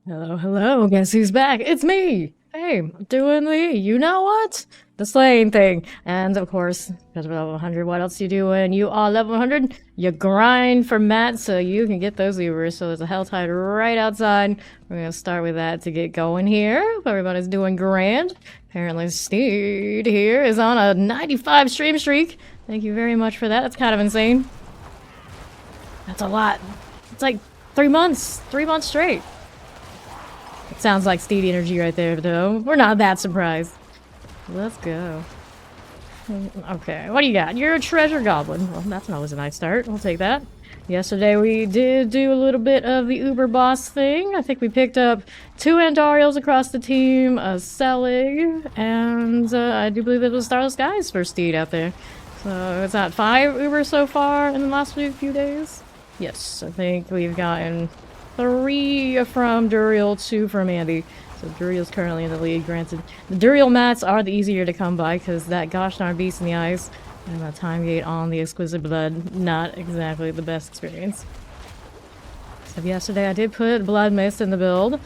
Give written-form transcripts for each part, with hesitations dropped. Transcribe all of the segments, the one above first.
Hello, hello, guess who's back? It's me! Hey, I'm doing the, you know what? The slaying thing. And of course, because we're level 100, what else do you do when you are level 100? You grind for mats so you can get those Ubers. So there's a hell tide right outside. We're gonna start with that to get going here. Hope everybody's doing grand. Apparently Steed here is on a 95 stream streak. Thank you very much for that. That's kind of insane. That's a lot. It's like 3 months. 3 months straight. It sounds like Steed energy right there, though. We're not that surprised. Let's go. Okay, what do you got? You're a treasure goblin. Well, that's always a nice start. We'll take that. Yesterday we did do a little bit of the Uber boss thing. I think we picked up 2 Andariels across the team, a Selig, and I do believe it was Starless Skies for Steed out there. So it's at 5 Ubers so far in the last few days. Yes, I think we've gotten 3 from Duriel, 2 from Andy. So Duriel's currently in the lead, granted. The Duriel mats are the easier to come by because that gosh darn beast in the ice and that time gate on the exquisite blood, not exactly the best experience. So yesterday I did put Blood Mist in the build.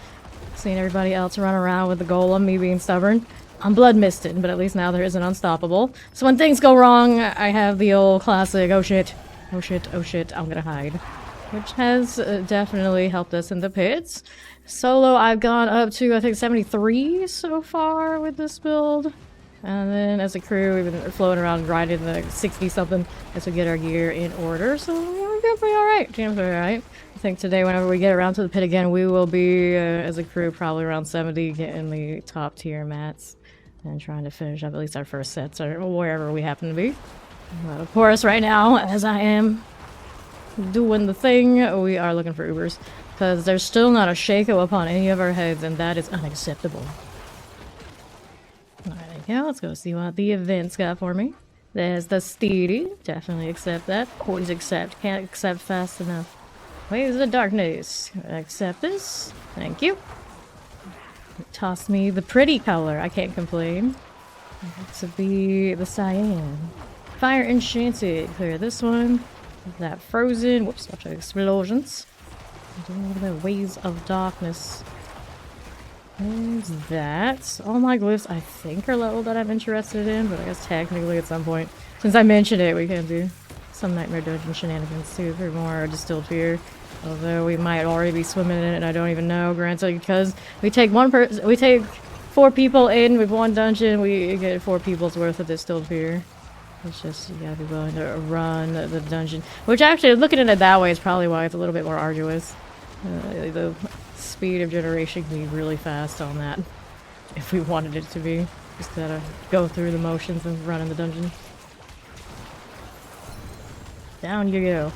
Seeing everybody else run around with the golem, me being stubborn. I'm blood misted, but at least now there is an unstoppable. So when things go wrong, I have the old classic, oh shit, oh shit, oh shit, I'm gonna hide. Which has definitely helped us in the pits. Solo, I've gone up to, I think, 73 so far with this build. And then as a crew, we've been floating around grinding the 60-something as we get our gear in order. So we're gonna be alright. Jam's alright. I think today, whenever we get around to the pit again, we will be, as a crew, probably around 70, getting the top tier mats. And trying to finish up at least our first sets, or wherever we happen to be. But of course, right now, as I am doing the thing, we are looking for Ubers. Because there's still not a Shaco upon any of our heads, and that is unacceptable. Alright, yeah, let's go see what the event's got for me. There's the Steedy. Definitely accept that. Always accept. Can't accept fast enough. Waves of the Darkness. Accept this. Thank you. Toss me the pretty color. I can't complain. To be the Cyan. Fire Enchanted. Clear this one. That frozen. Whoops, watch out, explosions. A little bit of Waves of Darkness. And that. All my glyphs, I think, are level that I'm interested in, but I guess technically at some point, since I mentioned it, we can do some Nightmare Dungeon shenanigans too for more distilled fear. Although we might already be swimming in it and I don't even know, granted, because we take 4 people in with 1 dungeon, we get 4 people's worth of distilled fear. It's just, you gotta be willing to run the dungeon. Which actually, looking at it that way is probably why it's a little bit more arduous. The speed of generation can be really fast on that. If we wanted it to be. Just gotta go through the motions of running the dungeon. Down you go.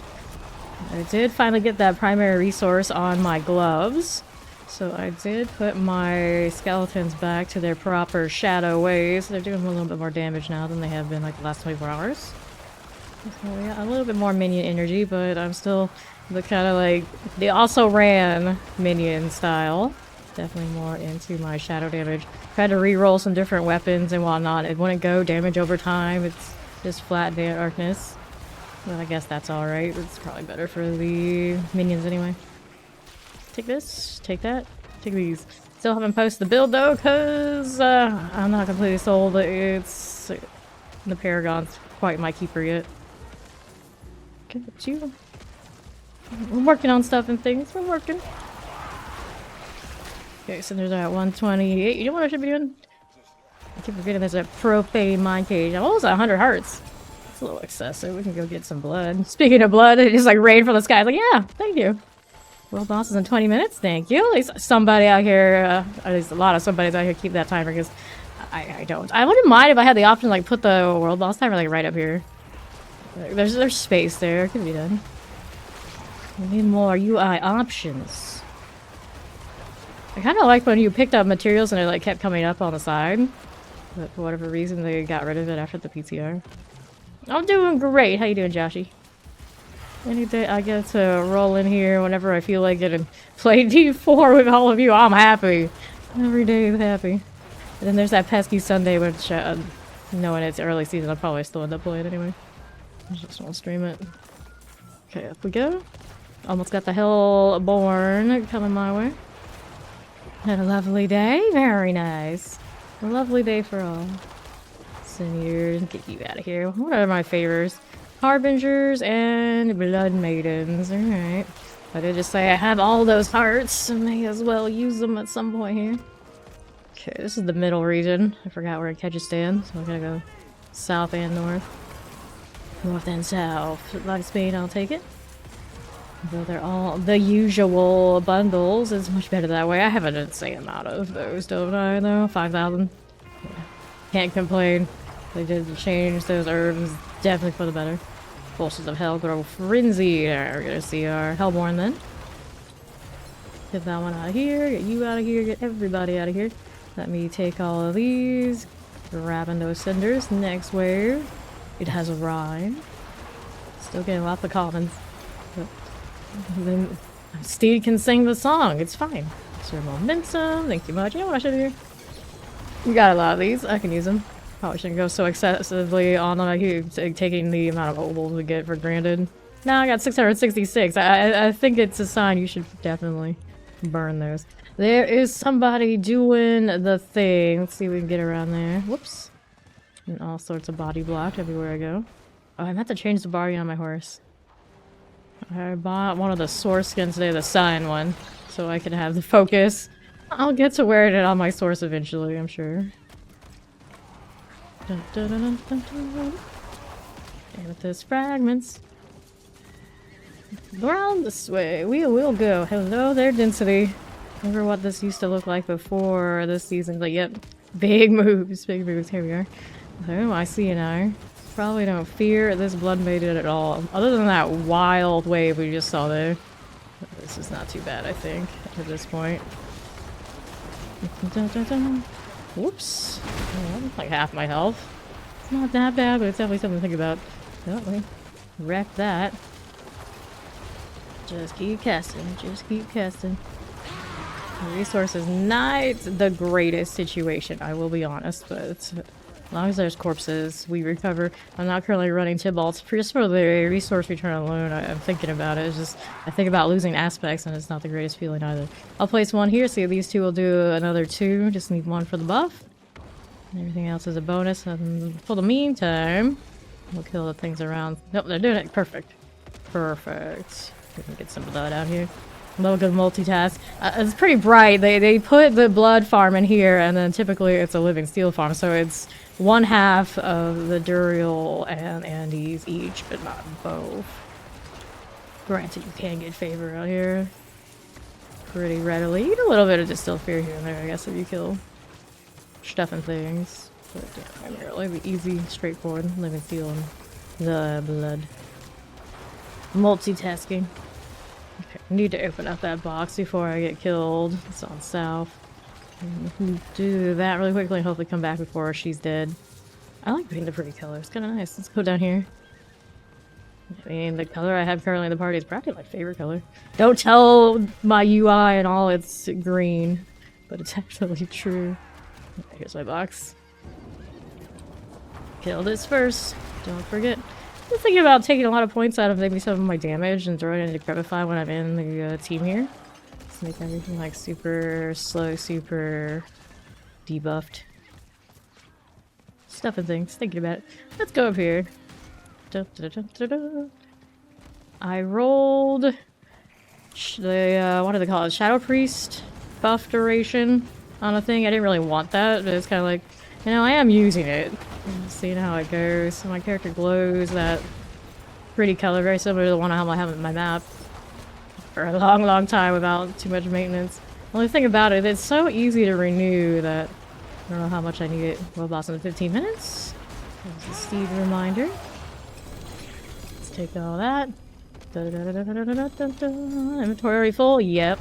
I did finally get that primary resource on my gloves. So I did put my skeletons back to their proper shadow ways. They're doing a little bit more damage now than they have been like the last 24 hours. So yeah, a little bit more minion energy, but I'm still the kind of like, they also ran minion style. Definitely more into my shadow damage. Tried to re-roll some different weapons and whatnot. It wouldn't go damage over time. It's just flat darkness. But I guess that's alright. It's probably better for the minions anyway. Take this, take that, take these. Still haven't posted the build though, because I'm not completely sold that it's the Paragon's quite my keeper yet. Okay, but you. We're working on stuff and things. We're working. Okay, so there's that 128. You know what I should be doing? I keep forgetting there's a propane mine cage. I'm almost at 100 hearts. It's a little excessive. We can go get some blood. Speaking of blood, it just like rained from the sky. It's like, yeah, thank you. World bosses in 20 minutes. Thank you. At least somebody out here, at least a lot of somebody's out here keep that timer because I don't. I wouldn't mind if I had the option to like put the world boss timer like right up here. There's space there. It could be done. We need more UI options. I kind of like when you picked up materials and it like kept coming up on the side. But for whatever reason, they got rid of it after the PTR. I'm doing great. How you doing, Joshy? Any day I get to roll in here whenever I feel like it and play D4 with all of you, I'm happy. Every day is happy. And then there's that pesky Sunday, which, knowing it's early season, I'll probably still end up playing anyway. I just won't stream it. Okay, up we go. Almost got the Hellborn coming my way. Had a lovely day? Very nice. A lovely day for all. Send you, get you out of here. What are my favors? Harbingers and Blood Maidens. Alright. I did just say I have all those hearts, so may as well use them at some point here. Okay, this is the middle region. I forgot where Kyrgyzstan, so I gotta go south and north. North and south. Like Spain, I'll take it. Though they're all the usual bundles, it's much better that way. I have an insane amount of those, don't I, though? 5,000. Yeah. Can't complain. They did change those herbs, definitely for the better. Forces of Hell grow frenzied. Alright, we're gonna see our Hellborn then. Get that one out of here, get you out of here, get everybody out of here. Let me take all of these. Grabbing those cinders. Next wave. It has a rhyme. Still getting lots of commons. But then Steed can sing the song. It's fine. Sir momentum. Thank you much. You know what I should do here? We got a lot of these. I can use them. Probably shouldn't go so excessively on them. I keep taking the amount of obols we get for granted. Now I got 666. I think it's a sign you should definitely burn those. There is somebody doing the thing. Let's see if we can get around there. Whoops. And all sorts of body blocked everywhere I go. Oh, I meant to change the bargain on my horse. I bought one of the source skins today, the Sign one, so I can have the focus. I'll get to wearing it on my source eventually, I'm sure. Dun, dun, dun, dun, dun, dun. Amethyst fragments. Around this way, we will go. Hello there, density. Remember what this used to look like before this season, but yep. Big moves, big moves. Here we are. Oh, I see you now. Probably don't fear this Blood Maiden at all. Other than that wild wave we just saw there. This is not too bad, I think, at this point. Dun, dun, dun. Whoops. Oh, that's like half my health. It's not that bad, but it's definitely something to think about. Don't we? Wreck that. Just keep casting. Just keep casting. Resources not the greatest situation, I will be honest, but as long as there's corpses, we recover. I'm not currently running Tybalt's just for the resource return alone. I'm thinking about it. It's just I think about losing aspects, and it's not the greatest feeling either. I'll place one here. See, these two will do another 2. Just need 1 for the buff. And everything else is a bonus. And for the meantime, we'll kill the things around. Nope, they're doing it. Perfect. Perfect. We can get some blood out here. Low good multitask. It's pretty bright. They put the blood farm in here, and then typically it's a living steel farm, so it's 1/2 of the Duriel and Andes each, but not both. Granted, you can get favor out here pretty readily. You get a little bit of distilled fear here and there, I guess, if you kill stuff and things. But yeah, primarily the easy, straightforward living steel and the blood. Multitasking. Okay, I need to open up that box before I get killed. It's on south. Do that really quickly and hopefully come back before she's dead. I like being the pretty color. It's kind of nice. Let's go down here. I mean, the color I have currently in the party is probably my favorite color. Don't tell my UI and all it's green, but it's actually true. Okay, here's my box. Kill this first. Don't forget. I'm thinking about taking a lot of points out of maybe some of my damage and throwing it into Crepify when I'm in the team here. Let's make everything like super slow, super debuffed. Stuff and things. Thinking about it. Let's go up here. Da, da, da, da, da. I rolled the, what do they call it? Shadow Priest buff duration on a thing. I didn't really want that, but it's kind of like, you know, I am using it. Seeing how it goes. So my character glows that pretty color, very similar to the one I have in my map for a long, long time without too much maintenance. Only thing about it, it's so easy to renew that I don't know how much I need it. Well, boss in 15 minutes. There's a Steed reminder. Let's take all that. Da, da, da, da, da, da, da, da. Inventory full? Yep.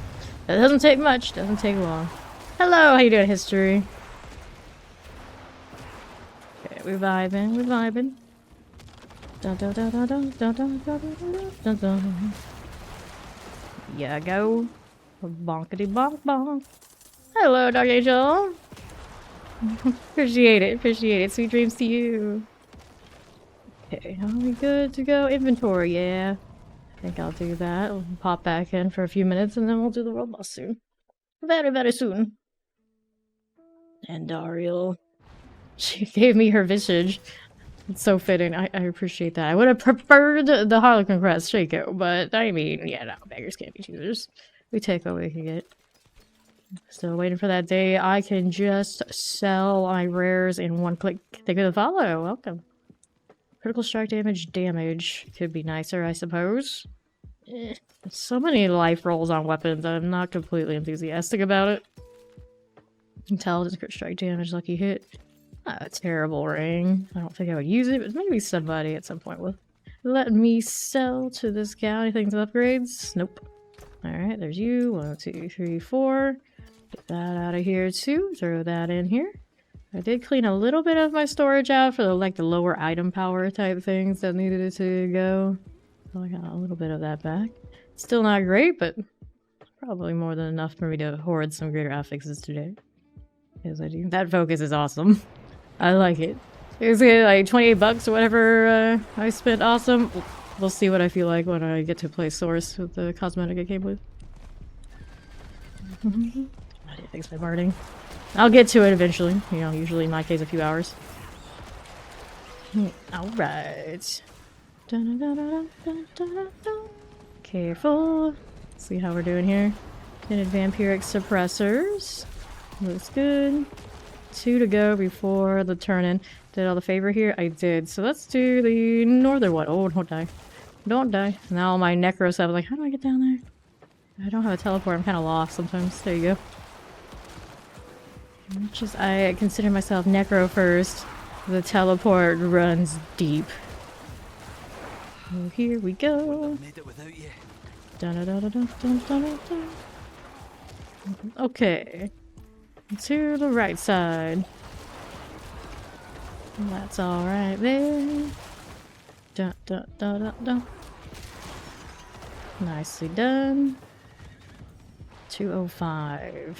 That doesn't take much. Doesn't take long. Hello, how you doing, history? Okay, we're vibing, we're vibing. Dun, dun, dun, dun, dun, dun, dun, dun, dun, dun. Yeah, go. Bonkety bonk bonk. Hello, Dark Angel. Appreciate it, appreciate it. Sweet dreams to you. Okay, are we good to go? Inventory, yeah. I think I'll do that. We'll pop back in for a few minutes and then we'll do the world boss soon. very, very soon. And Dariel. She gave me her visage. It's so fitting. I appreciate that. I would have preferred the Harlequin crest Shaco, but I mean, yeah, no, beggars can't be choosers. We take what we can get. Still waiting for that day I can just sell my rares in one click. Thank you for the follow. Welcome. Critical strike damage. Could be nicer, I suppose. So many life rolls on weapons. I'm not completely enthusiastic about it. Intelligence, crit strike damage, lucky hit. A terrible ring. I don't think I would use it, but maybe somebody at some point will let me sell to this guy. Anything with upgrades? Nope. Alright, there's you. 1, 2, 3, 4. Get that out of here too. Throw that in here. I did clean a little bit of my storage out for the, like, the lower item power type things that needed it to go. So I got a little bit of that back. Still not great, but probably more than enough for me to hoard some greater affixes today. Yes, I do. That focus is awesome. I like it. Is it like 28 bucks or whatever I spent? Awesome. We'll see what I feel like when I get to play Source with the cosmetic I came with. I did things by barding. I'll get to it eventually. You know, usually in my case a few hours. Alright. Careful. See how we're doing here. Tinted vampiric suppressors. Looks good. 2 to go before the turn-in. Did all the favor here? I did. So let's do the northern one. Oh, don't die. Don't die. Now my Necro stuff. Like, how do I get down there? I don't have a teleport. I'm kind of lost sometimes. There you go. I consider myself Necro first. The teleport runs deep. Oh, here we go. Okay. To the right side. That's alright there. Dun, dun, dun, dun, dun. Nicely done. 2:05.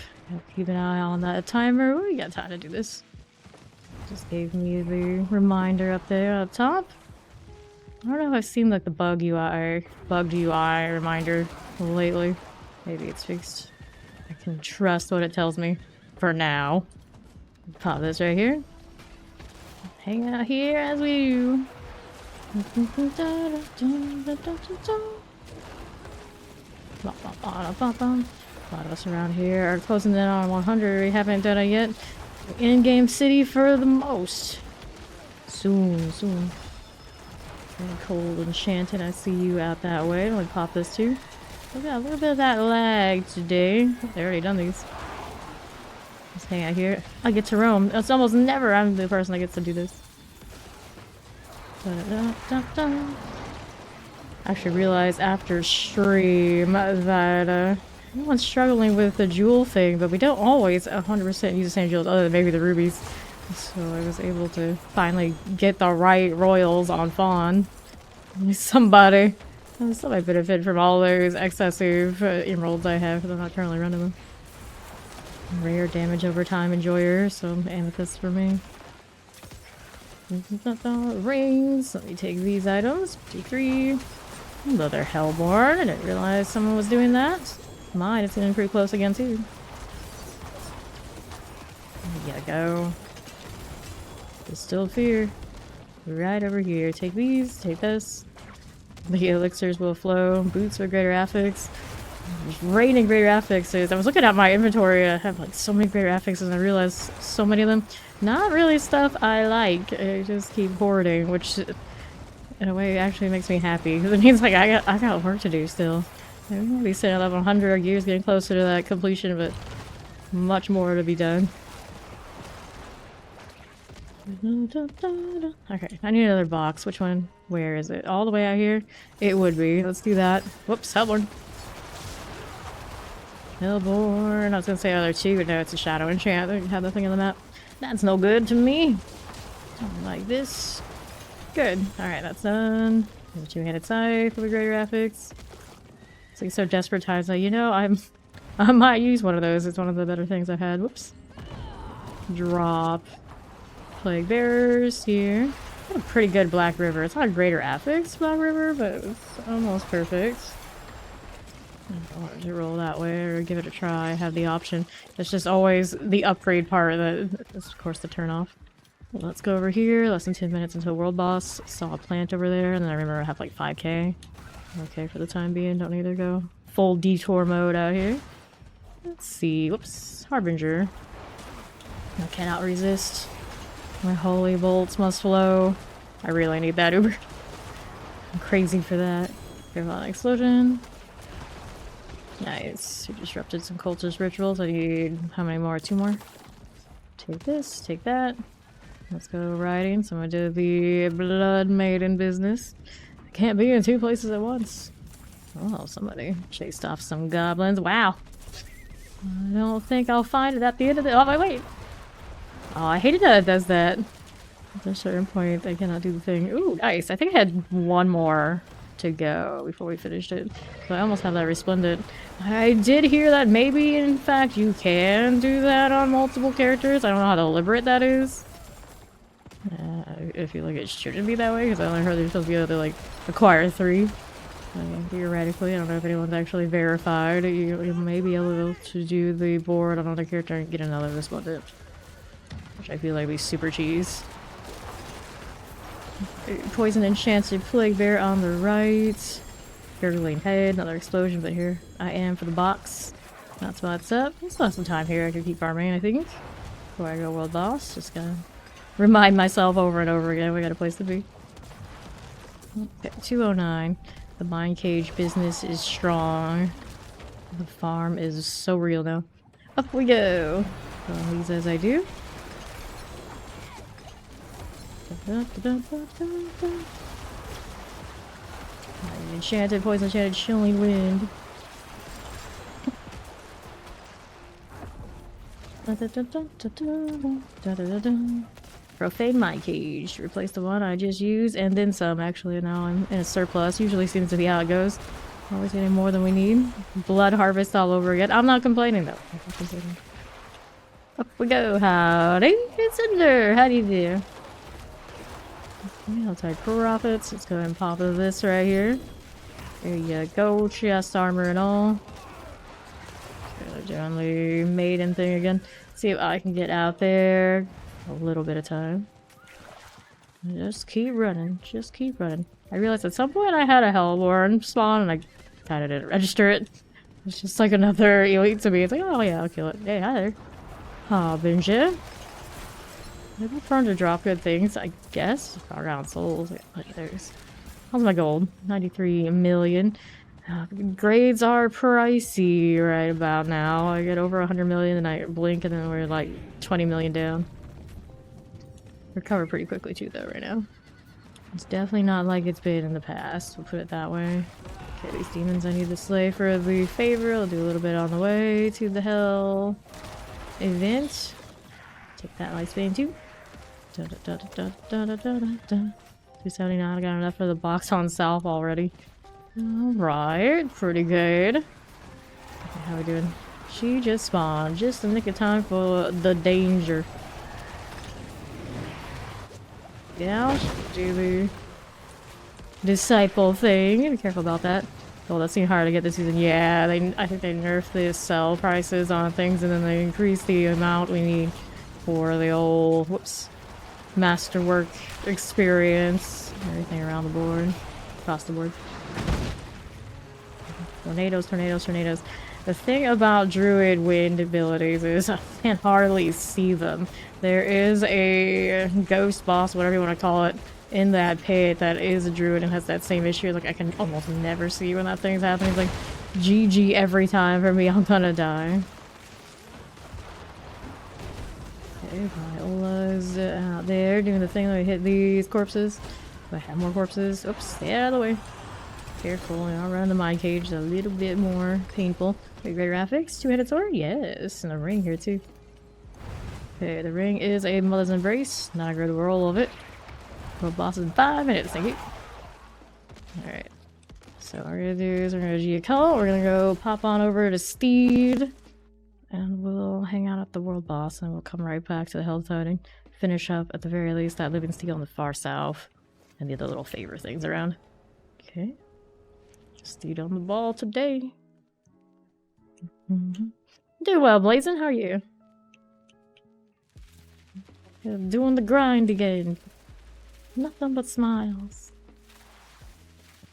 Keep an eye on that timer. We got time to do this. Just gave me the reminder up there up top. I don't know if I've seen like the bugged UI reminder lately. Maybe it's fixed. I can trust what it tells me for now. Pop this right here. Hang out here as we do. A lot of us around here are closing in on 100. We haven't done it yet. In-game city for the most. Soon. Very cold enchanted. I see you out that way. Let me pop this too. We got a little bit of that lag today. They already done these. Just hang out here. I get to roam. It's almost never I'm the person that gets to do this. I actually realized after stream that everyone's struggling with the jewel thing, but we don't always 100% use the same jewels other than maybe the rubies. So I was able to finally get the right royals on Fawn. Somebody benefit from all those excessive emeralds I have, because I'm not currently running them. Rare damage over time enjoyer, so amethyst for me. Rings. Let me take these items. 53. Another Hellborn. I didn't realize someone was doing that. Mine, it's getting pretty close again too. We gotta go. Distilled fear. Right over here. Take these. Take this. The elixirs will flow. Boots with greater affix. There's raining greater affixes. I was looking at my inventory. I have like so many greater affixes and I realized so many of them. Not really stuff I like. I just keep hoarding, which in a way actually makes me happy. Because it means like I got work to do still. I'm gonna be sitting at level 100 years getting closer to that completion, but much more to be done. Okay, I need another box. Which one? Where is it? All the way out here? It would be. Let's do that. Whoops, Hellborn. Hellborn. I was gonna say other two, but no, it's a shadow enchant. They have the thing on the map. That's no good to me. Something like this. Good. Alright, that's done. There's a two-handed scythe with a greater affix. It's like so desperate times. Like, you know, I might use one of those. It's one of the better things I've had. Whoops. Drop. Plague Bearers here. Got a pretty good Black River. It's not a greater affix Black River, but it's almost perfect. I wanted to roll that way or give it a try. I have the option. It's just always the upgrade part that is, of course, the turn off. Well, let's go over here. Less than 10 minutes until world boss. Saw a plant over there, and then I remember I have like 5k. Okay, for the time being, don't need to go full detour mode out here. Let's see. Whoops. Harbinger. I cannot resist. My holy bolts must flow. I really need that Uber. I'm crazy for that. Careful on explosion. Nice. We disrupted some cultist rituals. I need how many more? 2 more? Take this, take that. Let's go riding. So I'm gonna do the Blood Maiden business. I can't be in 2 places at once. Oh, somebody chased off some goblins. Wow. I don't think I'll find it at the end of the— oh, wait. Oh, I hate it that it does that. At a certain point, I cannot do the thing. Ooh, nice. I think I had 1 more to go before we finished it. So I almost have that resplendent. I did hear that maybe, in fact, you can do that on multiple characters. I don't know how deliberate that is. I feel like it shouldn't be that way, because I only heard they're supposed to be able to, like, acquire 3. Theoretically, I don't know if anyone's actually verified. You may be able to do the board on another character and get another resplendent. Which I feel like would be super cheese. Poison Enchanted Plague Bear on the right. Gurgling Head, another explosion, but here I am for the box. That's what's up. I still have some time here. I can keep farming, I think. Before I go world boss. Just gotta remind myself over and over again we got a place to be. Okay, 209. The mine cage business is strong. The farm is so real now. Up we go. Follow these as I do. Enchanted, poison enchanted, chilling wind. Profane mine cage. Replace the one I just used and then some. Actually, now I'm in a surplus. Usually seems to be how it goes. Always getting more than we need. Blood harvest all over again. I'm not complaining though. Up we go. Howdy. It's Cinder. How do you do? Outside profits. Let's go ahead and pop this right here. There you go. Chest armor and all. Doing the maiden thing again. See if I can get out there. A little bit of time. Just keep running. Just keep running. I realized at some point I had a Hellborn spawn and I kind of didn't register it. It's just like another elite to me. It's like, oh yeah, I'll kill it. Hey, hi there. Harbinger. Maybe prone to drop good things, I guess. Around souls. Like there's. How's my gold? 93 million. Grades are pricey right about now. I get over 100 million and I blink and then we're like 20 million down. Recover pretty quickly too though right now. It's definitely not like it's been in the past, we'll put it that way. Okay, these demons I need to slay for the favor. I'll do a little bit on the way to the hell event. Take that lifespan too. 279, I got enough for the box on south already. Alright, pretty good. Okay, how we doing? She just spawned, just the nick of time for the danger. Yeah, do the disciple thing. Be careful about that. Oh, that seemed hard to get this season. Yeah, I think they nerfed the sell prices on things and then they increased the amount we need for the old, whoops, masterwork experience. Everything around the board. Across the board. Tornadoes, tornadoes, tornadoes. The thing about druid wind abilities is I can hardly see them. There is a ghost boss, whatever you want to call it, in that pit that is a druid and has that same issue. Like I can almost never see when that thing's happening. It's like GG every time for me. I'm gonna die. Okay, Viola's out there doing the thing. Let me hit these corpses. Do I have more corpses? Oops, stay out of the way. Careful, I'll run the mine cage a little bit more painful. Okay, great graphics. 2-handed sword? Yes, and a ring here too. Okay, the ring is a Mother's Embrace. Not a good roll of it. World boss in 5 minutes, thank you. Alright. So what we're gonna do is we're gonna go G-Call. We're gonna go pop on over to Steed. And we'll hang out at the world boss and we'll come right back to the Hell Toting. Finish up at the very least that Living Steel on the far south. And the other little favor things around. Okay. Steed on the ball today. Do well, Blazing. How are you? Doing the grind again. Nothing but smiles.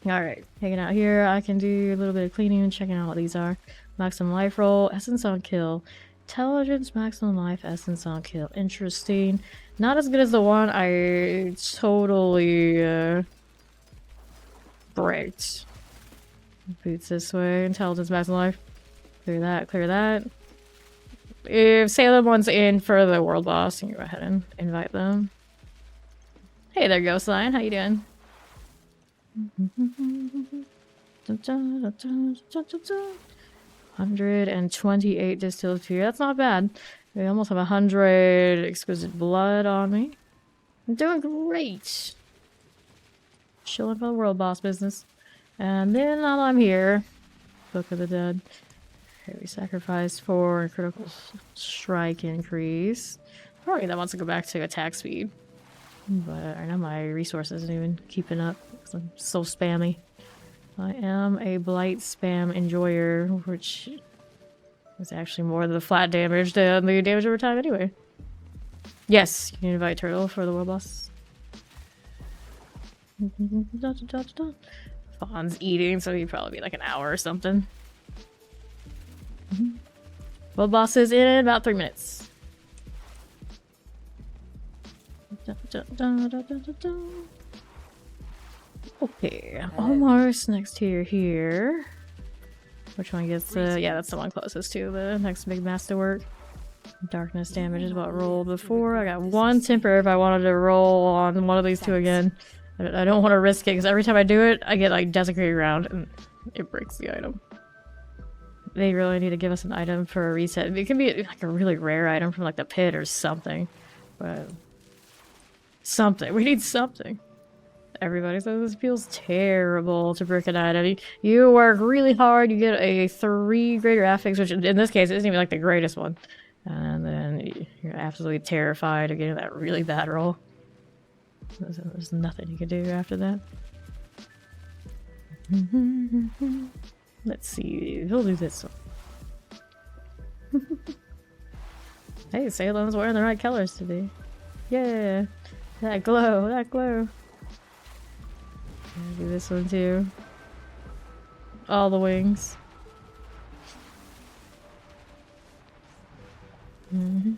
Alright, hanging out here. I can do a little bit of cleaning and checking out what these are. Maximum life roll, essence on kill. Intelligence, maximum life, essence on kill. Interesting. Not as good as the one I totally bricked. Boots this way. Intelligence, maximum life. Clear that, clear that. If Salem wants in for the world boss, you can go ahead and invite them. Hey there, Ghost Lion. How you doing? 128 distilled fear. That's not bad. We almost have 100 exquisite blood on me. I'm doing great. Chilling for the world boss business. And then while I'm here, Book of the Dead. Okay, we sacrificed for critical strike increase. Probably that wants to go back to attack speed. But I know my resources isn't even keeping up because I'm so spammy. I am a Blight spam enjoyer, which is actually more than the flat damage than the damage over time anyway. Yes, you can invite Turtle for the world boss. Fawn's eating, so he'd probably be like an hour or something. World boss is in about 3 minutes. Okay, almost next tier here. Which one gets the... yeah, that's the one closest to the next big masterwork. Darkness damage is what rolled before. I got one temper if I wanted to roll on one of these two again. I don't want to risk it because every time I do it, I get like desecrated round and it breaks the item. They really need to give us an item for a reset. It can be like a really rare item from like the pit or something. But... something. We need something. Everybody says this feels terrible to brick an item. You work really hard, you get a 3 greater affix, which in this case isn't even like the greatest one. And then you're absolutely terrified of getting that really bad roll. There's nothing you can do after that. Let's see. He'll do this one. Hey, Salem's wearing the right colors today. Yeah. That glow, that glow. I'll do this one too. All the wings. I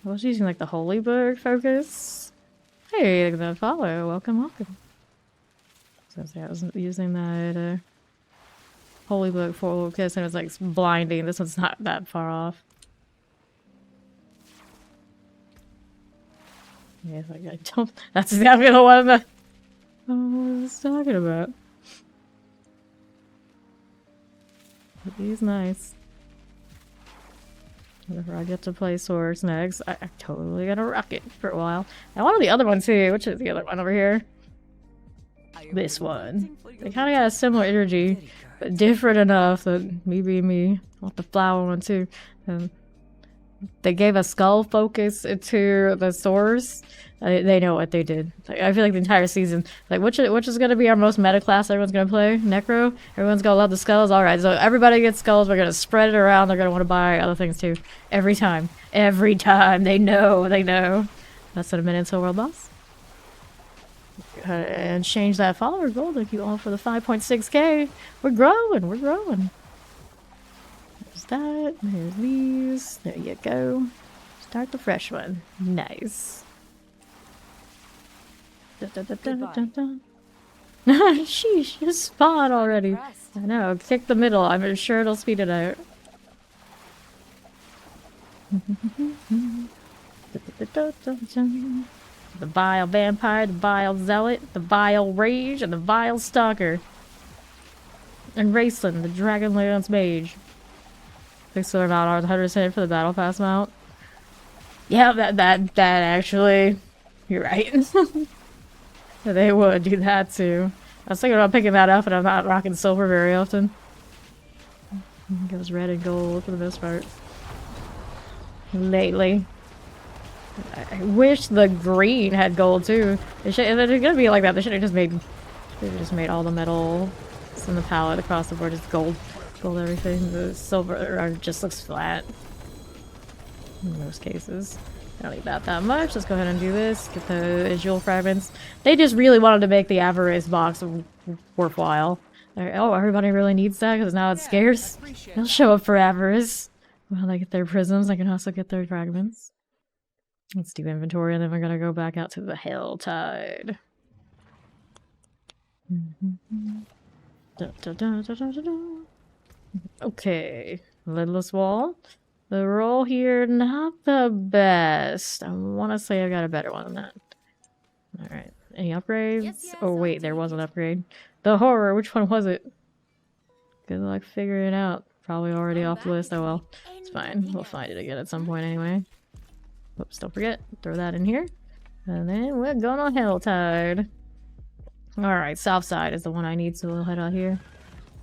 was using like the Holy Book focus. Hey, the follow. Welcome, welcome. So I was using that Holy Book focus and it was like blinding. This one's not that far off. Yeah, like I don't. That's exactly the one that I was talking about. He's nice. Whenever I get to play Swords next, I'm totally gonna rock it for a while. I wanted the other one too. Which is the other one over here? This one. They kind of got a similar energy, but different enough that me being me. I want the flower one too. They gave a skull focus to the swords. They know what they did. Like, I feel like the entire season, like which is gonna be our most meta class everyone's gonna play? Necro? Everyone's gonna love the skulls? Alright, so everybody gets skulls, we're gonna spread it around, they're gonna want to buy other things too. Every time. Every time. They know, they know. That's what a minute until world boss. And change that follower goal. Thank you all for the 5.6k. We're growing, we're growing. There's that, there's these. There you go. Start the fresh one. Nice. Sheesh, you spawned already. I know, kick the middle. I'm sure it'll speed it out. The vile vampire, the vile zealot, the vile rage, and the vile stalker. And Raceland, the Dragonlance mage. Fixed their mount, 100% for the battle pass mount. Yeah, that actually, you're right. They would do that too. I was thinking about picking that up, and I'm not rocking silver very often. It goes red and gold for the most part. Lately. I wish the green had gold too. If they're gonna be like that, they should have just made They just made all the metal in the palette across the board. It's gold. Gold everything. The silver just looks flat. In most cases. I don't need that much. Let's go ahead and do this. Get the jewel fragments. They just really wanted to make the avarice box worthwhile. Oh, everybody really needs that because now it's scarce. They'll show up for avarice. Well, they get their prisms. They can also get their fragments. Let's do inventory, and then we're gonna go back out to the Hell Tide. Okay, lidless wall. The roll here, not the best. I want to say I got a better one than that. Alright, any upgrades? Yes, oh wait, there was an upgrade. The horror, which one was it? Good luck figuring it out. Probably already off the list. Oh well, it's fine. We'll find it again at some point anyway. Whoops, don't forget. Throw that in here. And then we're going on Helltide. Alright, south side is the one I need, so we'll head out here.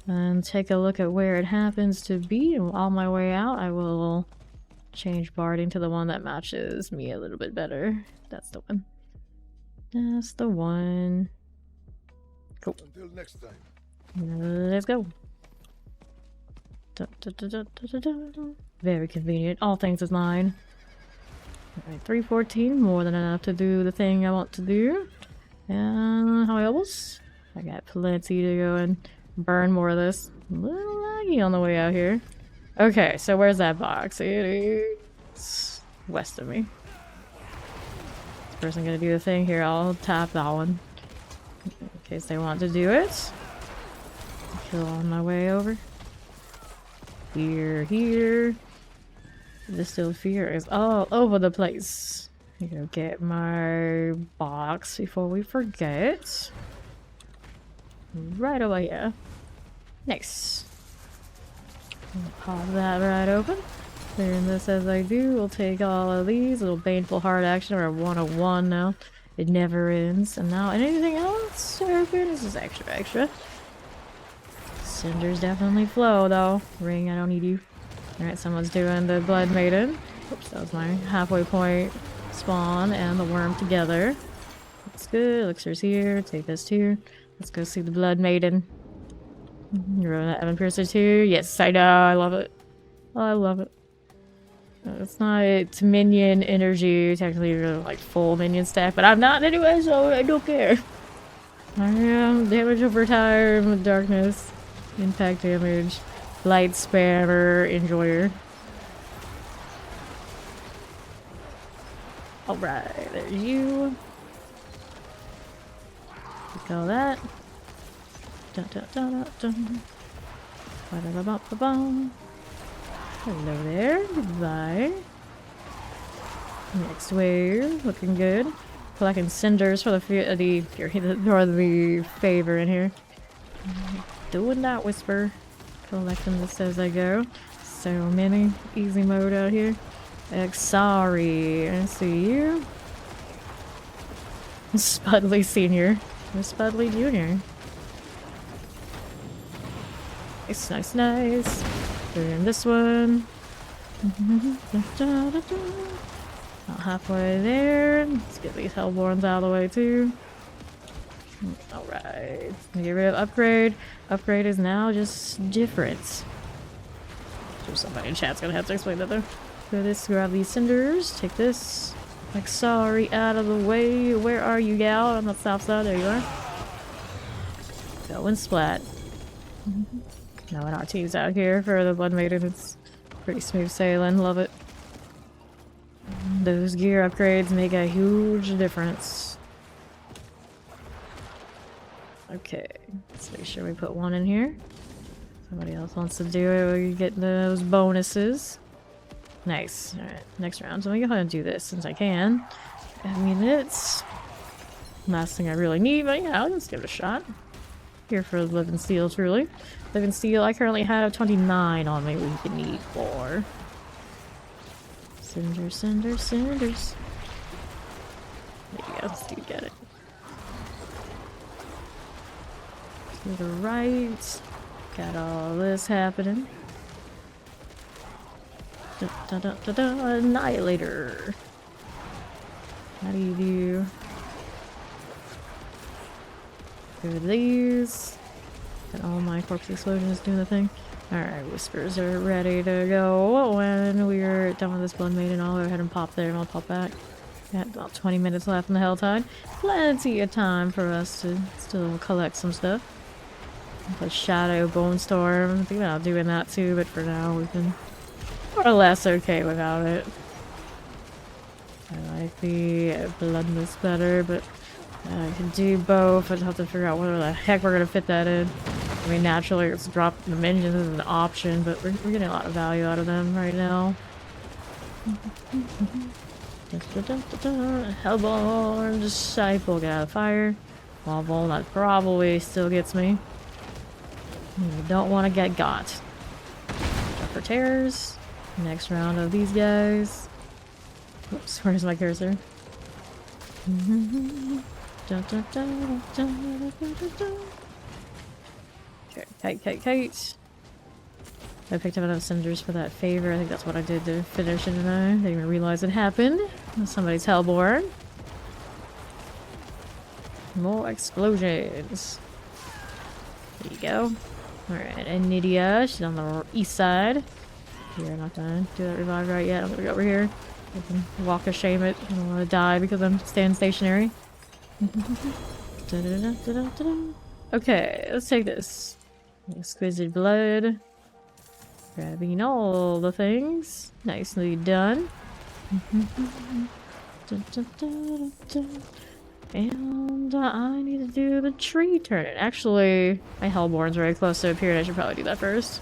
And take a look at where it happens to be. And on my way out, I will change barding to the one that matches me a little bit better. That's the one. That's the one. Cool. Until next time. Let's go. Very convenient. All things is mine. Alright, 314. More than enough to do the thing I want to do. And how else? I got plenty to go and burn more of this. A little laggy on the way out here. Okay, so where's that box? It is west of me. This person gonna do the thing here. I'll tap that one in case they want to do it. Kill on my way over. Here. The distilled fear is all over the place. I'm gonna get my box before we forget. Right over here. Nice. Pop that right open. Clearing this as I do. We'll take all of these. Little baneful hard action. We're at 101 now. It never ends. And now anything else? This is extra. Cinders definitely flow though. Ring, I don't need you. Alright, someone's doing the Blood Maiden. Oops, that was my halfway point spawn and the worm together. That's good. Elixir's here. Take this too. Let's go see the Blood Maiden. You're running that Evan Piercer too? Yes, I know. I love it. I love it. It's not minion energy. Technically, you're like full minion stack, but I'm not anyway, so I don't care. I am damage over time, darkness, impact damage, light spammer, enjoyer. Alright, there's you. Take all that. Hello there. Goodbye. Next wave. Looking good. Collecting cinders for the favor in here. Doing that whisper. Collecting this as I go. So many. Easy mode out here. Sorry. I see you. Spudley Senior. Or Spudley Junior. Nice. Doing this one. About halfway there. Let's get these Hellborns out of the way too. Alright. Get rid of upgrade. Upgrade is now just different. Somebody in chat's gonna have to explain that though. So this, grab these cinders. Take this. Like, sorry, out of the way. Where are you, gal? On the south side. There you are. Going splat. No, and our team's out here for the Blood Maiden. It's pretty smooth sailing. Love it. Those gear upgrades make a huge difference. Okay, let's make sure we put one in here. Somebody else wants to do it. We get those bonuses. Nice. Alright, next round. So let me go ahead and do this since I can. I mean, it's last thing I really need, but yeah, let's give it a shot. Here for Living Steel, truly. Living Steel, I currently have 29 on me. We can need 4. Cinders. There you go, dude, get it. To the right. Got all this happening. Annihilator. How do you do? Good these. And all my corpse explosions doing the thing. Alright, whispers are ready to go. When we're done with this blood maiden, I'll go ahead and pop there and I'll pop back. Got about 20 minutes left in the Helltide. Plenty of time for us to still collect some stuff. The Shadow Bone Storm. I'm thinking about doing that too, but for now we've been more or less okay without it. I like the Bloodless better, but I can do both. I just have to figure out where the heck we're gonna fit that in. I mean, naturally, it's drop the minions as an option, but we're getting a lot of value out of them right now. Hellborn Disciple, get out of the fire. Wall that probably still gets me. You don't want to get got. Jump for terrors. Next round of these guys. Oops, where's my cursor? Okay, Kate. I picked up enough cinders for that favor. I think that's what I did to finish it, and I didn't even realize it happened. Somebody's Hellborn. More explosions. There you go. Alright, and Nydia, she's on the east side. Here, not done. Do that revive right yet. I'm gonna go over here. I can walk of shame it. I don't want to die because I'm staying stationary. Okay, let's take this. Exquisite blood. Grabbing all the things. Nicely done. And I need to do the tree turn. Actually, my Hellborn's very close to appearing. I should probably do that first.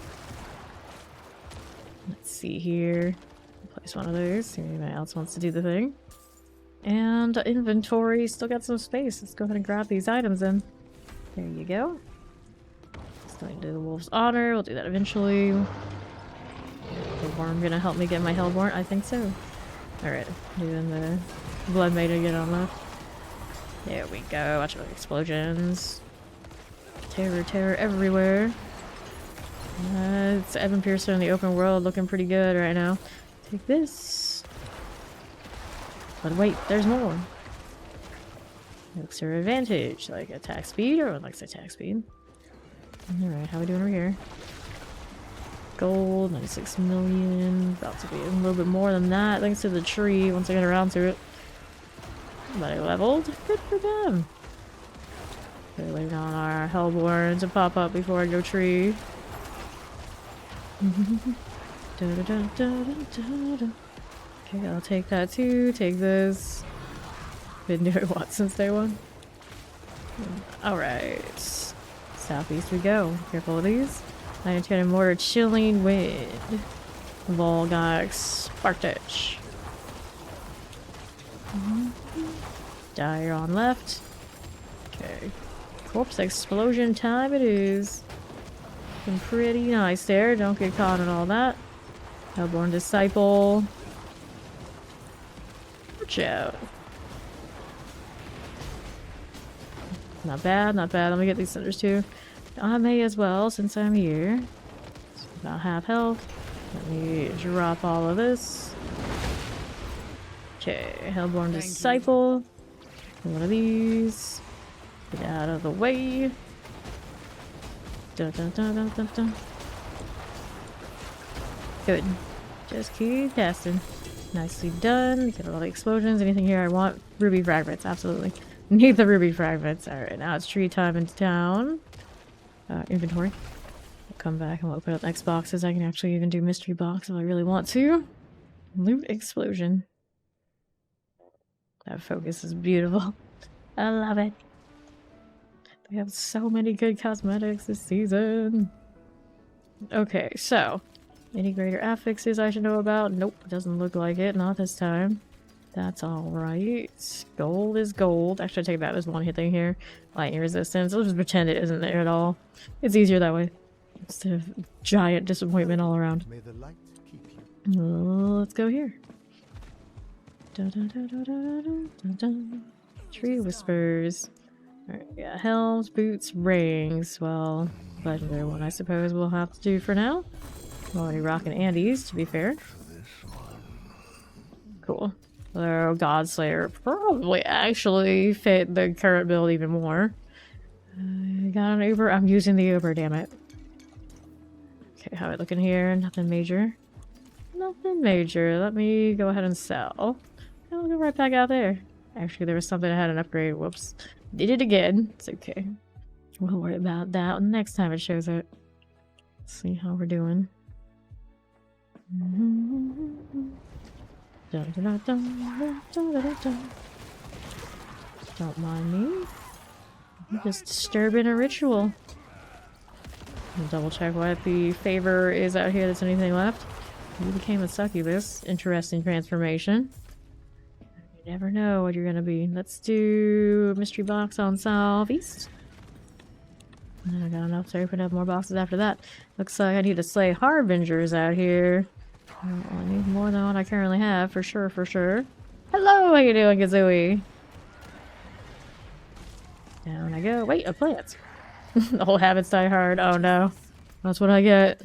Let's see here. Place one of those. See if anybody else wants to do the thing. And inventory. Still got some space. Let's go ahead and grab these items in. There you go. Still need to do the Wolf's Honor. We'll do that eventually. The worm gonna help me get my Hellborn? I think so. Alright. Doing the Blood Maiden again on left. There we go. Watch out, explosions. Terror everywhere. It's Evan Pearson in the open world looking pretty good right now. Take this. But wait, there's more. Elixir advantage, like attack speed, or likes attack speed. Alright, how are we doing over here? Gold, 96 million. About to be a little bit more than that, thanks to the tree once I get around to it. But I leveled. Good for them. They're waiting on our Hellborn to pop up before I go tree. Okay, I'll take that too. Take this. Been doing what since day one? Alright. Southeast we go. Careful of these. I need a more chilling wind. Volgax Spark Touch. Dire on left. Okay. Corpse explosion time it is. Looking pretty nice there. Don't get caught in all that. Hellborn Disciple. Watch out. Not bad, not bad. Let me get these cinders too. I may as well since I'm here. It's about half health. Let me drop all of this. Okay, Hellborn Disciple. One of these. Get out of the way. Dun, dun, dun, dun, dun, dun. Good. Just keep casting. Nicely done. Get all the explosions. Anything here I want? Ruby fragments, absolutely. Need the ruby fragments. Alright, now it's tree time in town. Inventory. I'll come back and we'll open up next boxes. I can actually even do mystery box if I really want to. Loot explosion. That focus is beautiful. I love it. They have so many good cosmetics this season. Okay, so. Any greater affixes I should know about? Nope, doesn't look like it. Not this time. That's alright. Gold is gold. Actually, I take that as one hit thing here. Lightning resistance. I'll just pretend it isn't there at all. It's easier that way. Instead of giant disappointment all around. May the light keep you. Let's go here. Dun, dun, dun, dun, dun, dun, dun. Tree whispers. Alright, yeah, helms, boots, rings. Well, legendary one I suppose we'll have to do for now. I'm already rocking Andes, to be fair. Cool. Although Godslayer probably actually fit the current build even more. I got an Uber. I'm using the Uber, damn it. Okay, how are we looking here? Nothing major. Nothing major. Let me go ahead and sell. And I'll go right back out there. Actually, there was something I had an upgrade. Whoops. Did it again. It's okay. We'll worry about that next time it shows it. Let's see how we're doing. Dun, dun, dun, dun, dun, dun, dun. Don't mind me. I'm just disturbing a ritual. I'll double check what the favor is out here. That's anything left. You became a succubus. Interesting transformation. You never know what you're gonna be. Let's do mystery box on southeast. And I got enough to open up more boxes after that. Looks like I need to slay harbingers out here. Oh, I need more than what I currently have, for sure, for sure. Hello, how you doing, Kazooie? Down I go. Wait, a plant. The whole habits die hard. Oh no. That's what I get.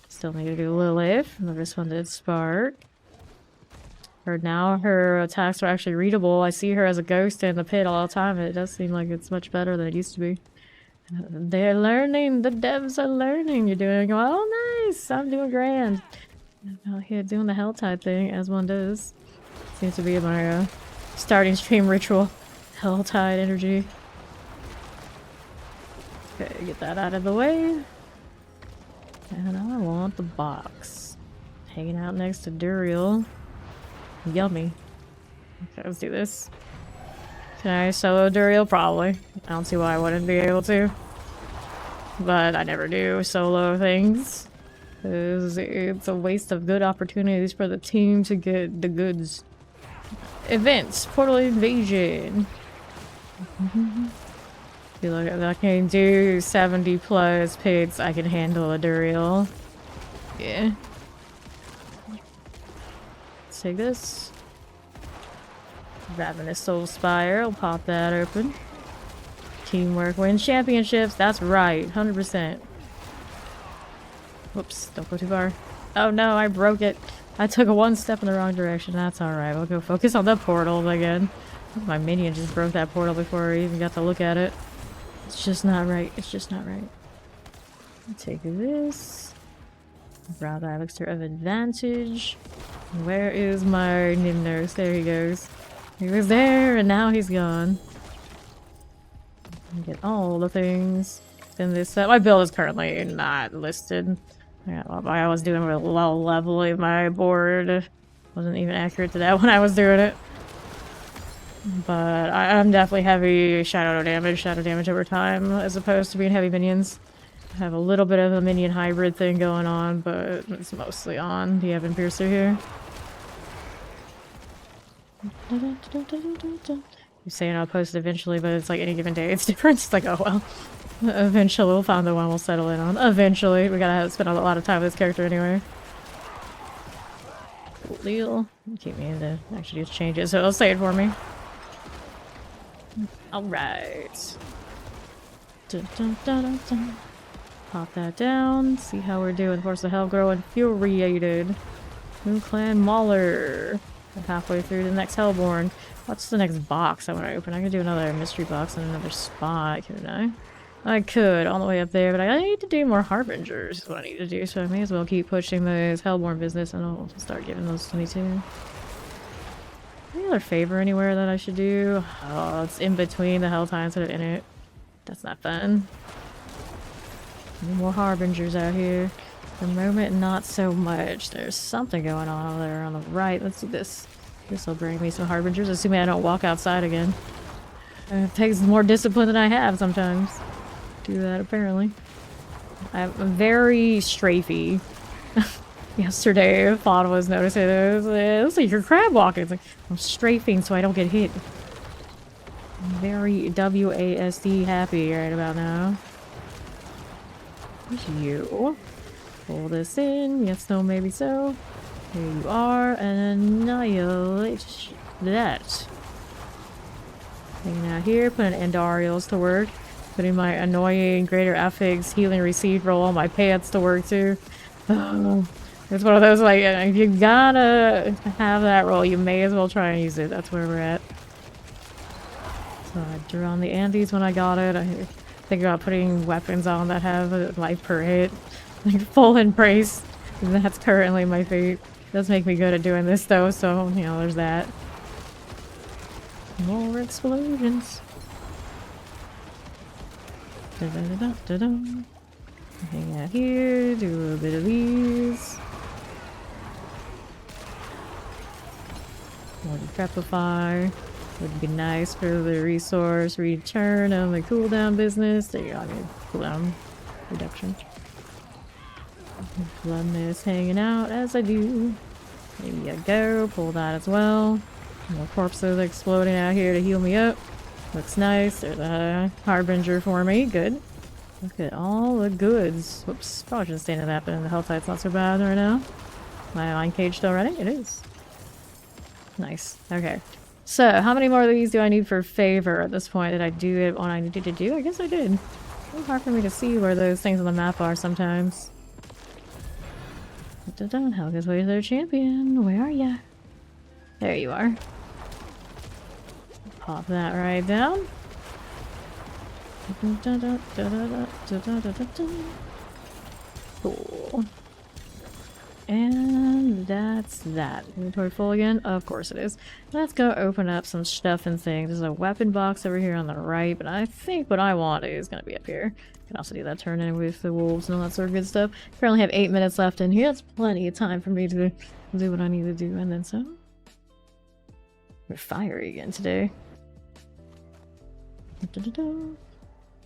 Still need to do Lilith. This one did spark. Or now her attacks are actually readable. I see her as a ghost in the pit all the time. It does seem like it's much better than it used to be. They're learning. The devs are learning. You're doing well. Nice. I'm doing grand. I'm out here doing the Helltide thing, as one does. Seems to be my starting stream ritual. Helltide energy. Okay, get that out of the way. And I want the box. Hanging out next to Duriel. Yummy. Okay, let's do this. Can I solo Duriel? Probably. I don't see why I wouldn't be able to. But I never do solo things. Because it's a waste of good opportunities for the team to get the goods. Events. Portal Invasion. Feel like if I can do 70 plus pits, I can handle a Duriel. Yeah. Let's take this. Ravenous Soul Spire. I'll pop that open. Teamwork wins championships. That's right. 100%. Whoops. Don't go too far. Oh no, I broke it. I took one step in the wrong direction. That's alright. We'll go focus on the portal again. My minion just broke that portal before I even got to look at it. It's just not right. It's just not right. I'll take this. Grab the elixir of advantage. Where is my Nymnos? There he goes. He was there and now he's gone. Get all the things in this set. My build is currently not listed. I was doing a low leveling. My board wasn't even accurate to that when I was doing it. But I'm definitely heavy shadow damage over time, as opposed to being heavy minions. I have a little bit of a minion hybrid thing going on, but it's mostly on the Evan Piercer here. You're saying I'll post it eventually, but it's like any given day it's different. It's like, oh well. Eventually we'll find the one we'll settle in on. Eventually. We gotta spend a lot of time with this character anyway. Cool deal. Keep me in to actually just change it, so it'll say it for me. Alright. Dun, dun, dun, dun, dun. Pop that down. See how we're doing. Force of Hell grow infuriated. Moon Clan Mauler. I'm halfway through the next Hellborn. What's the next box I want to open? I can do another mystery box in another spot, couldn't I? I could, all the way up there, but I need to do more Harbingers is what I need to do, so I may as well keep pushing this Hellborn business and I'll start giving those to me too. Any other favor anywhere that I should do? Oh, it's in between the Helltide instead of in it. That's not fun. Any more Harbingers out here. For the moment, not so much. There's something going on over there on the right. Let's do this. This will bring me some Harbingers, assuming I don't walk outside again. It takes more discipline than I have sometimes. Do that, apparently. I'm very strafey. Yesterday, Fawn was noticing it was like you're crab walking. It's like, I'm strafing so I don't get hit. I'm very WASD happy right about now. Where's you? Pull this in. Yes, no, maybe so. Here you are. And annihilate that. Hanging out here, putting Endarials to work. Putting my annoying Greater Affix healing receive roll on my pants to work too. Oh, it's one of those, like, if you gotta have that roll, you may as well try and use it. That's where we're at. So I drew on the Andes when I got it. I think about putting weapons on that have a life per hit. Like full embrace. And that's currently my fate. Does make me good at doing this though, so you know, there's that. More explosions. Da -da -da -da -da -da. Hang out here, do a little bit of these. More decrepify. Would be nice for the resource return on the cooldown business. There you go, I mean cooldown reduction. Bloodness hanging out as I do. There you go, pull that as well. More corpses exploding out here to heal me up. Looks nice. There's a harbinger for me. Good. Look at all the goods. Whoops. Probably shouldn't stand in that, but the health sight's not so bad right now. My line cage still running? It is. Nice. Okay. So, how many more of these do I need for favor at this point? Did I do it when I needed to do? I guess I did. It's really hard for me to see where those things on the map are sometimes. Helga's way to their champion. Where are ya? There you are. Pop that right down. Cool. And that's that. Inventory full again? Of course it is. Let's go open up some stuff and things. There's a weapon box over here on the right, but I think what I want is going to be up here. Can also do that turn in with the wolves and all that sort of good stuff. Currently have 8 minutes left in here. That's plenty of time for me to do what I need to do, and then some. We're fiery again today.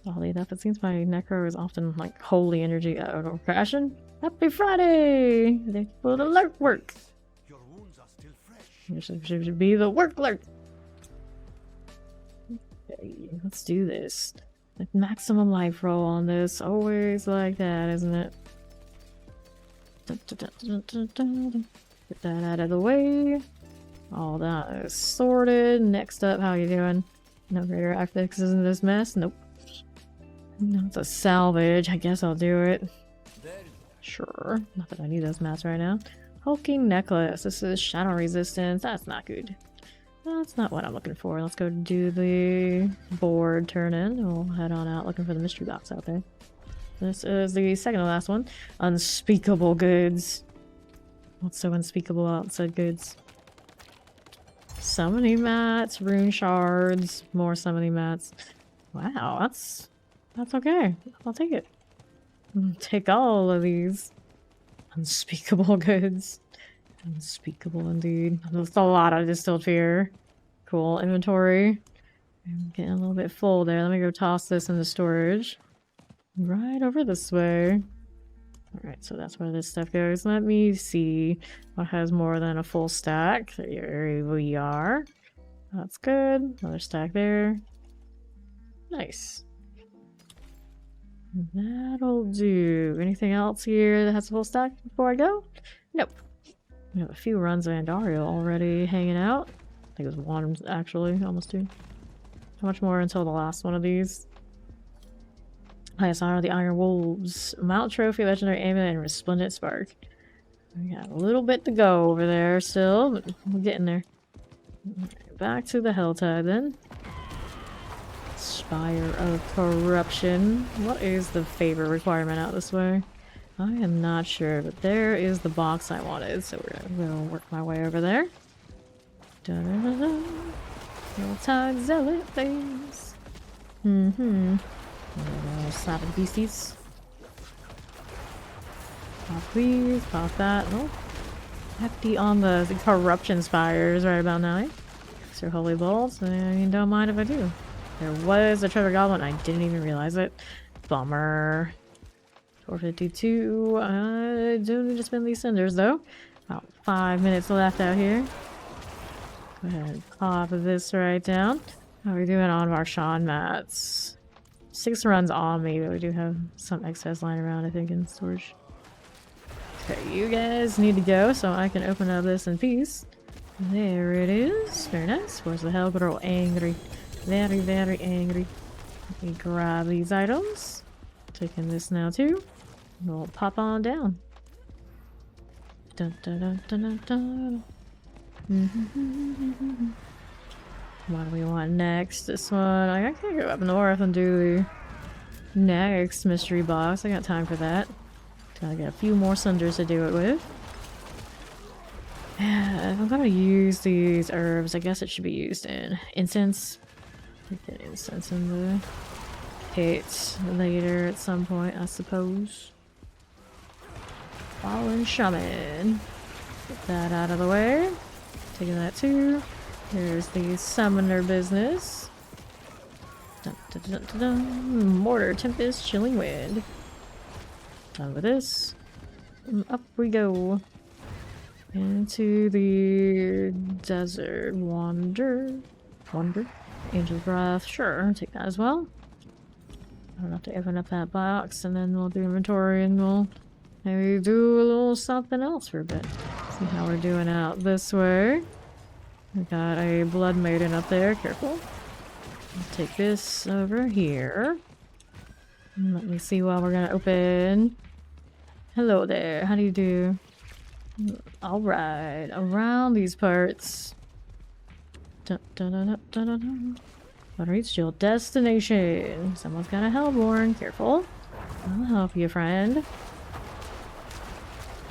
Oddly enough, it seems my Necro is often like holy energy. Oh, crashing. Happy Friday! They for the lurk work. Your wounds are still fresh. You should be the work lurk. Okay, let's do this. Like maximum life roll on this. Always like that, isn't it? Get that out of the way. All that is sorted. Next up, how you doing? No greater affixes in this mess? Nope. No, it's a salvage. I guess I'll do it. Sure. Not that I need those mats right now. Hulking necklace. This is shadow resistance. That's not good. That's not what I'm looking for. Let's go do the board turn in. We'll head on out looking for the mystery box out there. This is the second to last one. Unspeakable goods. What's so unspeakable about said goods? Summoning mats, rune shards, more summoning mats. Wow, that's okay. I'll take it. I'll take all of these. Unspeakable goods. Unspeakable indeed. That's a lot of distilled fear. Cool. Inventory. I'm getting a little bit full there. Let me go toss this into storage. Right over this way. Alright, so that's where this stuff goes. Let me see what has more than a full stack. There we are. That's good. Another stack there. Nice. That'll do. Anything else here that has a full stack before I go? Nope. We have a few runs of Andario already hanging out. I think it was one, actually. Almost two. How much more until the last one of these? Highest honor, the Iron Wolves. Mount Trophy, Legendary Amulet, and Resplendent Spark. We got a little bit to go over there still, but we're getting there. Back to the Helltide then. Spire of Corruption. What is the favor requirement out this way? I am not sure, but there is the box I wanted, so we're gonna work my way over there. Da-da-da-da. Helltide Zealot things. Slapping beasties. Pop these, pop that. Oh, hefty on the corruption spires right about now. Extra holy bolts, and don't mind if I do. There was a treasure goblin, I didn't even realize it. Bummer. 452. I do need to spend these cinders though. About 5 minutes left out here. Go ahead and pop this right down. How are we doing on our Sean mats? 6 runs on me, but we do have some excess lying around, I think, in storage. Okay, you guys need to go so I can open up this in peace. There it is. Very nice. Where's the hell girl? Angry. Very, very angry. Let me grab these items. Taking this now too. We'll pop on down. Dun, dun, dun, dun, dun, dun. What do we want next? This one. I can go up north and do the next mystery box. I got time for that. Gotta get a few more cinders to do it with. Yeah, if I'm gonna use these herbs, I guess it should be used in incense. Get incense in the pit later at some point, I suppose. Fallen Shaman. Get that out of the way. Taking that too. There's the summoner business. Dun, dun, dun, dun, dun. Mortar, Tempest, Chilling Wind. Done with this. And up we go. Into the desert. Wander. Angel's Breath. Sure, take that as well. I don't have to open up that box, and then we'll do inventory, and we'll maybe do a little something else for a bit. See how we're doing out this way. We got a Blood Maiden up there. Careful. I'll take this over here. And let me see while we're gonna open. Hello there. How do you do? Alright. Around these parts. Dun, dun, dun, dun, dun, dun, dun. Wanna reach your destination. Someone's got a Hellborn. Careful. I'll help you, friend.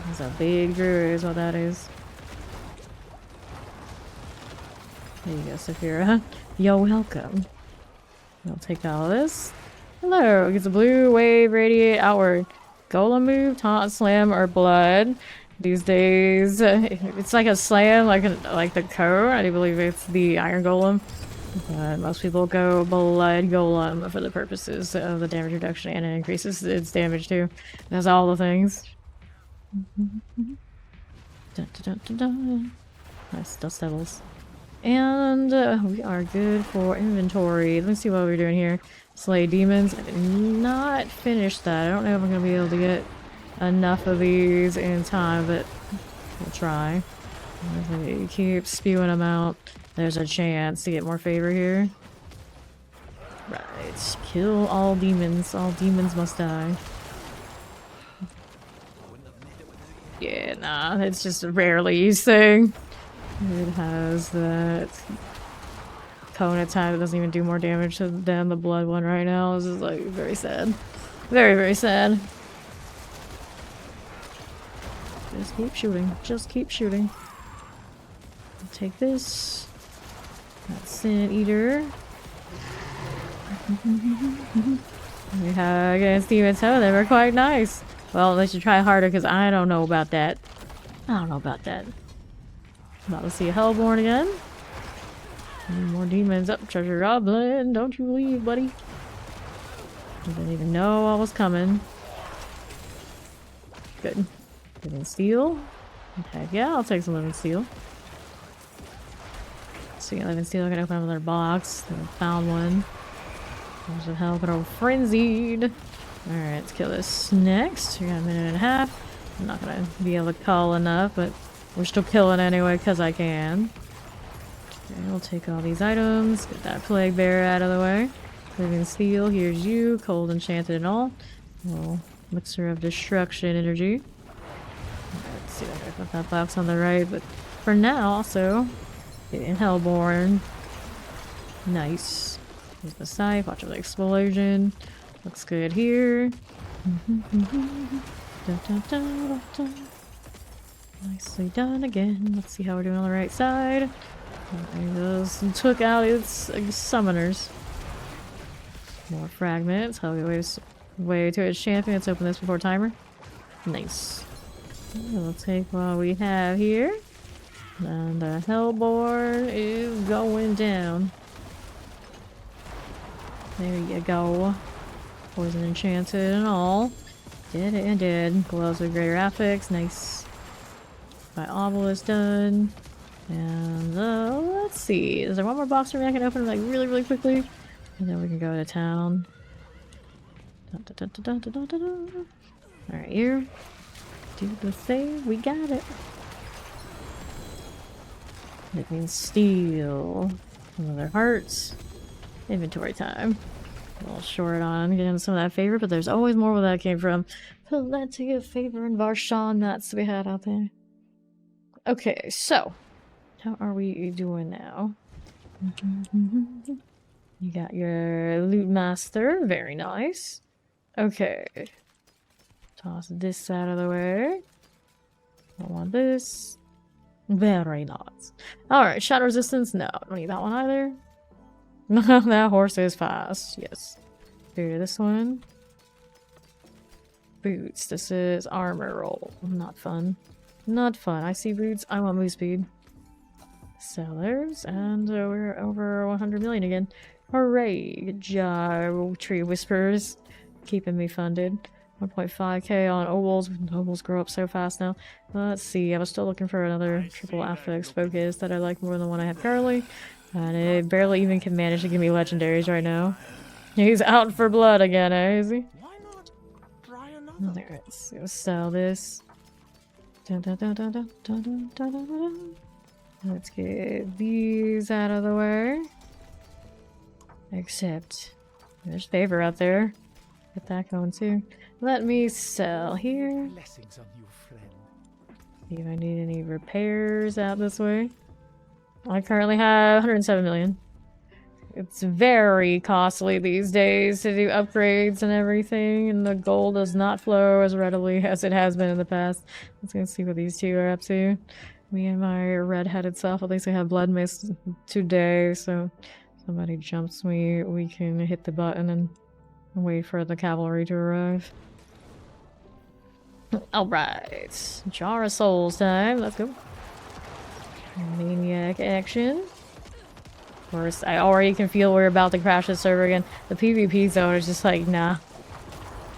That's a big druid is what that is. There you go, Saphira. You're welcome. I'll take all of this. Hello, it's a blue wave, radiate outward. Golem move, taunt, slam, or blood. These days, it's like a slam, like the cone. I do believe it's the iron golem. But most people go blood golem for the purposes of the damage reduction, and it increases its damage too. That's all the things. Dun, dun, dun, dun, dun. Nice dust devils. And we are good for inventory. Let me see what we're doing here. Slay demons. I did not finish that. I don't know if I'm going to be able to get enough of these in time, but we'll try. If we keep spewing them out, there's a chance to get more favor here. Right. Kill all demons. All demons must die. Yeah, nah. It's just a rarely used thing. It has that cone attack that doesn't even do more damage than the blood one right now. This is like very sad. Very, very sad. Just keep shooting. Just keep shooting. I'll take this. That's Sin Eater. We have against demons. Oh, they were quite nice. Well, they should try harder because I don't know about that. I don't know about that. About to see a Hellborn again. More demons up, treasure goblin. Don't you leave, buddy. I didn't even know I was coming. Good. Living steel. Heck yeah, I'll take some living steel. So yeah, living steel. I can open up another box. I found one. There's a Hellborn frenzied. Alright, let's kill this next. We got a minute and a half. I'm not gonna be able to call enough, but we're still killing anyway because I can. Okay, we'll take all these items. Get that plague bear out of the way. Living steel, here's you. Cold, enchanted, and all. Little mixer of destruction energy. Let's see if I can put that box on the right, but for now, also, getting Hellborn. Nice. Here's the scythe. Watch out for the explosion. Looks good here. Dun, dun, dun, dun. Nicely done again. Let's see how we're doing on the right side. Okay, those took out its summoners. More fragments. How we way to its champion. Let's open this before timer. Nice. We'll take what we have here. And the Hellborn is going down. There you go. Poison enchanted and all. Did it and did. Gloves with greater affix. Nice. My obelisk done. And let's see. Is there one more box for me I can open like really quickly? And then we can go to town. Alright, here. Do the thing. We got it. That means steel. Another hearts. Inventory time. A little short on getting some of that favor, but there's always more where that came from. Plenty of favor and Varshan nuts to be had out there. Okay, so how are we doing now? You got your loot master. Very nice. Okay. Toss this out of the way. Don't want this. Very nice. Alright, shadow resistance? No, don't need that one either. That horse is fast. Yes. Do this one. Boots. This is armor roll. Not fun. Not fun. I see boots. I want move speed. Sellers. And we're over 100 million again. Hooray. Good job, Tree Whispers. Keeping me funded. 1.5k on ovals. Ovals grow up so fast now. Let's see. I was still looking for another triple affix focus that I like more than the one I have currently. And it barely even can manage to give me legendaries right now. He's out for blood again, eh? Is he? Why not try another? There, let's go sell this. Dun, dun, dun, dun, dun, dun, dun, dun, dun, dun. Let's get these out of the way. Except there's favor out there. Get that going too. Let me sell here. Blessings on you, friend. See if I need any repairs out this way. I currently have 107 million. It's very costly these days to do upgrades and everything, and the gold does not flow as readily as it has been in the past. Let's go see what these two are up to. Me and my red-headed self, at least I have blood mist today, so if somebody jumps me, we can hit the button and wait for the cavalry to arrive. Alright, Jar of Souls time, let's go. Maniac action. Of course, I already can feel we're about to crash the server again. The PvP zone is just like, nah.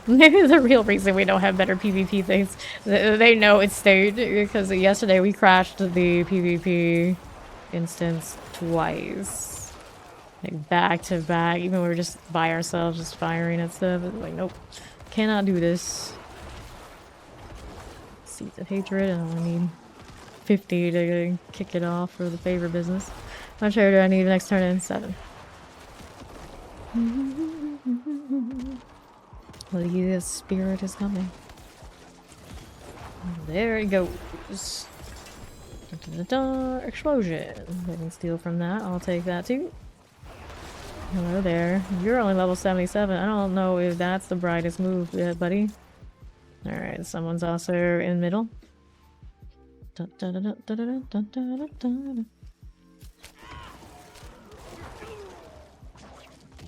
Maybe the real reason we don't have better PvP things. They know it's staged, because yesterday we crashed the PvP instance twice. Like back to back, even when we were just by ourselves, just firing at stuff. It's like, nope, cannot do this. Seeds of Hatred, I only need 50 to kick it off for the favor business. How much do I need next turn in? 7. The spirit is coming. There it goes. Da, da, da, da. Explosion. I can steal from that. I'll take that too. Hello there. You're only level 77. I don't know if that's the brightest move yet, buddy. Alright, someone's also in middle. Da, da, da, da, da, da, da, da, da.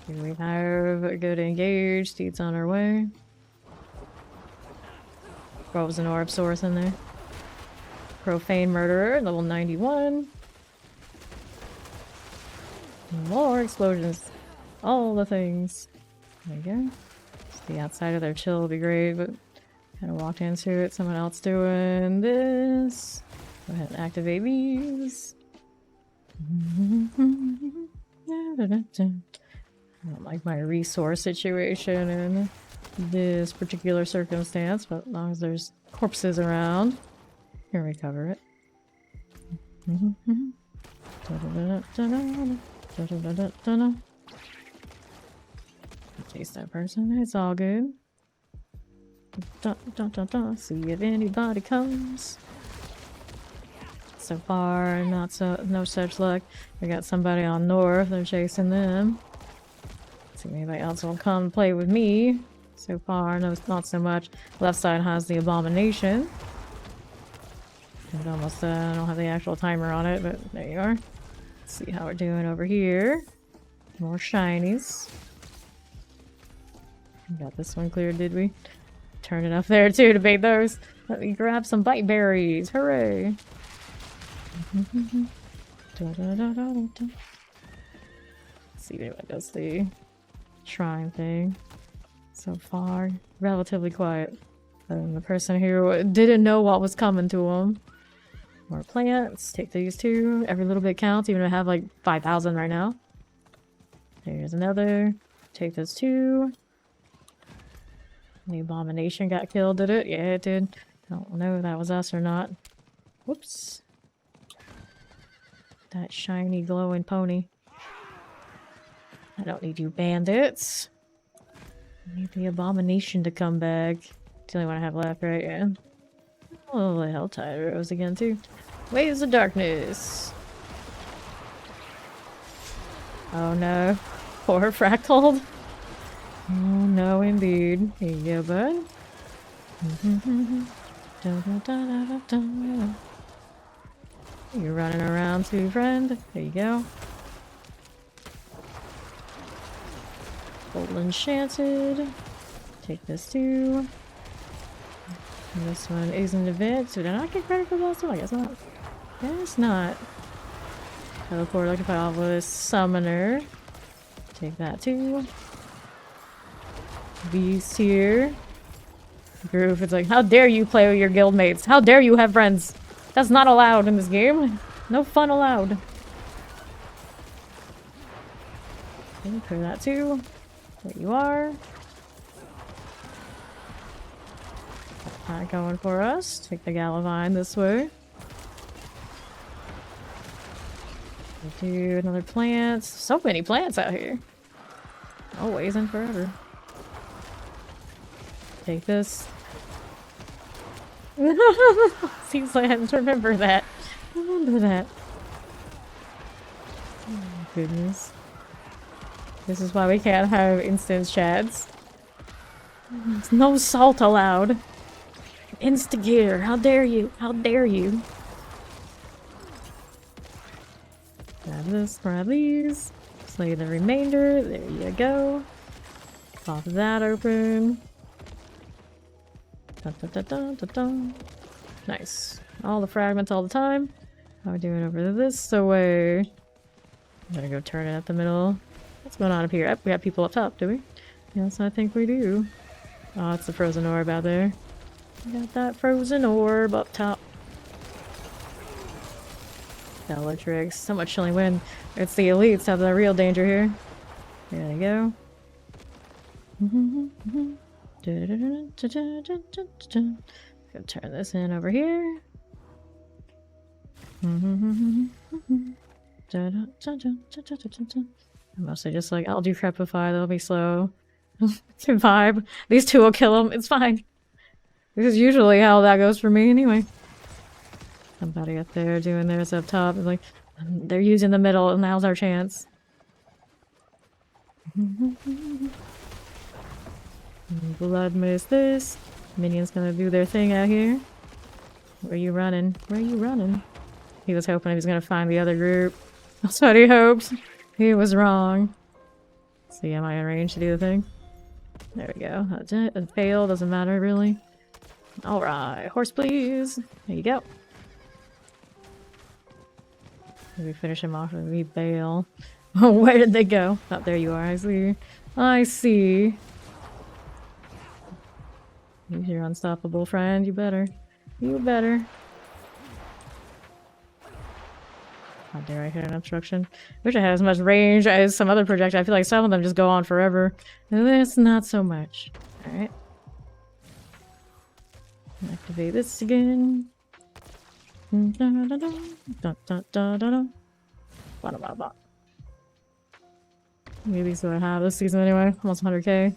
Here we have a good engage. Steed's on our way. Probably an orb source in there. Profane Murderer, level 91. More explosions. All the things. There you go. Just the outside of their chill would be great, but kind of walked into it. Someone else doing this. Go ahead and activate these. I don't like my resource situation in this particular circumstance, but as long as there's corpses around, here we cover it. Chase that person, it's all good. See if anybody comes. So far, no such luck. We got somebody on north, they're chasing them. See if anybody else will come play with me. So far, no, not so much. Left side has the abomination. It almost, I don't have the actual timer on it, but there you are. Let's see how we're doing over here. More shinies. We got this one cleared, did we? Turn it up there too to bait those. Let me grab some bite berries. Hooray! Let's see if anyone does the shrine thing. So far, relatively quiet. The person who didn't know what was coming to him. More plants. Take these two. Every little bit counts, even though I have like 5,000 right now. There's another. Take those two. The abomination got killed, did it? Yeah, it did. Don't know if that was us or not. Whoops. That shiny glowing pony. I don't need you bandits. I need the abomination to come back. It's the only one I have left, right? Yeah. Oh, the Helltide rose again, too. Waves of darkness. Oh no. Poor Fractal. Oh no, indeed. Here you go, bud. You're running around too, friend. There you go. Gold enchanted. Take this too. And this one is an event. So did I not get credit for the last one? I guess not. Guess not. Teleport Octopus Summoner. Take that too. Beast here. Groove, it's like, how dare you play with your guildmates? How dare you have friends? That's not allowed in this game. No fun allowed. Okay, clear that too. There you are. Not going for us. Take the Galavine this way. Do another plant. So many plants out here. Always and forever. Take this. Seems like I have to remember that. Remember that. Oh my goodness. This is why we can't have instance chads. There's no salt allowed. Instigator, how dare you? How dare you? Grab this, grab these. Slay the remainder. There you go. Pop that open. Dun, dun, dun, dun, dun, dun. Nice. All the fragments all the time. How are we doing over this way? I'm gonna go turn it at the middle. What's going on up here? We got people up top, do we? Yes, I think we do. Oh, it's the frozen orb out there. We got that frozen orb up top. Bellatrix. So much chilling wind. It's the elites have the real danger here. There they go. Go turn this in over here. I'm mostly just like, I'll do Crepify, they'll be slow. Vibe. These two will kill them, it's fine. This is usually how that goes for me anyway. Somebody up there doing theirs up top. Like, they're using the middle, and now's our chance. Blood miss this. Minions gonna do their thing out here. Where are you running? Where are you running? He was hoping he was gonna find the other group. That's what he hoped. He was wrong. So yeah, am I in range to do the thing? There we go. That's it. It failed. Doesn't matter really. Alright. Horse please. There you go. Maybe finish him off and we bail. Oh, where did they go? Oh, there you are. I see. I see. You're unstoppable, friend. You better. You better. How dare I hit an obstruction? Wish I had as much range as some other projectiles. I feel like some of them just go on forever. This, not so much. Alright. Activate this again. Maybe these what I have this season anyway. Almost 100k.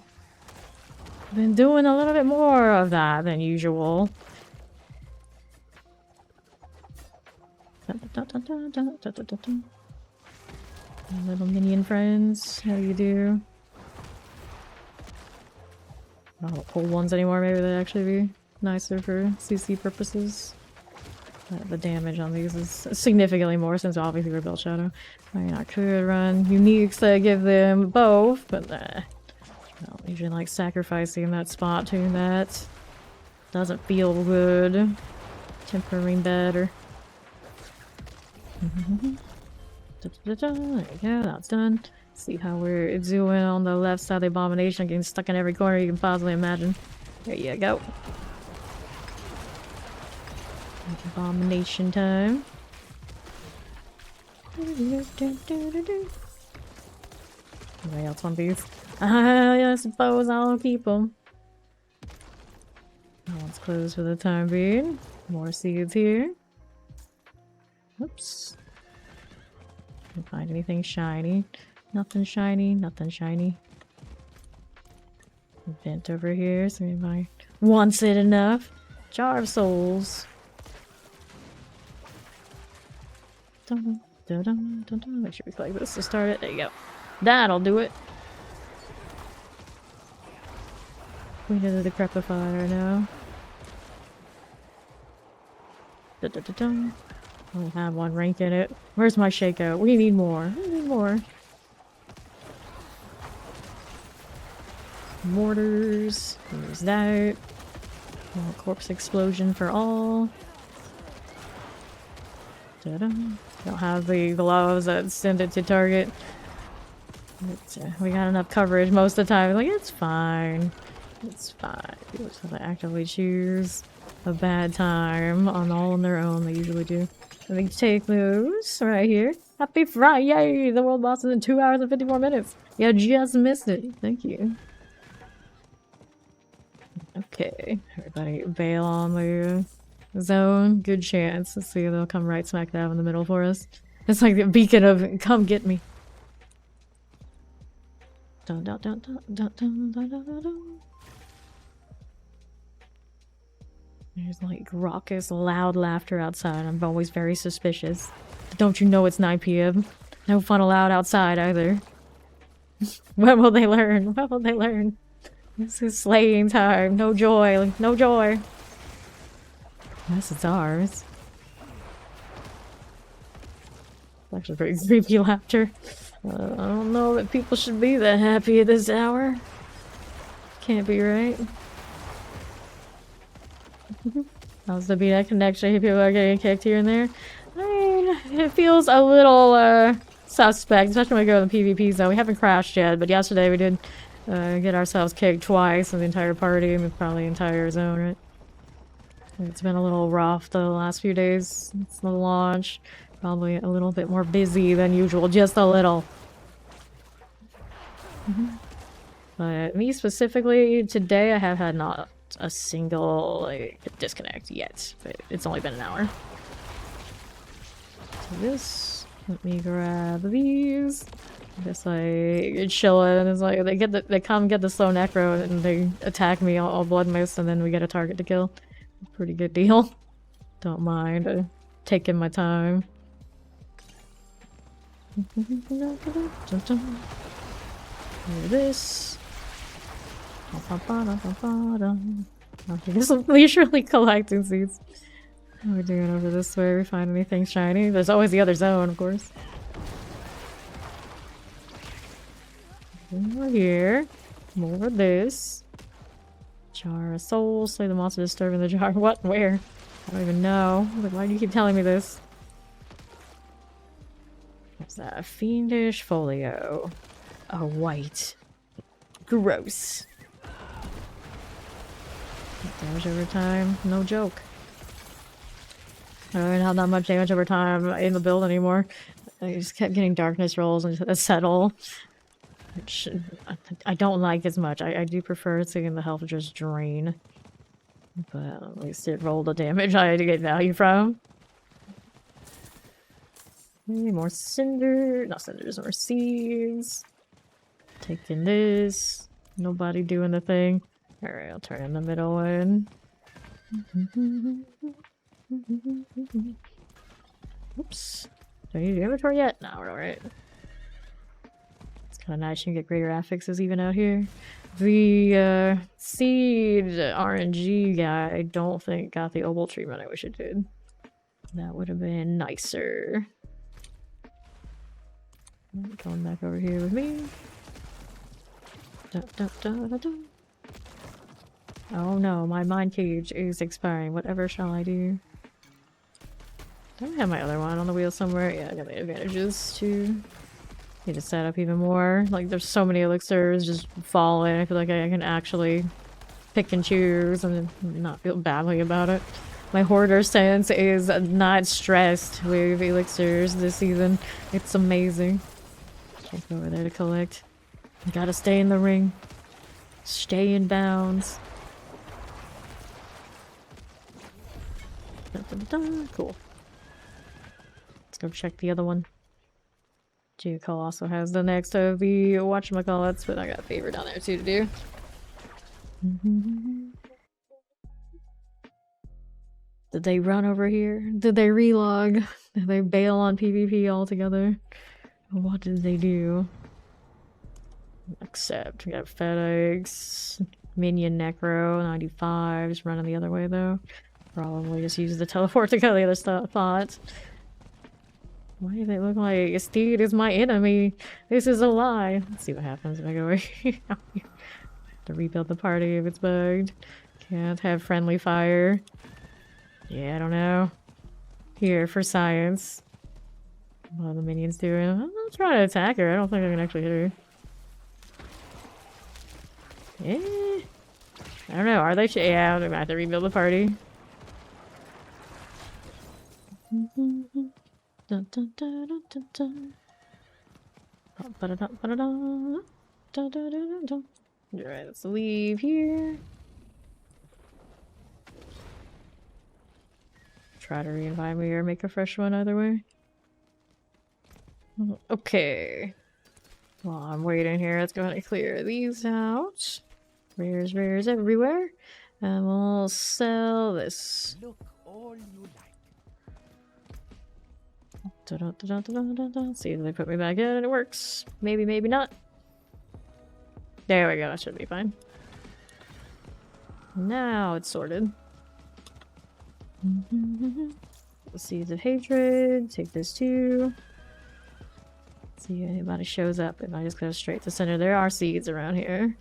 Been doing a little bit more of that than usual. Little minion friends, how do you do? I don't pull ones anymore, maybe they'd actually be nicer for CC purposes. The damage on these is significantly more since obviously we're Belt Shadow. I mean, I could run uniques that give them both, but I don't usually like sacrificing that spot to that. Doesn't feel good. Tempering better. There you go, that's done. See how we're doing on the left side of the abomination, getting stuck in every corner you can possibly imagine. There you go. Abomination time. Anybody else want these? I suppose I'll keep them. That one's closed for the time being. More seeds here. Whoops. Can't find anything shiny. Nothing shiny, nothing shiny. Vent over here, so anybody wants it enough. Jar of souls. Dun-dun-dun-dun. Make sure we collect this to start it. There you go. That'll do it. We did the decrepifier now. Dun-dun-dun-dun. Only have one rank in it. Where's my shakeout? We need more. We need more. Mortars. There's that. Corpse explosion for all. Ta-da. Don't have the gloves that send it to target. But, we got enough coverage most of the time. Like, it's fine. It's fine. People just have to actively choose a bad time on their own. They usually do. Let me take those right here. Happy Friday! The world boss is in 2 hours and 54 minutes. You just missed it. Thank you. Okay. Everybody bail on the zone. Good chance. Let's see if they'll come right smack dab in the middle for us. It's like the beacon of come get me. Dun, dun, dun, dun, dun, dun, dun, dun, dun, dun. There's like raucous, loud laughter outside. I'm always very suspicious. But don't you know it's 9 p.m.? No fun allowed outside either. When will they learn? When will they learn? This is slaying time. No joy. No joy. Unless it's ours. It's actually pretty creepy laughter. I don't know that people should be that happy at this hour. Can't be right. How's the BNet connection? People are getting kicked here and there. I mean, it feels a little suspect, especially when we go in the PvP zone. We haven't crashed yet, but yesterday we did get ourselves kicked twice in the entire party and probably the entire zone, right? It's been a little rough the last few days since the launch. Probably a little bit more busy than usual, just a little. But me specifically, today I have had not a single like disconnect yet, but it's only been an hour. So this, let me grab these. Just like chilling. It's like they come get the slow necro and they attack me all blood mist, and then we get a target to kill. Pretty good deal. Don't mind taking my time. This. Just leisurely collecting seeds. What are we doing over this way? We find anything shiny? There's always the other zone, of course. More here. More of this. Jar of souls. Slay the monster disturbing the jar. What? Where? I don't even know. Like, why do you keep telling me this? What's that? A fiendish folio. A white. Gross. Damage over time. No joke. I don't even have that much damage over time in the build anymore. I just kept getting darkness rolls and just settle. Which I don't like as much. I do prefer seeing the health just drain. But at least it rolled the damage I had to get value from. Okay, more cinder. Not cinders, more seeds. Taking this. Nobody doing the thing. Alright, I'll turn in the middle one. Oops. Do I need the inventory yet? No, we're alright. It's kind of nice you can get greater affixes even out here. The seed RNG guy, I don't think got the obol treatment. I wish it did. That would have been nicer. Going back over here with me. Dun, dun, dun, dun, dun. Oh no, my mind cage is expiring. Whatever shall I do? Don't I have my other one on the wheel somewhere? Yeah, I got the advantages too. Need to set up even more. Like, there's so many elixirs just falling. I feel like I can actually pick and choose and not feel badly about it. My hoarder sense is not stressed with elixirs this season. It's amazing. Can't go over there to collect. I gotta stay in the ring. Stay in bounds. Dun, dun, dun. Cool. Let's go check the other one. Geocall also has the next of the whatchamacallits, but I got a favor down there too to do. Did they run over here? Did they relog? Did they bail on PvP altogether? What did they do? Accept. We got FedEx. Minion Necro, 95. Just running the other way though. Probably just use the teleport to go to the other spot. Why do they look like Steed is my enemy? This is a lie. Let's see what happens if I go over here. To rebuild the party if it's bugged. Can't have friendly fire. Yeah, I don't know. Here for science. What are the minions doing? I'm not trying to attack her. I don't think I can actually hit her. Eh. I don't know. Are they? Yeah, I'm gonna have to rebuild the party. Dun, dun, dun, dun, dun, dun. Alright, let's leave here. Try to re-invite me or make a fresh one either way. Okay. While I'm waiting here, let's go ahead and clear these out. Rares everywhere. And we'll sell this. Look all you like. See if they put me back in and it works. Maybe, maybe not. There we go, that should be fine. Now it's sorted. Seeds of Hatred, take this too. See if anybody shows up. If I just go straight to center, there are seeds around here.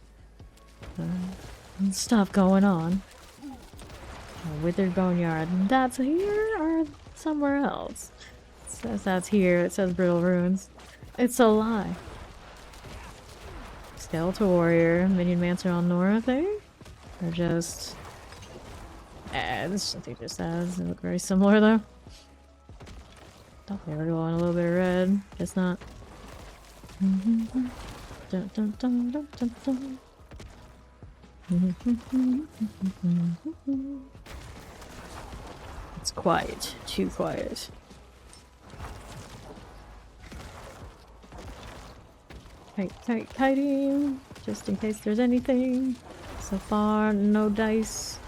Stuff going on. A withered boneyard. That's here or somewhere else? It says that's here. It says brittle ruins. It's a lie. Skeletal warrior, minion mancer on Nora thing? Or just ads? I think just ads. They look very similar though. Thought they were glowing a little bit of red. Guess not. Dun, dun, dun, dun, dun, dun. It's quiet. Too quiet. Kiting. Just in case there's anything. So far, no dice.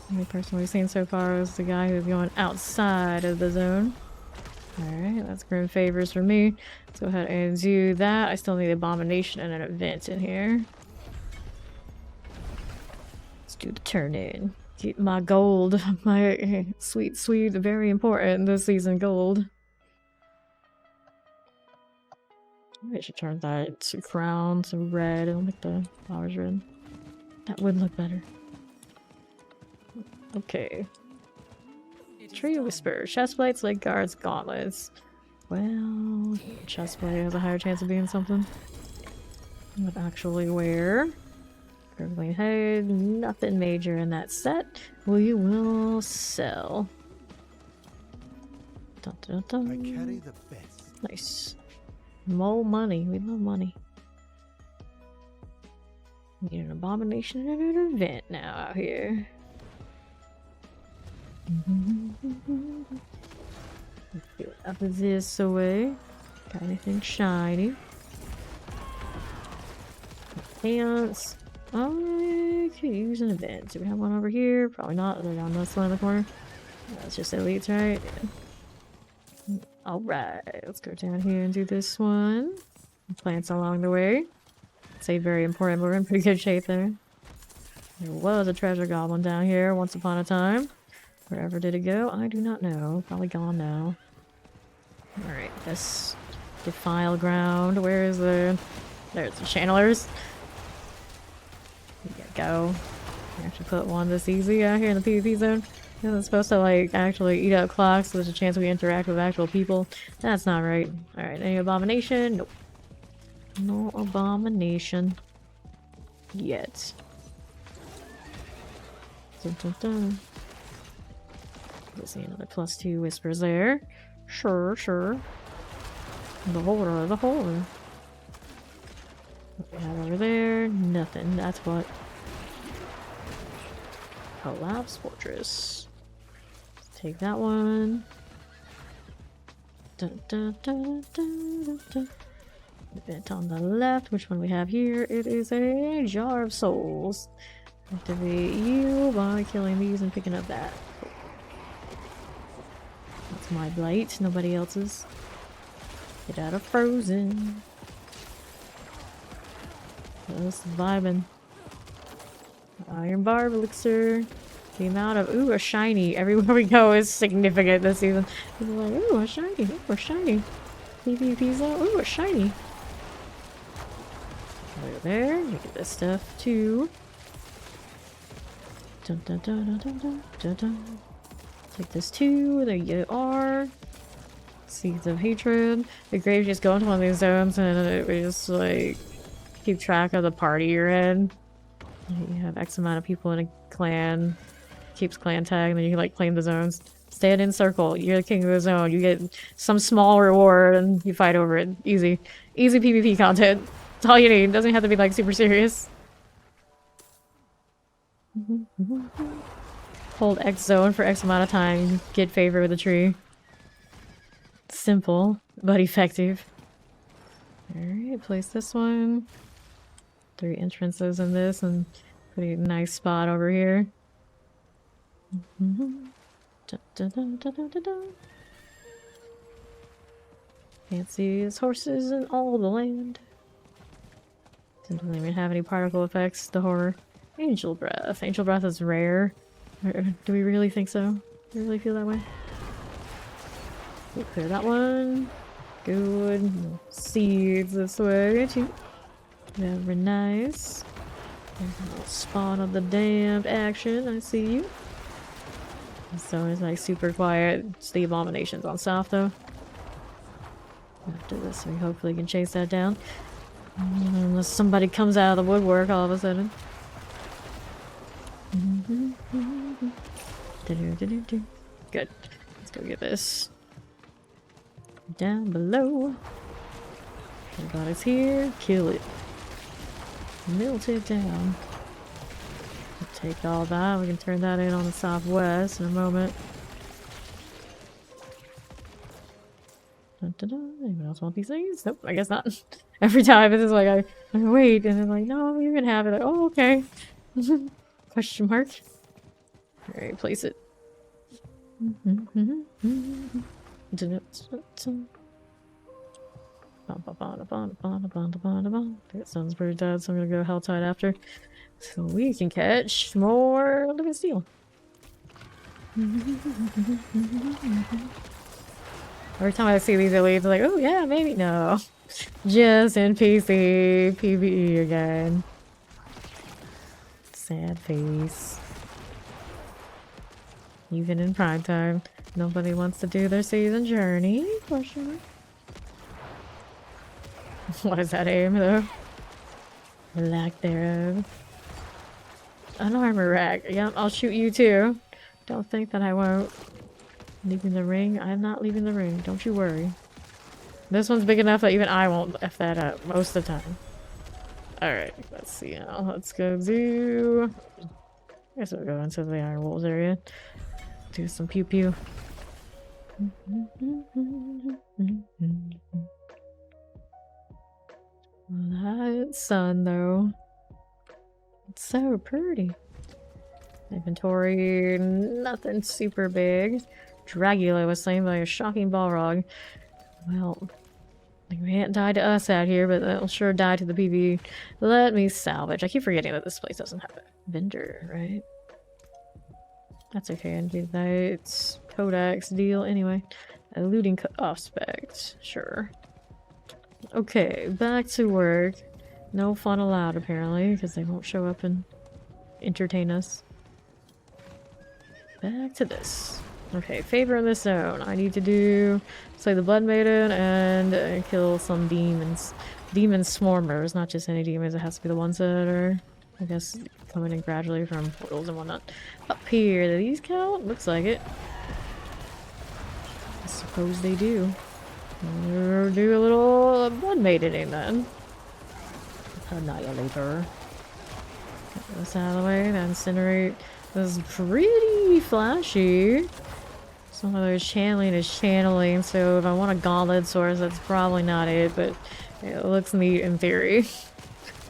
The only person we've seen so far is the guy who's going outside of the zone. Alright, that's grim favors for me. Let's go ahead and do that. I still need abomination and an event in here. Let's do the turn in. Get my gold. My sweet, very important this season gold. Maybe I should turn that to crown to red and make the flowers red. That would look better. Okay. Tree Whisper, chestplates, leg guards, gauntlets. Well, chestplate has a higher chance of being something. But actually wear. Gurgling head, nothing major in that set. We will sell. Dun, dun, dun. I carry the best. Nice. More money. We love money. Need an abomination and an event now out here. Let's get up this away. Got anything shiny? Pants. I could use an event. Do we have one over here? Probably not. They're down this one in the corner. That's just elites, right? Yeah. Alright, let's go down here and do this one. Plants along the way. Say very important, but we're in pretty good shape there. There was a treasure goblin down here once upon a time. Wherever did it go? I do not know. Probably gone now. Alright, this defile ground. Where is the... There's the channelers. We gotta go. I actually put one this easy out here in the PvP zone. It's supposed to like actually eat up clocks, so there's a chance we interact with actual people. That's not right. Alright, any abomination? Nope. No abomination. Yet. Dun, dun, dun. Let's see, another +2 whispers there. Sure, sure. The holder, the holder. What we have over there? Nothing. That's what. Collapse Fortress. Let's take that one. Dun, dun, dun, dun, dun, dun. Event on the left. Which one we have here? It is a Jar of Souls. Activate you by killing these and picking up that. It's my Blight, nobody else's. Get out of Frozen. Just vibing. Iron Barb Elixir. The amount of, ooh, a shiny everywhere we go is significant this season. People are like, ooh, a shiny, ooh, a shiny. PvP's like, ooh, a shiny. Over there, you get this stuff too. Dun, dun, dun, dun, dun, dun, dun, dun. Take this too, there you are. Seeds of Hatred. The grave, just go into one of these zones and we just like keep track of the party you're in. You have X amount of people in a clan. Keeps clan tag, and then you can like claim the zones. Stand in circle. You're the king of the zone. You get some small reward, and you fight over it. Easy, easy PvP content. That's all you need. Doesn't have to be like super serious. Hold X zone for X amount of time. Get favor with a tree. Simple but effective. All right, place this one. 3 entrances in this, and pretty nice spot over here. Da, da, da, da, da, da, da. Fanciest horses in all the land. Doesn't even have any particle effects. The horror. Angel Breath. Angel Breath is rare. Do we really think so? Do we really feel that way? We'll clear that one. Good. Seeds this way too. Very nice. There's a little spawn of the damned action. I see you. So it's like super quiet. It's the abominations on south though. After this, we hopefully can chase that down. Unless somebody comes out of the woodwork all of a sudden. Good. Let's go get this. Down below. Everybody's here. Kill it. Melt it down. Take all that. We can turn that in on the southwest in a moment. Dun, dun, dun. Anyone else want these things? Nope, I guess not. Every time it's just like I wait, and then like, no, you can have it. Like, oh, okay. Question mark. Alright, place it. That sounds pretty dead, so I'm gonna go Helltide after. So we can catch more living steel. Every time I see these elites, I'm like, oh yeah, maybe. No. Just NPC, PvE again. Sad face. Even in prime time, nobody wants to do their season journey. Question mark. What is that aim though? Lack thereof. An armor rack. Yep, I'll shoot you too. Don't think that I won't. Leaving the ring? I'm not leaving the ring. Don't you worry. This one's big enough that even I won't F that up most of the time. Alright, let's see now. Let's go do... I guess we'll go into the Iron Wolves area. Do some pew pew. That sun though. It's so pretty. Inventory, nothing super big. Dragula was slain by a shocking Balrog. Well, they can't die to us out here, but they'll sure die to the PvE. Let me salvage. I keep forgetting that this place doesn't have a vendor, right? That's okay, and do that. It's Codex deal anyway. A looting aspect, sure. Okay, back to work. No fun allowed apparently, because they won't show up and entertain us. Back to this. Okay, favor in this zone. I need to do slay the Blood Maiden and kill some demons. Demon swarmers, not just any demons. It has to be the ones that are, I guess, coming in gradually from portals and whatnot. Up here, do these count? Looks like it. I suppose they do. We'll do a little Blood Maidening then. Annihilator. Get this out of the way. The Incinerate is pretty flashy. Some of those channeling is channeling, so if I want a gauntlet source, that's probably not it, but it looks neat in theory.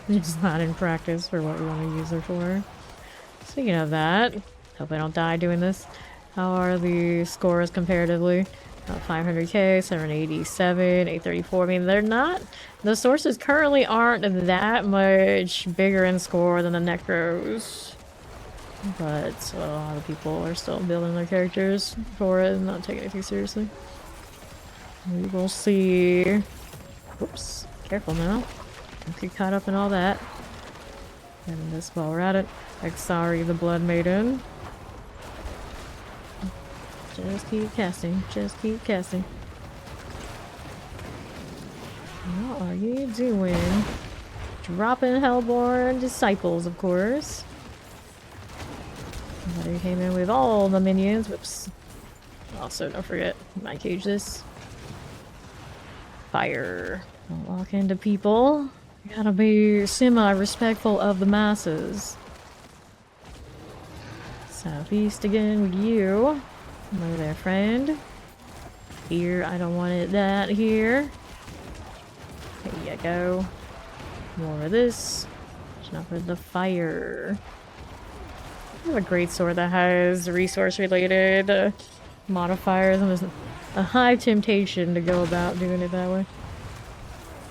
Just not in practice for what we want to use her for. Speaking of that, hope I don't die doing this. How are the scores comparatively? About 500k, 787, 834. I mean, they're not... The sources currently aren't that much bigger in score than the Necros. But a lot of people are still building their characters for it and not taking it too seriously. We will see. Whoops. Careful now. Don't get caught up in all that. And this while we're at it. Sorry, the Blood Maiden. Just keep casting. Just keep casting. What are you doing? Dropping Hellborn disciples, of course. Somebody came in with all the minions. Whoops. Also, don't forget, might cage this. Fire. Don't walk into people. You gotta be semi-respectful of the masses. Southeast again with you. Hello there, friend. Here, I don't want it that here. There you go. More of this. Not for the fire. I have a great sword that has resource-related modifiers, and there's a high temptation to go about doing it that way.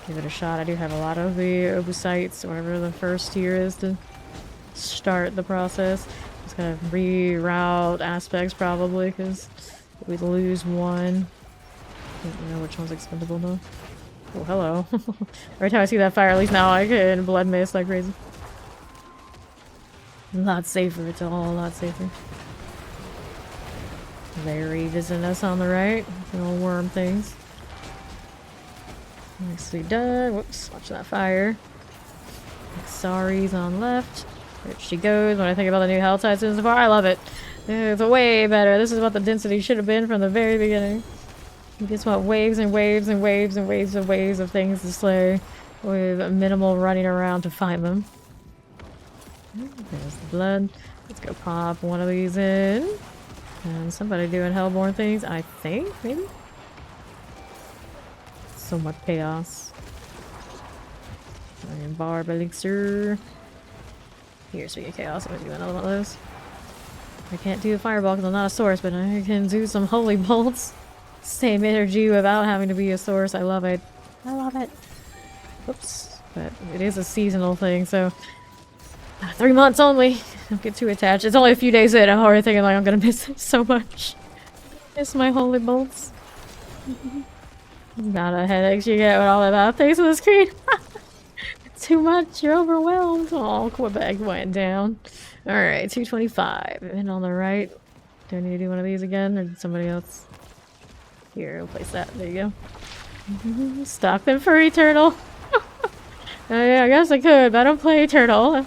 Give it a shot. I do have a lot of the obusites, whatever the first tier is to start the process. Just gonna reroute aspects probably, because we lose one. Don't know which one's expendable though. Oh, hello. Every time I see that fire, at least now I can blood mist like crazy. A lot safer. It's all a lot safer. Very visiting us on the right. Little worm things. Nicely done. Whoops, watch that fire. Sorry's on left. There she goes. When I think about the new Hell Tides so far, I love it. It's way better. This is what the density should have been from the very beginning. You just want waves and waves and waves and waves and waves of things to slay with minimal running around to find them. There's the blood. Let's go pop one of these in. And somebody doing Hellborn things, I think, maybe? So much chaos. And Barb Elixir. Here, speaking of chaos, I'm gonna do another one of those. I can't do a fireball because I'm not a source, but I can do some holy bolts. Same energy without having to be a source. I love it. I love it. Oops. But it is a seasonal thing, so 3 months only. Don't get too attached. It's only a few days in. I'm already thinking like I'm gonna miss it so much. Miss my holy bolts. Not a headache you get with all that things on the screen. Too much. You're overwhelmed. Oh, Quebec went down. Alright, 225. And on the right. Do I need to do one of these again, or did somebody else? Here, we'll place that. There you go. Stock them furry turtle. Yeah, I guess I could, but I don't play turtle.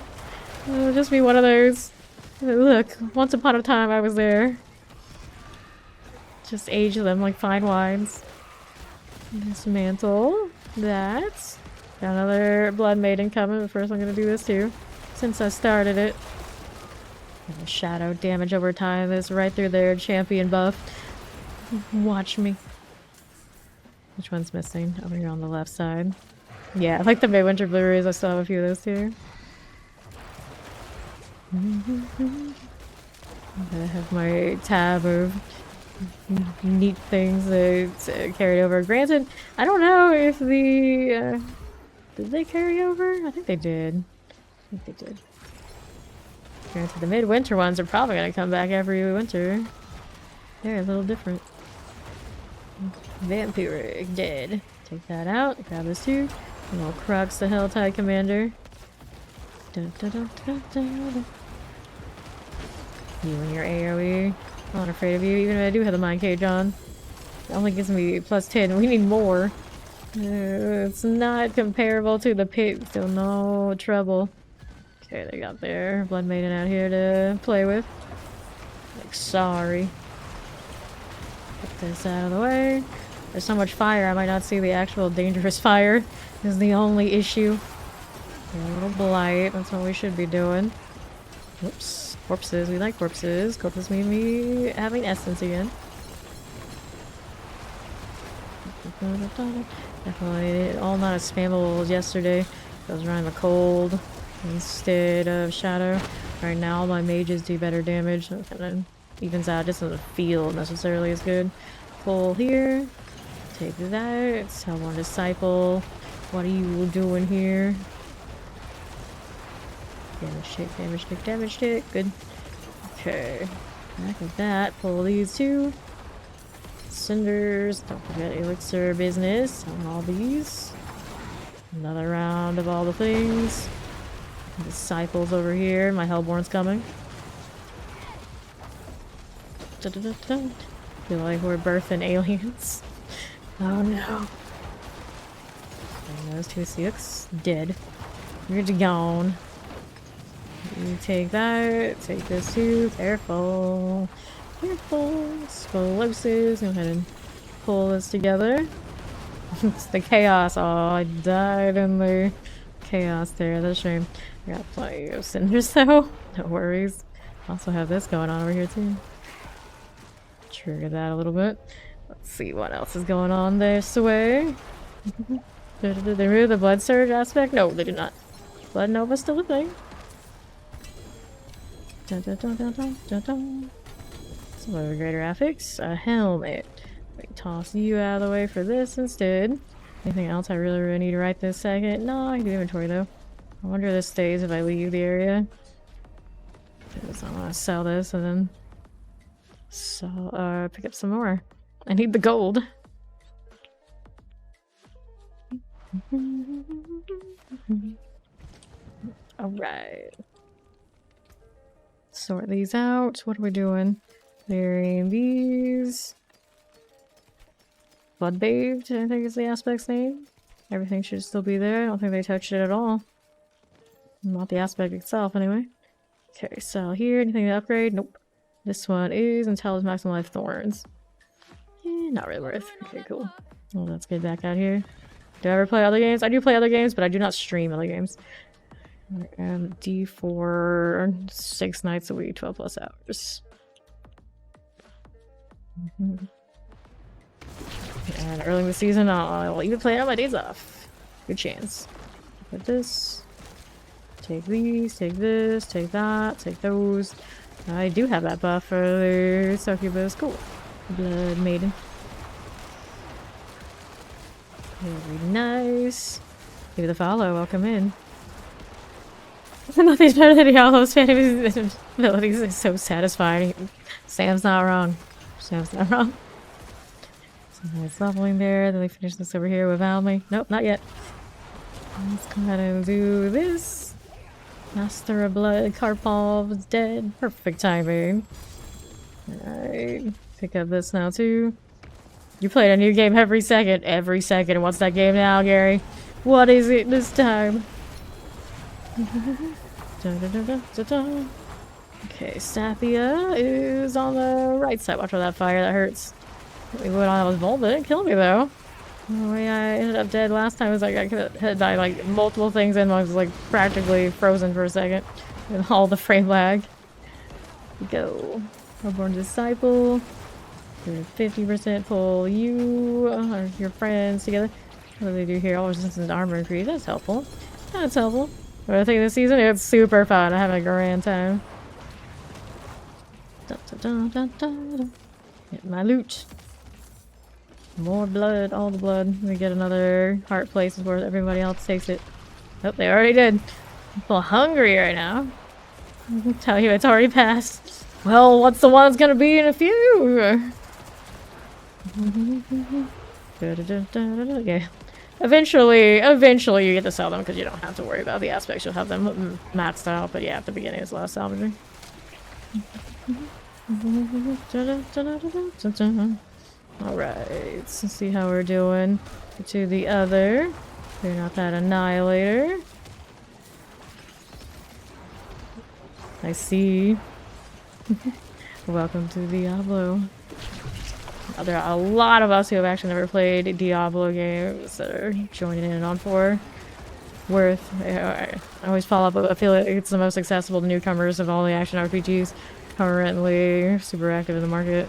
It'll just be one of those. Look, once upon a time I was there. Just age them like fine wines. Dismantle that. Got another Blood Maiden coming, but first I'm gonna do this too. Since I started it. And the shadow damage over time is right through their champion buff. Watch me. Which one's missing? Over here on the left side. Yeah, I like the Midwinter Blu-rays. I still have a few of those too. I have my tab of neat things that carried over. Granted, I don't know if the... did they carry over? I think they did. I think they did. Granted, the midwinter ones are probably going to come back every winter. They're a little different. Vampiric, dead. Take that out. Grab this too. And we'll Crux the Helltide Commander. Dun, dun, dun, dun, dun, dun. You and your AoE. I'm not afraid of you, even if I do have the Mind Cage on. It only gives me +10. We need more. It's not comparable to the pit, so no trouble. Okay, they got their Blood Maiden out here to play with. Like, sorry. Put this out of the way. There's so much fire, I might not see the actual dangerous fire. Is the only issue. A little Blight, that's what we should be doing. Whoops. Corpses, we like corpses. Corpses mean me having essence again. Definitely all not as spammable as yesterday. I was running the cold instead of shadow. Right now my mages do better damage, so it kind of evens out. It just doesn't feel necessarily as good. pull here. Take that. Someone disciple. What are you doing here? Damage tick, damage tick, damage tick. Good. Okay. Back at that. Pull these two. Cinders. Don't forget elixir business on all these. Another round of all the things. Disciples over here. My Hellborn's coming. Feel like we're birthing aliens. Oh no. And those two Sioux dead. You're gone. You take that. Take this too. Careful. Careful. Explosives. Go ahead and pull this together. It's the chaos. Oh, I died in the chaos there. That's a shame. I got plenty of cinders though. No worries. Also have this going on over here too. Trigger that a little bit. Let's see what else is going on this way. Did they remove the blood surge aspect? No, they did not. Blood Nova's still a thing. Dun, dun, dun, dun, dun, dun, dun. Some other greater affix. A helmet. We toss you out of the way for this instead. Anything else I really need right this second? No, I can do inventory though. I wonder if this stays if I leave the area. Because I want to sell this and then pick up some more. I need the gold. Alright. Sort these out. What are we doing? Clearing these. Blood bathed, I think is the aspect's name. Everything should still be there. I don't think they touched it at all. Not the aspect itself, anyway. Okay, so here, anything to upgrade? Nope. This one is Intel's Maximum Life Thorns. Not really worth. Okay, cool. Well, let's get back out here. Do I ever play other games? I do play other games, but I do not stream other games. And D4, 6 nights a week, 12 plus hours. And early in the season, I'll even play it on my days off. Good chance. Put this. Take these, take this, take that, take those. I do have that buff for the succubus. Cool. Blood Maiden. Very nice. Give you the follow, welcome in. Nothing's better than Diablo's fantasy abilities. It's so satisfying. Sam's not wrong. Sam's not wrong. Some nice leveling there. Then they finish this over here without me. Nope, not yet. Let's go ahead and do this. Master of Blood, Karpov's dead. Perfect timing. Alright. Pick up this now too. You play a new game every second. Every second. What's that game now, Gary? What is it this time? Okay, Sathia is on the right side. Watch for that fire, that hurts. We went on with Volva, didn't kill me though. The way I ended up dead last time was like I had died like multiple things and I was like practically frozen for a second with all the frame lag. Go. Reborn Disciple. You're 50% pull you or your friends together. What do they do here? Oh, resistance to armor increase. That's helpful. That's helpful. But I think this season it's super fun. I have a grand time. Dun, dun, dun, dun, dun. Get my loot. More blood, all the blood. We get another heart place where everybody else takes it. Oh, they already did. I feel hungry right now. I can tell you it's already passed. Well, what's the one that's gonna be in a few? Okay. Eventually you get to sell them because you don't have to worry about the aspects. You'll have them maxed out, but yeah, at the beginning it's a lot of salvaging. Alright, let's see how we're doing. To the other. Clearing out that annihilator. I see. Welcome to Diablo. There are a lot of us who have actually never played Diablo games that are joining in on for. I always follow up. I feel like it's the most accessible to newcomers of all the action RPGs currently super active in the market.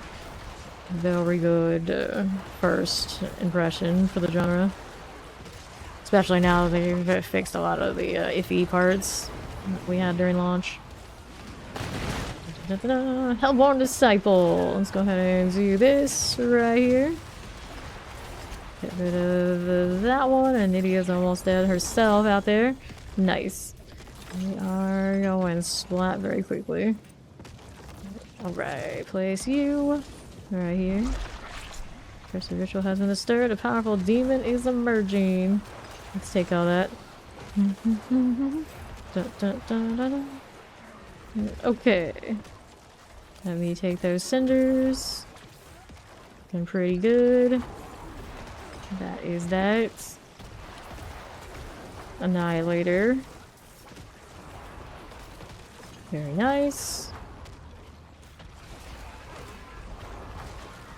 Very good first impression for the genre. Especially now that they've fixed a lot of the iffy parts we had during launch. Hellborn Disciple. Let's go ahead and do this right here. Get rid of that one, and Nydia's almost dead herself out there. Nice. We are going splat very quickly. Alright, place you right here. Cursed ritual has been disturbed. A powerful demon is emerging. Let's take all that. Okay. Let me take those cinders. Looking pretty good. That is that. Annihilator. Very nice.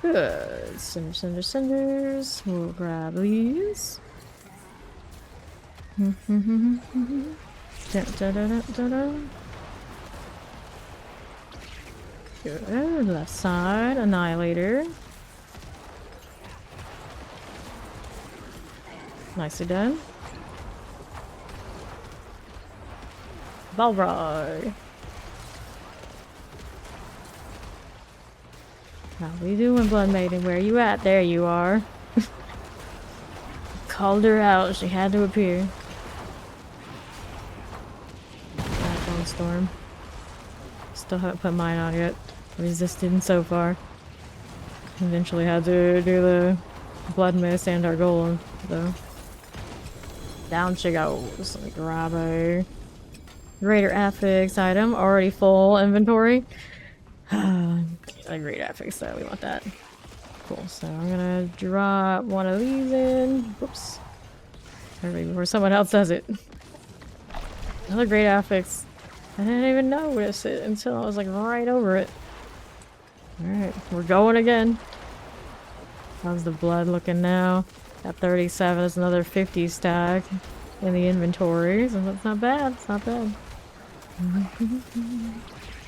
Good. Cinders. We'll grab these. Good. Left side. Annihilator. Nicely done. Balrog. How we doing, Blood Maiden? Where you at? There you are. Called her out. She had to appear. Cyclone Storm. Still haven't put mine on yet. Resisted so far. Eventually had to do the Blood Mist and our Golem, though. Down she goes. Let me grab a Greater Affix item. Already full inventory. A great affix though, we want that. Cool, so I'm gonna drop one of these in. Whoops. Before someone else does it. Another great affix. I didn't even notice it until I was like right over it. Alright, we're going again. How's the blood looking now? Got 37, that's another 50 stack in the inventory, so that's not bad, it's not bad.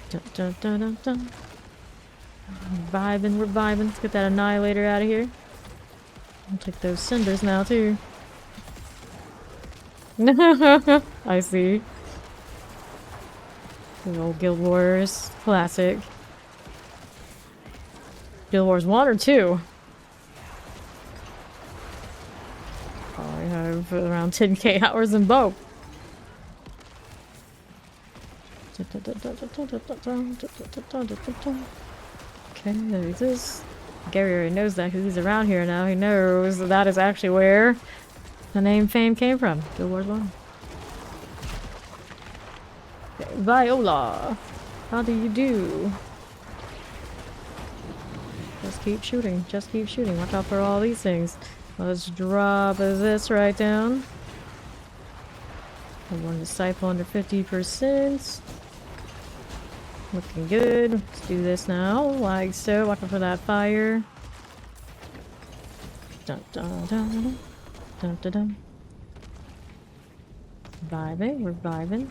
Dun, dun, dun, dun, dun. Vibing, we're vibing. Let's get that Annihilator out of here. I'll take those cinders now, too. I see. The old Guild Wars. Classic. Guild Wars 1 or 2? Probably have around 10k hours in both. Okay, there he is. Gary already knows that because he's around here now. He knows that is actually where the name Fame came from. Guild Wars 1. Okay, Viola. How do you do? Just keep shooting. Just keep shooting. Watch out for all these things. Let's drop this right down. One disciple under 50%. Looking good. Let's do this now, like so. Watch out for that fire. Dun dun dun dun dun dun. Vibing, we're vibing.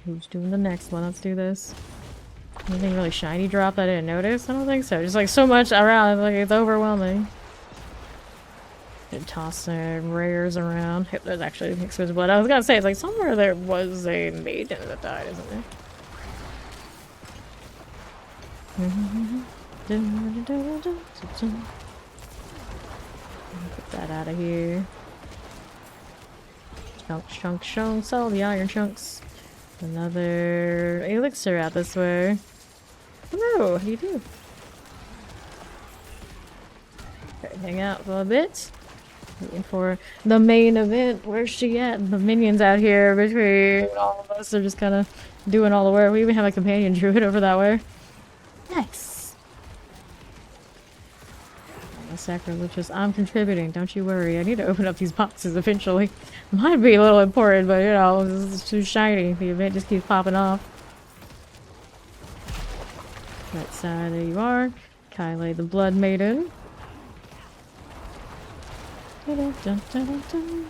Who's doing the next one? Let's do this. Anything really shiny drop that I didn't notice? I don't think so. Just like so much around, like it's overwhelming. Tossing rares around. There's actually exquisite blood. I was gonna say, it's like somewhere there was a maiden that died, isn't there? Put that out of here. Chunks, all the iron chunks. Another elixir out this way. Hello, how do you do? Okay, hang out for a bit. Waiting for the main event. Where's she at? The minions out here between all of us are just kind of doing all the work. We even have a companion druid over that way. Nice. Sacrilegious. I'm contributing. Don't you worry. I need to open up these boxes eventually. Might be a little important, but you know, this is too shiny. The event just keeps popping off. Right side, there you are. Kylie the Blood Maiden. Dun, dun, dun, dun.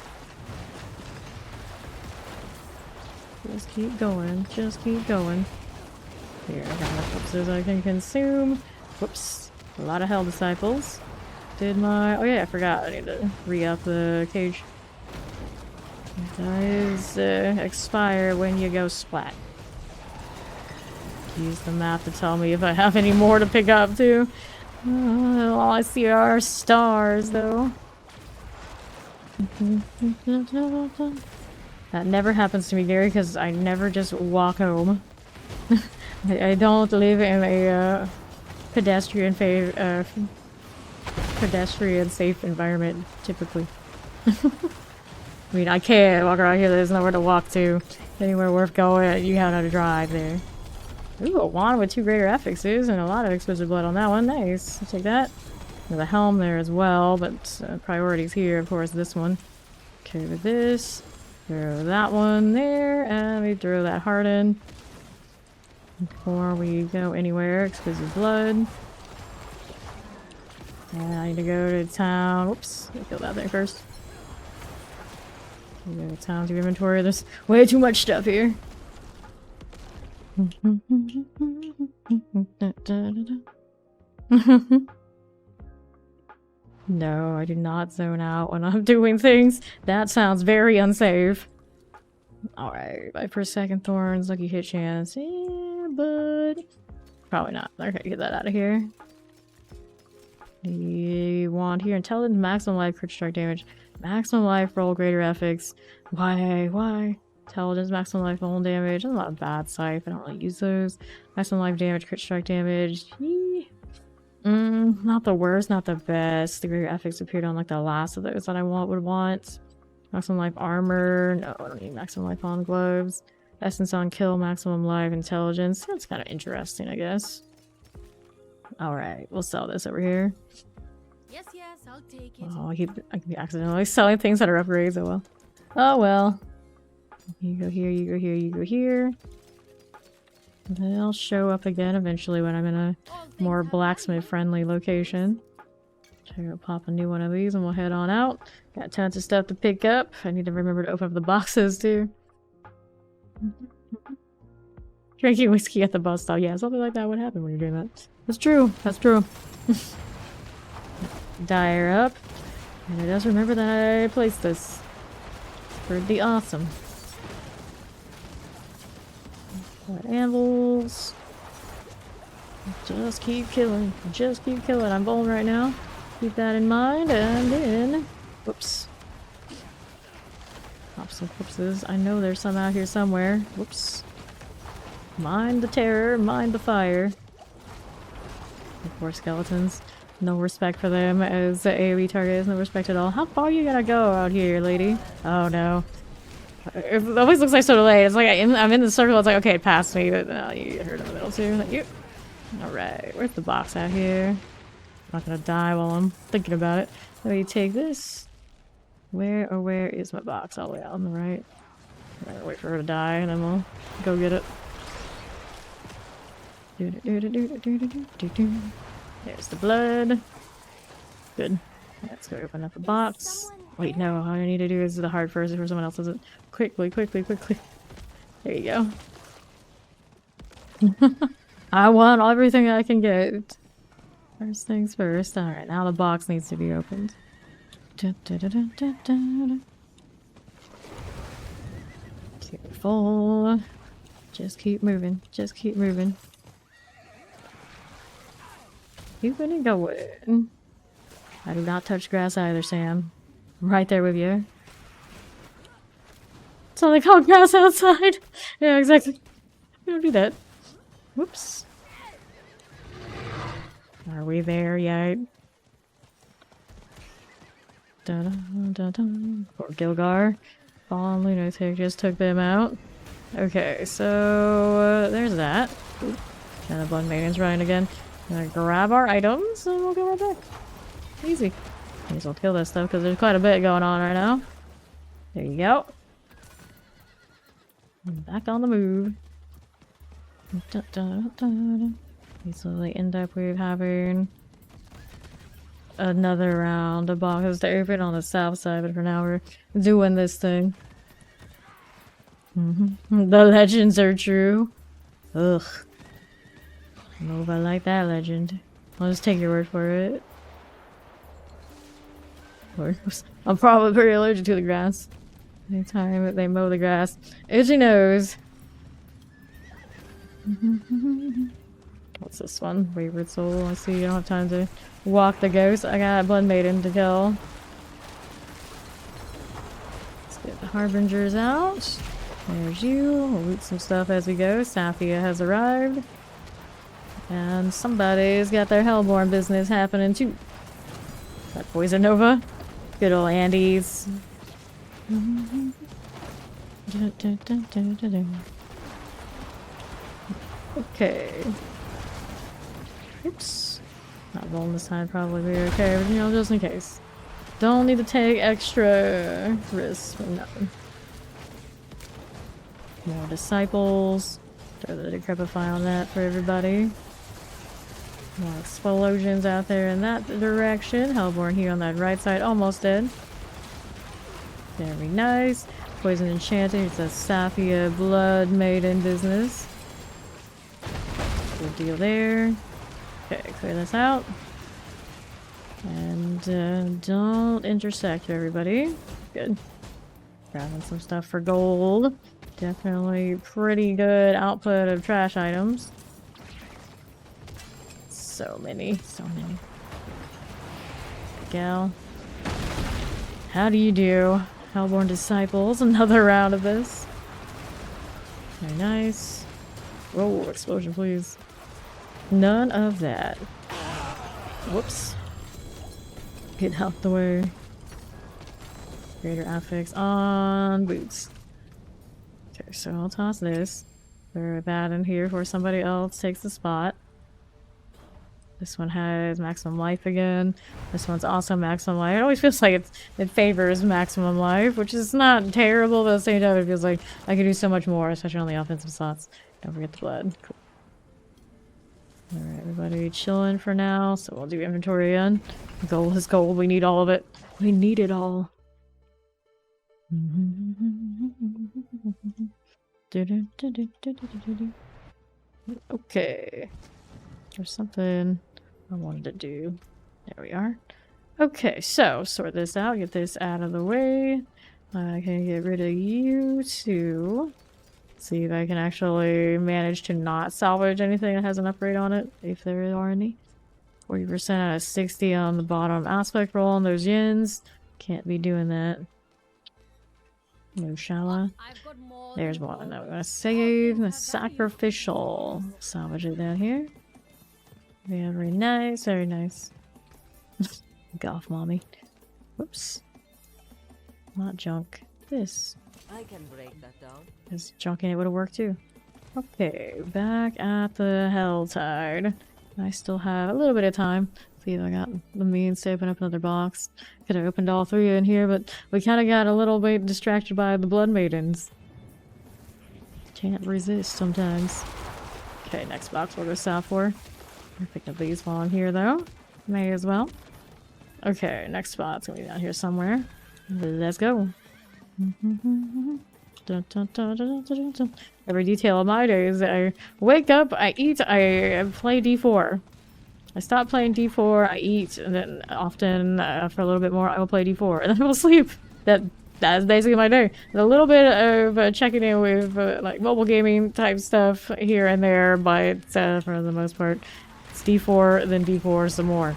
Just keep going. Just keep going. Here, I got my corpses I can consume. Whoops. A lot of Hell Disciples. Did my... Oh yeah, I forgot. I need to re-up the cage. It does expire when you go splat. Use the map to tell me if I have any more to pick up too. All I see are stars though. That never happens to me, Gary, because I never just walk home. I don't live in a pedestrian safe environment typically. I mean, I can't walk around here. There's nowhere to walk to. Anywhere worth going, you have to drive there. Ooh, a wand with 2 greater affixes and a lot of exquisite blood on that one. Nice. I'll take that. There's a helm there as well, but priorities here, of course, this one. Okay, with this. Throw that one there, and we throw that heart in. Before we go anywhere, exquisite blood. And I need to go to town. Whoops, let me kill that thing first. Go to town to inventory. There's way too much stuff here. No, I do not zone out when I'm doing things. That sounds very unsafe. Alright, 5/2 thorns, lucky hit chance. Yeah, but probably not. Okay, get that out of here. The wand here, intelligence, maximum life, crit strike damage. Maximum life, roll greater FX. Why? Intelligence, maximum life, roll damage. That's not a bad scythe. I don't really use those. Maximum life damage, crit strike damage. Not the worst, not the best. The greater FX appeared on like the last of those that I would want. Maximum life armor. No, I don't need maximum life on gloves. Essence on kill, maximum life, intelligence. That's kind of interesting, I guess. Alright, we'll sell this over here. Yes, I'll take it. Oh, I keep accidentally selling things that are upgrades. Oh well. Oh well. You go here, you go here, you go here. They'll show up again eventually when I'm in a more blacksmith-friendly location. So I'm gonna pop a new one of these and we'll head on out. Got tons of stuff to pick up. I need to remember to open up the boxes too. Drinking whiskey at the bus stop. Yeah, something like that would happen when you're doing that. That's true. That's true. Dye her up. And I just remember that I placed this. Pretty awesome. Got anvils. Just keep killing. Just keep killing. I'm bowling right now. Keep that in mind. And then... Whoops. Pop some corpses. I know there's some out here somewhere. Whoops. Mind the terror. Mind the fire. The poor skeletons. No respect for them as the AoE target. No respect at all. How far you gotta go out here, lady? Oh no. It always looks like so delayed. It's like I'm in the circle. It's like, okay, it passed me, but you get hurt in the middle too. Thank you. Alright, where's the box out here? I'm not gonna die while I'm thinking about it. Let me take this. Where is my box? All the way out on the right. I'm gonna wait for her to die and then we'll go get it. There's the blood. Good. Let's go open up the box. Wait, no, all I need to do is the heart first before someone else does it. Quickly. There you go. I want everything I can get. First things first. Alright, now the box needs to be opened. Careful. Just keep moving. Just keep moving. Keep it going. I do not touch grass either, Sam. I'm right there with you. Something called grass outside. Yeah, exactly. We don't do that. Whoops. Are we there yet? Dun-dun-dun-dun. Poor Gilgar. Fallen lunatic just took them out. Okay, so there's that. Ooh. And the Blood Maiden's running again. Gonna grab our items and we'll go right back. Easy. May as well kill this stuff because there's quite a bit going on right now. There you go. Back on the move. We slowly end up with having another round of boxes to open on the south side, but for now we're doing this thing. The legends are true. Ugh. I don't know if I like that legend. I'll just take your word for it. I'm probably pretty allergic to the grass. Anytime that they mow the grass. Itchy nose. What's this one? Wayward soul. I see you don't have time to walk the ghost. I got Blood Maiden to kill. Let's get the Harbingers out. There's you. We'll loot some stuff as we go. Safia has arrived. And somebody's got their Hellborn business happening too. That Poison Nova. Good old Andes. Okay. Oops. Not rolling this time, probably be okay, but you know, just in case. Don't need to take extra risks for nothing. More disciples. Throw the decrepify on that for everybody. More explosions out there in that direction. Hellborn here on that right side, almost dead. Very nice. Poison Enchanting, it's a Safia Blood Maiden business. Good deal there. Okay, clear this out. And don't intersect, everybody. Good. Grabbing some stuff for gold. Definitely pretty good output of trash items. So many, so many. Gal. How do you do? Hellborn Disciples, another round of this. Very nice. Whoa, explosion, please. None of that. Whoops. Get out the way. Greater affix on boots. Okay, so I'll toss this. Throw that in here before somebody else takes the spot. This one has maximum life again. This one's also maximum life. It always feels like it favors maximum life, which is not terrible, but at the same time it feels like I could do so much more, especially on the offensive slots. Don't forget the blood. Cool. Alright, everybody chilling for now, so we'll do inventory again. Gold is gold, we need all of it. We need it all. Okay. There's something I wanted to do. There we are. Okay, so sort this out, get this out of the way. I can get rid of you too. See if I can actually manage to not salvage anything that has an upgrade on it, if there are any. 40% out of 60 on the bottom aspect roll on those yins. Can't be doing that. No shala. There's one. Now we're gonna save the sacrificial. Salvage it down here. Very nice, very nice. Golf mommy. Whoops. Not junk. This. I can break that down. This junking it would have worked too. Okay, back at the Helltide. I still have a little bit of time. See if I got the means to open up another box. Could have opened all three in here, but we kind of got a little bit distracted by the Blood Maidens. Can't resist sometimes. Okay, next box we'll go south for. I picked up these while I'm here though. May as well. Okay, next spot's gonna be down here somewhere. Let's go. Every detail of my day is I wake up, I eat, I play D4. I stop playing D4, I eat, and then often after a little bit more I will play D4 and then I will sleep. That's basically my day. A little bit of checking in with like mobile gaming type stuff here and there, but for the most part it's D4, then D4 some more.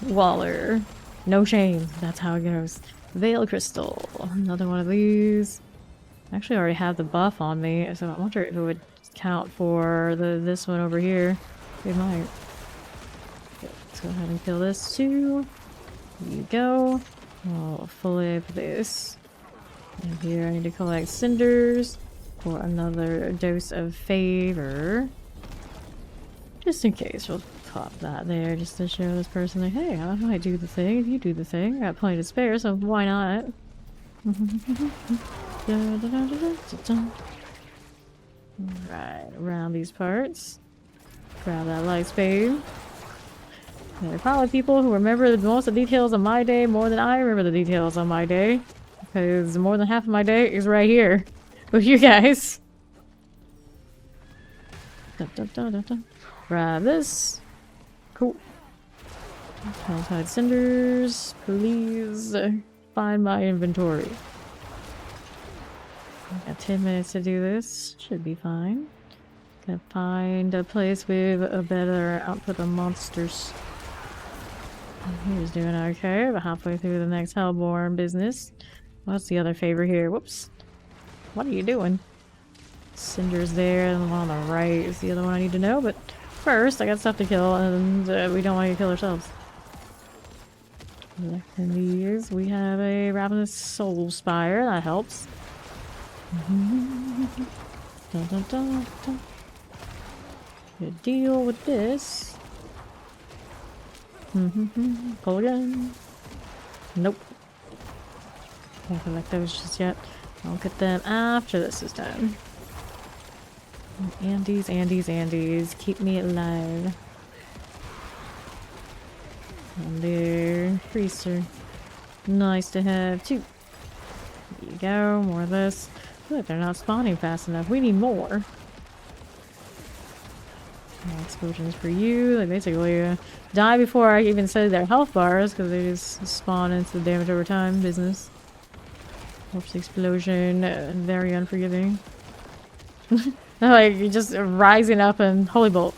Waller. No shame. That's how it goes. Veil Crystal. Another one of these. I actually already have the buff on me, so I wonder if it would count for this one over here. It might. Okay, let's go ahead and kill this too. There you go. I'll flip this. And here I need to collect cinders for another dose of favor. Just in case, we'll pop that there just to show this person like, hey, I might do the thing if you do the thing. I got plenty to spare, so why not? Alright, around these parts. Grab that light spade. There are probably people who remember most of the details of my day more than I remember the details of my day. Because more than half of my day is right here with you guys. Grab this. Cool. Helltide cinders. Please find my inventory. Got 10 minutes to do this. Should be fine. Gotta find a place with a better output of monsters. He's doing okay, but halfway through the next Hellborn business. What's the other favor here? Whoops. What are you doing? Cinder's there, and the one on the right is the other one I need to know, but first I got stuff to kill, and we don't want to kill ourselves. In these, we have a Ravenous Soul Spire, that helps. Dun, dun, dun, dun. Good deal with this. Pull again. Nope. Can't collect those just yet. I'll get them after this is done. Andes. Keep me alive. And there. Priests are nice to have too. There you go. More of this. Look, they're not spawning fast enough. We need more. Explosions for you. They basically die before I even say their health bars because they just spawn into the damage over time business. Corpse explosion. Very unforgiving. Like, you're just rising up and holy bolt.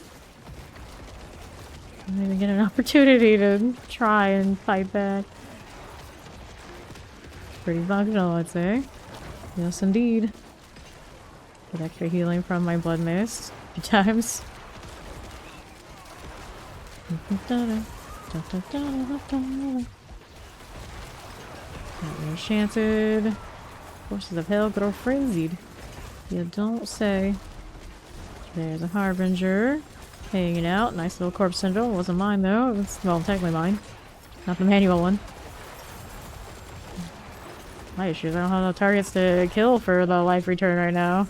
I didn't even get an opportunity to try and fight back. Pretty functional, I'd say. Yes, indeed. Get extra healing from my blood mist a few times. Enchanted. Forces of Hell grow frenzied. You don't say. There's a Harbinger hanging out. Nice little corpse syndrome. Wasn't mine though. It was, well, technically mine. Not the manual one. My issue is I don't have no targets to kill for the life return right now.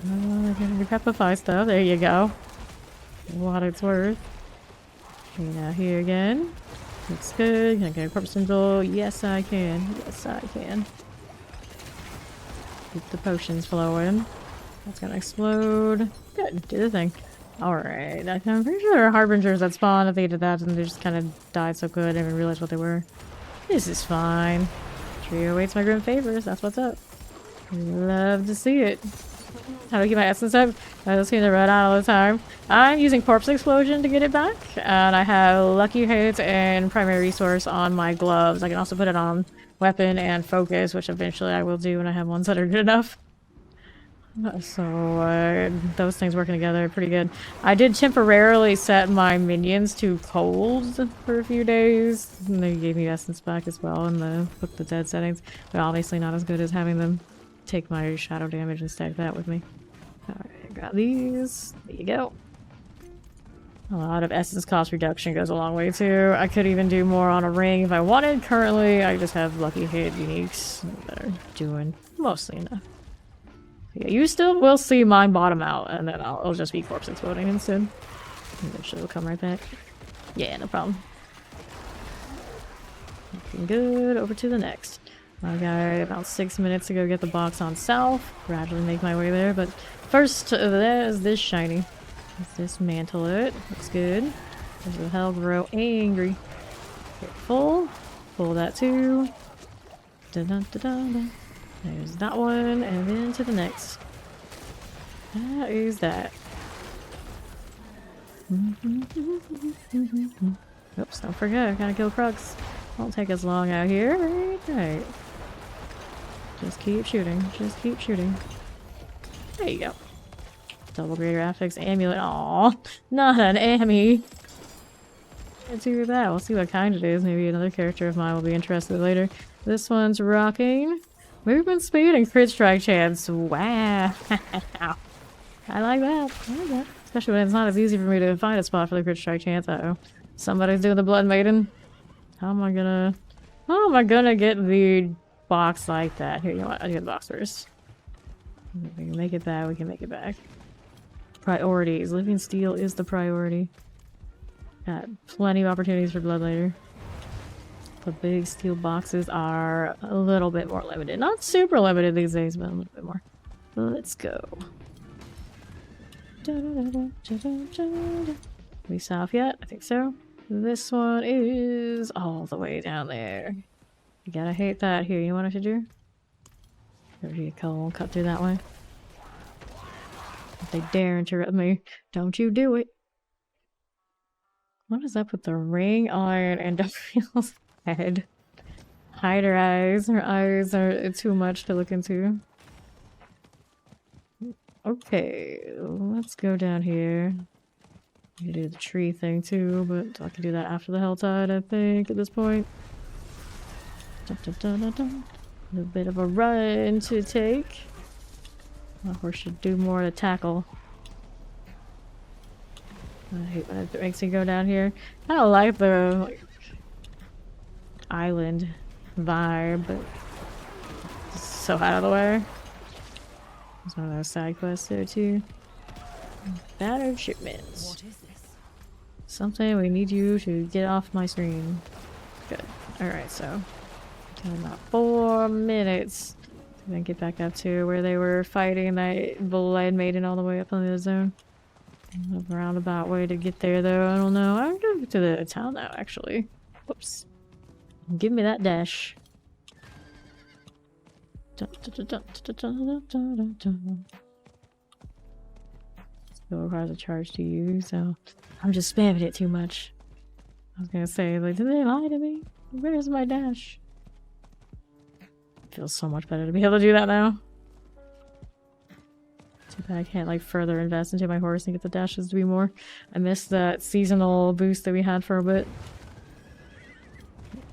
Repepify stuff. There you go. What it's worth. Hanging out here again. Looks good. Can I get a corpse symbol? Yes, I can. Yes, I can. Keep the potions flowing. That's gonna explode. Good. Do the thing. Alright. I'm pretty sure there are harbingers that spawn if they did that and they just kind of died so good I didn't even realize what they were. This is fine. Trio awaits my grim favors. That's what's up. Love to see it. How do I keep my essence up? I just seem to run out all the time. I'm using Corpse Explosion to get it back, and I have Lucky Hit and Primary Resource on my gloves. I can also put it on Weapon and Focus, which eventually I will do when I have ones that are good enough. So, those things working together are pretty good. I did temporarily set my minions to cold for a few days, and they gave me essence back as well in the Book the Dead settings, but obviously not as good as having them take my shadow damage and stack that with me. Alright, got these. There you go. A lot of essence cost reduction goes a long way too. I could even do more on a ring if I wanted. Currently, I just have Lucky Hit uniques that are doing mostly enough. Yeah, you still will see mine bottom out, and then it'll just be corpse exploding instead. Eventually it'll come right back. Yeah, no problem. Looking good. Over to the next. I got about 6 minutes to go get the box on south. Gradually make my way there, but first there's this shiny. Let's dismantle it. Looks good. There's the hell grow angry. Get full. Pull that too. Dun dun dun dun dun. There's that one, and then to the next. That is that. Oops, don't forget, I gotta kill Krugs. Won't take as long out here. Right. Just keep shooting. Just keep shooting. There you go. Double Greater Affix Amulet. Aww, not an Ammy. Let's do that. We'll see what kind it is. Maybe another character of mine will be interested later. This one's rocking. Movement speed and crit strike chance. Wow. I like that. I like that. Especially when it's not as easy for me to find a spot for the crit strike chance. Uh-oh. Somebody's doing the Blood Maiden. How am I gonna get the box like that? Here, you know what? I'll get the box first. If we can make it back, we can make it back. Priorities. Living Steel is the priority. Got plenty of opportunities for Blood later. The big steel boxes are a little bit more limited. Not super limited these days, but a little bit more. Let's go. We south yet? I think so. This one is all the way down there. You gotta hate that. Here, you know what I should do? There's a cone cut through that way. If they dare interrupt me, don't you do it. What is up with the ring iron and Gabriel's head? Hide her eyes. Her eyes are too much to look into. Okay, let's go down here. You can do the tree thing too, but I can do that after the Helltide, I think, at this point. Dun, dun, dun, dun, dun. A little bit of a run to take. My horse should do more to tackle. I hate when it makes me go down here. I don't like the island vibe, but it's so out of the way. There's one of those side quests there too. Battered shipments. What is this? Something we need you to get off my screen. Good. Alright, so got about 4 minutes to then get back up to where they were fighting that Blight maiden all the way up on the zone. A roundabout way to get there though, I don't know. I'm gonna get to the town now actually. Whoops. Give me that dash. Dun, dun, dun, dun, dun, dun, dun, dun, dun. Still requires a charge to use, so I'm just spamming it too much. I was gonna say, like, did they lie to me? Where's my dash? Feels so much better to be able to do that now. Too bad I can't like further invest into my horse and get the dashes to be more. I missed that seasonal boost that we had for a bit.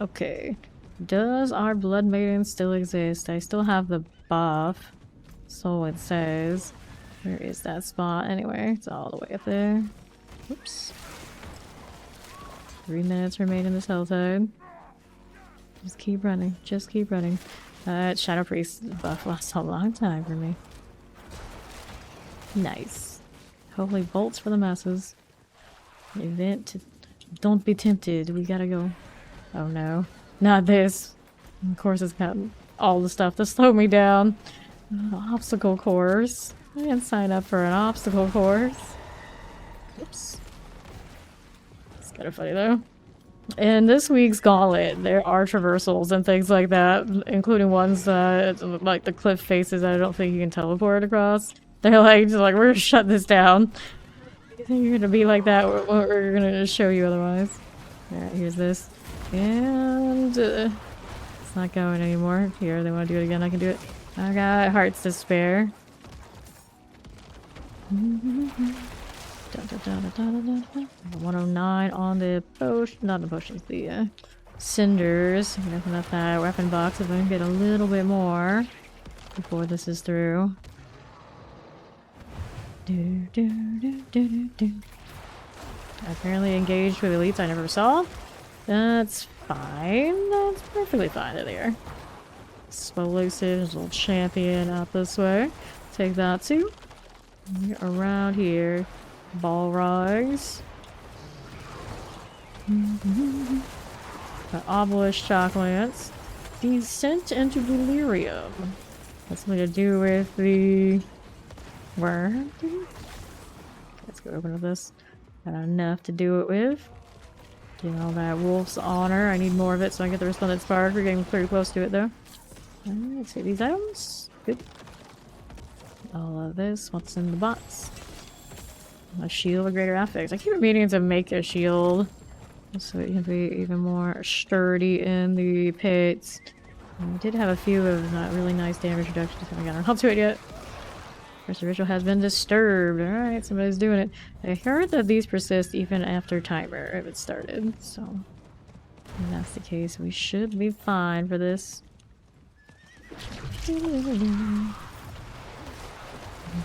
Okay. Does our Blood Maiden still exist? I still have the buff. So it says. Where is that spot? Anyway, it's all the way up there. Oops. 3 minutes remain in this Helltide. Just keep running. Just keep running. Shadow Priest buff lasts a long time for me. Nice. Hopefully bolts for the masses. Event. Don't be tempted. We gotta go. Oh no. Not this. Of course it's got all the stuff to slow me down. Obstacle course. I didn't sign up for an obstacle course. Oops. It's kind of funny though. In this week's Gauntlet, there are traversals and things like that, including ones that, like the cliff faces that I don't think you can teleport across. They're like, just like, we're gonna shut this down. You think you're gonna be like that, we're gonna show you otherwise. Alright, here's this. And it's not going anymore. Here, they want to do it again, I can do it. I got hearts to spare. 109 on the potion, not the potions, the cinders. I'm gonna open up that weapon box if I can get a little bit more before this is through. Apparently engaged with elites I never saw. That's fine. That's perfectly fine that they are. Explosive, little champion out this way. Take that too. Around here. Balrogs. The obelisk chocolates. Descent into delirium. That's something to do with the worm. Let's go open up this. Got enough to do it with. Getting all that wolf's honor. I need more of it so I can get the resplendent spark. We're getting pretty close to it though. Alright, see these items. Good. All of this. What's in the box? A shield of greater affix. I keep meaning to make a shield so it can be even more sturdy in the pits. I did have a few of really nice damage reductions. Haven't gotten around to it yet. First ritual has been disturbed. Alright, somebody's doing it. I heard that these persist even after timer if it started, so if that's the case, we should be fine for this.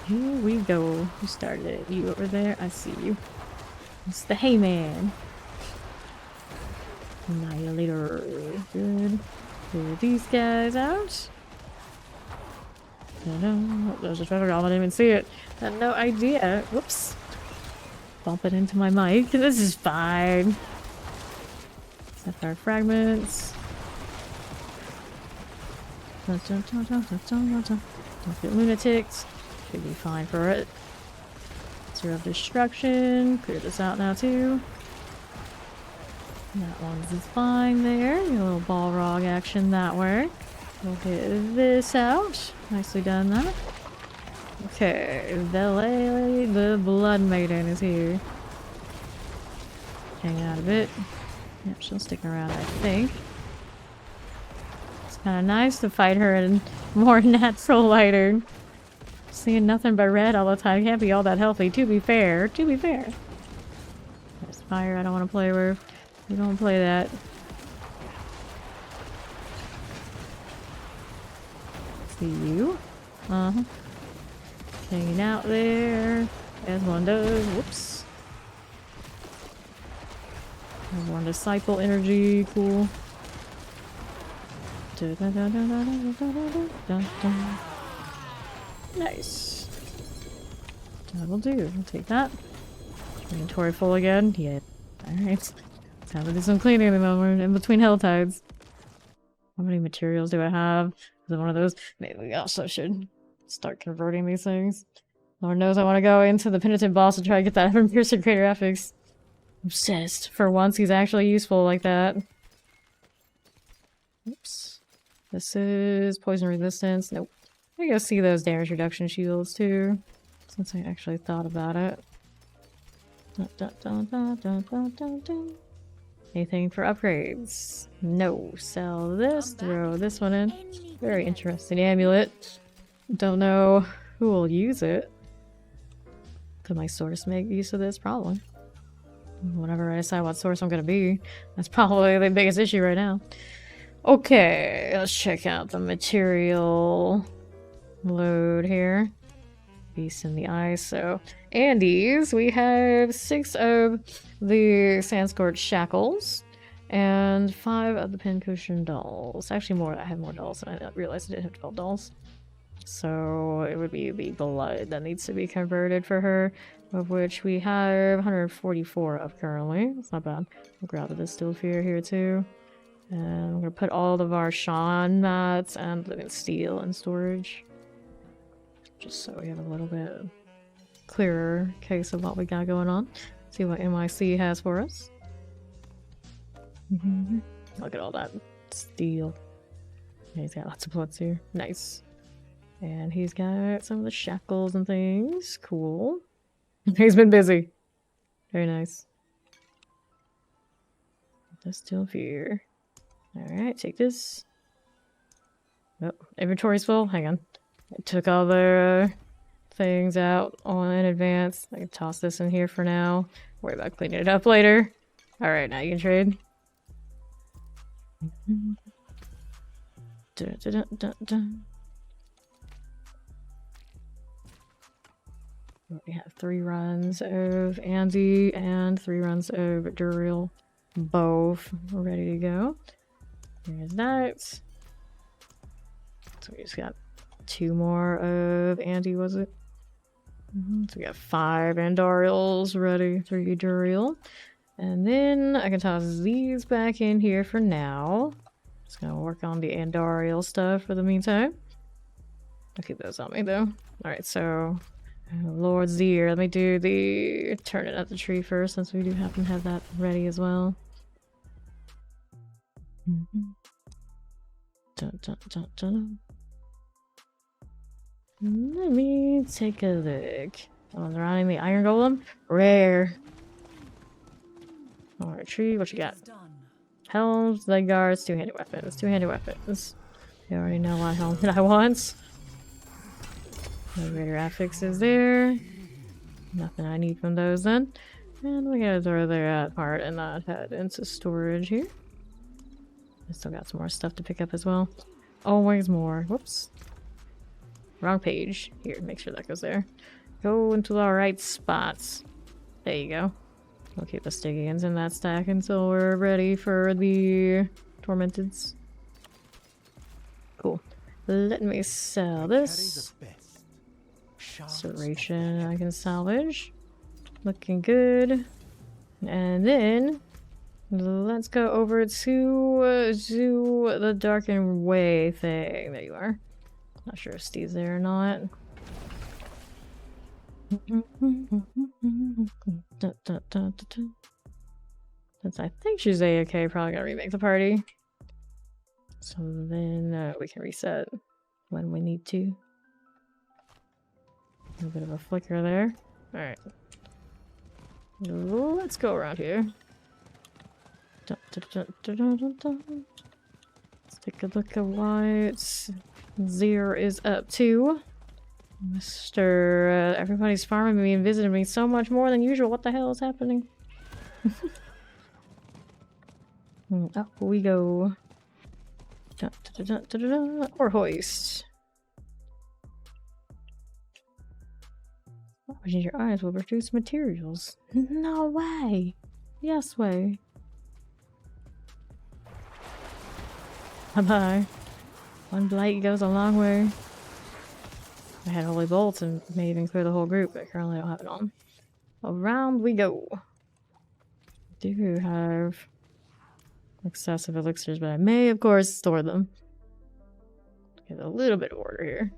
Here we go. Who started it? You over there? I see you. It's the Hayman. Annihilator. Good. Clear these guys out. No, there's a treasure golem. I didn't even see it. Had no idea. Whoops. Bump it into my mic. This is fine. Sapphire fragments. Don't get lunatics. Should be fine for it. Zero of destruction. Clear this out now too. That one's fine there. A little Balrog action that way. We'll get this out. Nicely done that. Okay, the Blood Maiden is here. Hanging out a bit. Yep, she'll stick around, I think. It's kind of nice to fight her in more natural lighting. Seeing nothing but red all the time can't be all that healthy, to be fair. To be fair. There's fire I don't want to play with. We don't play that. See you. Uh-huh. Hanging out there. As one does. Whoops. More disciple energy. Cool. Nice. That'll do. I'll take that. Inventory full again. Yeah. Alright. Time to do some cleaning in the moment in between hell tides. How many materials do I have? Is it one of those? Maybe we also should start converting these things. Lord knows I want to go into the penitent boss and try to get that piercing crater affix. Obsessed. For once he's actually useful like that. Oops. This is poison resistance. Nope. I go see those damage reduction shields too. Since I actually thought about it. Anything for upgrades? No. Sell this. Throw this one in. Very interesting amulet. Don't know who will use it. Could my source make use of this? Probably. Whenever I decide what source I'm gonna be. That's probably the biggest issue right now. Okay, let's check out the material load here. Beast in the Ice. So, Andes, we have 6 of the Sandscorch Shackles and 5 of the Pincushion Dolls. Actually, more. I have more dolls, and I realized I didn't have 12 dolls. So, it would be the blood that needs to be converted for her, of which we have 144 of currently. That's not bad. I'll grab the Distilled Fear here too. And I'm gonna put all of our Sean mats and living steel in storage. Just so we have a little bit clearer case of what we got going on. See what MIC has for us. Look at all that steel. Yeah, he's got lots of bloods here. Nice. And he's got some of the shackles and things. Cool. He's been busy. Very nice. Distill Fear. Alright, take this. Oh, inventory's full. Hang on. I took all the things out in advance. I can toss this in here for now. Worry about cleaning it up later. Alright, now you can trade. We have 3 runs of Andy and 3 runs of Duriel. Both ready to go. There's that. So we just got 2 more of Andy, was it? So we got 5 Andariels ready, 3 Duriel. And then I can toss these back in here for now. Just gonna work on the Andariel stuff for the meantime. I'll keep those on me though. Alright, so Lord Zier. Let me do the turn it at the tree first, since we do happen to have that ready as well. Dun, dun, dun, dun. Let me take a look. Someone's running the Iron Golem. Rare. Alright, tree. What you got? Helms, leg guards, 2-handed weapons. 2-handed weapons. You already know what helmet I want. Elevator affix is there. Nothing I need from those then. And we gotta throw their part and not head into storage here. I still got some more stuff to pick up as well. Always more. Whoops. Wrong page. Here, make sure that goes there. Go into the right spots. There you go. We'll keep the Stygians in that stack until we're ready for the Tormenteds. Cool. Let me sell this. Serration I can salvage. Looking good. And then let's go over to the Darkened Way thing. There you are. Not sure if Steve's there or not. Since I think she's AFK, probably gonna remake the party. So then we can reset when we need to. A bit of a flicker there. Alright. Let's go around here. Let's take a look at what Zir is up to. Mr. Everybody's farming me and visiting me so much more than usual. What the hell is happening? Up we go. Or hoist. Watching your eyes will produce materials. No way. Yes way. Bye bye. One blight goes a long way. I had holy bolts and may even clear the whole group, but currently I don't have it on. Around we go. I do have excessive elixirs, but I may, of course, store them. Get a little bit of order here.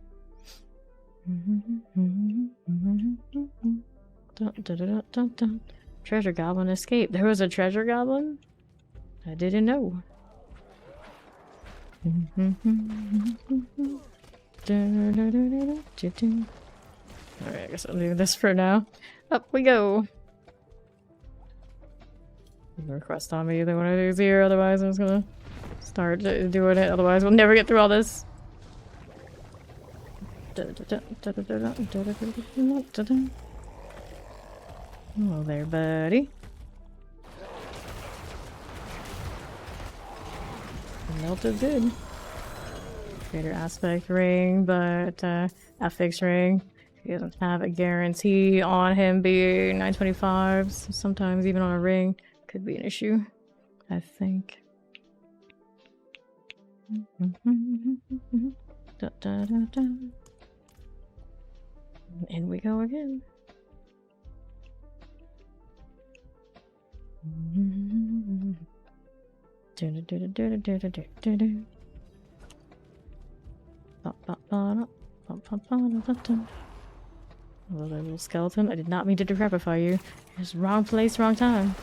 Treasure goblin escaped. There was a treasure goblin? I didn't know. Alright, I guess I'll do this for now. Up we go. Request on me either when I do Zero, otherwise I'm just gonna start doing it, otherwise we'll never get through all this. Hello there, buddy. Melted good. Greater aspect ring, but affix ring. He doesn't have a guarantee on him being 925, so sometimes even on a ring could be an issue, I think. In we go again. Oh, that little skeleton. I did not mean to decrepify you. Just wrong place, wrong time.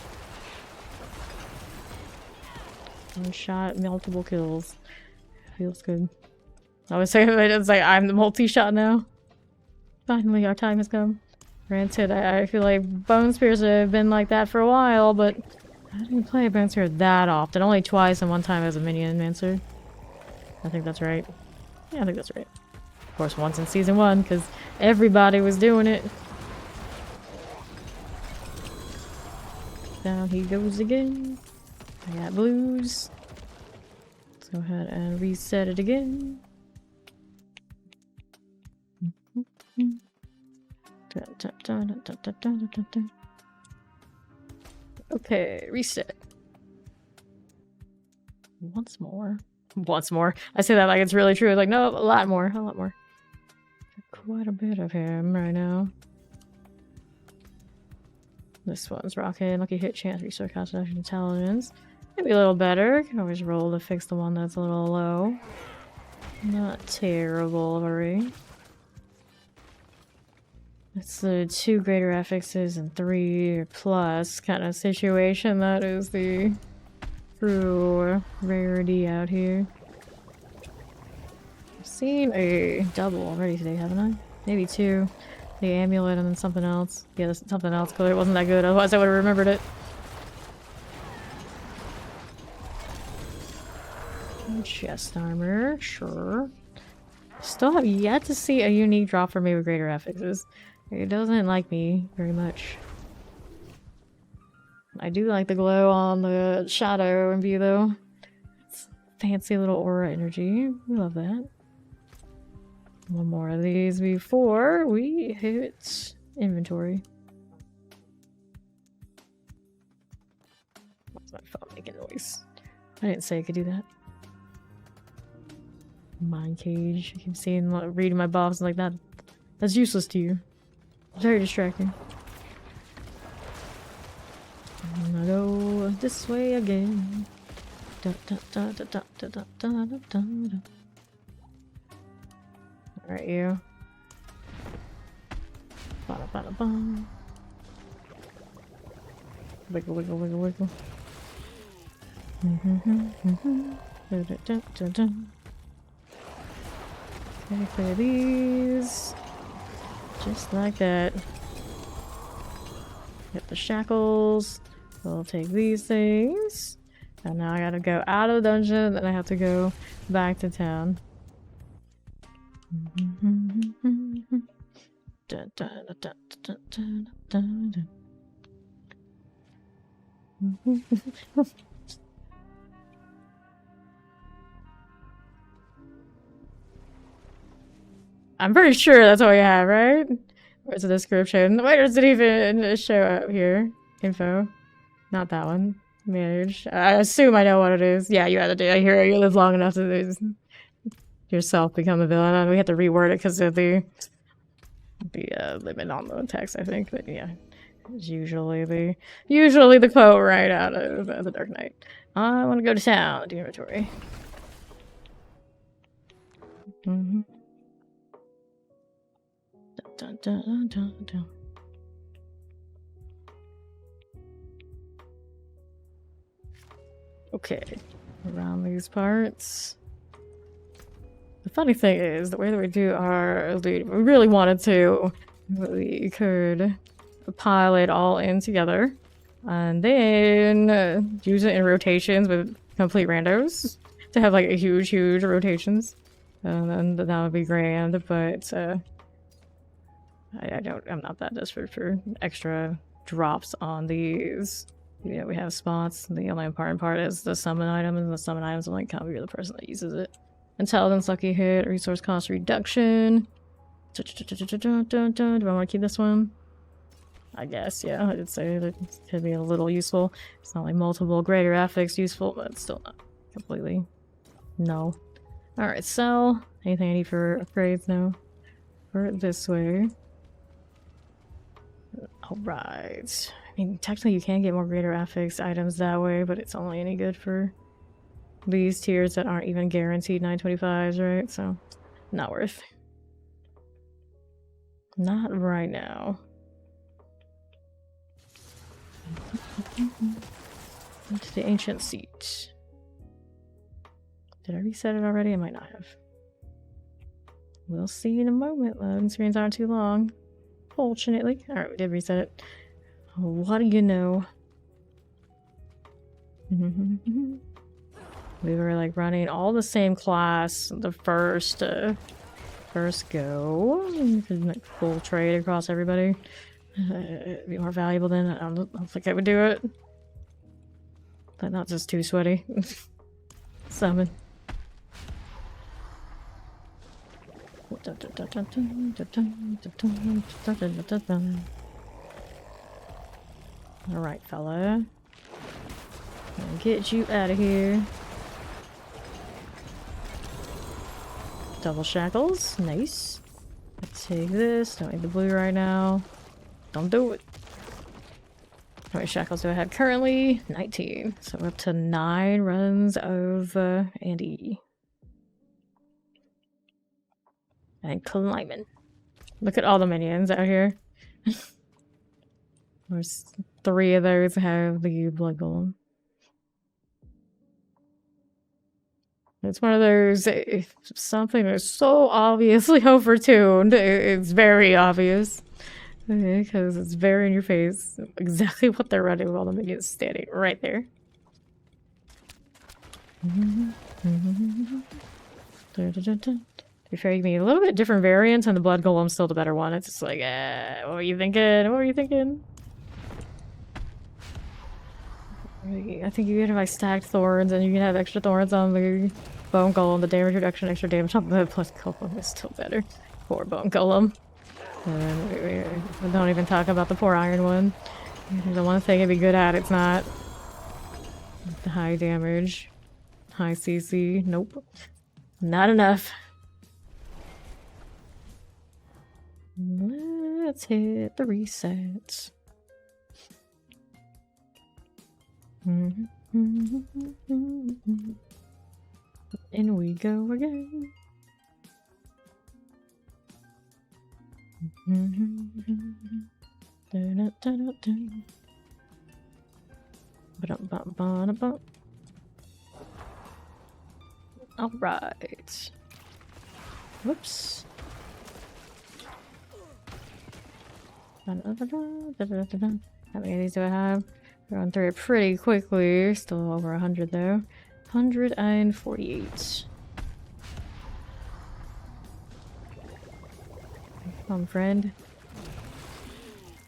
One shot, multiple kills. Feels good. I was saying it's like I'm the multi-shot now. Finally, our time has come. Granted, I feel like Bone Spears have been like that for a while, but I didn't play a Bone Spear that often. Only twice and one time as a minion Mancer. I think that's right. Yeah, I think that's right. Of course, once in Season 1, because everybody was doing it. Down he goes again. I got blues. Let's go ahead and reset it again. Okay, reset. Once more. Once more. I say that like it's really true. It's like, no, a lot more. A lot more. Quite a bit of him right now. This one's rocking. Lucky hit chance, restore concentration intelligence. Maybe a little better. Can always roll to fix the one that's a little low. Not terrible of a ring. It's the 2 greater affixes and 3 plus kind of situation. That is the true rarity out here. I've seen a double already today, haven't I? Maybe 2. The amulet and then something else. Yeah, something else, because it wasn't that good. Otherwise I would have remembered it. Chest armor, sure. Still have yet to see a unique drop for me with greater affixes. It doesn't like me very much. I do like the glow on the shadow and view though. It's fancy little aura energy. We love that. One more of these before we hit inventory. What's my phone making noise? I didn't say I could do that. Mind cage. I keep seeing, reading my box and like that. That's useless to you. Very distracting. I'm gonna go this way again. Alright, you. Ba-da-ba-da-bum. Wiggle, wiggle, wiggle, wiggle. Dun, dun, dun, dun, dun. Okay, clear these. Just like that. Get the shackles. We'll take these things. And now I gotta go out of the dungeon, and I have to go back to town. Dun, dun, dun, dun, dun, dun, dun, dun. I'm pretty sure that's all we have, right? Where's the description? Where does it even show up here? Info. Not that one. Manage. I assume I know what it is. Yeah, you had to do. I hear you live long enough to yourself become a villain. And we have to reword it because of the limit on the text, I think. But yeah, it's usually the quote right out of the Dark Knight. I want to go to town. The inventory. Mm-hmm. Dun, dun, dun, dun, dun. Okay, around these parts. The funny thing is, the way that we do our loot, if we really wanted to, we could pile it all in together and then use it in rotations with complete randos to have like a huge rotations. And that would be grand, but I'm not that desperate for extra drops on these. You know, we have spots. The only important part is the summon item, and the summon items only count if you're the person that uses it. Intelligence, lucky hit, resource cost reduction. Do I want to keep this one? I guess, yeah. I did say that it could be a little useful. It's not like multiple greater affix useful, but it's still not completely. No. Alright, sell. Anything I need for upgrades now? For it this way. Alright. I mean, technically you can get more greater affix items that way, but it's only any good for these tiers that aren't even guaranteed 925s, right? So, not worth. Not right now. Into the ancient seat. Did I reset it already? I might not have. We'll see in a moment. Loading screens aren't too long. Fortunately. Alright, we did reset it. What do you know? We were like running all the same class the first go. You could like full trade across everybody. It'd be more valuable than I don't think I would do it. But not just too sweaty. Summon. Alright, fella. Gonna get you out of here. Double shackles. Nice. Let's take this. Don't need the blue right now. Don't do it. How many shackles do I have currently? 19. So we're up to 9 runs of Andy. And climbing. Look at all the minions out here. There's 3 of those have the blood golem. It's one of those, if something is so obviously overtuned, it's very obvious. Because it's very in your face. Exactly what they're running with all the minions standing right there. To be fair, you can get a little bit different variants, and the blood golem's still the better one. It's just like, what were you thinking? What were you thinking? I think you can have like stacked thorns, and you can have extra thorns on the bone golem. The damage reduction, extra damage on the blood golem is still better. Poor bone golem. And we don't even talk about the poor iron one. The one thing it'd be good at, it's not. The high damage. High CC. Nope. Not enough. Let's hit the reset. In we go again. Alright. Whoops. How many of these do I have? Going through it pretty quickly. Still over 100 though. 148. Come on, friend.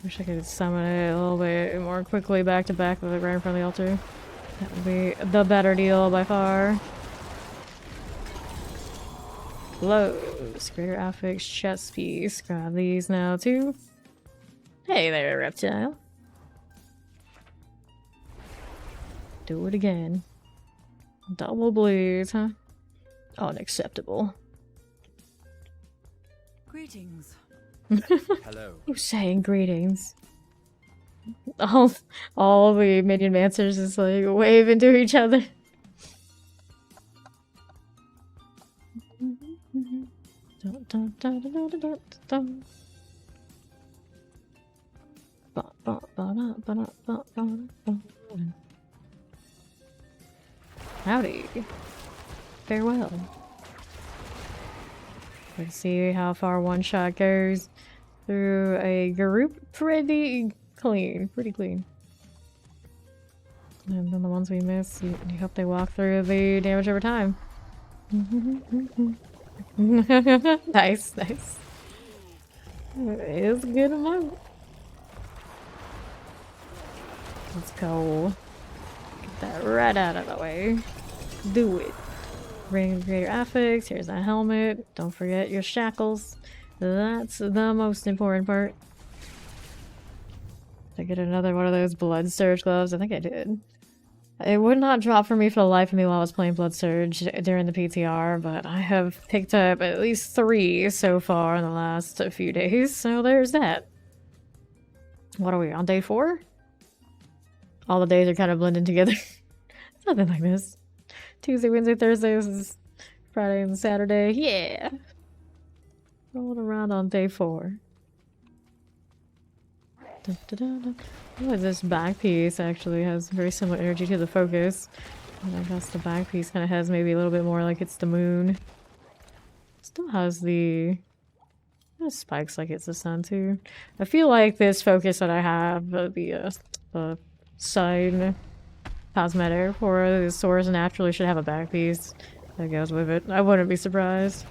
Wish I could summon it a little bit more quickly back to back with it right in front of the altar. That would be the better deal by far. Close. Greater affix chest piece. Grab these now too. Hey there, reptile. Do it again. Double bleeds, huh? Unacceptable. Greetings. Hello. Who's saying greetings? All the minion mancers is like waving to each other. Howdy. Farewell. Let's see how far one shot goes through a group. Pretty clean. Pretty clean. And then the ones we miss, you hope they walk through the damage over time. Nice, nice. It is a good amount. Let's go. Get that right out of the way. Do it. Ring of Greater Affix. Here's that helmet. Don't forget your shackles. That's the most important part. Did I get another one of those Blood Surge gloves? I think I did. It would not drop for me for the life of me while I was playing Blood Surge during the PTR, but I have picked up at least 3 so far in the last few days, so there's that. What are we, on day 4? All the days are kind of blending together. Something like this. Tuesday, Wednesday, Thursday, this is Friday and Saturday. Yeah! Rolling around on day 4. Dun, dun, dun, dun. Oh, this back piece actually has very similar energy to the focus. And I guess the back piece kind of has maybe a little bit more like it's the moon. Still has the spikes like it's the sun too. I feel like this focus that I have, the side cosmetic for the swords naturally should have a back piece that goes with it. I wouldn't be surprised.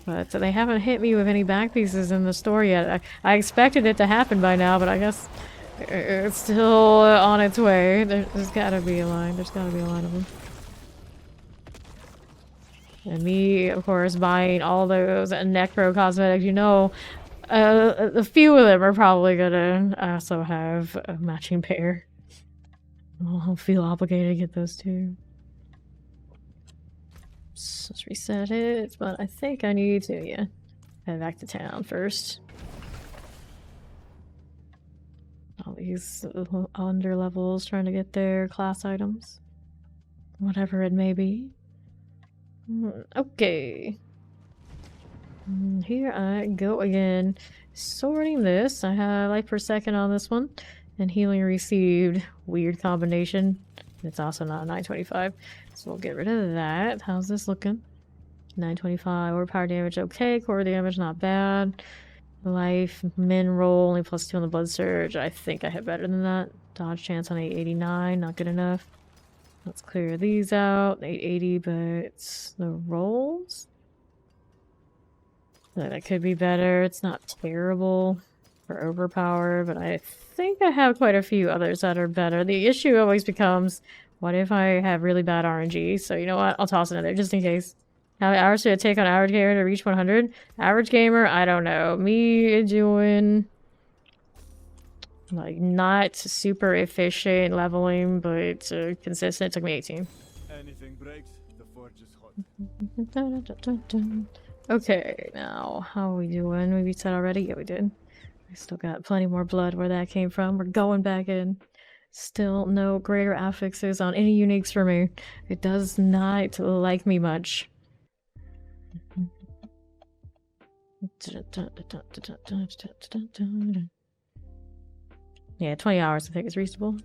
But they haven't hit me with any back pieces in the store yet. I expected it to happen by now, but I guess it's still on its way. There's gotta be a line. There's gotta be a line of them. And me, of course, buying all those Necro cosmetics, you know, a few of them are probably gonna also have a matching pair. I'll feel obligated to get those too. So let's reset it, but I think I need to, head back to town first. All these under levels trying to get their class items. Whatever it may be. Okay. Here I go again. Sorting this. I have life per second on this one. And healing received. Weird combination. It's also not 925. So we'll get rid of that. How's this looking? 925. Overpower damage okay. Core damage not bad. Life, min roll, only +2 on the blood surge. I think I have better than that. Dodge chance on 889, not good enough. Let's clear these out. 880, but the rolls? That could be better. It's not terrible for overpower, but I think I have quite a few others that are better. The issue always becomes, what if I have really bad RNG? So you know what? I'll toss it in there just in case. How many hours should it take on average gamer to reach 100? Average gamer, I don't know. Me doing like not super efficient leveling, but consistent. It took me 18. Anything breaks, the forge is hot. Okay, now how are we doing? We beat that already? Yeah, we did. I still got plenty more blood where that came from. We're going back in. Still no greater affixes on any uniques for me. It does not like me much. Yeah, 20 hours I think is reasonable.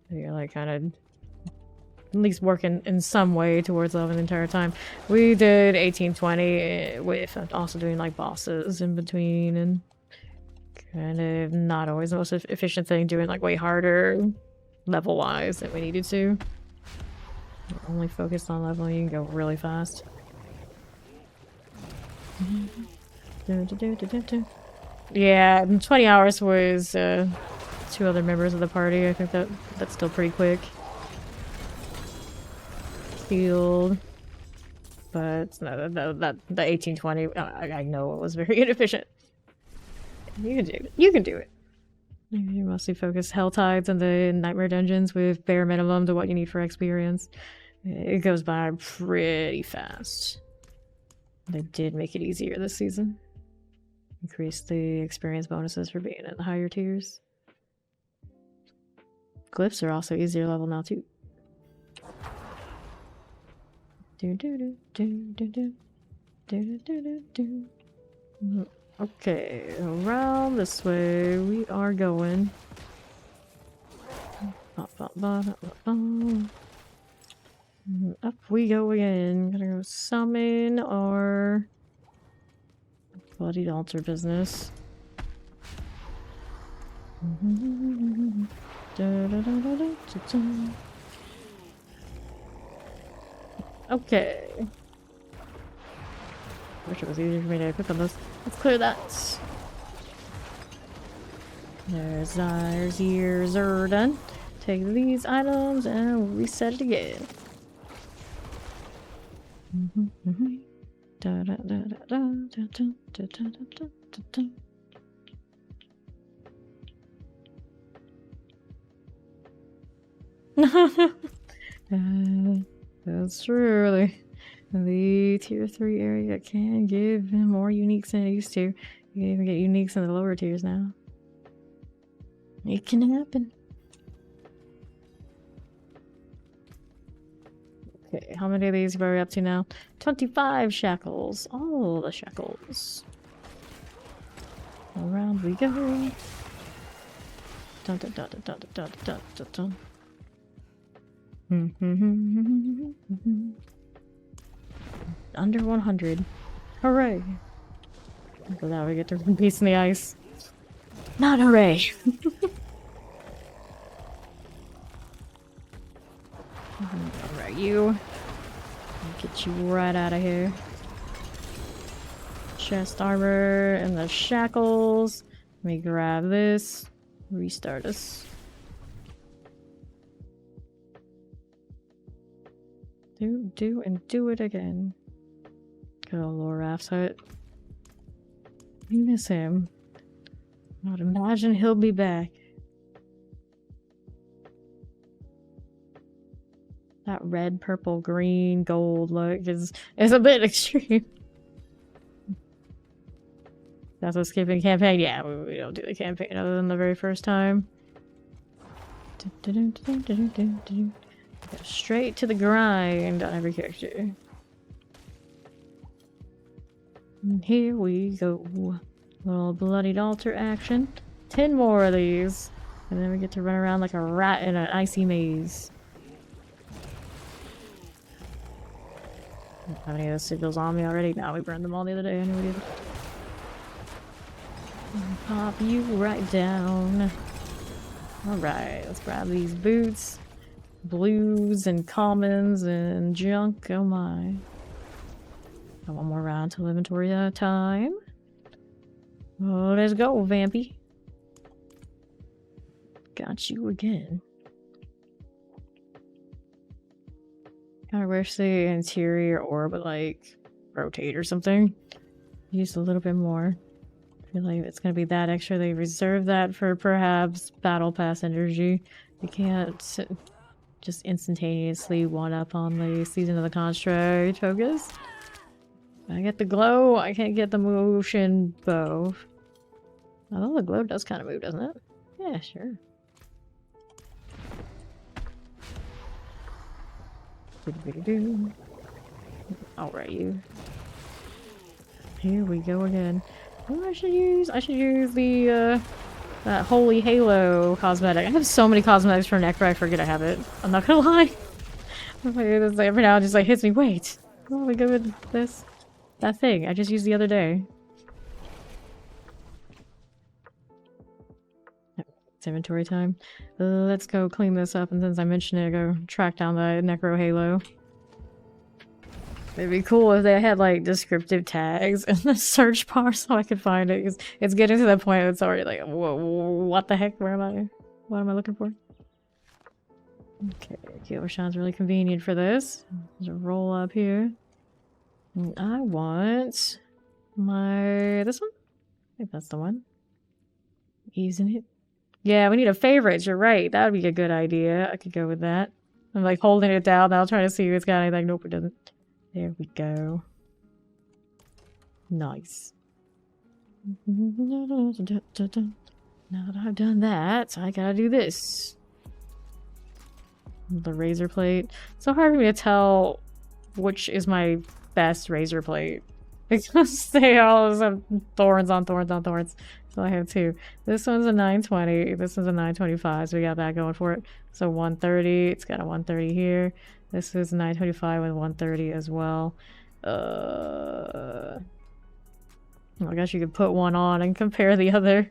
You're like kind of at least working in some way towards leveling the entire time. We did 1820 with also doing like bosses in between and kind of not always the most efficient thing, doing like way harder level wise than we needed to. Only focused on leveling, you can go really fast. Yeah, 20 hours was 2 other members of the party. I think that's still pretty quick. Healed. But no, the 1820, I know it was very inefficient. You can do it. You can do it. You mostly focus Hell Tides and the Nightmare Dungeons with bare minimum to what you need for experience. It goes by pretty fast. They did make it easier this season. Increased the experience bonuses for being in the higher tiers. Glyphs are also easier level now too. Okay, around this way we are going. Up we go again. Gonna go summon our bloodied altar business. Okay. Wish it was easier for me to click on this. Let's clear that. There's ours, ears are done. Take these items and reset it again. That's true, really. The tier 3 area can give him more uniques than it used to. You can even get uniques in the lower tiers now. It can happen. Okay, how many of these are we up to now? 25 shackles. All the shackles. Around we go. Dun, dun, dun, dun, dun, dun, dun, dun, dun. Under 100. Hooray. So now we get to run Beast in the Ice. Not hooray. Alright, you. Get you right out of here. Chest armor and the shackles. Let me grab this. Restart us. Do it again. Good old Loraf's hut. We miss him. I'd imagine he'll be back. That red, purple, green, gold look is a bit extreme. That's a skipping campaign? Yeah, we don't do the campaign other than the very first time. Go straight to the grind on every character. And here we go. Little bloodied altar action. 10 more of these. And then we get to run around like a rat in an icy maze. Don't have any of those sigils on me already? No, we burned them all the other day. I knew we did. Pop you right down. Alright, let's grab these boots. Blues and commons and junk. Oh my. Got one more round till inventory time. Oh, let's go, Vampy. Got you again. Kinda wish the interior orb would like rotate or something. Use a little bit more. I feel like it's gonna be that extra. They reserve that for perhaps battle pass energy. You can't just instantaneously one up on the Season of the Construct focus. I get the glow, I can't get the motion bow. Although the glow does kind of move, doesn't it? Yeah, sure. Alright, you. Here we go again. Oh, I should use the That Holy Halo cosmetic. I have so many cosmetics for Necro, I forget I have it. I'm not gonna lie. Every now it just like hits me. Wait, oh my god, this, that thing I just used the other day. It's inventory time. Let's go clean this up, and since I mentioned it, go track down the Necro Halo. It'd be cool if they had like descriptive tags in the search bar so I could find it. 'Cause it's getting to that point it's already like, whoa, what the heck? Where am I? What am I looking for? Okay, Kilo Shon's really convenient for this. There's a roll up here. And I want this one? I think that's the one. Isn't it? Yeah, we need a favorite. You're right. That would be a good idea. I could go with that. I'm like holding it down now, trying to see if it's got anything. Nope, it doesn't. There we go. Nice. Now that I've done that, I gotta do this. The razor plate. It's so hard for me to tell which is my best razor plate. Because they all have thorns on thorns on thorns. So I have two. This one's a 920. This one's a 925. So we got that going for it. So 130. It's got a 130 here. This is 925 with 130 as well. I guess you could put one on and compare the other.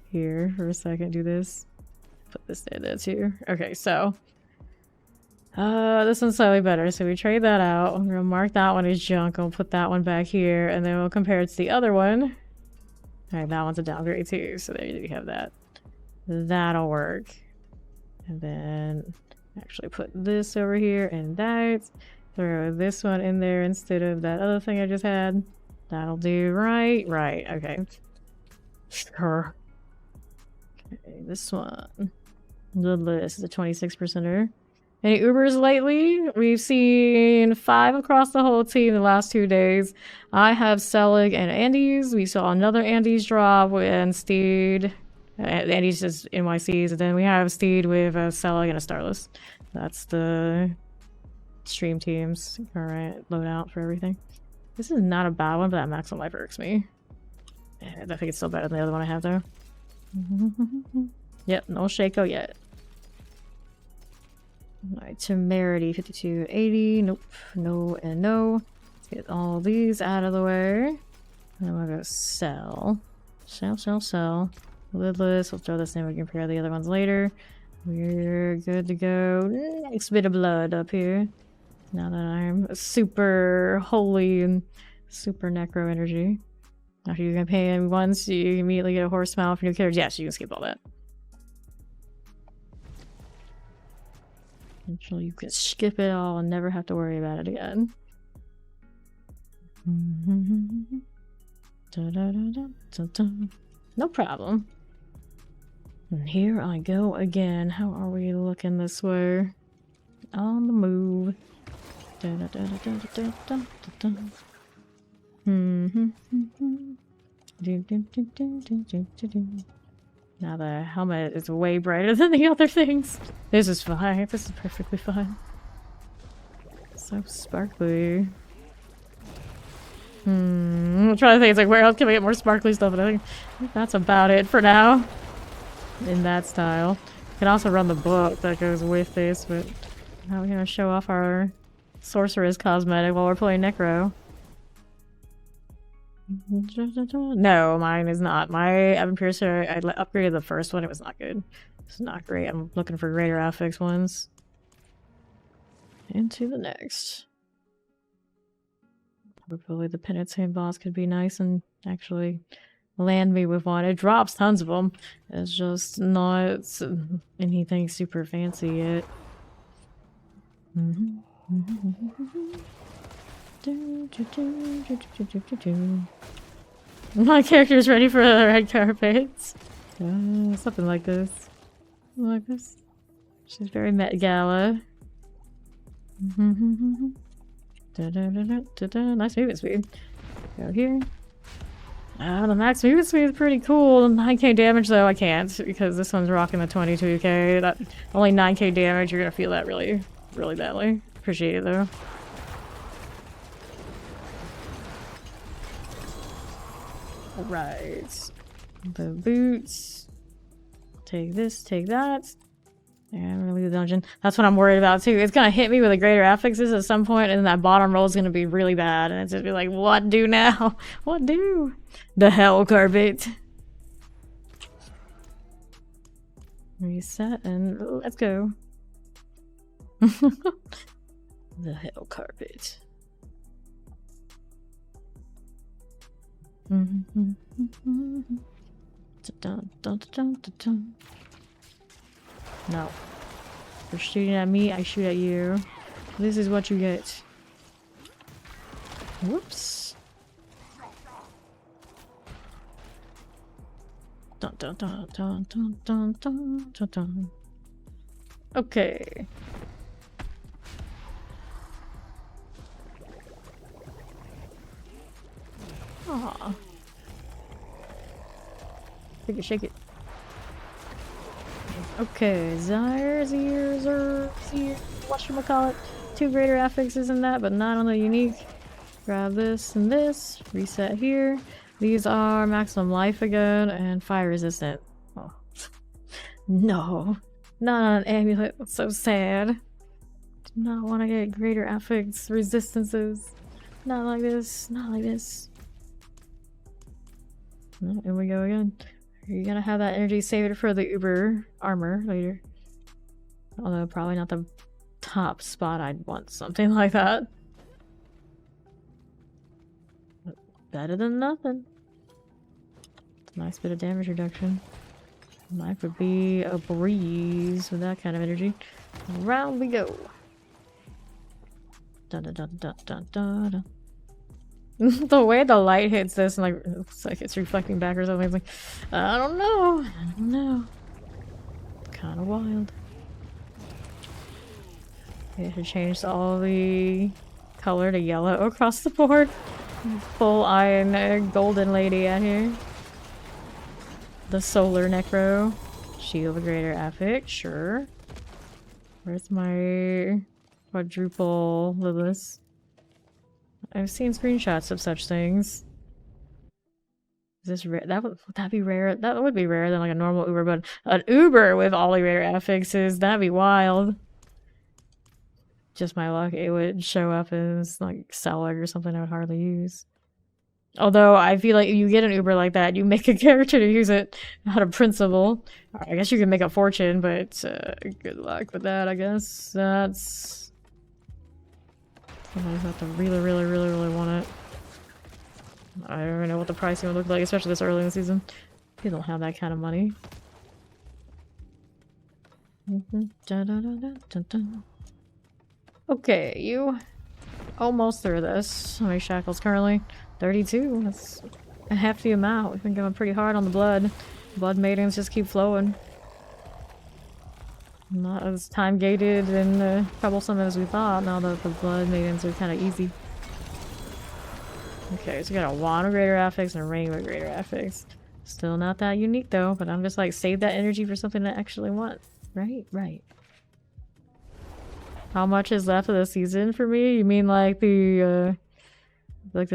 Here, for a second, do this. Put this there too. Okay, so. This one's slightly better, so we trade that out. I'm gonna mark that one as junk. I'll put that one back here, and then we'll compare it to the other one. Alright, that one's a downgrade too, so there you have that. That'll work. And then actually put this over here and that. Throw this one in there instead of that other thing I just had. That'll do, right? Right, okay. Sure. Okay, this one. This is a 26%er. Any Ubers lately? We've seen 5 across the whole team the last 2 days. I have Selig and Andes. We saw another Andes drop and Steed. Andes is NYCs, and then we have Steed with a Selig and a Starless. That's the stream team's current loadout for everything. This is not a bad one, but that maximum life irks me. I think it's still better than the other one I have, though. Yep, no Shaco yet. Alright, Temerity 5280. Nope, no and no. Let's get all these out of the way. And then we'll go sell. Sell. Lidless. We'll throw this in. We can compare the other ones later. We're good to go. Next bit of blood up here. Now that I'm super holy and super necro energy. After you can pay him once, you immediately get a horse smile for new characters. Yes, you can skip all that. Until you can skip it all and never have to worry about it again. No problem. And here I go again. How are we looking this way? On the move. Now the helmet is way brighter than the other things. This is fine. This is perfectly fine. So sparkly. I'm trying to think, it's like, where else can we get more sparkly stuff? And I think that's about it for now. In that style. You can also run the book that goes with this, but now we're gonna show off our sorceress cosmetic while we're playing Necro. No, mine is not. I'm pretty sure I upgraded the first one. It was not good. It's not great. I'm looking for greater affix ones. Into the next. Probably the Penitent boss could be nice and actually land me with one. It drops tons of them. It's just not anything super fancy yet. My character's ready for the red carpets. Something like this. Like this. She's very Met Gala. Nice movement speed. Go here. The max movement speed is pretty cool. 9k damage though I can't because this one's rocking the 22k. That only 9k damage. You're gonna feel that really, really badly. Appreciate it though. Alright. The boots. Take this, take that. Yeah, I'm gonna leave the dungeon. That's what I'm worried about too. It's gonna hit me with a greater affixes at some point, and then that bottom roll is gonna be really bad, and it's just be like, what do now? What do? The hell carpet. Reset and let's go. The hell carpet. No. You're shooting at me, I shoot at you. This is what you get. Whoops. Dun dun dun dun dun dun dun dun dun. Okay. Aw. Shake it, shake it. Okay, whatchamacallit. 2 greater affixes in that, but not on the unique. Grab this and this. Reset here. These are maximum life again and fire resistant. Oh. No. Not on an amulet. That's so sad. Do not want to get greater affix resistances. Not like this. Not like this. Oh, here we go again. You're gonna have that energy saved for the Uber armor later. Although probably not the top spot I'd want something like that. But better than nothing. It's a nice bit of damage reduction. Life would be a breeze with that kind of energy. Round we go. Dun dun dun dun dun dun dun. The way the light hits this and like it looks like it's reflecting back or something, it's like I don't know. Kind of wild. It should change all the color to yellow across the board. Full iron golden lady out here. The solar necro. Shield of greater affix, sure. Where's my quadruple Lilith? I've seen screenshots of such things. Is this rare? Would that be rare? That would be rarer than like a normal Uber, but an Uber with all the greater affixes, that'd be wild. Just my luck, it would show up as like Selig or something I would hardly use. Although I feel like if you get an Uber like that, you make a character to use it out of principle. I guess you can make a fortune, but good luck with that, I guess. That's... Somebody's have to really want it. I don't even know what the pricing would look like, especially this early in the season. You don't have that kind of money. Okay, you almost through this. How many shackles currently? 32. That's a hefty amount. We've been going pretty hard on the blood. Blood maidens just keep flowing. Not as time gated and troublesome as we thought. Now that the blood maidens are kind of easy. Okay, so we got a wand of greater affix and a ring of greater affix. Still not that unique though, but I'm just like, save that energy for something I actually want. Right? Right. How much is left of the season for me? You mean like the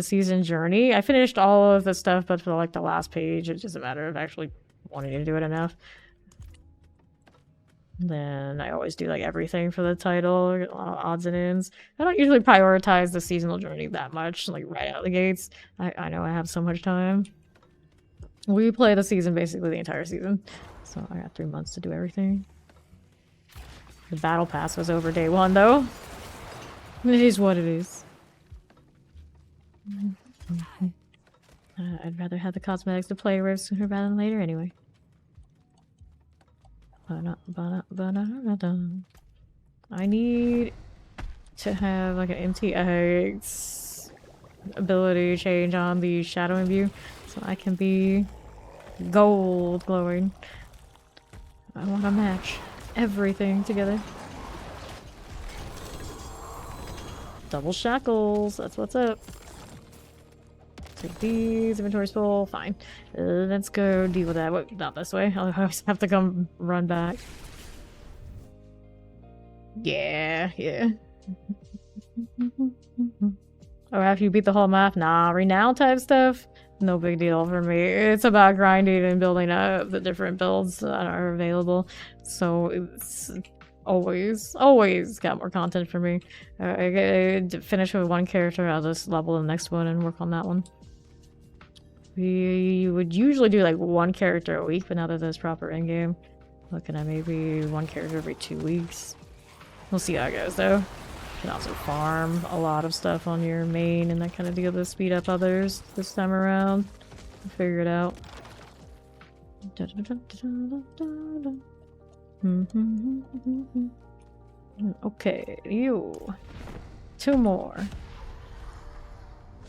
season journey? I finished all of the stuff, but for like the last page, it's just a matter of actually wanting to do it enough. Then I always do like everything for the title, odds and ends. I don't usually prioritize the seasonal journey that much, like right out of the gates. I know I have so much time. We play the season basically the entire season, so I got 3 months to do everything. The battle pass was over day 1 though. It is what it is. I'd rather have the cosmetics to play with sooner rather than later anyway. I need to have like an MTX ability change on the shadowing view so I can be gold glowing. I want to match everything together. Double shackles, that's what's up. Take these, inventory's full, fine. Let's go deal with that. What, not this way, I'll always have to come run back. Yeah. Oh, after you beat the whole map? Nah, renown type stuff? no big deal for me. It's about grinding and building up the different builds that are available. So it's always got more content for me. I finish with one character, I'll just level the next one and work on that one. We would usually do like one character a week, but now that there's proper in-game, looking at maybe one character every 2 weeks. We'll see how it goes though. You can also farm a lot of stuff on your main and that kind of deal to speed up others this time around. Figure it out. Okay, you. 2 more.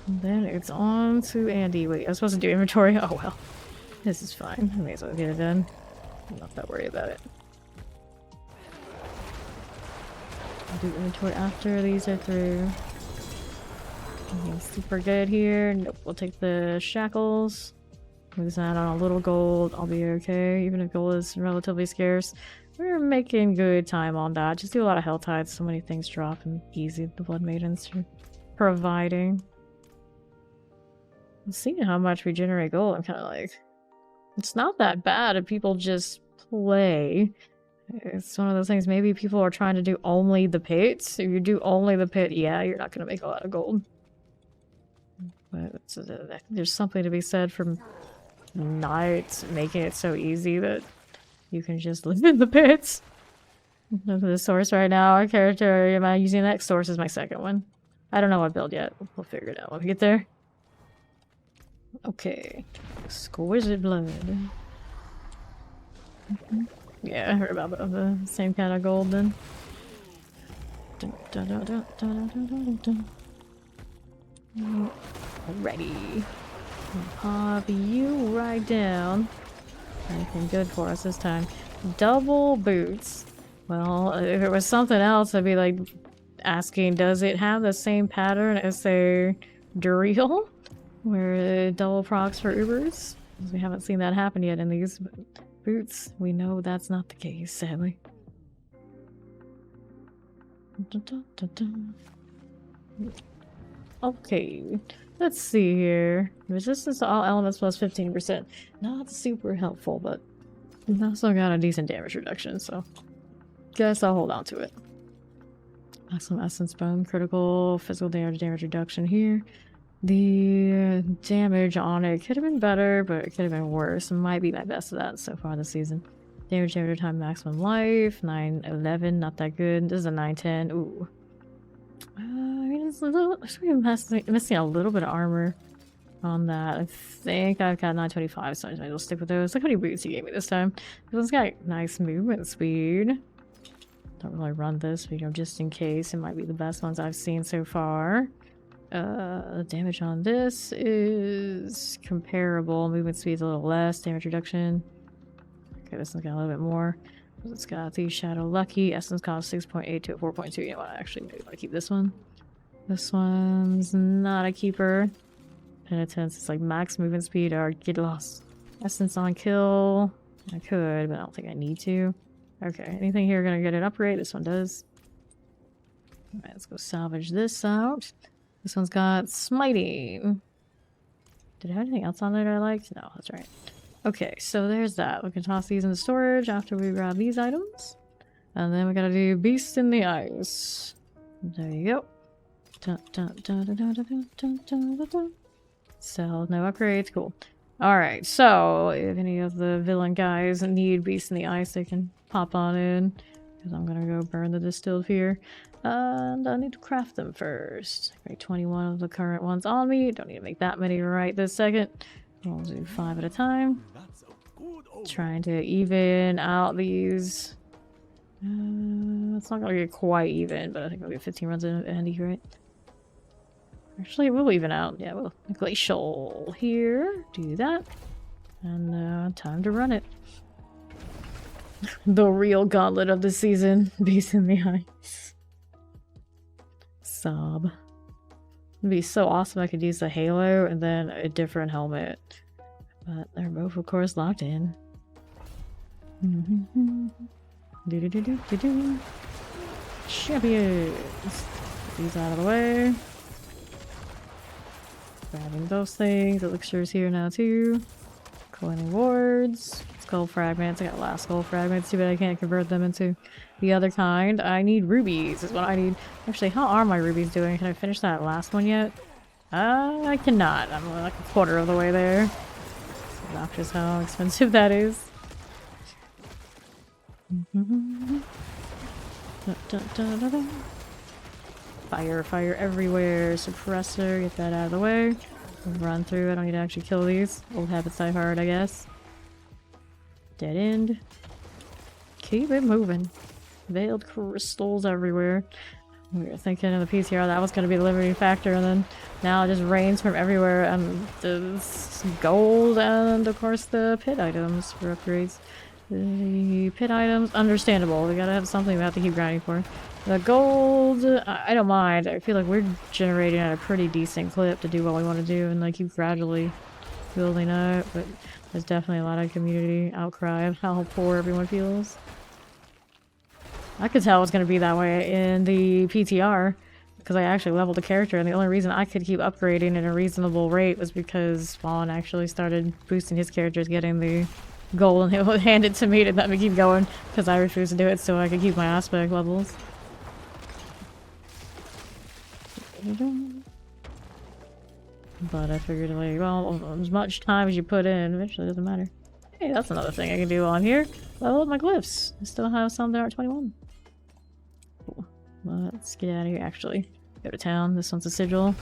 And then it's on to Andy. Wait, I was supposed to do inventory? Oh well. This is fine. I may as well get it done. I'm not that worried about it. I'll do inventory after these are through. Okay, super good here. Nope, we'll take the shackles. Lose that on a little gold. I'll be okay, even if gold is relatively scarce. We're making good time on that. Just do a lot of hell tides. So many things drop and easy. The Blood Maidens are providing. Seeing how much we generate gold, I'm kind of like, it's not that bad if people just play. It's one of those things, maybe people are trying to do only the pits. If you do only the pit, yeah, you're not going to make a lot of gold. But there's something to be said for not making it so easy that you can just live in the pits. Look at the source right now. Our character, am I using that source as my second one? I don't know what build yet. We'll figure it out when we get there. Okay. Exquisite blood. Yeah, I heard about the same kind of gold then. Ready. Pop you right down. Anything good for us this time. Double boots. Well, if it was something else, I'd be like asking, does it have the same pattern as, say, Duriel? Where double procs for Ubers? We haven't seen that happen yet in these boots. We know that's not the case, sadly. Okay, let's see here. Resistance to all elements plus 15%. Not super helpful, but we've also got a decent damage reduction, so guess I'll hold on to it. Maximum essence bone, critical, physical damage reduction here. The damage on it could have been better, but it could have been worse. It might be my best of that so far this season. Damage every time, maximum life, 911, not that good. This is a 910. Ooh. I mean, it's a little, missing a little bit of armor on that. I think I've got 925, so I might as well stick with those. Look how many boots he gave me this time. This one's got nice movement speed. Don't really run this, but you know, just in case. It might be the best ones I've seen so far. The damage on this is comparable. Movement speed's a little less. Damage reduction. Okay, this one's got a little bit more. It's got the Shadow Lucky. Essence cost 6.8 to 4.2. You know what? I actually maybe want to keep this one. This one's not a keeper. Penitence. It's like max movement speed or get lost. Essence on kill. I could, but I don't think I need to. Okay, anything here gonna get an upgrade? This one does. Alright, let's go salvage this out. This one's got smiting. Did it have anything else on there that I liked? No, that's right. Okay, so there's that. We can toss these in the storage after we grab these items. And then we gotta do Beast in the Ice. There you go. Sell, no upgrades, cool. Alright, so if any of the villain guys need Beast in the Ice, they can pop on in. Because I'm gonna go burn the distilled here. And I need to craft them first. Make 21 of the current ones on me. Don't need to make that many right this second. We'll do 5 at a time. Trying to even out these. It's not gonna get quite even, but I think we'll get 15 runs in Andy, right? Actually, we'll even out. Yeah, we'll glacial here. Do that. And time to run it. The real gauntlet of the season. Beast in the Ice. Sob. It'd be so awesome I could use the halo and then a different helmet. But they're both, of course, locked in. Champions! Get these out of the way. Grabbing those things. Elixirs here now too. Coining wards. Skull fragments. I got last skull fragments. Too bad I can't convert them into the other kind. I need rubies is what I need. Actually, how are my rubies doing? Can I finish that last one yet? I cannot. I'm like a quarter of the way there. It's obnoxious how expensive that is. Fire everywhere. Suppressor, get that out of the way. Run through. I don't need to actually kill these. Old habits die hard, I guess. Dead end. Keep it moving. Veiled crystals everywhere. We were thinking in the PTR that was going to be the limiting factor, and then now it just rains from everywhere. And the gold, and of course the pit items for upgrades. The pit items, understandable. We gotta have something we have to keep grinding for. The gold, I don't mind. I feel like we're generating at a pretty decent clip to do what we want to do and like keep gradually building up. But there's definitely a lot of community outcry of how poor everyone feels. I could tell it's going to be that way in the PTR because I actually leveled the character, and the only reason I could keep upgrading at a reasonable rate was because Spawn actually started boosting his characters, getting the gold, and he would hand it to me to let me keep going because I refused to do it so I could keep my aspect levels. But I figured, like, well, as much time as you put in, eventually it doesn't matter. Hey, that's another thing I can do on here. Level up my glyphs. I still have some that are 21. Cool. Let's get out of here, actually. Go to town. This one's a sigil.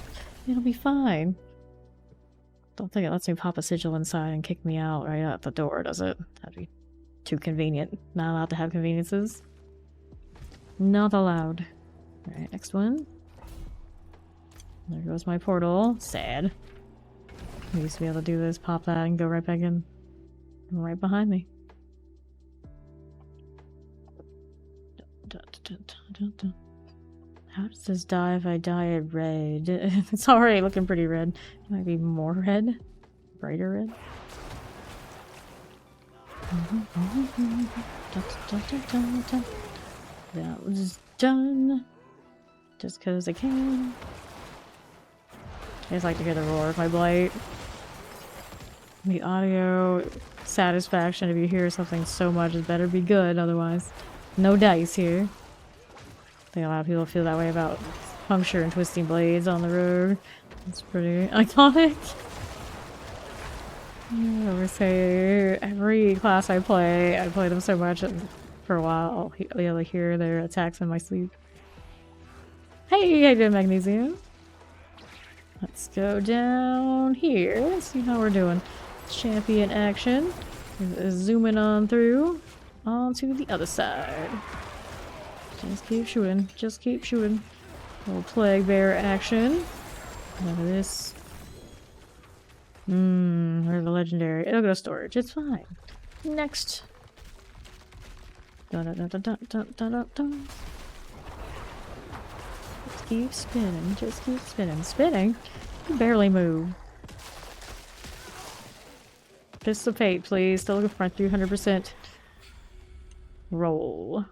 It'll be fine. Don't think it lets me pop a sigil inside and kick me out right out the door, does it? That'd be too convenient. Not allowed to have conveniences. Not allowed. Alright, next one. There goes my portal. Sad. I used to be able to do this, pop that, and go right back in. Right behind me. How does this die if I dye it red? It's already looking pretty red. It might be more red? Brighter red? That was done. Just because I can. I just like to hear the roar of my Blight. The audio satisfaction if you hear something so much, it better be good, otherwise no dice here. I think a lot of people feel that way about puncture and twisting blades on the road. It's pretty iconic. I would say every class I play them so much, and for a while I'll be able to hear their attacks in my sleep. Hey, I did magnesium. Let's go down here. Let's see how we're doing. Champion action. Zooming on through. Onto the other side. Just keep shooting. Just keep shooting. Little plague bear action. None of this. Where's the legendary? It'll go to storage. It's fine. Next. Dun, dun, dun, dun, dun, dun, dun, dun. Just keep spinning. Just keep spinning. Spinning? You can barely move. Participate, please. Still looking for my 300% roll.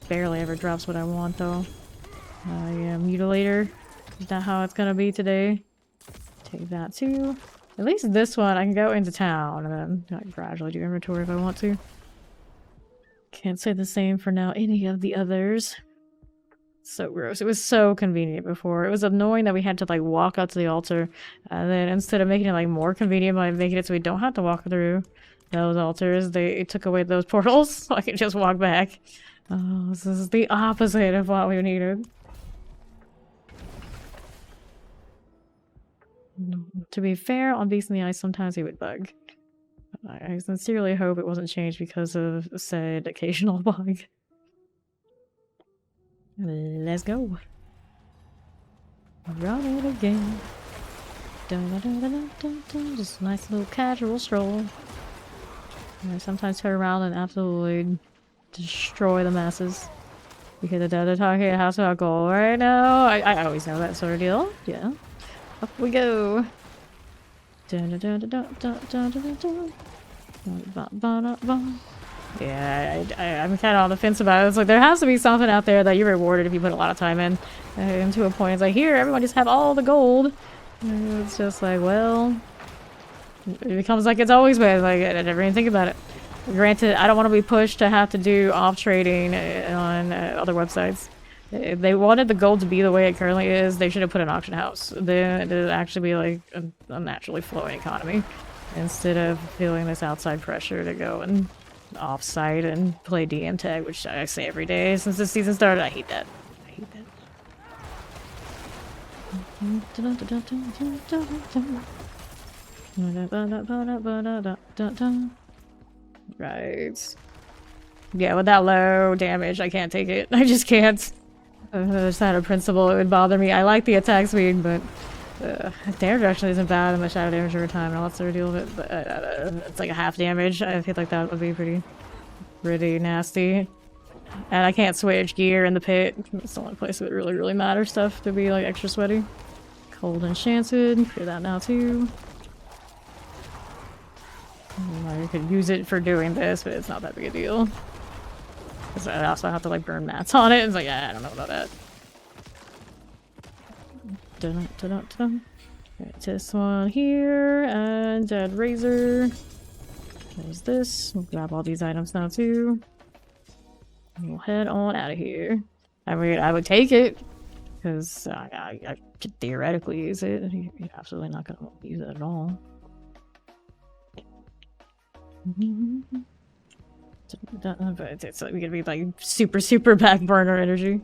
Barely ever drops what I want, though. Yeah, mutilator. Is that how it's gonna be today? Take that too. At least this one, I can go into town and then gradually do inventory if I want to. Can't say the same for now any of the others. So gross. It was so convenient before. It was annoying that we had to like walk up to the altar, and then instead of making it like more convenient by making it so we don't have to walk through those altars, they took away those portals so I could just walk back. Oh, this is the opposite of what we needed. To be fair, on Beast in the Ice, sometimes he would bug. I sincerely hope it wasn't changed because of said occasional bug. Let's go. Run it again. Dun, dun, dun, dun, dun, dun. Just a nice little casual stroll. I sometimes turn around and absolutely destroy the masses. Because they're talking a house about gold right now. I always know that sort of deal. Yeah. Up we go. Dun, dun, dun, dun, dun, dun, dun, dun. Yeah, I'm kind of on the fence about it. It's like there has to be something out there that you're rewarded if you put a lot of time in. And to a point, it's like, here, everyone just have all the gold. It's just like, well, it becomes like it's always been. Like, I never even think about it. Granted, I don't want to be pushed to have to do off trading on other websites. If they wanted the gold to be the way it currently is, they should have put an auction house. Then it'd actually be like a naturally flowing economy instead of feeling this outside pressure to go and off-site and play DM tag, which I say every day since this season started. I hate that. I hate that. Right. Yeah, with that low damage, I can't take it. I just can't. Just out of principle, it would bother me. I like the attack speed, but damage actually isn't bad, and the shadow damage over time and all that sort of deal with it. But it's like a half damage. I feel like that would be pretty nasty. And I can't switch gear in the pit. It's the only place that really matters stuff to be like extra sweaty. Cold Enchanted, clear that now too. I could use it for doing this, but it's not that big a deal. Because I also have to like burn mats on it. It's like, yeah, I don't know about that. Right, this one here, and Dead Razor. There's this. We'll grab all these items now too. And we'll head on out of here. I mean, I would take it, because I could theoretically use it. You're absolutely not going to use it at all. But it's gonna be like super back burner energy.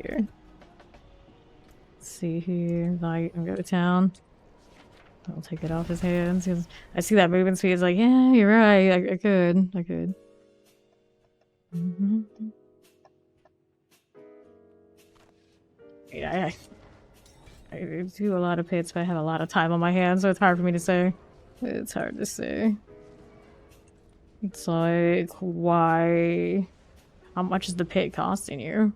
Here. Let's see here. Light and go to town. I'll take it off his hands. I see that movement speed. It's like, yeah, you're right. I could. Yeah, I do a lot of pits, but I have a lot of time on my hands, so it's hard for me to say. It's hard to say. It's like, why? How much is the pit costing you?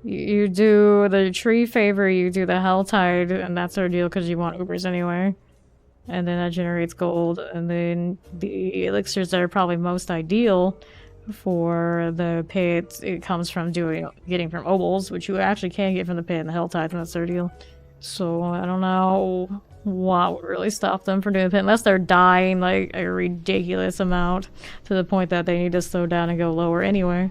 You do the tree favor, you do the hell tide, and that's our deal because you want Ubers anyway. And then that generates gold, and then the elixirs that are probably most ideal for the pit, it comes from getting from obols, which you actually can get from the pit and the hell tide, and that's their deal. So I don't know what would really stop them from doing the pit, unless they're dying like a ridiculous amount to the point that they need to slow down and go lower anyway.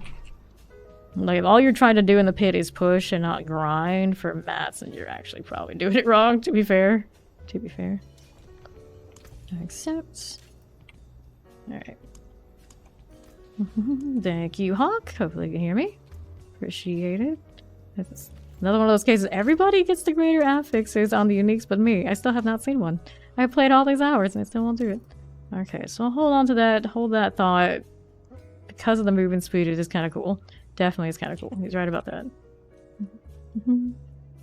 Like, if all you're trying to do in the pit is push and not grind for mats, and you're actually probably doing it wrong, to be fair. Accept. Alright. Thank you, Hawk. Hopefully you can hear me. Appreciate it. That's another one of those cases. Everybody gets the greater affixes on the uniques but me. I still have not seen one. I played all these hours and I still won't do it. Okay, so hold on to that. Hold that thought. Because of the movement speed, it is kind of cool. Definitely is kind of cool. He's right about that.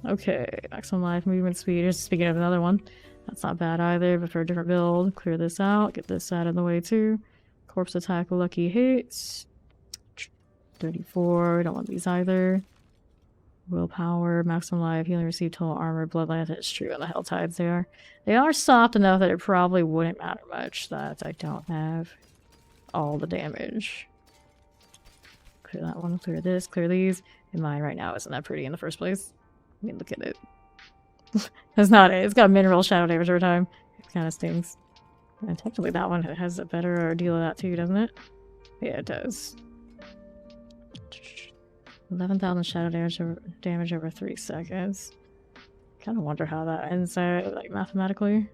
Okay, maximum life movement speed. Just speaking of another one. That's not bad either, but for a different build. Clear this out. Get this out of the way too. Corpse attack, lucky hits. 34. We don't want these either. Willpower, maximum life, healing received, total armor, bloodline. It's true on the hell tides they are soft enough that it probably wouldn't matter much that I don't have all the damage. Clear that one, clear this, clear these. And mine right now isn't that pretty in the first place. I mean, look at it. That's not it. It's got mineral shadow damage over time. It kind of stings. And technically that one has a better deal of that too, doesn't it? Yeah, it does. 11,000 shadow damage over 3 seconds. Kind of wonder how that ends out, like, mathematically.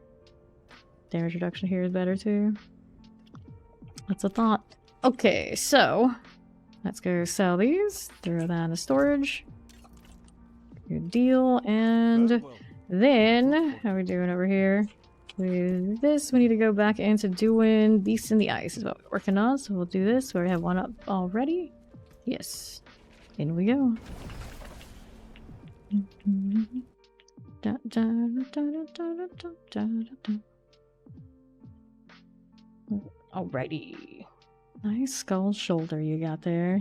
Damage reduction here is better too. That's a thought. Okay, so let's go sell these. Throw that into storage. Good deal. And then, how are we doing over here? With this, we need to go back into doing Beast in the Ice is what we're working on. So we'll do this. We already have one up already. Yes. In we go. Alrighty. Nice skull shoulder you got there.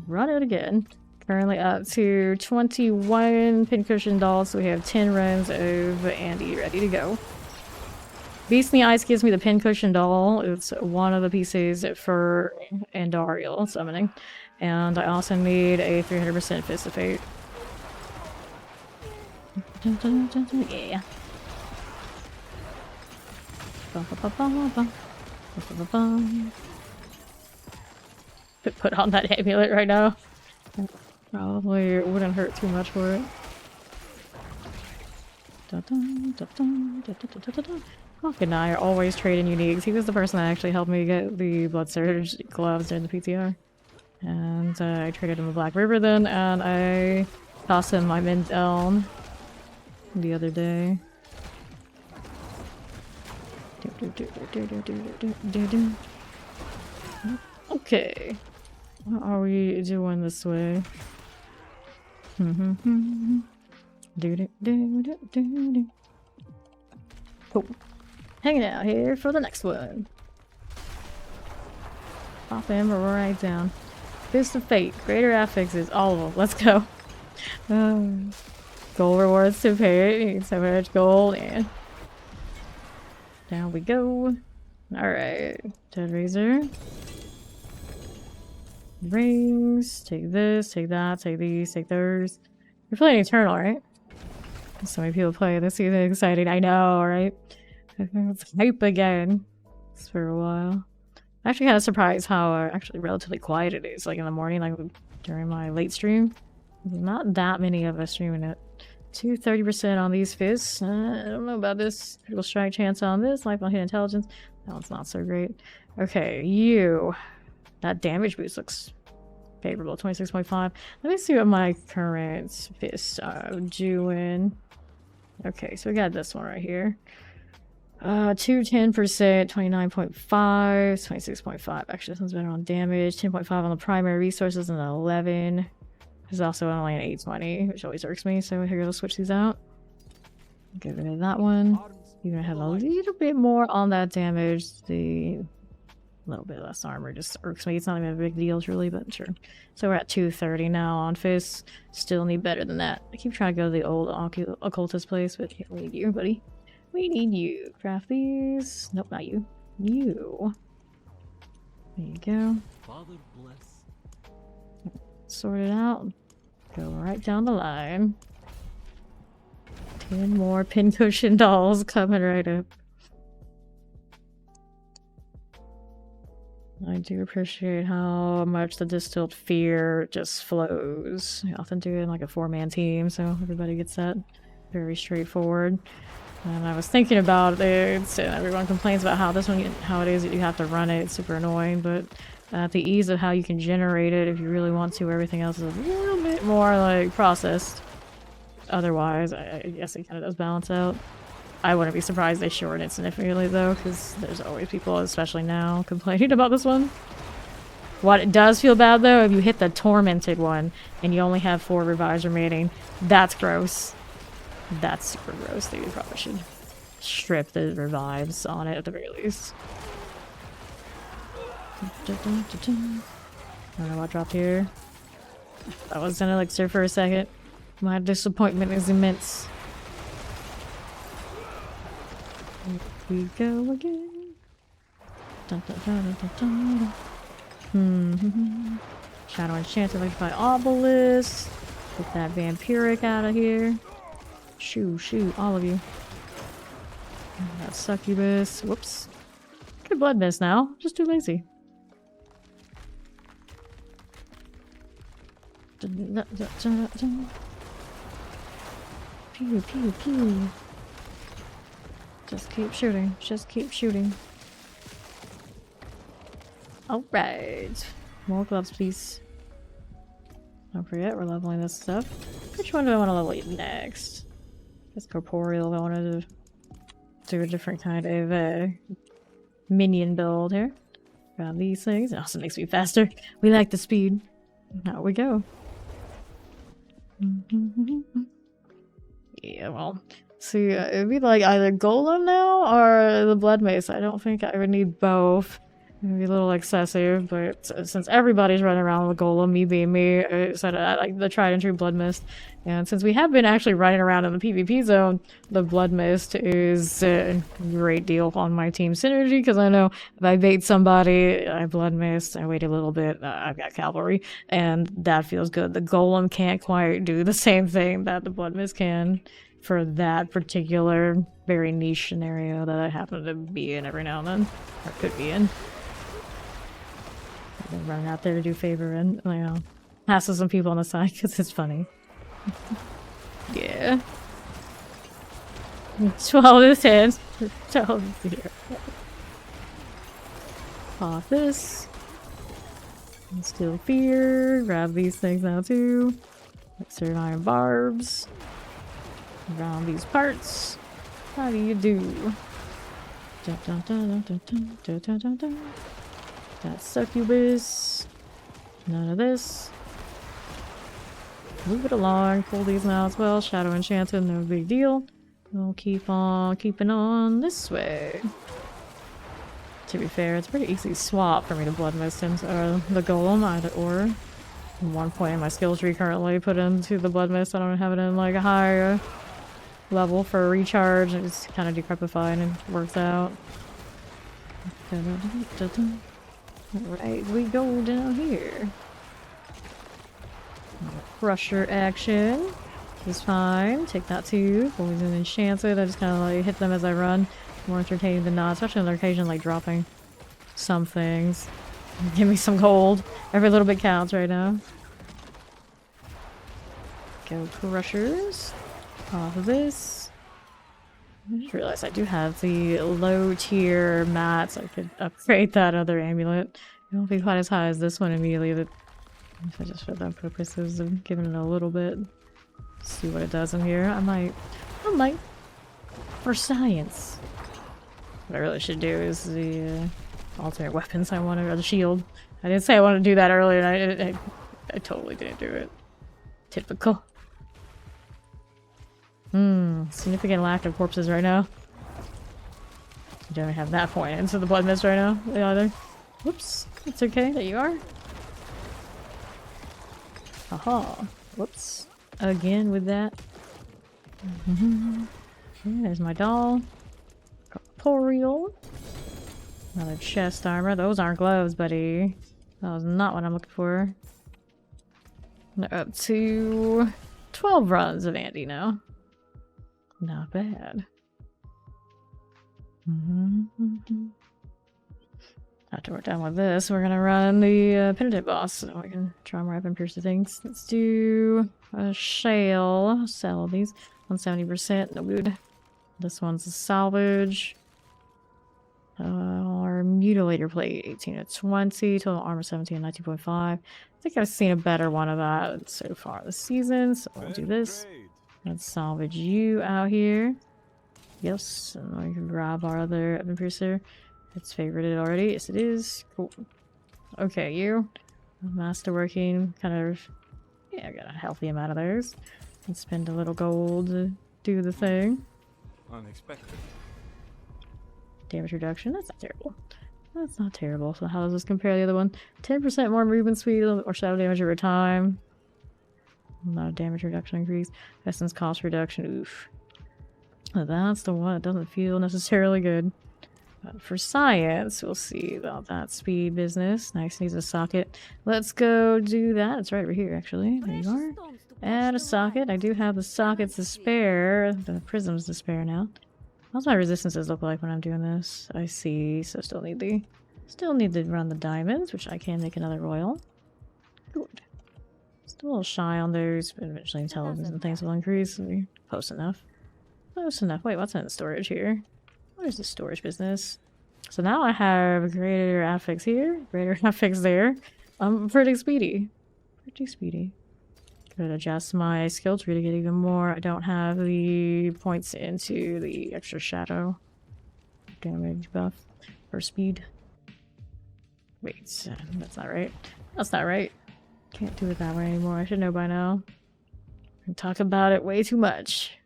Run it again. Currently up to 21 pincushion dolls, so we have 10 runs of Andy ready to go. Beast in the Ice gives me the pincushion doll. It's one of the pieces for Andariel summoning. And I also need a 300% Fist of Fate. Yeah. Put on that amulet right now. Probably wouldn't hurt too much for it. Hawk and I are always trading uniques. He was the person that actually helped me get the Blood Surge gloves during the PTR. And I traded him a Black River then, and I tossed him my Mint Elm the other day. Okay. What are we doing this way? Cool. Hanging out here for the next one. Pop him right down. Fist of Fate, Greater Affixes, all of them. Let's go. Gold rewards to pay. Need so much gold, and down we go. Alright. Dead Razor. Rings. Take this, take that, take these, take those. You're playing Eternal, right? So many people play this season. Exciting, I know, right? It's hype again. It's for a while. I'm actually kind of surprised how actually relatively quiet it is. Like in the morning, like during my late stream. There's not that many of us streaming it. 230% on these fists. I don't know about this. Critical strike chance on this. Life on hit intelligence. That one's not so great. Okay, you. That damage boost looks favorable. 26.5. Let me see what my current fists are doing. Okay, so we got this one right here. 210%, 29.5, 26.5. Actually, this one's better on damage. 10.5 on the primary resources and 11. There's also only an 820, which always irks me. So here, let's switch these out. Get rid of that one. You're gonna have a little bit more on that damage. The little bit less armor just irks me. It's not even a big deal, really, but sure. So we're at 230 now on fists. Still need better than that. I keep trying to go to the old occultist place, but we need you, buddy. We need you. Craft these. Nope, not you. You. There you go. Father bless. Sort it out. Go right down the line. 10 more pincushion dolls coming right up. I do appreciate how much the distilled fear just flows. I often do it in like a 4-man team, so everybody gets that. Very straightforward. And I was thinking about it, and everyone complains about how this one, how it is that you have to run it. It's super annoying, but the ease of how you can generate it if you really want to, everything else is a little bit more like processed. Otherwise, I guess it kind of does balance out. I wouldn't be surprised they shorten it significantly though, because there's always people, especially now, complaining about this one. What it does feel bad though, if you hit the tormented one and you only have 4 revives remaining, that's gross. That's super gross. They probably should strip the revives on it at the very least. I don't know what dropped here. I was in elixir for a second. My disappointment is immense. Here we go again. Dun, dun, dun, dun, dun, dun. Shadow Enchanted, Electrify Obelisk. Get that Vampiric out of here. Shoo, all of you. That Succubus. Whoops. Good Blood Mist now. Just too lazy. Pew, pew, pew. Just keep shooting. Just keep shooting. Alright. More gloves, please. Don't forget, we're leveling this stuff. Which one do I want to level next? It's corporeal. I wanted to do a different kind of minion build here. Grab these things. It also makes me faster. We like the speed. Now we go. Yeah, well, see, it'd be like either Golem now or the Blood Mace. I don't think I would need both. It'd be a little excessive, but since everybody's running around with Golem, me being me, I said I like the tried and true Blood Mist. And since we have been actually running around in the PvP zone, the Blood Mist is a great deal on my team synergy, because I know if I bait somebody, I Blood Mist, I wait a little bit, I've got Cavalry, and that feels good. The Golem can't quite do the same thing that the Blood Mist can. for that particular very niche scenario that I happen to be in every now and then, or could be in. I've been running out there to do favor and, you know, hassle some people on the side because it's funny. Yeah. 12 is 10. 12 is here. Pop this. Still fear. Grab these things now too. Exert iron barbs. Around these parts. How do you do? Dun, dun, dun, dun, dun, dun, dun, dun, dun. That succubus. None of this. Move it along. Pull these now as well. Shadow enchanted, no big deal. We'll keep on keeping on this way. To be fair, it's pretty easy swap for me to blood mist him or the golem, either or. One point in my skill tree currently put into the blood mist. I don't have it in like a higher level for a recharge. It's kind of decrepified and it works out. Alright, we go down here. Crusher action is fine. Take that too. Poison enchanted. I just kind of like hit them as I run. More entertaining than not, especially when they're occasionally like dropping some things. Give me some gold. Every little bit counts right now. Go crushers. Off of this. I just realized I do have the low tier mats. I could upgrade that other amulet. It won't be quite as high as this one immediately, but if I just for the purposes of giving it a little bit. See what it does in here. I might. For science. What I really should do is the alternate weapons I wanted, or the shield. I didn't say I wanted to do that earlier, and I totally didn't do it. Typical. Significant lack of corpses right now. Don't have that point into the blood mist right now, either. Whoops. It's okay, there you are. Aha. Whoops. Again with that. There's my doll. Corporeal. Another chest armor. Those aren't gloves, buddy. That was not what I'm looking for. We're up to 12 runs of Andy now. Not bad. After we're done with this, we're gonna run the penitent boss so we can trauma wrap and pierce the things. Let's do a shale. Sell these. 170%. No good. This one's a salvage. Our mutilator plate, 18 to 20, total armor 17, 19.5. I think I've seen a better one of that so far this season, so we'll do this. Let's salvage you out here. Yes, and we can grab our other Evan Piercer. It's favorited already. Yes, it is. Cool. Okay, you. Masterworking, kind of. Yeah, I got a healthy amount of those. And spend a little gold to do the thing. Unexpected. Damage reduction. That's not terrible. That's not terrible. So how does this compare to the other one? 10% more movement speed, a little bit more shadow damage over time. No damage reduction increase. Essence cost reduction. Oof. That's the one that doesn't feel necessarily good. But for science, we'll see about that speed business. Nice, needs a socket. Let's go do that. It's right over here, actually. There you are. Add a socket. I do have the sockets to spare. The prisms to spare now. How's my resistances look like when I'm doing this? I see. So still need to run the diamonds, which I can make another royal. Good. Still a little shy on those, but eventually intelligence and things will increase. Close enough. Close enough. Wait, what's in the storage here? What is the storage business? So now I have greater affix here, greater affix there. I'm pretty speedy. Pretty speedy. Could adjust my skill tree to get even more. I don't have the points into the extra shadow damage buff for speed. Wait, that's not right. That's not right. Can't do it that way anymore. I should know by now. I talk about it way too much.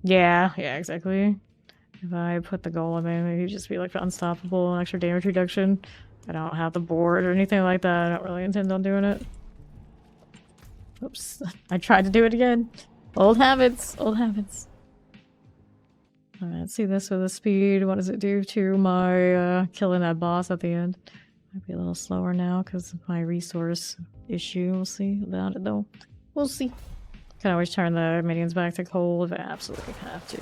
Yeah, exactly. If I put the golem in, maybe just be like unstoppable and extra damage reduction. I don't have the board or anything like that. I don't really intend on doing it. Oops. I tried to do it again. Old habits. Old habits. Alright, let's see this with the speed. What does it do to my killing that boss at the end? Might be a little slower now because of my resource issue. We'll see about it though. We'll see. Can always turn the minions back to cold if I absolutely have to.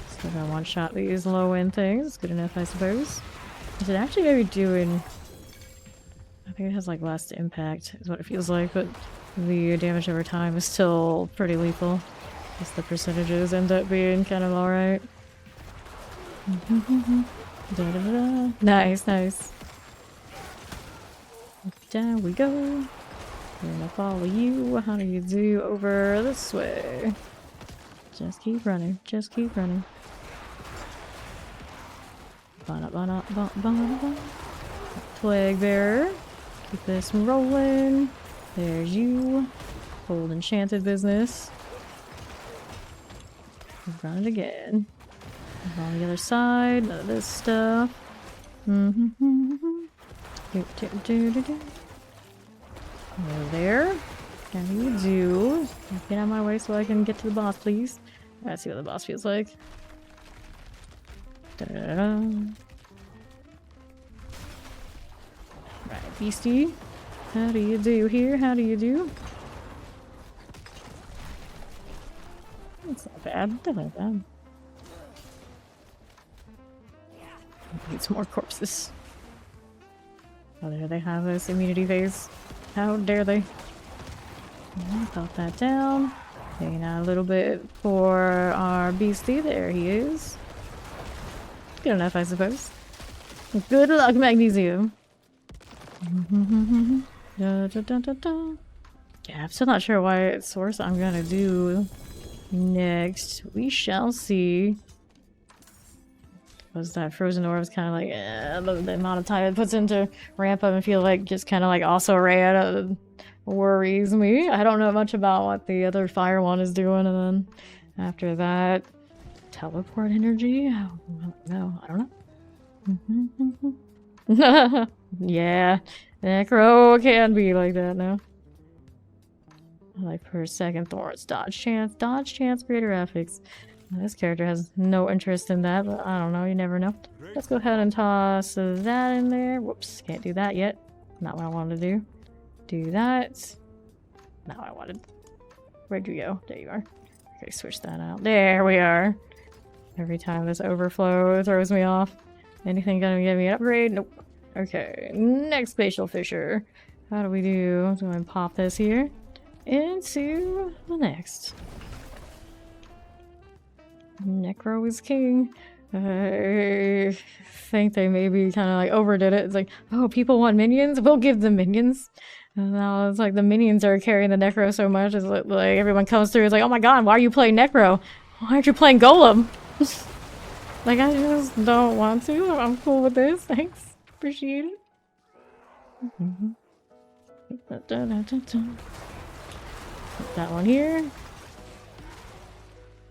Still gonna one-shot these low-end things. Good enough, I suppose. Is it actually maybe doing... I think it has like less impact, is what it feels like, but the damage over time is still pretty lethal. Just the percentages end up being kind of alright. Nice, nice. Down we go. I'm gonna follow you. How do you do over this way? Just keep running. Just keep running. Plague bearer. Keep this rolling. There's you. Old enchanted business. Run it again. On the other side. None of this stuff. Over there. Can you do? Get out of my way so I can get to the boss, please. Let's see what the boss feels like. Da-da-da-da. Right, beastie. How do you do here? How do you do? It's not bad. Definitely not bad. Need some more corpses. Oh, there they have this immunity phase. How dare they? Pop that down. Taking out a little bit for our beastie. There he is. Good enough, I suppose. Good luck, Magnesium. Da, da, da, da, da. Yeah, I'm still not sure what source I'm gonna do next. We shall see. Was that frozen orb is kind of like the amount of time it puts into ramp up and feel like just kind of like also ran worries me. I don't know much about what the other fire one is doing, and then after that, teleport energy. No, I don't know. Yeah, Necro can be like that now. Like per second thorns, dodge chance, greater affix. This character has no interest in that, but I don't know, you never know. Let's go ahead and toss that in there. Whoops, can't do that yet. Not what I wanted to do. Do that. Not what I wanted. Where'd you go? There you are. Okay, switch that out. There we are. Every time this overflow throws me off. Anything gonna give me an upgrade? Nope. Okay, next Glacial Fissure. How do we do? I'm going to pop this here into the next. Necro is king. I think they maybe kind of like overdid it. It's like, oh, people want minions? We'll give them minions. And now it's like the minions are carrying the Necro so much. It's like everyone comes through. It's like, oh my god, why are you playing Necro? Why aren't you playing Golem? Like, I just don't want to. I'm cool with this. Thanks. Appreciate it. Put that one here.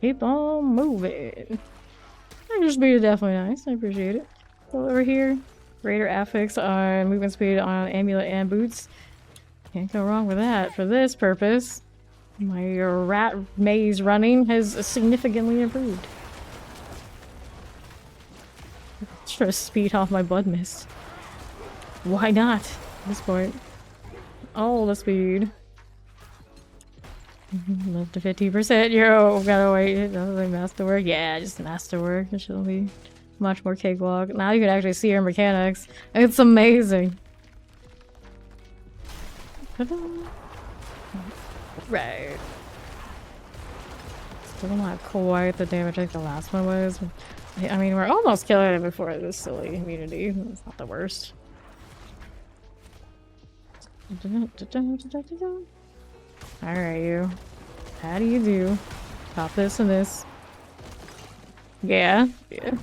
Keep on moving. Energy speed is definitely nice. I appreciate it. Go over here. Greater affix on movement speed on amulet and boots. Can't go wrong with that for this purpose. My rat maze running has significantly improved. Let's try to speed off my blood mist. Why not at this point? All the speed. Live to 50%. Yo, gotta wait. Doesn't like masterwork. Yeah, just masterwork. It should be much more cakewalk. Now you can actually see her mechanics. It's amazing. Right. Still not quite the damage like the last one was. I mean, we're almost killing it before this silly immunity. It's not the worst. Alright, you. How do you do? Pop this and this. Yeah. Yeah.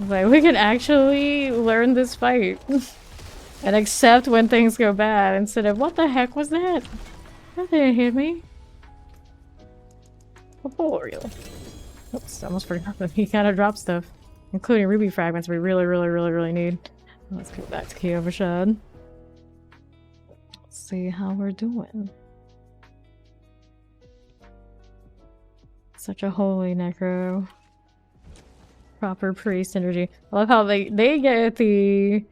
Like, we can actually learn this fight. And accept when things go bad instead of, what the heck was that? That didn't hit me. Arboreal. Oops, almost forgot that he kind of dropped stuff. Including ruby fragments we really need. Let's go back to Kyovashad. Let's see how we're doing. Such a holy Necro. Proper priest energy. I love how they get the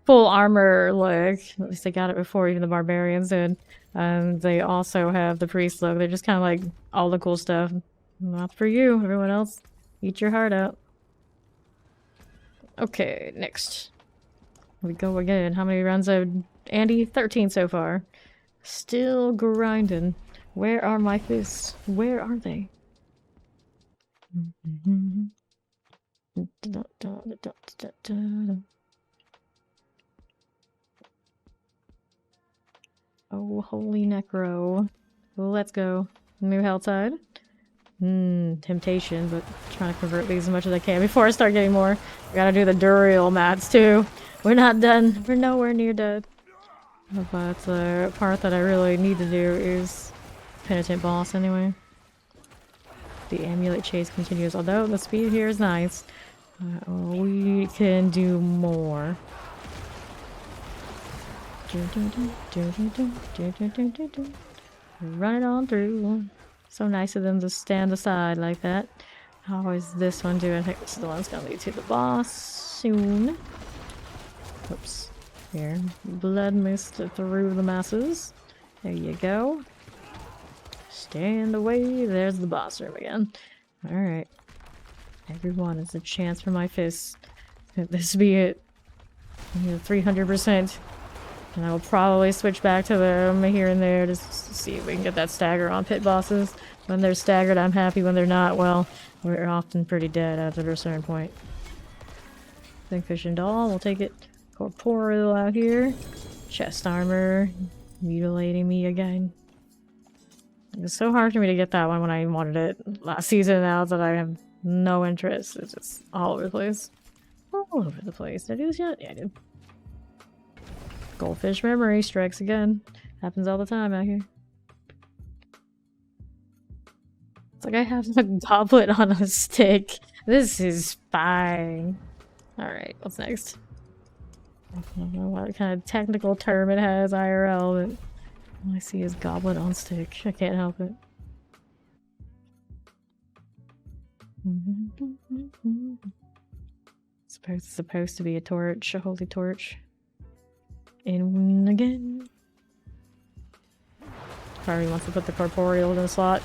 full armor look. At least they got it before even the barbarians did. They also have the priest look. They're just kind of like all the cool stuff. Not for you, everyone else. Eat your heart out. Okay, next. We go again. How many runs have Andy? 13 so far. Still grinding. Where are my fists? Where are they? Oh, holy Necro. Let's go. New hell tide. Temptation, but trying to convert these as much as I can before I start getting more. I gotta do the Duriel mats too. We're not done. We're nowhere near dead. But the part that I really need to do is Penitent Boss anyway. The Amulet Chase continues, although the speed here is nice. We can do more. Run it on through. So nice of them to stand aside like that. How is this one doing? I think this is the one that's gonna lead to the boss soon. Oops. Here. Blood mist through the masses. There you go. Stand away. There's the boss room again. Alright. Everyone, it's a chance for my fists. Could this be it? 300%. And I will probably switch back to them here and there just to see if we can get that stagger on pit bosses. When they're staggered, I'm happy. When they're not, well, we're often pretty dead after a certain point. Fish and doll, we'll take it. Corporeal out here. Chest armor. Mutilating me again. It was so hard for me to get that one when I wanted it last season. Now that I have no interest, it's just all over the place. All over the place. Did I do this yet? Yeah, I did. Goldfish memory strikes again. Happens all the time out here. It's like I have a goblet on a stick. This is fine. Alright, what's next? I don't know what kind of technical term it has, IRL, but all I see is goblet on stick. I can't help it. It's supposed to be a torch, a holy torch. In again. Probably wants to put the corporeal in the slot.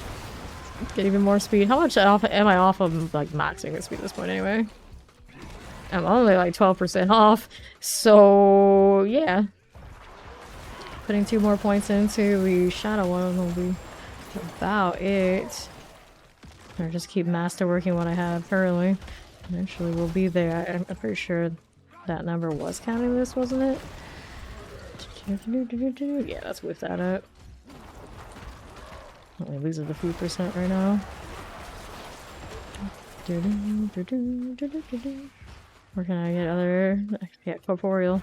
Get even more speed. How much off am I off of like maxing the speed at this point anyway? I'm only like 12% off. So yeah. Putting 2 more points into the shadow one will be about it. Or just keep masterworking what I have currently. Eventually we'll be there. I'm pretty sure that number was counting this, wasn't it? Yeah, let's whip that up. Only losing a few percent right now. Where can I get other? Yeah, corporeal.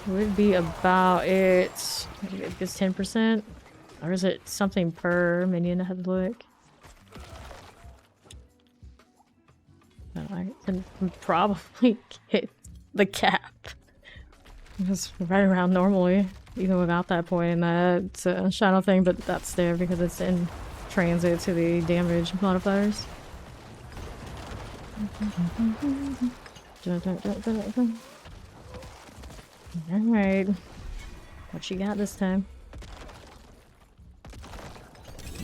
Would be about it. It's 10%, or is it something per minion? I have to look. I can probably hit the cap. It's right around normally, even without that point in that shadow thing, but that's there because it's in transit to the damage modifiers. Alright. What you got this time?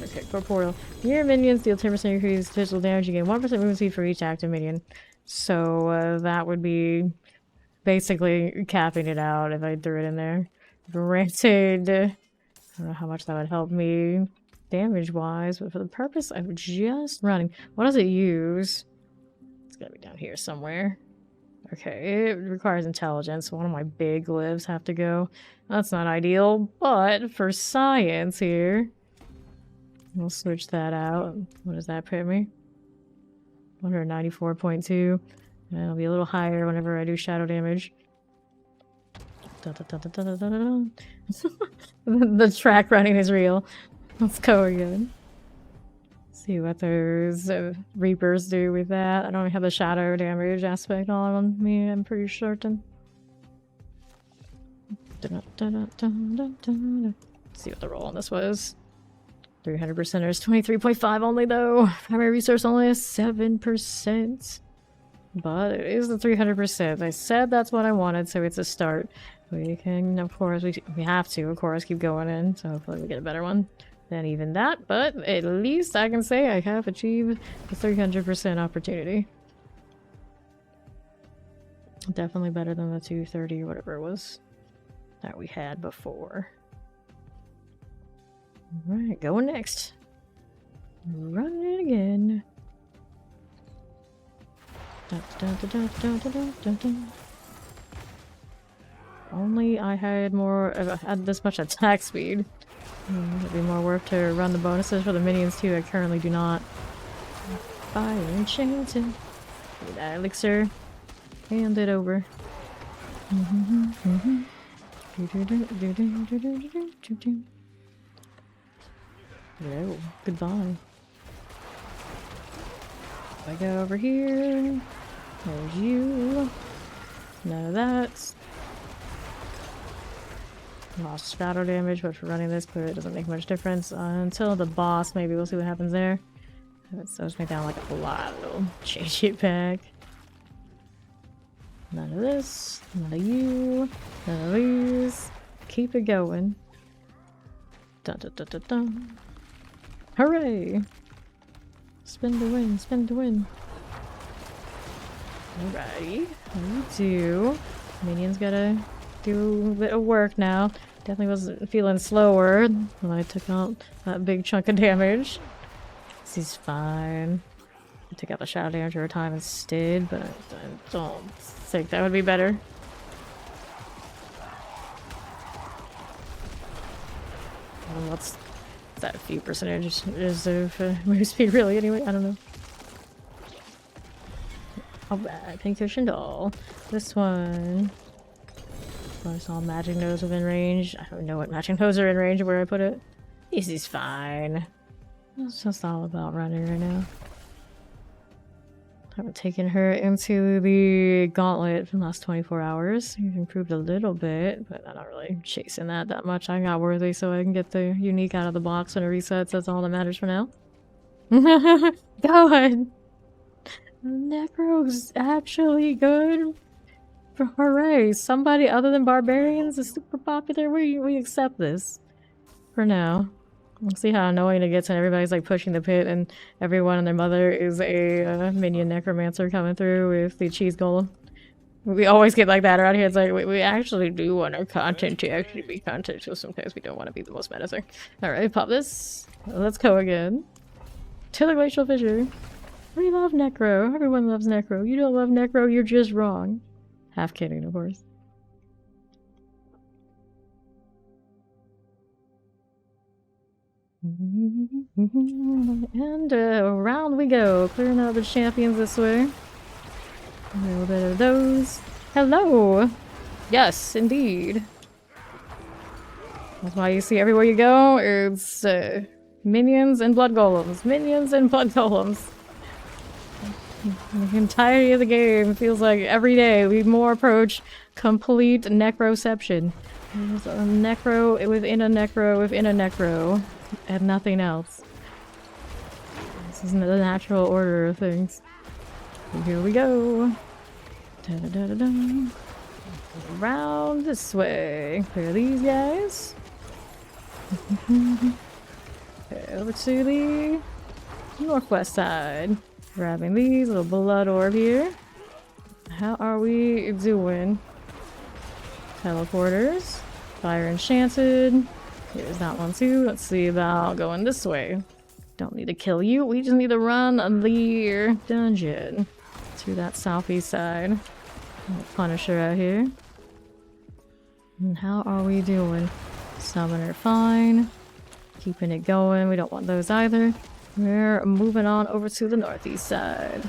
Okay, corporeal. Your minions deal 10% increase physical damage. You gain 1% movement speed for each active minion. So that would be basically capping it out if I threw it in there. Granted, I don't know how much that would help me damage-wise, but for the purpose of just running. What does it use? It's gotta be down here somewhere. Okay, it requires intelligence. One of my big lives have to go. That's not ideal, but for science here, we'll switch that out. What does that put me? 194.2. It'll be a little higher whenever I do shadow damage. The track running is real. Let's go again. See what those Reapers do with that. I don't have the shadow damage aspect on me, I'm pretty certain. Let's see what the roll on this was. 300%ers, 23.5 only though. Primary resource only is 7%. But it is the 300%. I said that's what I wanted, so it's a start. We can, of course, we have to, of course, keep going in, so hopefully we get a better one than even that. But at least I can say I have achieved the 300% opportunity. Definitely better than the 230 or whatever it was that we had before. Alright, going next. Run it again. Dun, dun, dun, dun, dun, dun, dun, dun, dun. Only I had this much attack speed. It'd be more worth to run the bonuses for the minions too. I currently do not. Fire enchanted. Get that elixir. Hand it over. Hello, goodbye. I go over here. There's you. None of that. Lost shadow damage, but for running this, clearly it doesn't make much difference until the boss. Maybe we'll see what happens there. It slows me down like a lot. It'll change it back. None of this. None of you. None of these. Keep it going. Dun dun dun dun dun. Hooray! Spin to win, spin to win. Alrighty, we do. Minions gotta do a bit of work now. Definitely wasn't feeling slower when I took out that big chunk of damage. This is fine. I took out the shadow damage over time instead, but I don't think that would be better. Well, what's that few percentage is of move speed really anyway? I don't know. Alright, Pincushion Doll. This one. I saw Magic Nose within range. I don't know what Magic Nose are in range of where I put it. This is fine. It's just all about running right now. I haven't taken her into the gauntlet for the last 24 hours. We've improved a little bit, but I'm not really chasing that much. I got worthy so I can get the unique out of the box when it resets. That's all that matters for now. God! Necro's actually good. Hooray! Somebody other than barbarians is super popular. We accept this. For now. We'll see how annoying it gets when everybody's like pushing the pit and everyone and their mother is a minion necromancer coming through with the cheese golem. We always get like that around here. It's like, we actually do want our content to actually be content, so sometimes we don't want to be the most menacing. Alright, pop this. Let's go again. To the Glacial Fissure. We love Necro. Everyone loves Necro. You don't love Necro, you're just wrong. Half kidding, of course. And around we go, clearing out the champions this way. A little bit of those. Hello! Yes, indeed. That's why you see everywhere you go, it's minions and blood golems. Minions and blood golems. The entirety of the game feels like every day we more approach complete necroception. There's a necro within a necro within a necro. And nothing else. This isn't the natural order of things. So here we go. Da -da -da -da -da. Around this way. Clear these guys. Okay, over to the northwest side. Grabbing these little blood orb here. How are we doing? Teleporters. Fire enchanted. Here's that one too. Let's see about going this way. Don't need to kill you. We just need to run the dungeon to that southeast side. Punisher out here. And how are we doing? Summoner fine. Keeping it going. We don't want those either. We're moving on over to the northeast side.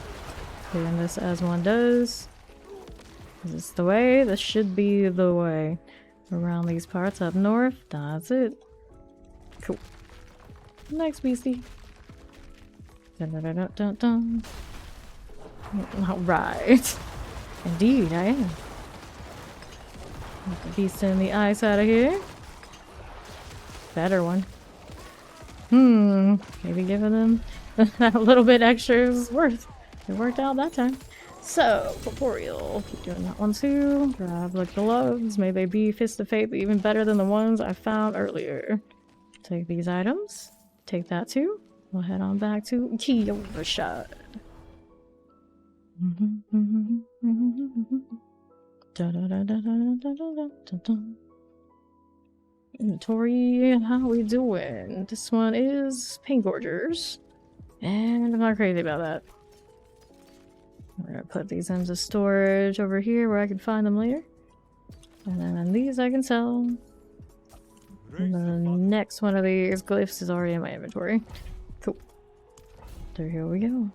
Clearing this as one does. Is this the way? This should be the way. Around these parts up north. That's it. Cool. Next beastie. Dun, dun, dun, dun, dun. Alright. Indeed, I am. Get the beast in the ice out of here. Better one. Maybe giving them a little bit extra is worth. It worked out that time. So, corporeal. Keep doing that one too. Grab like gloves. May they be Fist of Fate, but even better than the ones I found earlier. Take these items. Take that too. We'll head on back to Key Overshot. Inventory, how we doing? This one is Paint Gorgers. And I'm not crazy about that. We're gonna put these into storage over here where I can find them later. And then these I can sell. And the next one of these glyphs is already in my inventory. Cool. So here we go.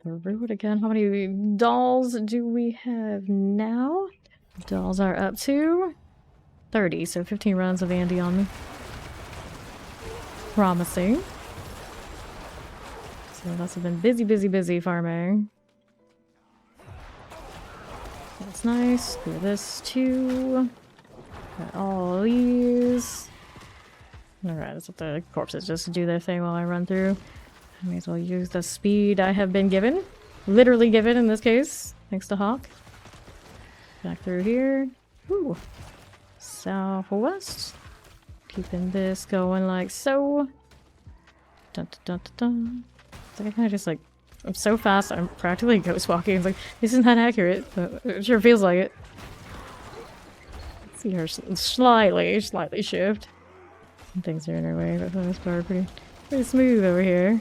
Root again. How many dolls do we have now? Dolls are up to 30, so 15 runs of Andy on me. Promising. So that's been busy farming. That's nice. Do this too. Got all these. Alright, let's let the corpses just do their thing while I run through. I may as well use the speed I have been given. Literally given in this case. Thanks to Hawk. Back through here. Ooh. Southwest. Keeping this going like so. Dun, dun, dun, dun, dun. It's like I kind of just like, I'm so fast, I'm practically ghost walking. It's like, this isn't that accurate, but it sure feels like it. Let's see her slightly shift. Some things are in her way, but for the most part, pretty smooth over here.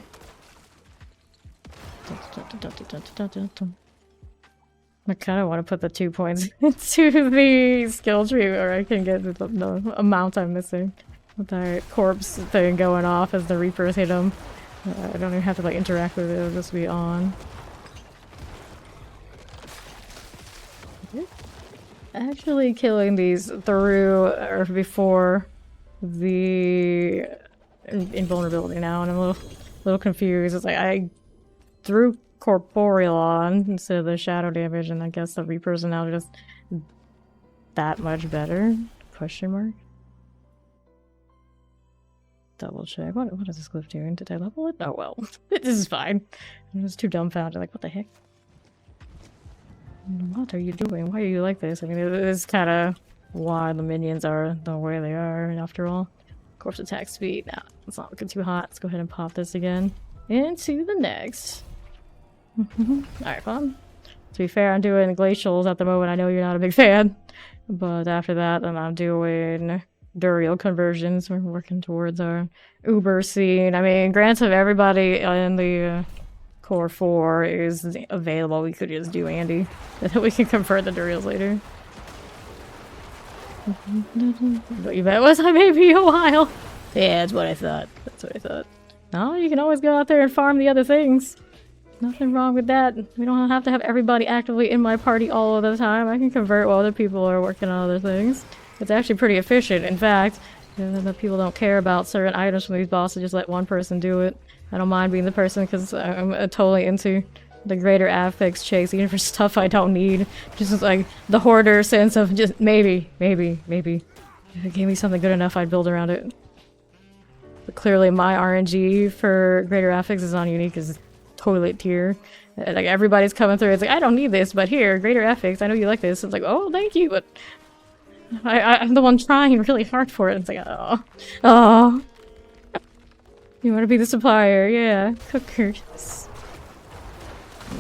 I kind of want to put the 2 points into the skill tree where I can get the amount I'm missing. With that corpse thing going off as the Reapers hit him. I don't even have to like interact with it, it'll just be on. Actually killing these through or before the invulnerability now, and I'm a little confused. It's like I threw corporeal on instead of the shadow damage, and I guess the Reapers are now just that much better? Question mark? Double check. What is this glyph doing? Did I level it? Oh well. This is fine. I'm just too dumbfounded. Like, what the heck? What are you doing? Why are you like this? I mean, it is kind of why the minions are the way they are, after all. Corpse attack speed. Nah, it's not looking too hot. Let's go ahead and pop this again. Into the next. Alright, fun. To be fair, I'm doing glacials at the moment. I know you're not a big fan. But after that, then I'm doing Duriel conversions. We're working towards our Uber scene. I mean, granted, everybody in the Core 4 is available. We could just do Andy. And then we can convert the Duriels later. What you bet was I may be a while. Yeah, that's what I thought. That's what I thought. No, you can always go out there and farm the other things. Nothing wrong with that. We don't have to have everybody actively in my party all of the time. I can convert while other people are working on other things. It's actually pretty efficient. In fact, the people don't care about certain items from these bosses. Just let one person do it. I don't mind being the person because I'm totally into the greater affix chase, even for stuff I don't need. Just like the hoarder sense of just maybe. If it gave me something good enough, I'd build around it. But clearly my RNG for greater affix is on unique is toilet tier. Like everybody's coming through. It's like, I don't need this, but here, greater affix. I know you like this. It's like, oh, thank you, but I'm the one trying really hard for it. It's like, oh. You want to be the supplier? Yeah, cookers.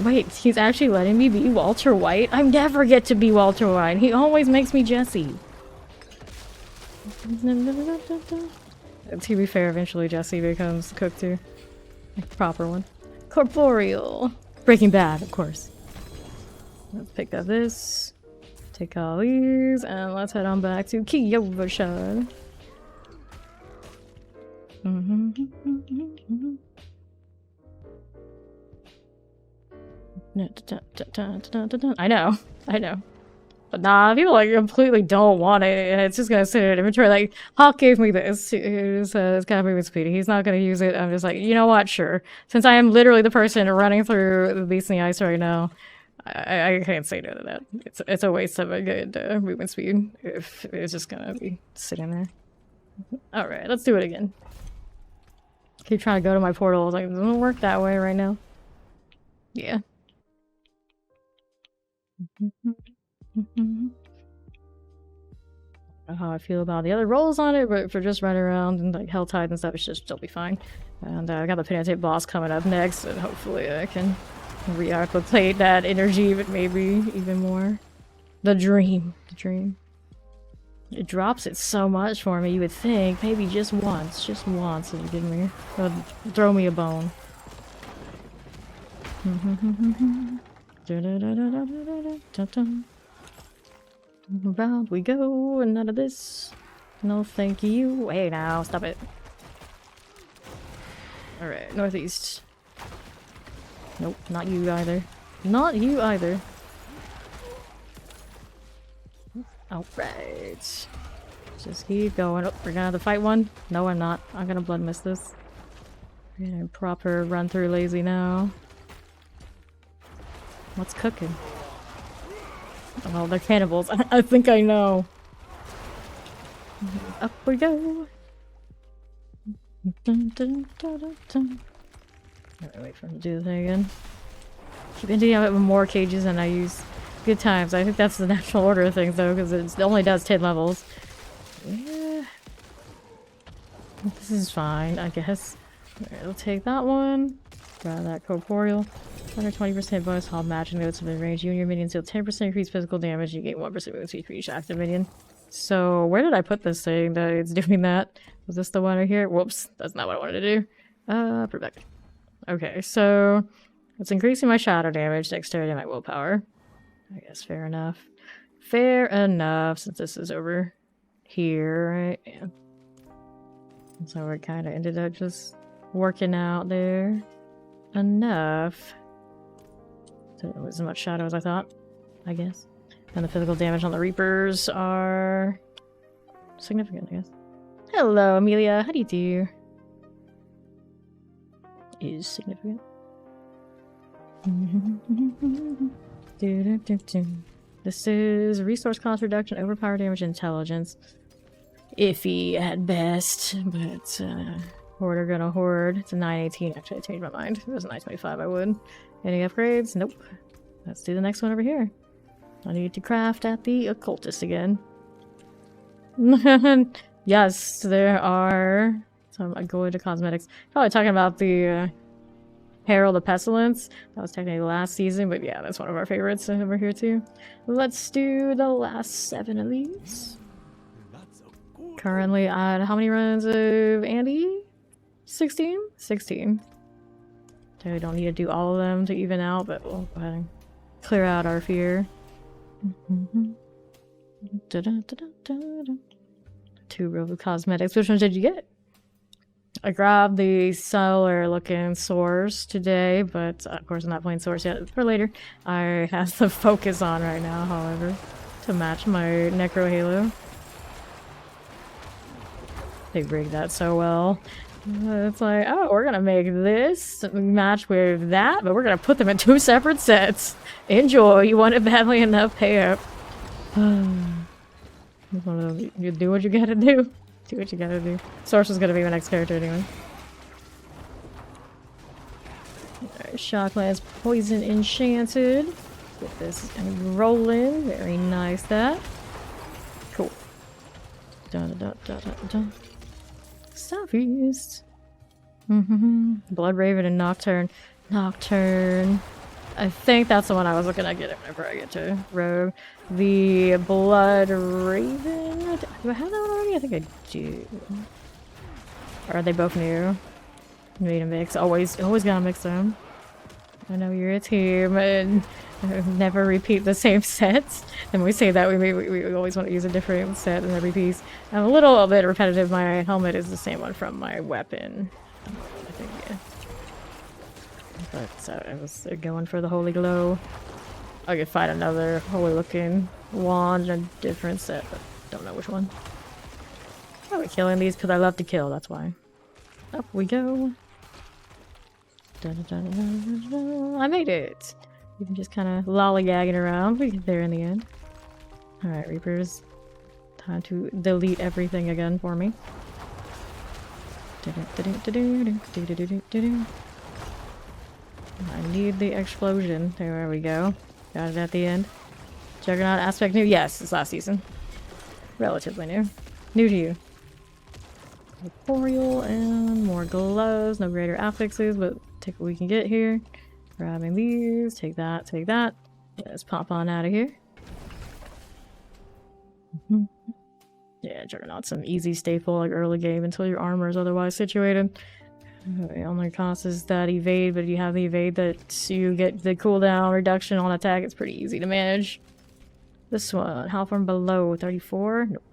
Wait, he's actually letting me be Walter White? I never get to be Walter White. He always makes me Jesse. To be fair, eventually Jesse becomes the cook too. Like the proper one. Corporeal. Breaking Bad, of course. Let's pick up this. Take all these, and let's head on back to Kiyovashad. I know. But nah, people like completely don't want it, and it's just gonna sit in inventory. Like, Hawk gave me this. It's kind of moving speedy. He's not gonna use it. I'm just like, you know what? Sure. Since I am literally the person running through the Beast in the Ice right now, I can't say no to that. It's a waste of a good movement speed if it's just gonna be sitting there. Alright, let's do it again. Keep trying to go to my portal. I was like, it doesn't work that way right now. Yeah. I don't know how I feel about the other rolls on it, but for just running around and like Helltide and stuff, it should still be fine. And I got the Penitent boss coming up next, and hopefully I can reapplicate that energy, but maybe even more. The dream. The dream. It drops it so much for me, you would think maybe just once it'd give me, throw me a bone. Round we go, and none of this. No thank you. Hey now, stop it. Alright, northeast. Nope, not you either. Not you either. Alright. Just keep going. Oh, we're gonna have to fight one? No, I'm not. I'm gonna blood miss this. We're gonna proper run through lazy now. What's cooking? Oh, they're cannibals. I think I know. Up we go. Dun, dun, dun, dun, dun. Wait for him to do the thing again. Keep ending up with more cages than I use. Good times. I think that's the natural order of things though, because it only does 10 levels. Yeah. This is fine, I guess. Alright, we'll take that one. Grab that corporeal. 120% bonus while matching notes within range. You and your minions deal 10% increased physical damage. You gain 1% movement speed for each active minion. So, where did I put this thing that it's doing that? Was this the one right here? Whoops, that's not what I wanted to do. Put it back. Okay, so it's increasing my shadow damage, dexterity, and my willpower. I guess fair enough. Fair enough, since this is over here, right? Yeah. So it kind of ended up just working out there. Enough. So it wasn't as much shadow as I thought, I guess. And the physical damage on the Reapers are significant, I guess. Hello, Amelia. How do you do? Is significant. This is resource cost reduction, overpower damage, intelligence. Iffy at best, but hoarder gonna hoard. It's a 918. Actually, I changed my mind. If it was a 925, I would. Any upgrades? Nope. Let's do the next one over here. I need to craft at the occultist again. Yes, there are. So I'm going to cosmetics. Probably talking about the Herald of Pestilence. That was technically last season, but yeah, that's one of our favorites over here too. Let's do the last 7 of these. Currently at how many runs of Andy? 16? 16. So we don't need to do all of them to even out, but we'll go ahead and clear out our fear. 2 rows of cosmetics. Which ones did you get? I grabbed the cellar looking source today, but of course I'm not playing source yet. For later. I have the focus on right now, however, to match my Necro Halo. They rigged that so well. It's like, oh, we're gonna make this match with that, but we're gonna put them in 2 separate sets. Enjoy. You want it badly enough, pay up. You do what you gotta do. Do what you gotta do. Source is gonna be my next character anyway. Alright, Shocklands Poison Enchanted. Get this rolling. Very nice that. Cool. Dun dun dun dun dun. Southeast. Blood Raven and Nocturne. Nocturne. I think that's the one I was looking at getting whenever I get to Rogue. The Blood Raven? Do I have that one already? I think I do. Or are they both new? Need a mix. Always gotta mix them. I know you're a team and never repeat the same sets. And we say that we always want to use a different set in every piece. I'm a little bit repetitive. My helmet is the same one from my weapon. I think, yeah. But I was going for the Holy Glow. I could find another holy looking wand in a different set, but don't know which one. Probably killing these because I love to kill, that's why. Up we go. Dun, dun, dun, dun, dun. I made it! Even just kind of lollygagging around. We get there in the end. Alright, Reapers. Time to delete everything again for me. I need the explosion. There we go. Got it at the end. Juggernaut aspect new? Yes, it's last season. Relatively new. New to you. Corporeal and more gloves. No greater affixes, but take what we can get here. Grabbing these. Take that, take that. Let's pop on out of here. Yeah, Juggernaut's an easy staple like early game until your armor is otherwise situated. It only costs that evade, but if you have the evade that you get the cooldown reduction on attack, it's pretty easy to manage. This one, how from below 34? Nope.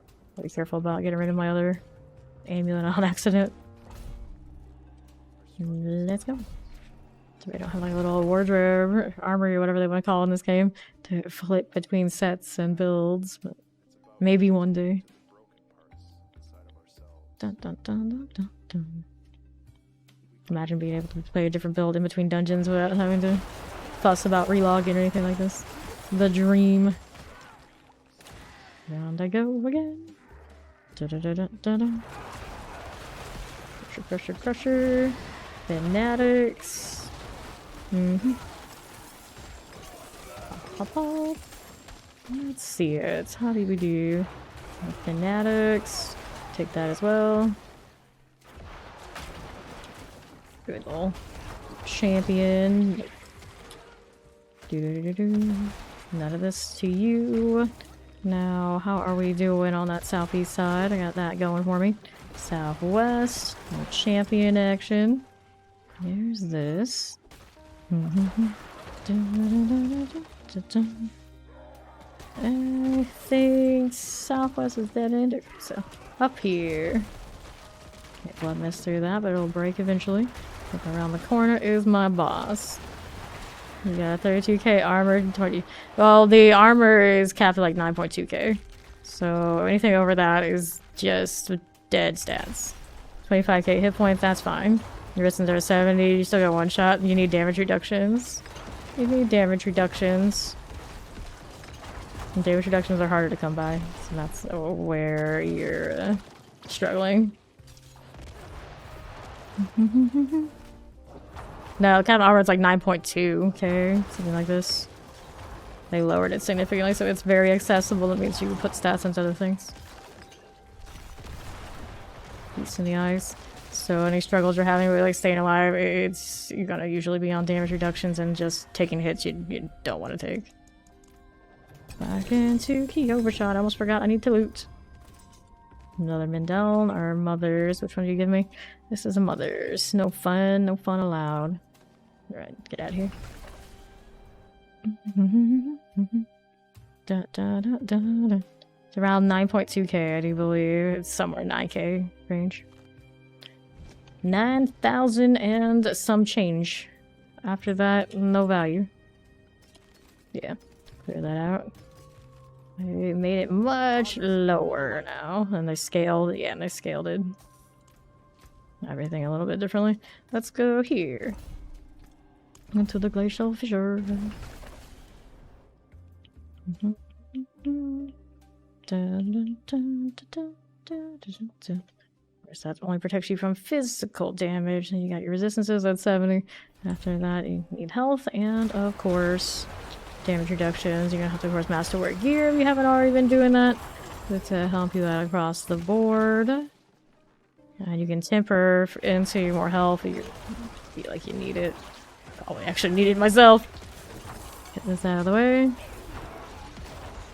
Be careful about getting rid of my other amulet on accident. Let's go. So we don't have like a little wardrobe, armory, or whatever they want to call it in this game, to flip between sets and builds, but maybe one day. Dun, dun, dun, dun, dun, dun. Imagine being able to play a different build in between dungeons without having to fuss about relogging or anything like this. The dream. Round I go again. Da da da da da da. Crusher, crusher, crusher. Fanatics. Pop, pop, pop. Let's see it. How do we do? Fanatics. Take that as well. Good little champion. None of this to you. Now, how are we doing on that southeast side? I got that going for me. Southwest. More champion action. There's this. I think southwest is dead end. So, up here. Can't blood mist through that, but it'll break eventually. Look around the corner is my boss. You got 32k armor, 20. Well, the armor is capped at like 9.2k. So anything over that is just dead stats. 25k hit points, that's fine. Your resistance are 70, you still got one shot. You need damage reductions. You need damage reductions. And damage reductions are harder to come by. So that's where you're struggling. No, the kind of armor is like 9.2, okay? Something like this. They lowered it significantly, so it's very accessible. That means you can put stats into other things. Peace in the eyes. So any struggles you're having with like staying alive, you're gonna usually be on damage reductions and just taking hits you don't want to take. Back into key overshot. I almost forgot I need to loot. Another Mindell or Mothers. Which one do you give me? This is a Mothers. No fun allowed. Alright, get out of here. It's around 9.2k, I do believe. It's somewhere 9k range. 9,000 and some change. After that, no value. Yeah, clear that out. They made it much lower now, and they scaled. Yeah, and they scaled it. Everything a little bit differently. Let's go here. Into the glacial fissure. That only protects you from physical damage, and you got your resistances at 70. After that, you need health, and of course, damage reductions. You're gonna have to, of course, masterwork gear if you haven't already been doing that. To help you out across the board. And you can temper into more health if you feel like you need it. Probably actually need it myself. Get this out of the way.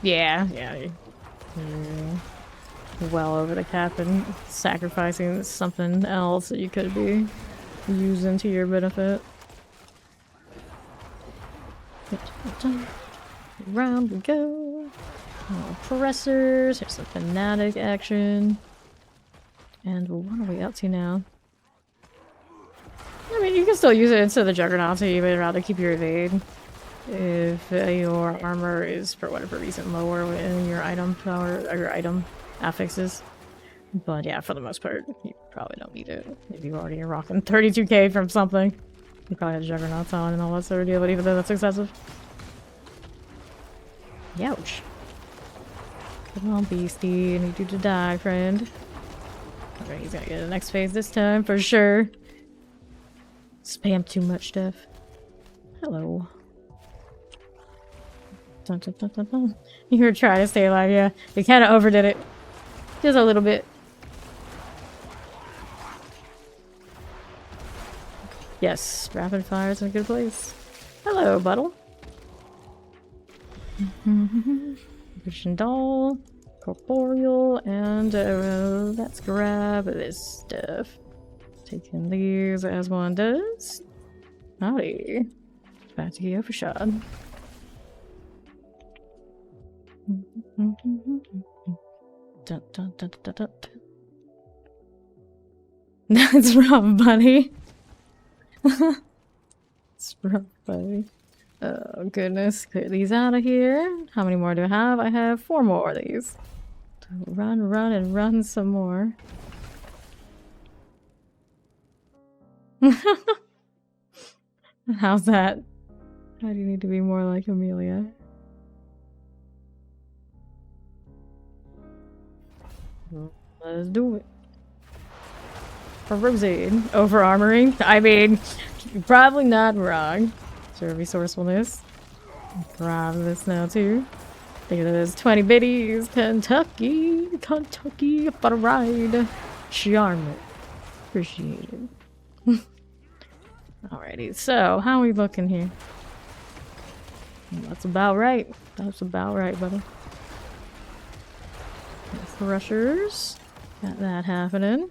Yeah. Well over the cap and sacrificing something else that you could be using to your benefit. Round we go. More pressers. Here's some fanatic action. And what are we up to now? I mean, you can still use it instead of the Juggernaut, so you would rather keep your evade. If your armor is, for whatever reason, lower in your item power, or your item affixes. But yeah, for the most part, you probably don't need it. If you already are rocking 32k from something. You probably have Juggernauts on and all that sort of deal, but even though that's excessive. Youch. Come on, beastie. I need you to die, friend. Right, he's gonna get the next phase this time for sure. Spam too much stuff. Hello. Dun, dun, dun, dun, dun. You were trying to stay alive, yeah. You kind of overdid it. Just a little bit. Yes, rapid fire is in a good place. Hello, Buttle. Vision doll, corporeal, and let's grab this stuff. Taking these as one does. Howdy. Back to you for shot. Dun, dun, dun, dun, dun. That's rough, buddy. It's rough, buddy. Oh goodness, clear these out of here. How many more do I have? I have 4 more of these. So run, run, and run some more. How's that? How do you need to be more like Amelia? Let's do it. For Rosie. Over armoring? I mean, you're probably not wrong. Sure, resourcefulness. Grab this now too. Think of this 20 biddies. Kentucky for a ride. Charm. Appreciate it. Alrighty, so how are we looking here? That's about right. That's about right, buddy. Threshers. Got that happening.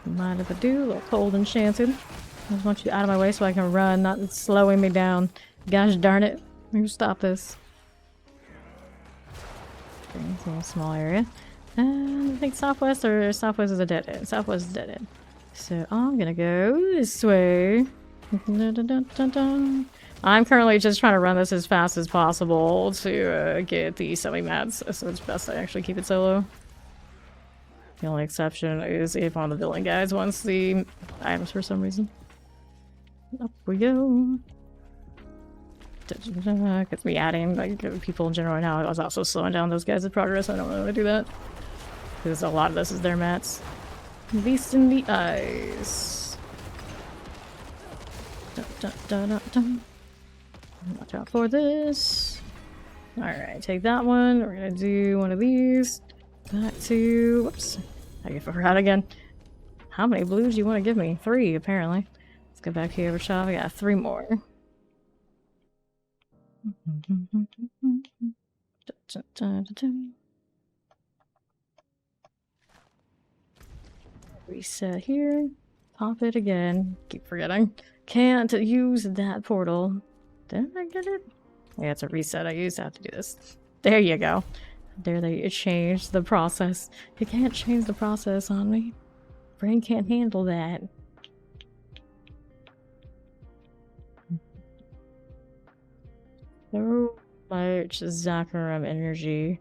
Mind if I do? A little cold enchanted. I just want you out of my way so I can run, not slowing me down. Gosh darn it. Let me stop this. Okay, it's a little small area. And I think southwest is a dead end. Southwest is a dead end. So I'm gonna go this way. Dun, dun, dun, dun, dun. I'm currently just trying to run this as fast as possible to get the semi-mats, so it's best I actually keep it solo. The only exception is if one of the villain guys wants the items for some reason. Up we go. Gets me adding like people in general right now. I was also slowing down those guys' progress. I don't really want to do that because a lot of this is their mats. Beast in the eyes. Dun, dun, dun, dun, dun. Watch out for this. Alright, take that one. We're gonna do one of these. Back to... Whoops. I forgot again. How many blues do you want to give me? 3, apparently. Let's go back here over shop. I got 3 more. Reset here. Pop it again. Keep forgetting. Can't use that portal. Did I get it? Yeah, it's a reset. I used to have to do this. There you go. There they changed the process. You can't change the process on me. Brain can't handle that. So much Zakaram energy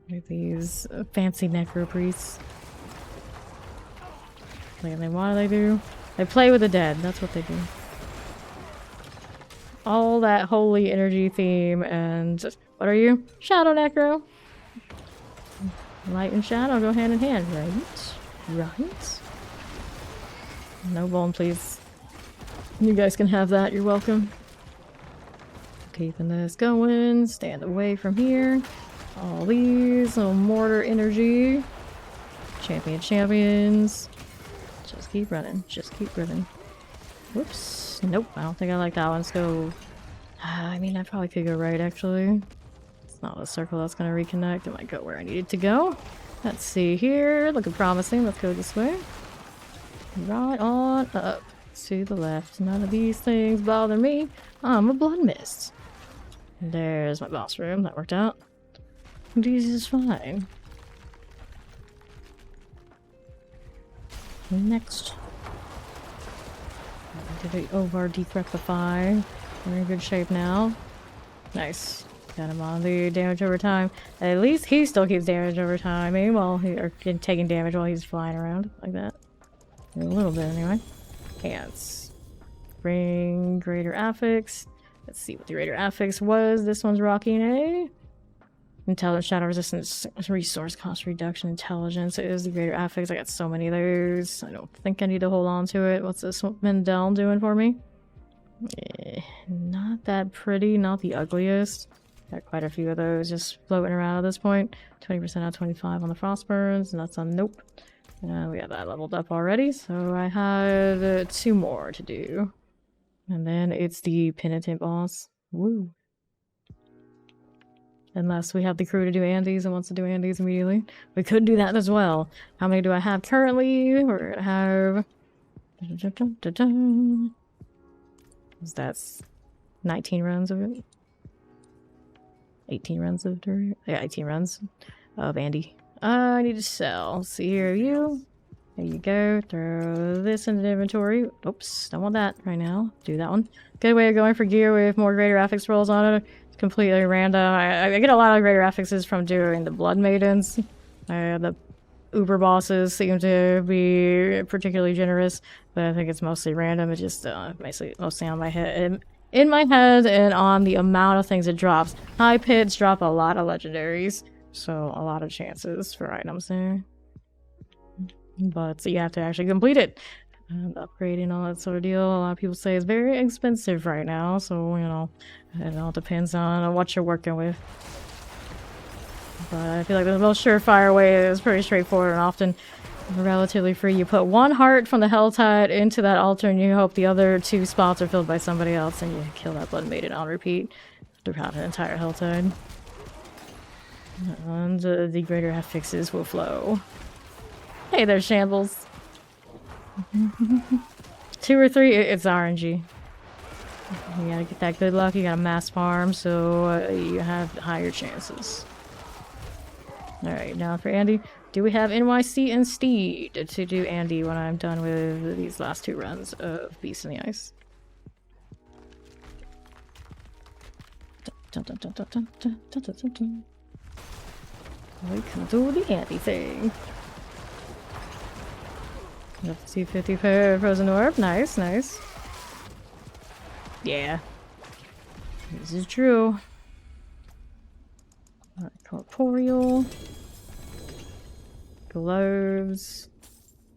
with these fancy Necro priests. Like, what do they do? They play with the dead. That's what they do. All that holy energy theme and... What are you? Shadow Necro. Light and shadow go hand in hand, right? Right? No bone, please. You guys can have that. You're welcome. Keeping this going. Stand away from here. All these little mortar energy. Champions. Just keep running. Just keep running. Whoops. Nope. I don't think I like that one. Let's go. I mean, I probably could go right, actually. It's not a circle that's going to reconnect. It might go where I need it to go. Let's see here. Looking promising. Let's go this way. Right on up to the left. None of these things bother me. I'm a blood mist. There's my boss room. That worked out. This is fine. Next. Did it over decrepify. We're in good shape now. Nice. Got him on the damage over time. At least he still keeps damage over time. Maybe while or taking damage while he's flying around like that. A little bit anyway. Pants. Bring greater affix. Let's see what the greater affix was. This one's rocking a Intelligence, shadow resistance, resource cost reduction, intelligence is the greater affix. I got so many of those. I don't think I need to hold on to it. What's this Mendel doing for me? Not that pretty, not the ugliest. Got quite a few of those just floating around at this point. 20% out of 25 on the Frostburns, and that's a nope. We got that leveled up already, so I have 2 more to do. And then it's the Penitent boss. Woo. Unless we have the crew to do Andes and wants to do Andes immediately. We could do that as well. How many do I have currently? We're gonna have... That's 19 runs of it. 18 runs of it. Yeah, 18 runs of Andy. I need to sell. Let's see here, you. There you go. Throw this in the inventory. Oops, don't want that right now. Do that one. Good way of going for gear with more greater affix rolls on it. It's completely random. I get a lot of greater affixes from doing the Blood Maidens. The Uber bosses seem to be particularly generous, but I think it's mostly random. It's just mostly on my head. In my head and on the amount of things it drops. High pits drop a lot of legendaries, so a lot of chances for items there. But you have to actually complete it. And upgrading, all that sort of deal. A lot of people say it's very expensive right now, so, you know, it all depends on what you're working with. But I feel like the most surefire way is pretty straightforward and often relatively free. You put 1 heart from the Helltide into that altar and you hope the other 2 spots are filled by somebody else, and you kill that Blood Maiden on repeat throughout an entire Helltide. And the greater affixes will flow. Hey there, Shambles. 2 or 3, it's RNG. You gotta get that good luck, you gotta mass farm, so you have higher chances. Alright, now for Andy. Do we have NYC and Steed to do Andy when I'm done with these last 2 runs of Beast in the Ice? We can do the Andy thing. Got the C50 for Frozen Orb. Nice, nice. Yeah. This is true. Alright, Corporeal. Gloves.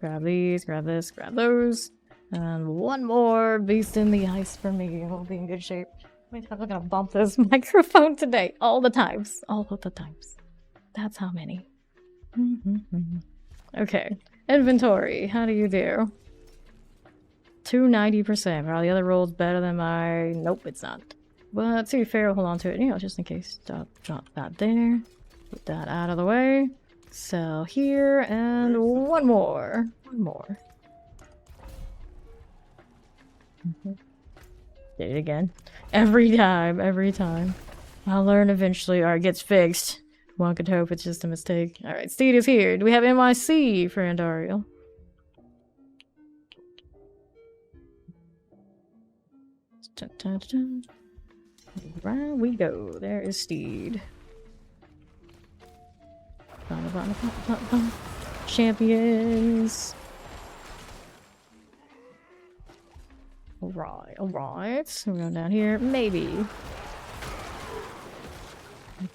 Grab these, grab this, grab those. And 1 more Beast in the Ice for me. We'll be in good shape. I'm gonna bump this microphone today. All the times. All of the times. That's how many. Okay. Inventory. How do you do? 290%. Are all the other rolls better than my... Nope, it's not. But to be fair, hold on to it, you know, just in case. Drop that there. Put that out of the way. Sell here, and 1 more. 1 more. Did it again. Every time, every time. I'll learn eventually, or it gets fixed. One could hope it's just a mistake. Alright, Steed is here. Do we have NYC for Andariel? Round we go. There is Steed. Champions. Alright, alright. We're going down here. Maybe.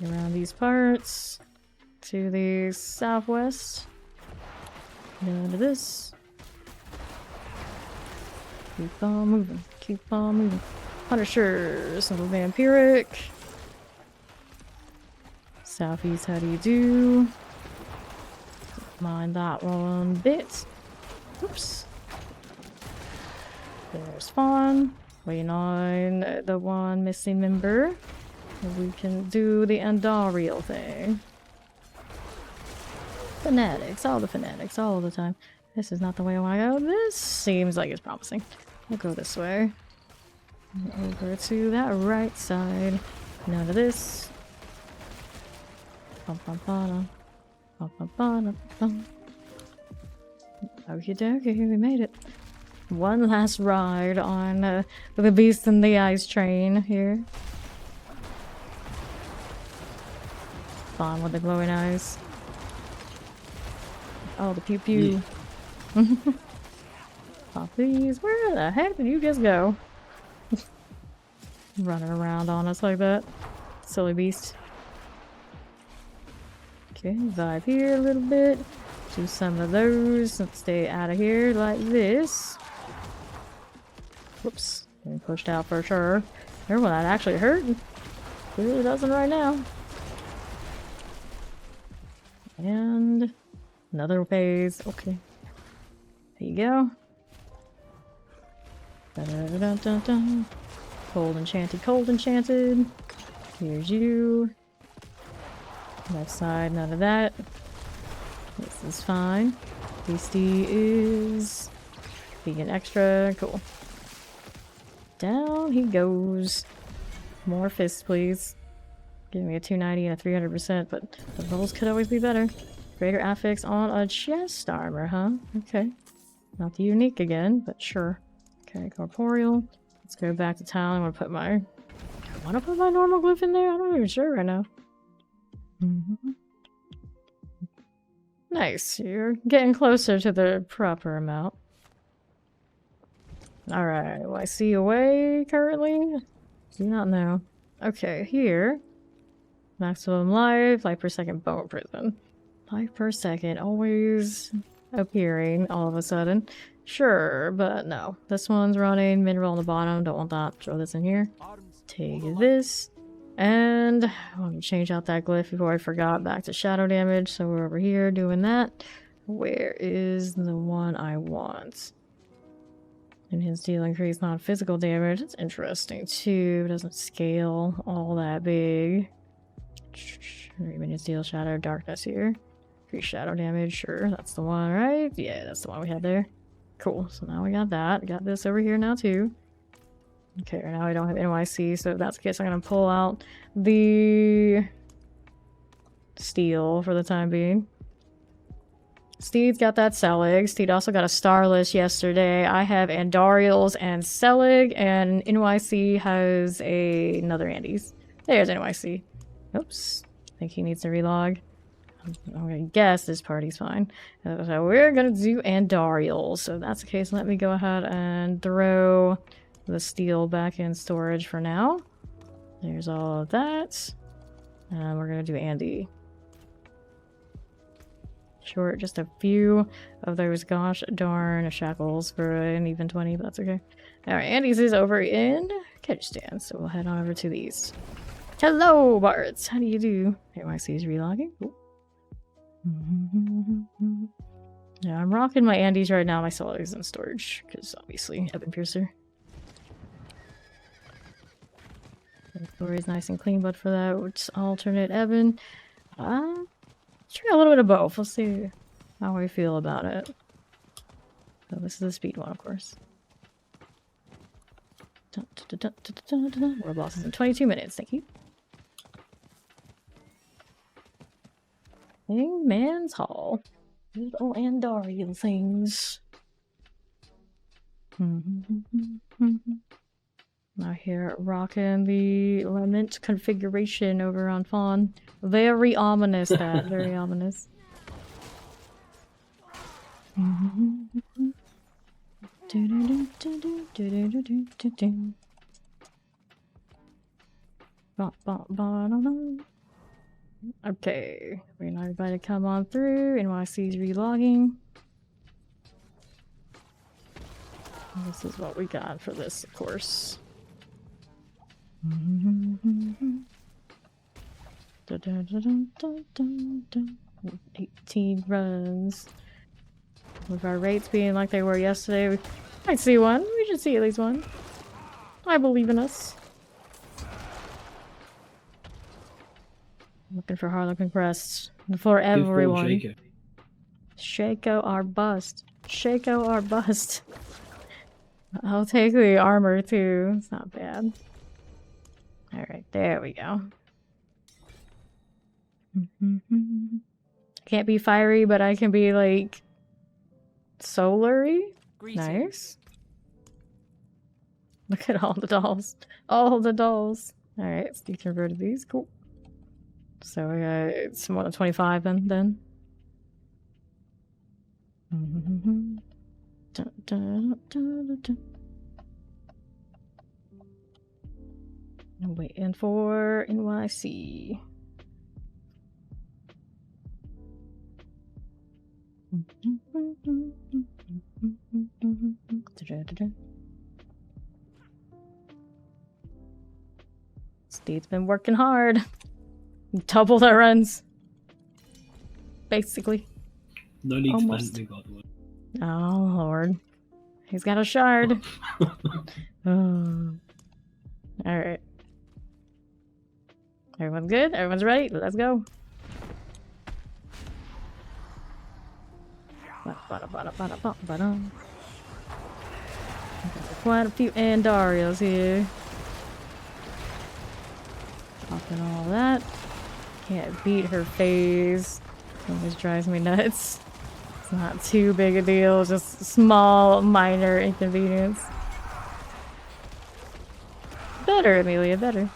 Around these parts. To the southwest. Down to this. Keep on moving. Keep on moving. Punishers. Some vampiric. Southeast, how do you do? Mind that one bit. Oops. There's Fawn. Waiting on the one missing member. We can do the Andariel thing. Fanatics, all the fanatics, all the time. This is not the way I want to go. This seems like it's promising. We'll go this way. Over to that right side. None of this. Okie dokie, we made it. One last ride on the Beast in the Ice train here. Fun with the glowing eyes. Oh, the pew pew. Yeah. Oh, please, where the heck did you just go? Running around on us like that. Silly beast. Okay, vibe here a little bit. Do some of those. Let's stay out of here like this. Whoops. Getting pushed out for sure. Remember that actually hurt? Clearly doesn't right now. And another phase. Okay. There you go. Da-da-da-da-da. Cold enchanted, cold enchanted. Here's you. Left side, none of that. This is fine. Beastie is vegan extra. Cool. Down he goes. More fists, please. Give me a 290 and a 300%, but the rolls could always be better. Greater affix on a chest armor, huh? Okay. Not the unique again, but sure. Okay, corporeal. Let's go back to town. I want to put my... I want to put my normal glyph in there? I'm not even sure right now. Nice. You're getting closer to the proper amount. Alright, will I see away currently? Do not know. Okay, here. Maximum life per second, bone prison. Life per second, always appearing all of a sudden. Sure, but no. This one's running, mineral on the bottom, don't want that. Throw this in here. Take this. And I want to change out that glyph before I forgot. Back to shadow damage, so we're over here doing that. Where is the one I want? And his deal increase non-physical damage. It's interesting too. It doesn't scale all that big. Minions deal shadow darkness here. Increase shadow damage. Sure, that's the one, right? Yeah, that's the one we had there. Cool. So now we got that. Got this over here now too. Okay, now I don't have NYC, so if that's the case, I'm gonna pull out the steel for the time being. Steed's got that Selig. Steed also got a Starless yesterday. I have Andariel's and Selig, and NYC has another Andes. There's NYC. Oops. I think he needs to relog. I'm gonna guess this party's fine. So we're gonna do Andariel. So if that's the case, let me go ahead and throw the steel back in storage for now. There's all of that. And we're gonna do Andy. Short, just a few of those gosh darn shackles for an even 20, but that's okay. Alright, Andy's is over in Kedgestan, so we'll head on over to the east. Hello, Bards! How do you do? NYC is relogging. Cool. Yeah, I'm rocking my Andes right now. My Solo is in storage, because obviously, Evan Piercer. Story's nice and clean, but for that, which alternate Evan. Try a little bit of both. We'll see how we feel about it. So this is the speed one, of course. World bosses in 22 minutes. Thank you. Hangman's Hall. Little Andariel things. Now here, rocking the lament configuration over on Fawn. Very ominous, that. Very ominous. Okay, waiting on everybody to come on through. NYC's relogging. This is what we got for this, of course. 18 runs. With our rates being like they were yesterday, we might see one. We should see at least one. I believe in us. Looking for Harlequin Crest. For everyone. Shaco our bust. Shaco our bust. I'll take the armor too. It's not bad. Alright, there we go. Can't be fiery, but I can be like solary. Nice. Look at all the dolls. All the dolls. Alright, let's deconvert these. Cool. So we got it's more than 25 then. Dun, dun, dun, dun, dun. I'm waiting for NYC. Steve's been working hard. Double their runs. Basically. No need Almost. to thank me, by the way. Oh, Lord. He's got a shard. Oh. Alright. Everyone's good? Everyone's ready? Let's go. Quite a few Andariels here. Popping all that. Can't beat her phase. Always drives me nuts. It's not too big a deal, just small, minor inconvenience. Better, Amelia, better.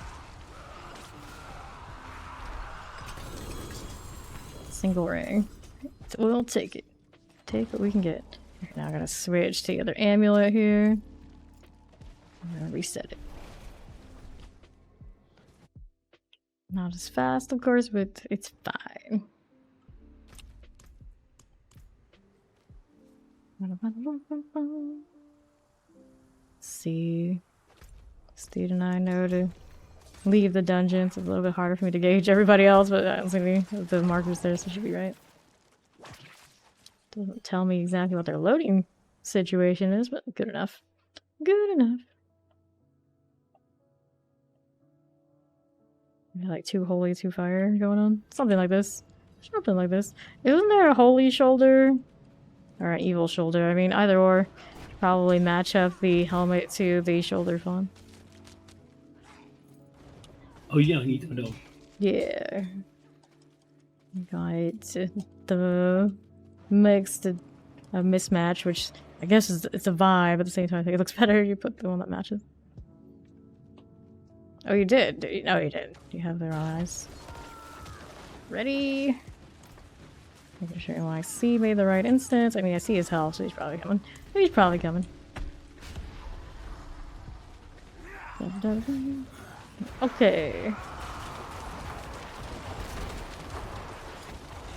Single ring. We'll take it. Take what we can get. Now I'm gonna switch to the other amulet here. I'm gonna reset it. Not as fast, of course, but it's fine. See. Steve and I know to leave the dungeon. It's a little bit harder for me to gauge everybody else, but I don't see any of the markers there, so it should be right. Doesn't tell me exactly what their loading situation is, but good enough. Good enough. Like 2 holy, 2 fire going on. Something like this. Something like this. Isn't there a holy shoulder? Or an evil shoulder? I mean, either or. Probably match up the helmet to the shoulder font. Oh yeah, I need to know. Yeah. Got the mixed a mismatch, which I guess is it's a vibe at the same time. I think it looks better. You put the one that matches. Oh, you did. No, you did. You have their eyes. Ready? Making sure when I see made the right instance. I mean, I see his health, so he's probably coming. He's probably coming. Okay.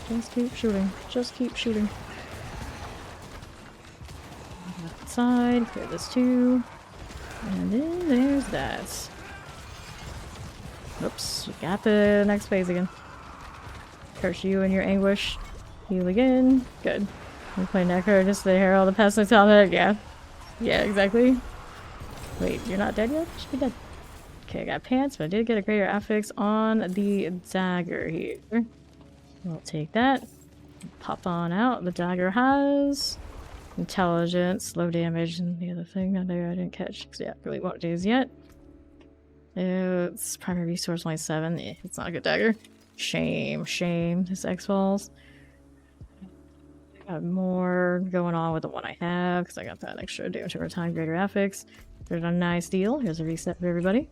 Just keep shooting. Just keep shooting. Left side. Clear this too. And then there's that. Oops. You got the next phase again. Curse you and your anguish. Heal again. Good. We play Necro just to hear all the pestilence on it. Yeah. Yeah, exactly. Wait, you're not dead yet? You should be dead. Okay, I got pants, but I did get a greater affix on the dagger here. We'll take that. Pop on out. The dagger has intelligence, low damage, and the other thing I didn't catch. So yeah, really won't do this yet. It's primary resource only 7. It's not a good dagger. Shame, shame. This X-Falls. Got more going on with the one I have because I got that extra damage over time, greater affix. There's a nice deal. Here's a reset for everybody.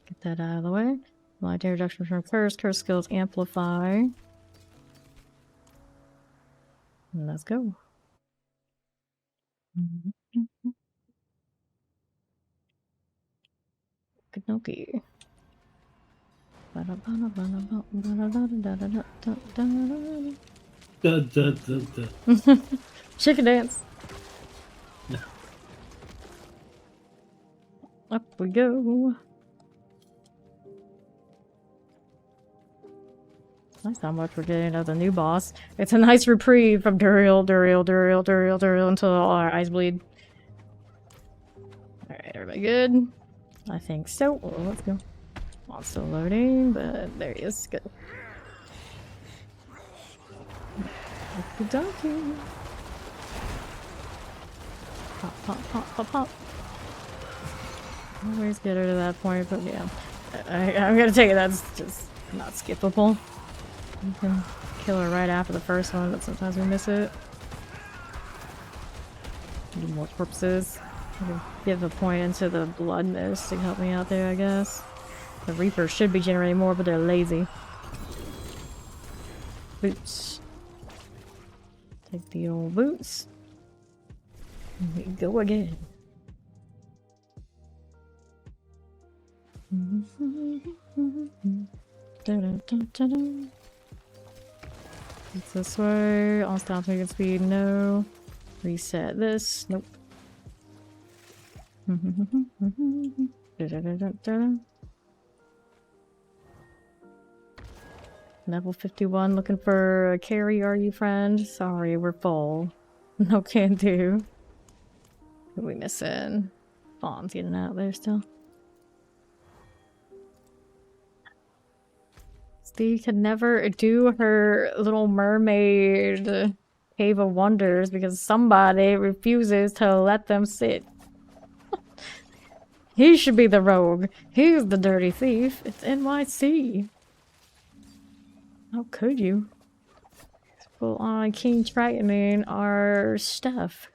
Get that out of the way. Light damage reduction from curse. Curse skills amplify. And let's go. Okey-dokey. Chicken dance. Up we go. Nice how much we're getting of the new boss. It's a nice reprieve from Duriel until all our eyes bleed. Alright, everybody good? I think so. Oh, let's go. Well, still loading, but there he is. Good. Okey-dokey. Pop, pop, pop, pop, pop. Always get her to that point, but yeah. I'm gonna take it, that's just not skippable. You can kill her right after the first one, but sometimes we miss it. Do more purposes. Give a point into the blood mist to help me out there, I guess. The Reapers should be generating more, but they're lazy. Boots. Take the old boots. And we go again. It's this way. All stops moving speed, no. Reset this, nope. Level 51, looking for a carry, are you, friend? Sorry, we're full. No can do. Who we missing? Fawn's getting out there still. Steve could never do her Little Mermaid Cave of Wonders because somebody refuses to let them sit. He should be the rogue. He's the dirty thief. It's NYC. How could you? Full on King Tritoning our stuff.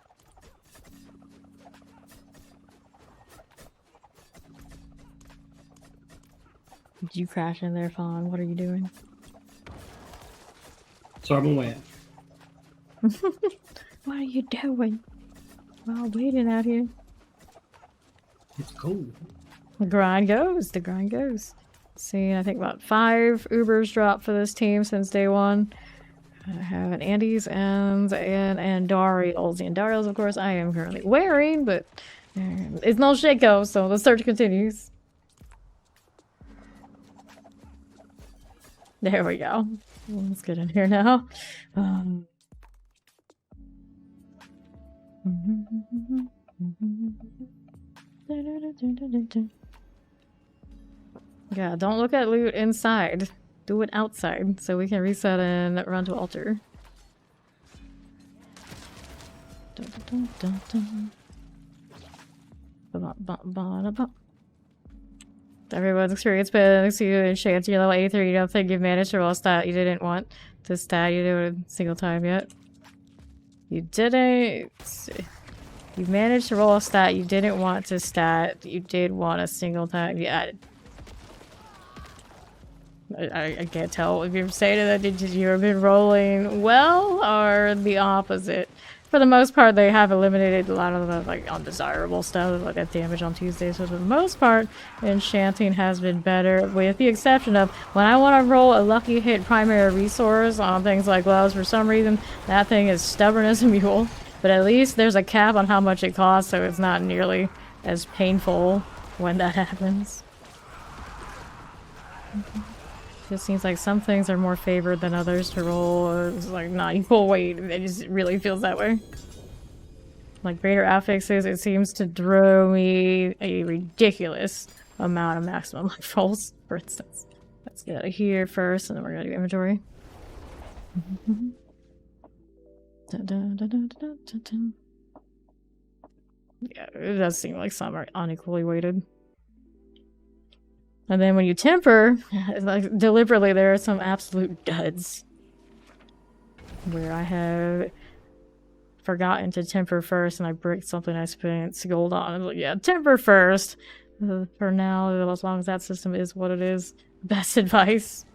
Did you crash in there, Fawn? What are you doing? So I'm away. What are you doing? While waiting out here. It's cold. The grind goes. The grind goes. See, I think about 5 Ubers dropped for this team since day one. I have an Andes and Dariels. And Dariels, of course, I am currently wearing, but it's no Shaco, so the search continues. There we go. Let's get in here now. Yeah, don't look at loot inside. Do it outside so we can reset and run to altar. Everyone's experience been to you and chance you're level 83. You don't think you've managed to roll a stat you didn't want to stat. You do it a single time yet. You didn't. You managed to roll a stat you didn't want to stat. You did want a single time. Yeah. I can't tell if you're saying that did you have been rolling well or the opposite. For the most part, they have eliminated a lot of the like undesirable stuff, like that damage on Tuesdays. So for the most part, enchanting has been better, with the exception of when I want to roll a lucky hit primary resource on things like gloves. For some reason, that thing is stubborn as a mule. But at least there's a cap on how much it costs, so it's not nearly as painful when that happens. Just seems like some things are more favored than others to roll. It's like not equal weight. It just really feels that way. Like greater affixes, it seems to throw me a ridiculous amount of maximum life rolls, for instance. Let's get out of here first, and then we're gonna do inventory. Yeah, it does seem like some are unequally weighted. And then when you temper, like deliberately, there are some absolute duds. Where I have forgotten to temper first and I bricked something I spent gold on. I was like, yeah, temper first. For now, as long as that system is what it is. Best advice.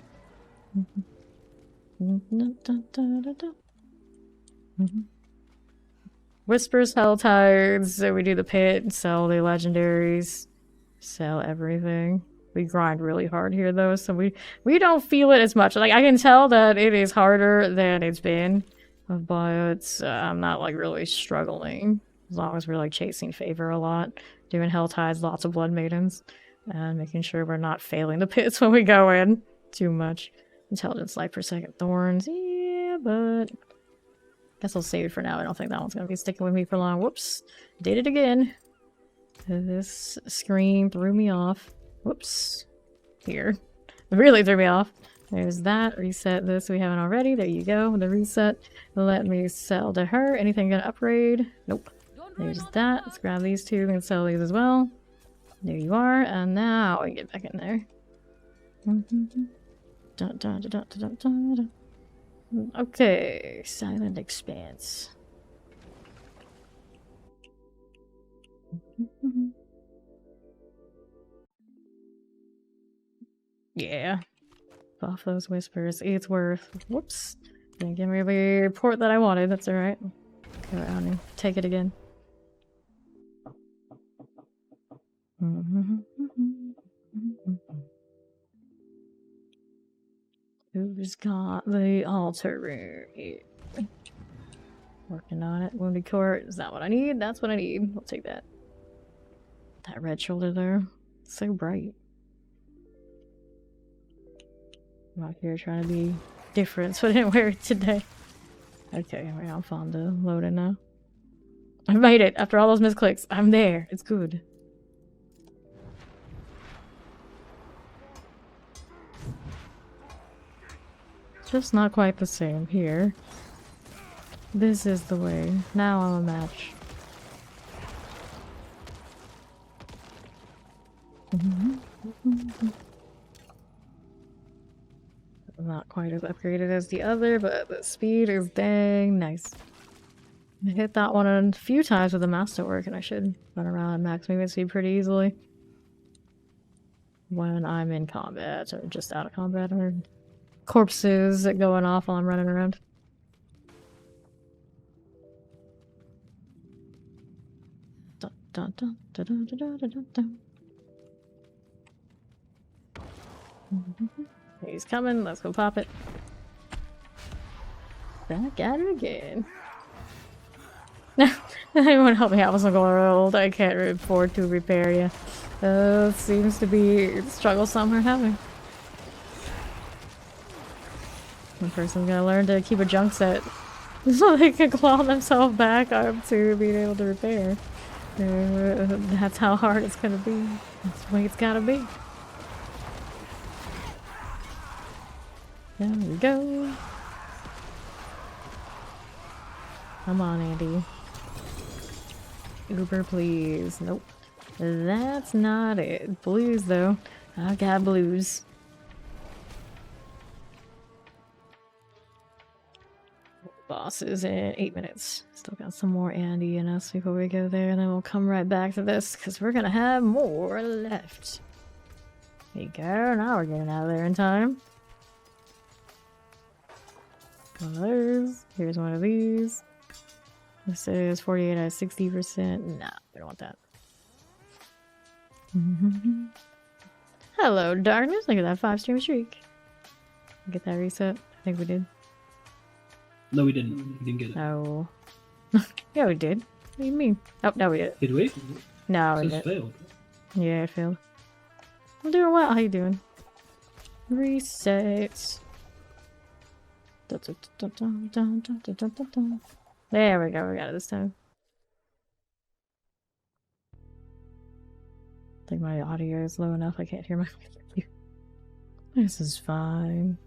Whispers, Hell Tides, so we do the pit, sell the legendaries, sell everything. We grind really hard here though, so we don't feel it as much. Like I can tell that it is harder than it's been, but I'm not like really struggling as long as we're like chasing favor a lot, doing Hell Tides, lots of Blood Maidens, and making sure we're not failing the pits when we go in too much. Intelligence, Life per Second, Thorns, yeah, but guess I'll save it for now. I don't think that one's gonna be sticking with me for long. Whoops, did it again. This screen threw me off. Whoops. Here. It really threw me off. There's that. Reset this we haven't already. There you go. The reset. Let me sell to her. Anything gonna upgrade? Nope. There's that. Let's grab these two and sell these as well. There you are. And now we can get back in there. Okay. Silent Expanse. Yeah. Buff those whispers. It's worth. Whoops. Didn't give me the report that I wanted. That's alright. Go out and take it again. Who Who's got the altar room? Working on it. Wounded court. Is that what I need? That's what I need. I'll take that. That red shoulder there. So bright. I'm out here trying to be different, so I didn't wear it today. Okay, right, I'm fine to load it now. I made it after all those misclicks. I'm there. It's good. Just not quite the same here. This is the way. Now I'm a match. Not quite as upgraded as the other, but the speed is dang nice. I hit that one a few times with the masterwork, and I should run around and max movement speed pretty easily. When I'm in combat, or just out of combat, or corpses going off while I'm running around. Dun, dun, dun, dun, dun, dun, dun, dun, dun. He's coming, let's go pop it. Back at it again. Anyone help me out with some gold? I can't afford to repair you. Seems to be a struggle some are having. One person's gonna learn to keep a junk set so they can claw themselves back up to being able to repair. That's how hard it's gonna be. That's the way it's gotta be. There we go. Come on, Andy. Uber, please. Nope. That's not it. Blues, though. I got blues. Bosses in 8 minutes. Still got some more Andy in us before we go there, and then we'll come right back to this, because we're gonna have more left. There you go. Now we're getting out of there in time. One of those. Here's one of these. This is 48 out of 60%. Nah, we don't want that. Hello, darkness. Look at that 5-stream streak. Get that reset. I think we did. No, we didn't. We didn't get it. No. Yeah, we did. What do you mean? Oh, no, we did. Did we? No, we It says did. failed. Yeah, it failed. I'm doing well. How you doing? Reset. There we go. We got it this time. I think my audio is low enough. I can't hear my. This is fine.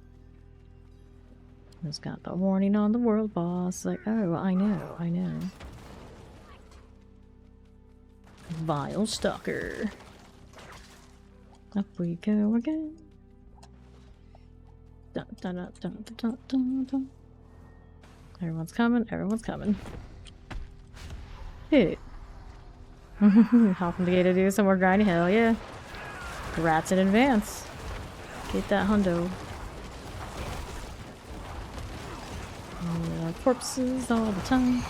It's got the warning on the world boss. Like, oh, I know, I know. Vile stalker. Up we go again. Dun, dun, dun, dun, dun, dun, dun. Everyone's coming, everyone's coming. Hit. Helping the to do some more grinding, hell yeah. Rats in advance. Get that hundo. Corpses all the time.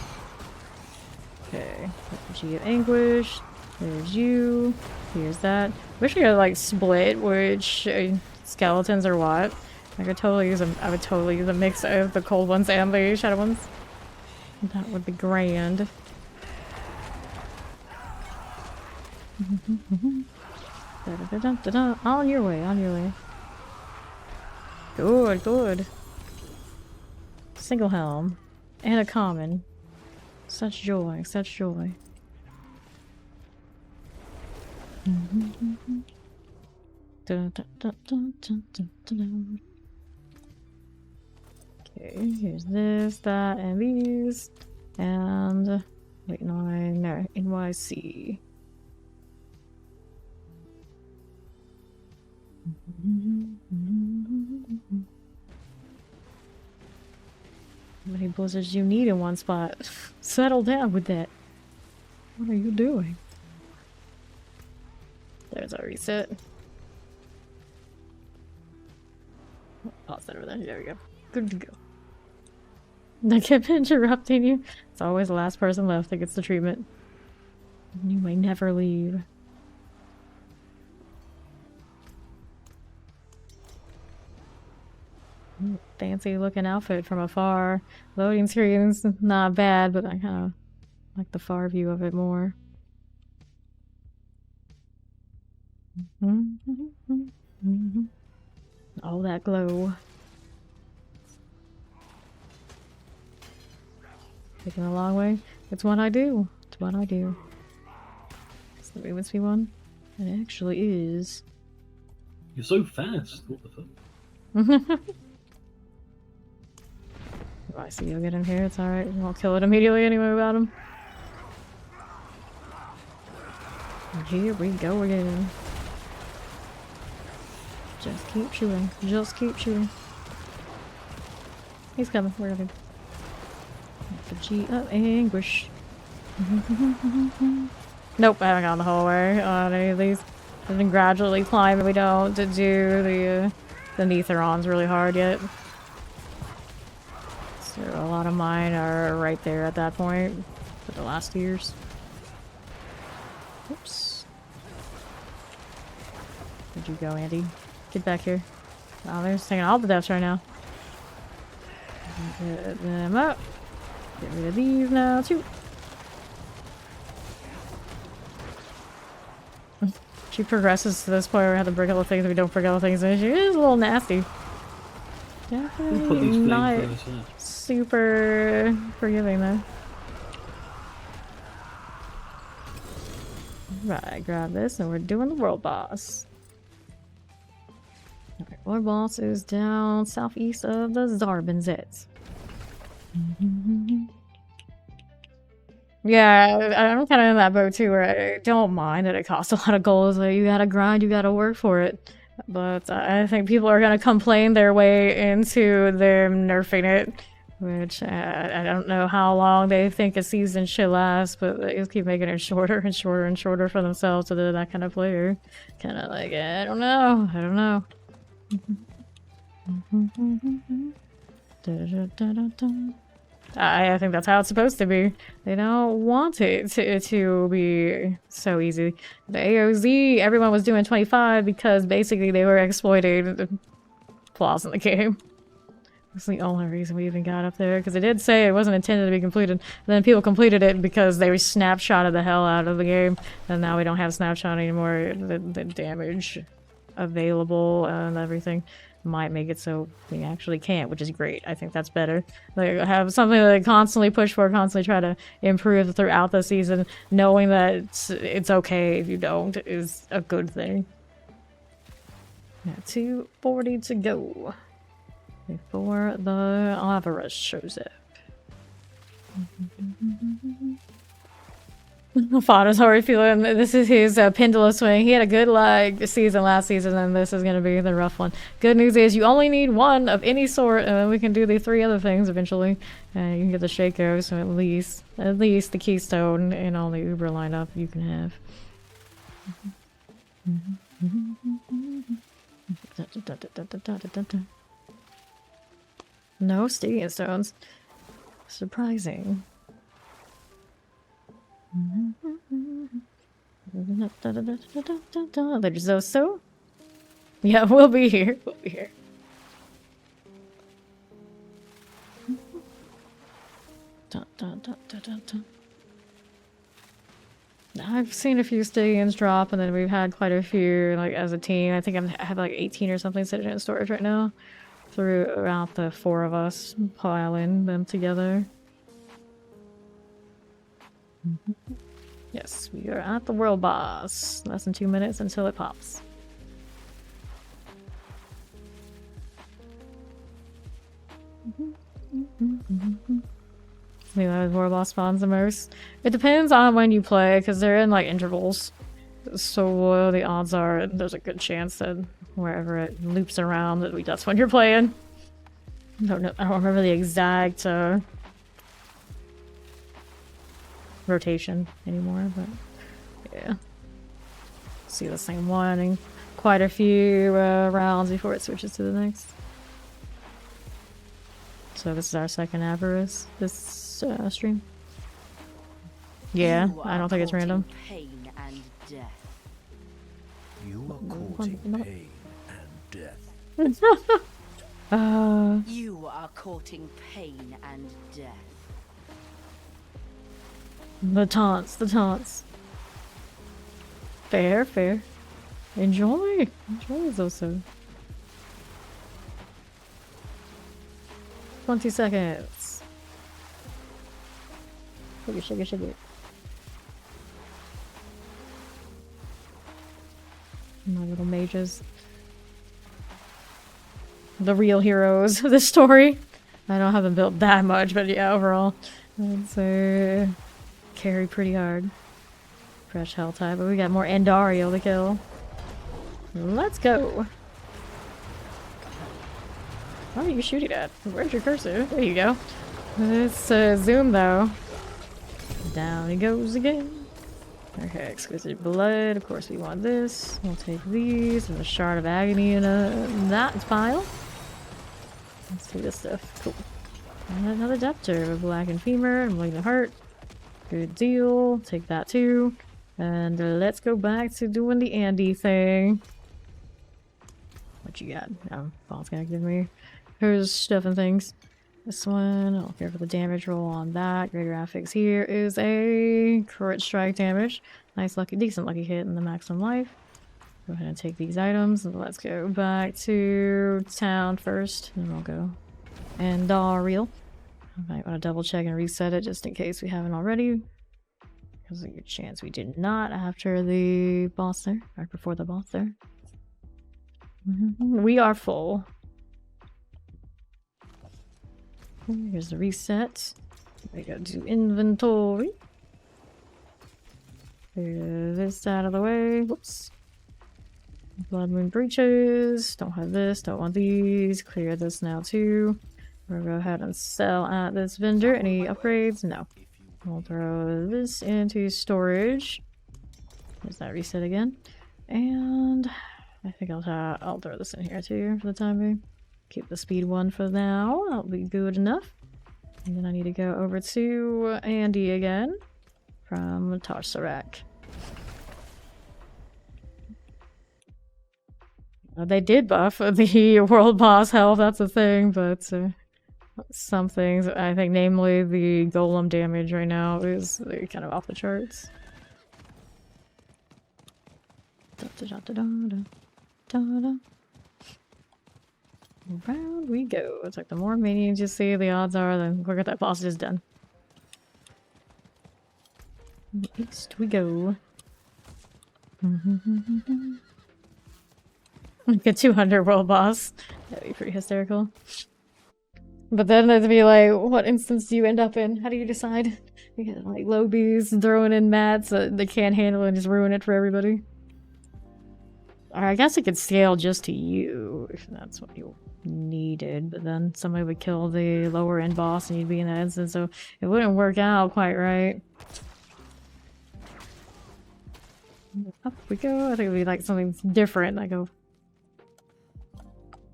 Okay, Refugee of Anguish. There's you. Here's that. Wish I could like split which skeletons are what. I would totally use a mix of the cold ones and the shadow ones. That would be grand. On your way, on your way. Good, good. Single helm. And a common. Such joy, such joy. Okay, here's this, that, and these. And wait, no, NYC. How many blizzards do you need in one spot? Settle down with that. What are you doing? There's our reset. Pause that over there. There we go. Good to go. I kept interrupting you. It's always the last person left that gets the treatment. You may never leave. Fancy looking outfit from afar. Loading screen's not bad, but I kind of like the far view of it more. All that glow. Taking a long way. It's what I do. It's what I do. Is the must be one? It actually is. You're so fast. What the fuck? Oh, I see you'll get in here. It's alright. We won't kill it immediately anyway without him. And here we go again. Just keep shooting. Just keep shooting. He's coming. Where are we? The G of anguish. Nope, I haven't gone the whole way on any of these. I've been gradually climbing. We don't do the Netherons really hard yet. So a lot of mine are right there at that point for the last years. Oops. Where'd you go, Andy? Get back here. Oh, they're just taking all the deaths right now. Get them up. Get rid of these now, too. She progresses to this point where we have to break all the things and we don't break all the things, and she is a little nasty. Definitely not super forgiving, though. Right, grab this, and we're doing the world boss. Alright, world boss is down southeast of the Zarbinzets. Yeah, I'm kind of in that boat too, where I don't mind that it costs a lot of gold. Like, you gotta grind, you gotta work for it. But I think people are gonna complain their way into them nerfing it, which I don't know how long they think a season should last, but they just keep making it shorter and shorter and shorter for themselves, so they're that kind of player. Kind of like, I don't know. I think that's how it's supposed to be. They don't want it to be so easy. The AOZ, everyone was doing 25 because basically they were exploiting the flaws in the game. That's the only reason we even got up there, because it did say it wasn't intended to be completed. And then people completed it because they snapshotted the hell out of the game, and now we don't have snapshot anymore. The damage available and everything might make it so we actually can't, which is great. I think that's better. Like, have something that they constantly push for, constantly try to improve throughout the season, knowing that it's okay if you don't is a good thing. Yeah, 240 to go before the Avarice shows up. Father's already feeling this is his pendulum swing. He had a good season last season, and this is going to be the rough one. Good news is you only need one of any sort, and then we can do the 3 other things eventually. And you can get the Shaco, so at least the Keystone and all the Uber lineup you can have. No Stadium Stones. Surprising. There's Zoso. Yeah, we'll be here. We'll be here. I've seen a few stadiums drop, and then we've had quite a few, like, as a team. I think I have like 18 or something sitting in storage right now. Throughout the 4 of us piling them together. Yes, we are at the world boss. Less than 2 minutes until it pops. The world boss spawns the most. It depends on when you play, because they're in like intervals. So the odds are there's a good chance that wherever it loops around, that's when you're playing. I don't remember the exact rotation anymore, but yeah. See the same one in quite a few rounds before it switches to the next. So this is our second Avarice this stream. Yeah, I don't think it's random. Pain and death. You are caught in pain and death. You are courting pain and death. The taunts, the taunts. Fair, fair. Enjoy. Enjoy also. 20 seconds. Shake it, shake it, shake it. My little mages. The real heroes of the story. I don't have them built that much, but yeah, overall. I'd say carry pretty hard. Fresh hell type, but we got more Endario to kill. Let's go. What are you shooting at? Where's your cursor? There you go. Let's zoom though. Down he goes again. Okay, exquisite blood. Of course we want this. We'll take these and a shard of agony in that pile. Let's do this stuff. Cool. And another deptor, a blackened femur, and malignant heart. Good deal. Take that too. And let's go back to doing the Andy thing. What you got? Oh, Ball's gonna give me. Here's stuff and things. This one, I don't care for the damage roll on that. Greater graphics here is a crit strike damage. Nice lucky, decent lucky hit in the maximum life. Go ahead and take these items and let's go back to town first. And then we'll go and real. I might want to double check and reset it just in case we haven't already. Because there's a good chance we did not after the boss there, or before the boss there. We are full. Here's the reset. We go to inventory. Clear this out of the way. Whoops. Blood Moon Breaches. Don't have this. Don't want these. Clear this now too. We'll go ahead and sell at this vendor. Any upgrades? No. We'll throw this into storage. There's that reset again. And I think I'll throw this in here too for the time being. Keep the speed one for now. That'll be good enough. And then I need to go over to Andy again from Tarsarak. They did buff the world boss health, that's a thing, but some things, I think namely the golem damage right now is kind of off the charts. Around we go. It's like the more minions you see, the odds are the quicker that boss is done. East we go. Like a 200 world boss. That'd be pretty hysterical. But then it'd be like, what instance do you end up in? How do you decide? You get like low bees throwing in mats that they can't handle and just ruin it for everybody. Or I guess it could scale just to you if that's what you needed, but then somebody would kill the lower end boss and you'd be in that instance, so it wouldn't work out quite right. Up we go. I think it would be like something different, like a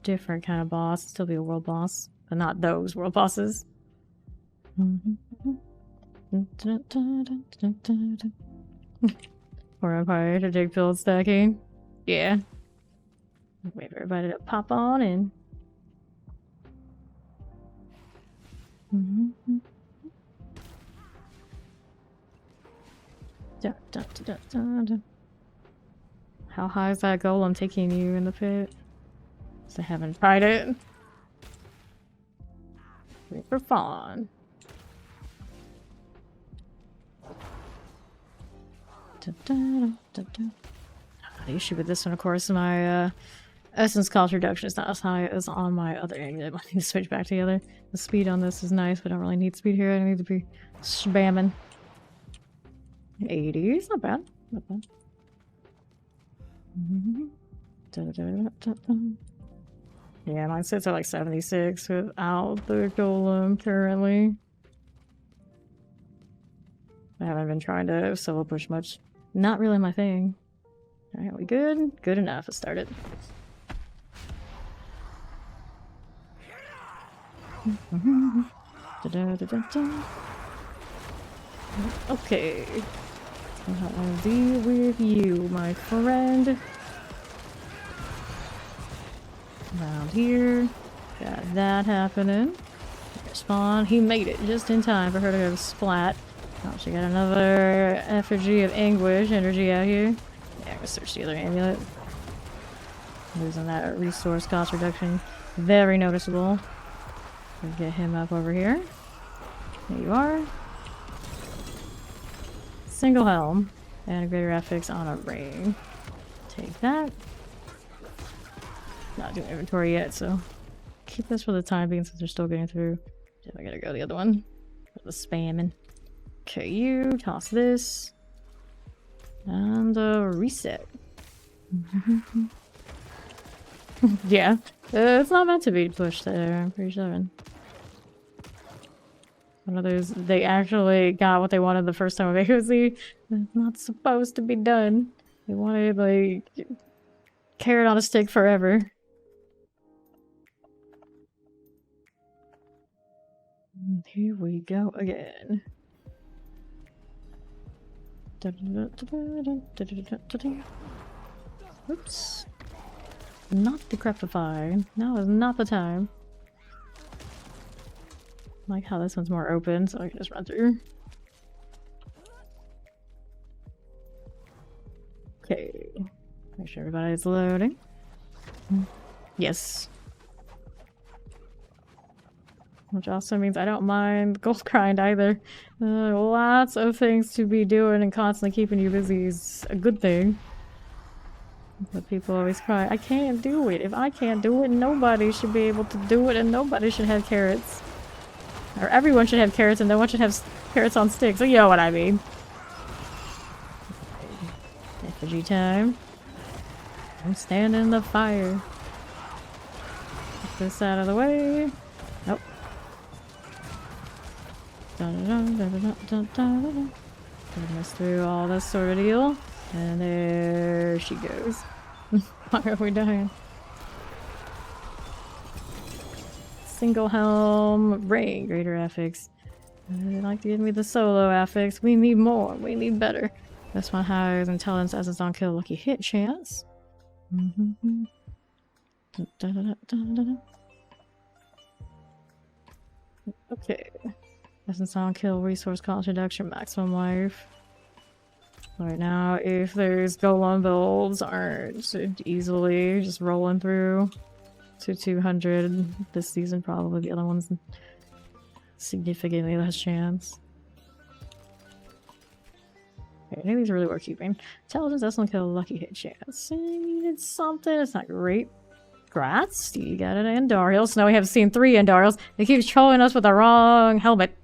different kind of boss. Still be a world boss, but not those world bosses. Or Empire to dig build stacking. Yeah. Wait for everybody to pop on in. How high is that golem taking you in the pit? I haven't tried it. Wait for fun. The issue with this one, of course, my essence cost reduction is not as high as on my other end. I need to switch back together. The speed on this is nice, but I don't really need speed here. I need to be spamming. 80 is not bad. Not bad. Yeah, mine sits at like 76 without the golem currently. I haven't been trying to solo push much. Not really my thing. Alright, we good? Good enough. Let's start it. Okay. I'll deal with you, my friend. Around here. Got that happening. Spawn. He made it just in time for her to go splat. Oh, she got another effigy of anguish energy out here. Yeah, I'm gonna search the other amulet. Losing that resource cost reduction. Very noticeable. We'll get him up over here. There you are. Single helm. And a greater affix on a ring. Take that. Not doing inventory yet, so keep this for the time being since we're still getting through. Then I gotta go the other one. For the spamming. Okay, you toss this. And reset. Yeah. It's not meant to be pushed there, I'm pretty sure. One of those, they actually got what they wanted the first time with AOC. It's not supposed to be done. They wanted, like, carrot on a stick forever. And here we go again. Oops. Not decrepify. Now is not the time. I like how this one's more open, so I can just run through. Okay. Make sure everybody's loading. Yes. Which also means I don't mind gold grind either. Lots of things to be doing and constantly keeping you busy is a good thing. But people always cry, I can't do it. If I can't do it, nobody should be able to do it, and nobody should have carrots. Or everyone should have carrots and no one should have carrots on sticks. So you know what I mean. Effigy time. I'm standing in the fire. Get this out of the way. Nope. Dun this through all this sort of deal. And there she goes. Why are we dying? Single helm, ring, greater affix. I'd like to give me the solo affix. We need more. We need better. This one has intelligence as it's on kill lucky hit chance. Okay. Essence on kill, resource cost reduction, maximum life. Right now, if those golem builds aren't easily just rolling through to 200 this season, probably the other ones significantly less chance. Okay, I think these are really worth keeping. Intelligence, that's kill, lucky hit chance. I mean, it's something, it's not great. Grats, you got an Andariel, so now we have seen 3 Andariels. They keep trolling us with the wrong helmet.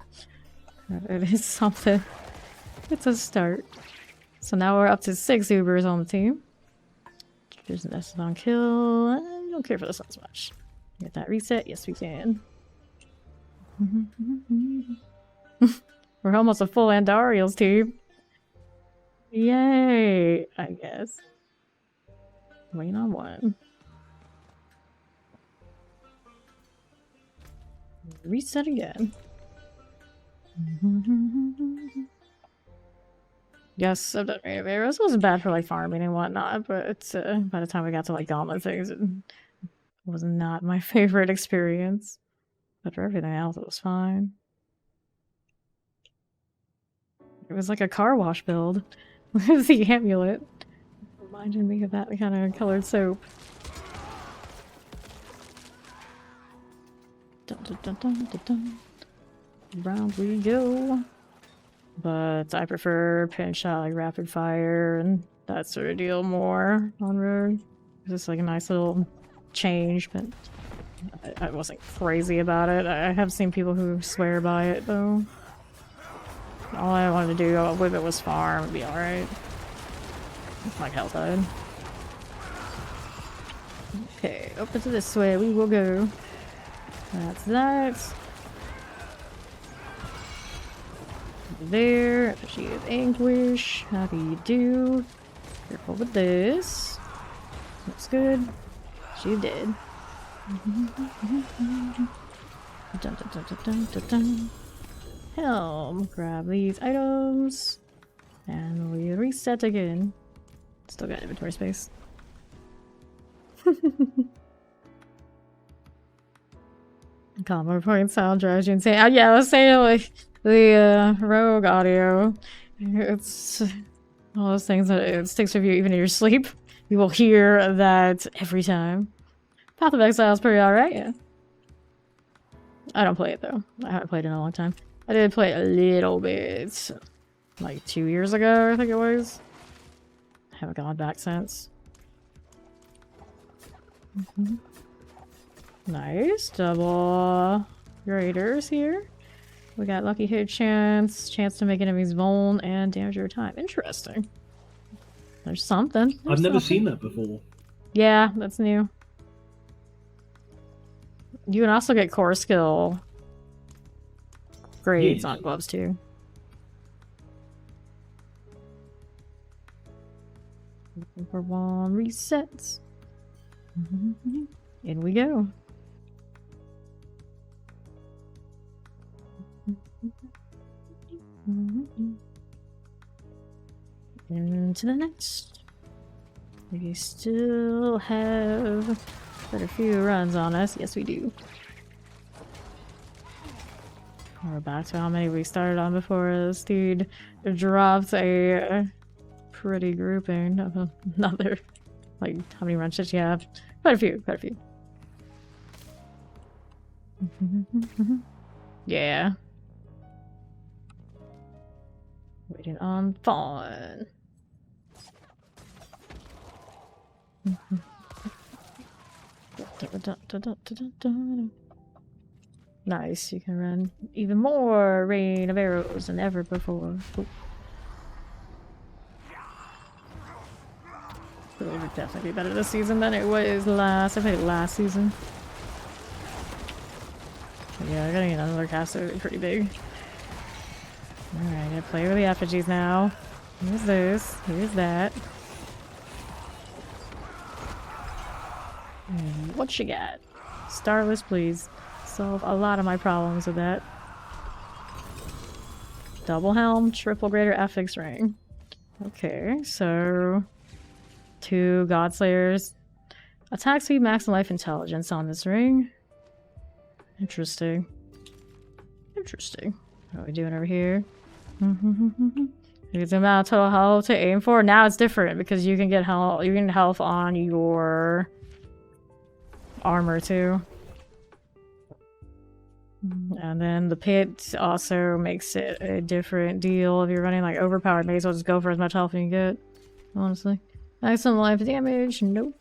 It is something. It's a start. So now we're up to 6 Ubers on the team. There's an essence on kill. I don't care for this one as much. Get that reset? Yes, we can. We're almost a full Andariel's team. Yay! I guess. Waiting on one. Reset again. Yes, I've done Rain of Arrows. It wasn't bad for like farming and whatnot, but it's by the time we got to like gauntlet things, it was not my favorite experience. But for everything else, it was fine. It was like a car wash build with the amulet. Reminded me of that kind of colored soap. Dun, dun, dun, dun, dun, dun. Round we go. But I prefer pinch shot, like rapid fire and that sort of deal more on road. It's just like a nice little change, but I wasn't crazy about it. I have seen people who swear by it though. All I wanted to do with it was farm and be alright. Like health died. Okay, open to this way we will go. That's that. There, she is anguish. How do you do? Careful with this. Looks good. She's dead. Dun, dun, dun, dun, dun, dun, dun. Helm. Grab these items. And we reset again. Still got inventory space. Combo point sound drives you insane. Yeah, I was saying like the rogue audio. It's all those things that it sticks with you even in your sleep. You will hear that every time. Path of Exile is pretty alright, yeah. I don't play it though. I haven't played it in a long time. I did play it a little bit, like 2 years ago, I think it was. Haven't gone back since. Nice. Double graders here. We got lucky hit chance, chance to make enemies vuln, and damage over time. Interesting. There's something. I've never seen that before. Yeah, that's new. You can also get core skill grades on gloves too. Looking for one resets. In we go. Into the next. We still have quite a few runs on us. Yes, we do. We're back to how many we started on before this dude dropped a pretty grouping of another. Like, how many runs did you have? Quite a few, quite a few. Yeah. Waiting on Fawn. Nice, you can run even more rain of arrows than ever before. Ooh. It would definitely be better this season than it was last. I played it last season. But yeah, getting another caster would be pretty big. Alright, gonna play with the effigies now. Here's this, here's that. And what you got? Starless, please. Solve a lot of my problems with that. Double helm, triple greater affix ring. Okay, so 2 Godslayers. Attack speed, max, and life intelligence on this ring. Interesting. Interesting. What are we doing over here? It's the amount of total health to aim for. Now it's different because you can get health. You can health on your armor too. And then the pit also makes it a different deal. If you're running like overpowered, may as well just go for as much health as you can get. Honestly. Maximum life damage, nope.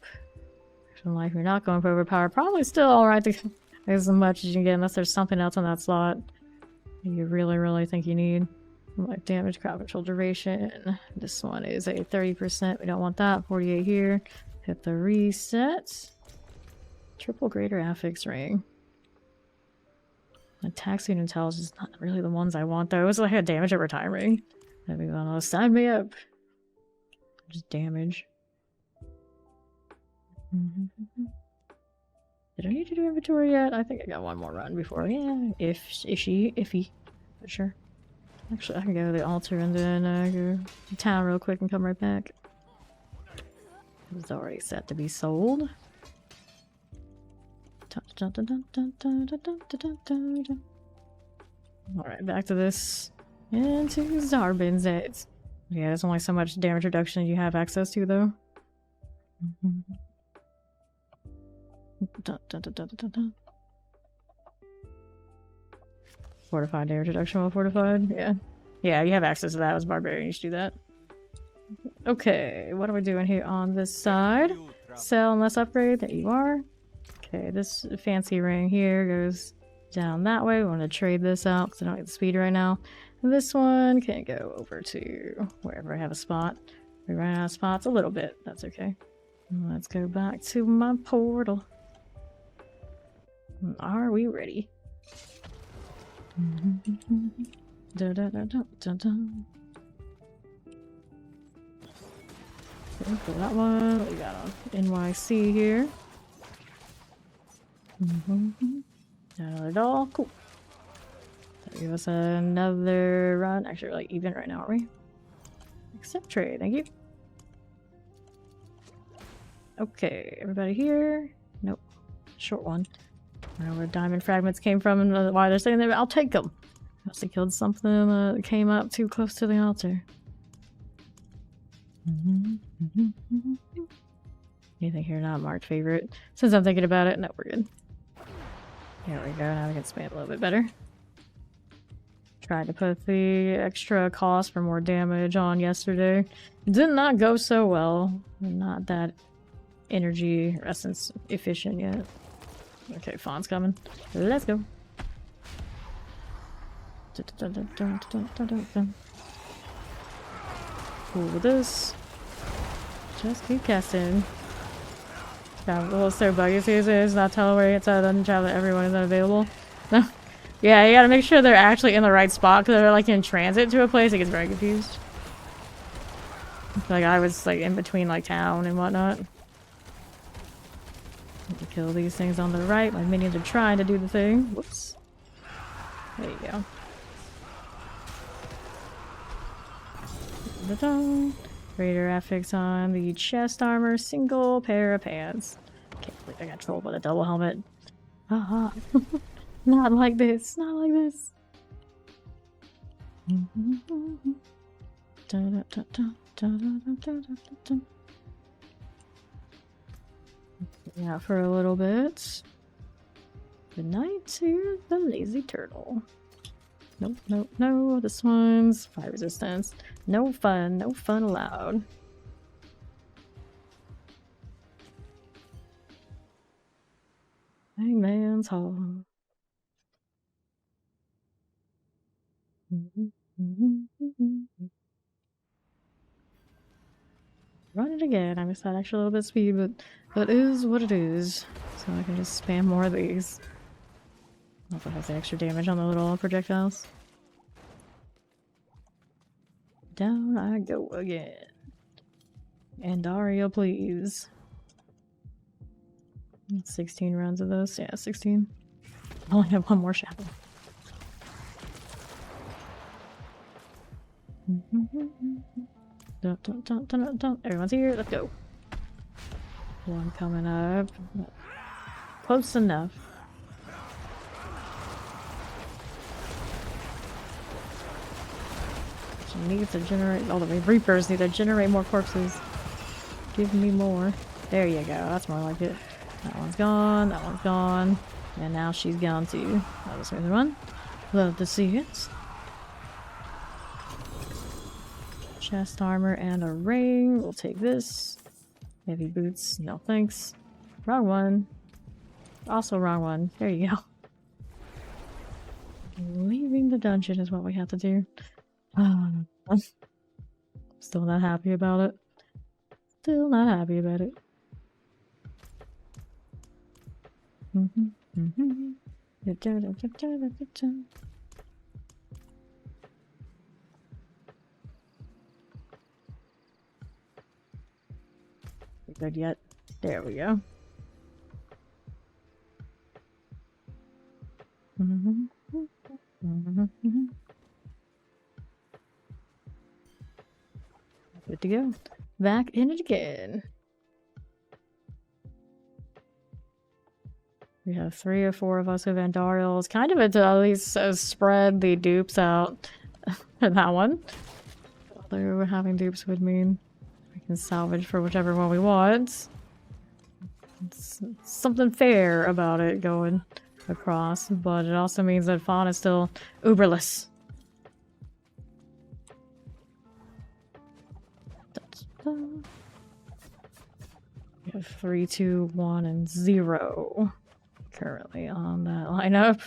Maximum life, you're not going for overpowered. Probably still alright to get as much as you can get unless there's something else on that slot you really think you need. Life damage, crowd control duration. This one is a 30%. We don't want that. 48 here. Hit the reset. Triple greater affix ring. Attack speed and intelligence is not really the ones I want though. It was like a damage over time ring. That'd be gonna sign me up. Just damage. Did I need to do inventory yet? I think I got one more run before. Yeah, iffy. But sure. Actually, I can go to the altar and then go to town real quick and come right back. It's already set to be sold. Alright, back to this. Into Zarbin's. Yeah, there's only so much damage reduction you have access to, though. Fortified damage reduction while fortified? Yeah. Yeah, you have access to that as barbarian. You should do that. Okay, what are we doing here on this side? Sell and less upgrade. There you are. Okay, this fancy ring here goes down that way. We want to trade this out because I don't get the speed right now. And this one can go over to wherever I have a spot. We ran out of spots a little bit. That's okay. Let's go back to my portal. Are we ready? Okay, for that one, we got on NYC here. Another doll, cool. That'll give us another run. Actually, we're like even right now, aren't we? Accept trade, thank you. Okay, everybody here. Nope, short one. I don't know where diamond fragments came from and why they're sitting there, but I'll take them. I must have killed something that came up too close to the altar. Anything here not marked favorite? Since I'm thinking about it, no, we're good. There we go, now we can spam a little bit better. Tried to put the extra cost for more damage on yesterday. Did not go so well. Not that energy or essence efficient yet. Okay, Fawn's coming. Let's go. Cool with this. Just keep casting. Yeah, a little so buggy season is not telling where it's at, doesn't tell that everyone is unavailable. No. Yeah, you gotta make sure they're actually in the right spot because they're like in transit to a place. It gets very confused. Like I was like in between like town and whatnot. Need to kill these things on the right. My minions are trying to do the thing. Whoops. There you go. Da-da. Raider affix on the chest armor, single pair of pants. Can't believe I got trolled with a double helmet. Haha. Not like this, not like this. Yeah, for a little bit. Good night to the lazy turtle. Nope, nope, no. This one's fire resistance. No fun allowed. Hangman's Hall. Run it again. I missed that extra little bit of speed, but that is what it is. So I can just spam more of these. Also has the extra damage on the little projectiles. Down I go again. And Dario, please. 16 rounds of those. Yeah, 16. I only have one more shadow. Don't. Everyone's here. Let's go. One coming up. Close enough. She needs to generate. All the Reapers need to generate more corpses. Give me more. There you go. That's more like it. That one's gone. That one's gone. And now she's gone too. That was the other one. Love to see it. Chest armor and a ring. We'll take this. Heavy boots. No thanks. Wrong one. Also wrong one. There you go. Leaving the dungeon is what we have to do. Still not happy about it. Still not happy about it. Good yet. There we go. Good to go. Back in it again. We have 3 or 4 of us with Andariels. Kind of to at least spread the dupes out for that one. Although having dupes would mean we can salvage for whichever one we want. It's something fair about it going across, but it also means that Fawn is still uberless. We have 3, 2, 1, and 0 currently on that lineup.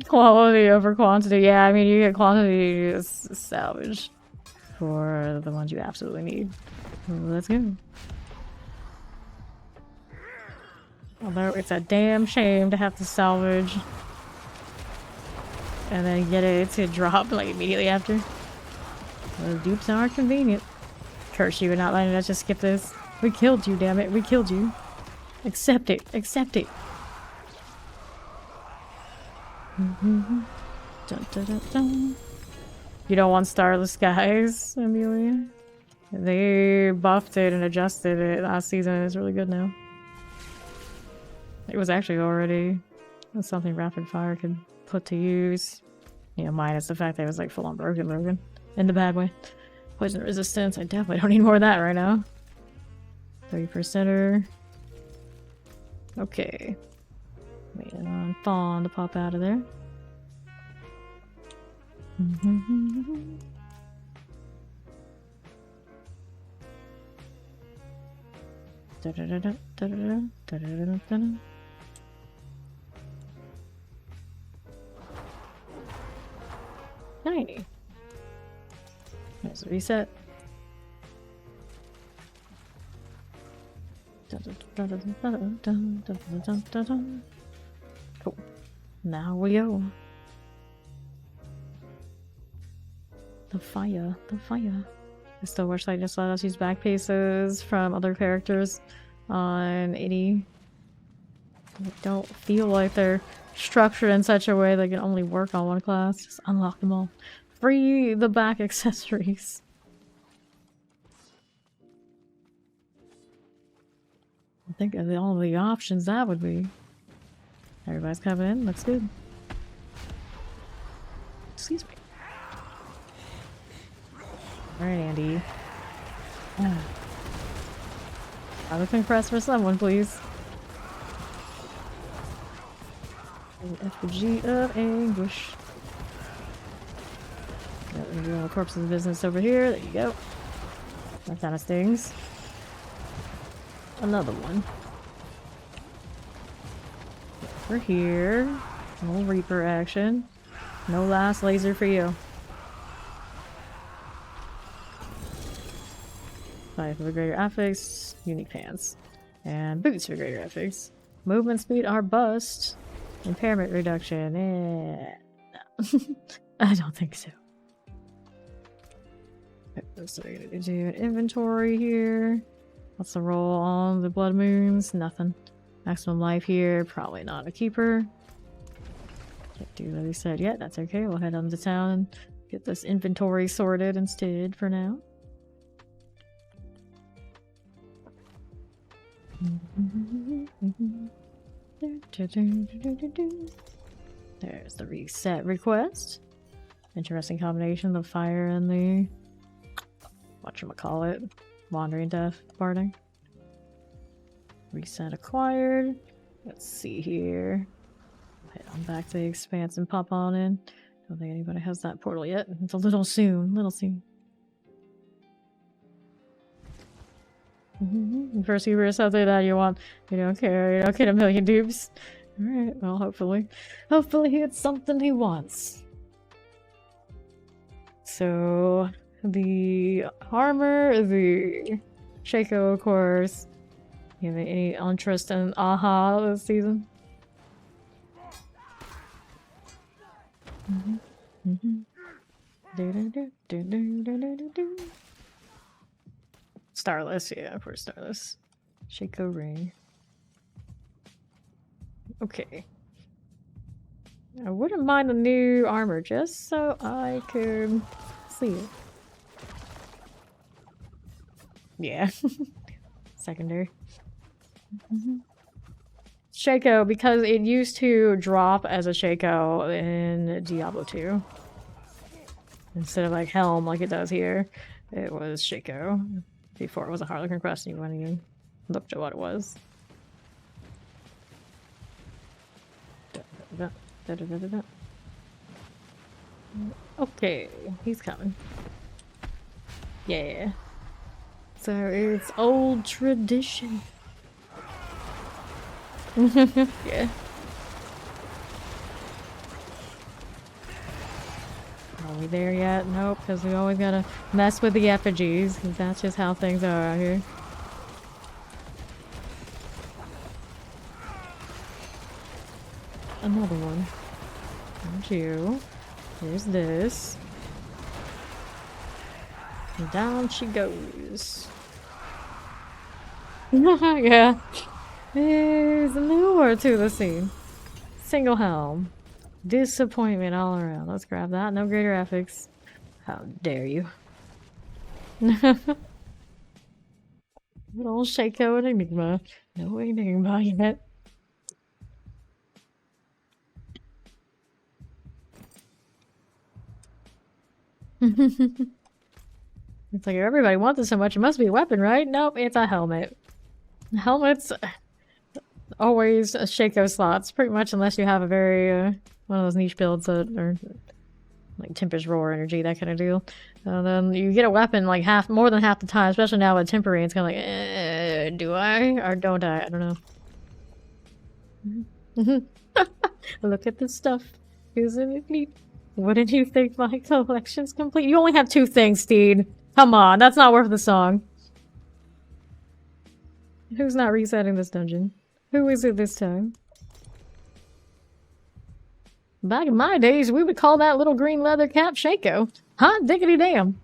Quality over quantity. Yeah, I mean, you get quantity to salvage for the ones you absolutely need. Let's go. Although it's a damn shame to have to salvage and then get it to drop like immediately after. Those dupes are convenient. Curse you and not letting us just skip this. We killed you, damn it. We killed you. Accept it. Accept it. Dun, dun, dun, dun. You don't want starless skies, Amelia? They buffed it and adjusted it last season. It's really good now. It was actually already something rapid fire could put to use. You know, minus the fact that it was like full on broken. In the bad way. Poison resistance. I definitely don't need more of that right now. 30%er. Okay. Waiting on Fawn to pop out of there. Tiny. There's a reset. Cool. Now we go. The fire. I still wish I just let us use back pieces from other characters on 80. I don't feel like they're structured in such a way they can only work on one class. Just unlock them all. Free the back accessories. Think of all the options that would be. Everybody's coming in. Looks good. Excuse me. Alright, Andy. I'm looking press for someone, please. Effigy of anguish. Got the real corpses of business over here. There you go. That kind of stings. Another one. Over here. No Reaper action. No last laser for you. Five for greater affix, unique pants. And boots for greater affix. Movement speed are bust. Impairment reduction. No. I don't think so. So we're gonna do an inventory here. What's the roll on the blood moons? Nothing. Maximum life here, probably not a keeper. Can't do what he said yet, that's okay. We'll head on to town and get this inventory sorted instead for now. There's the reset request. Interesting combination, the fire and the whatchamacallit, wandering death barding. Reset acquired. Let's see here. Head on back to the expanse and pop on in. Don't think anybody has that portal yet. It's a little soon. First keeper is something that you want. You don't care. You don't get a million dupes. Alright, well, hopefully he gets something he wants. So, the armor, the Shaco, of course. You have any interest in Aha this season? Starless, yeah, for Starless. Shaco ring. Okay. I wouldn't mind the new armor just so I could see it. Yeah. Secondary. Shaco, because it used to drop as a Shaco in Diablo 2. Instead of like Helm like it does here, it was Shaco. Before it was a Harlequin Crest and you went and looked at what it was. Okay, he's coming. Yeah. So it's old tradition. Yeah. Are we there yet? Nope, because we always gotta mess with the effigies, because that's just how things are out here. Another one. There's you. There's this. And down she goes. Yeah. There's more to the scene. Single helm. Disappointment all around. Let's grab that. No greater ethics. How dare you. Little Shaco and Enigma. No Enigma yet. It's like everybody wants it so much, it must be a weapon, right? Nope, it's a helmet. Helmets always Shaco slots, pretty much, unless you have a very one of those niche builds that are like Tempest Roar energy, that kind of deal. And then you get a weapon like more than half the time, especially now with Temporary. It's kind of like, do I or don't I? I don't know. Look at this stuff. Isn't it neat? Wouldn't you think my collection's complete? You only have 2 things, Steed. Come on, that's not worth the song. Who's not resetting this dungeon? Who is it this time? Back in my days, we would call that little green leather cap Shaco. Hot diggity damn.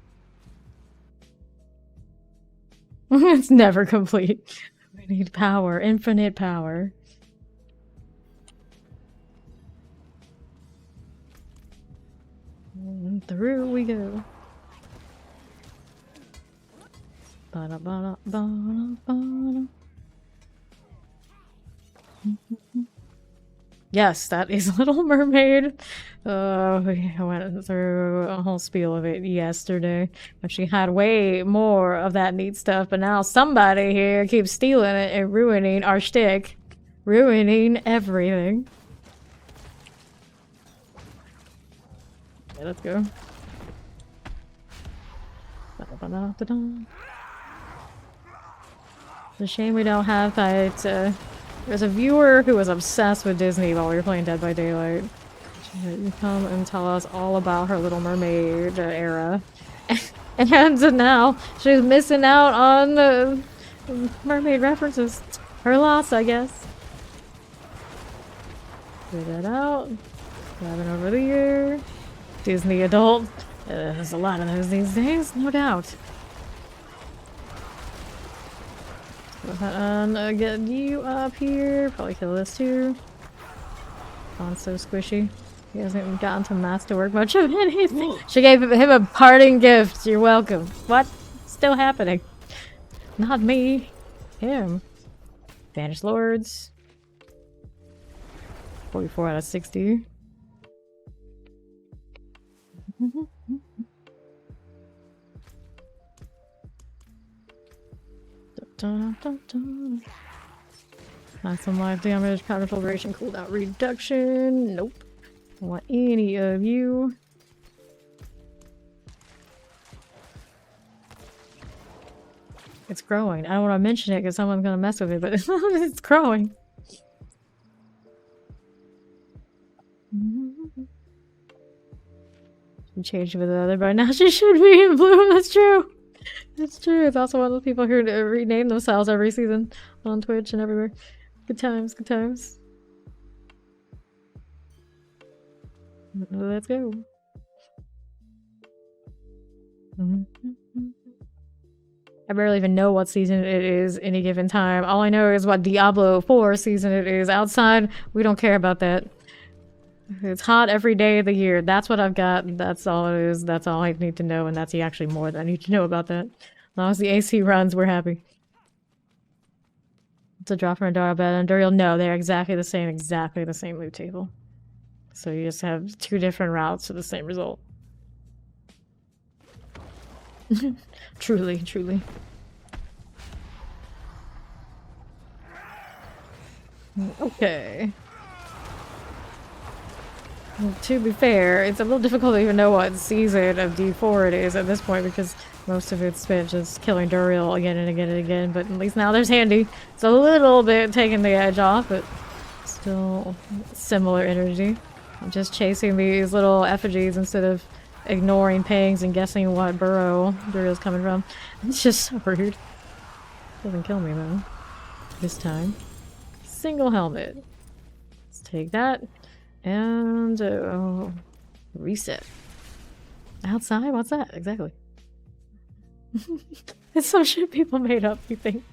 It's never complete. We need power, infinite power. And through we go. Ba-da-ba-da-ba-da-ba-da. Yes, that is Little Mermaid. We went through a whole spiel of it yesterday, but she had way more of that neat stuff, but now somebody here keeps stealing it and ruining our shtick. Ruining everything. Okay, let's go. It's a shame we don't have that, there's a viewer who was obsessed with Disney while we were playing Dead by Daylight. She would come and tell us all about her Little Mermaid era. And now she's missing out on the mermaid references. Her loss, I guess. Get that out. Grabbing over the ear. Disney adult. There's a lot of those these days, no doubt. Go ahead and get you up here. Probably kill this too. Dawn's so squishy. He hasn't even gotten to masterwork much of anything. She gave him a parting gift. You're welcome. What? Still happening. Not me. Him. Vanished Lords. 44 out of 60. Maximum life damage, counter filtration, cooldown reduction. Nope. Don't want any of you. It's growing. I don't want to mention it because someone's gonna mess with it, but it's growing. She changed with the other, but now she should be in bloom. That's true. It's true. It's also one of those people who rename themselves every season on Twitch and everywhere. Good times, good times. Let's go. I barely even know what season it is any given time. All I know is what Diablo 4 season it is. Outside, we don't care about that. It's hot every day of the year. That's what I've got. That's all it is. That's all I need to know, and that's actually more than I need to know about that. As long as the AC runs, we're happy. It's a drop from a Duriel bed and Duriel. No, they're exactly the same loot table. So you just have 2 different routes to the same result. Truly, truly. Okay. To be fair, it's a little difficult to even know what season of D4 it is at this point because most of it's spent just killing Duriel again and again and again, but at least now there's Handy. It's a little bit taking the edge off, but still similar energy. I'm just chasing these little effigies instead of ignoring pings and guessing what burrow Duriel's coming from. It's just so rude. Doesn't kill me though. This time. Single helmet. Let's take that. And reset. Outside? What's that? Exactly. It's some shit people made up, we think.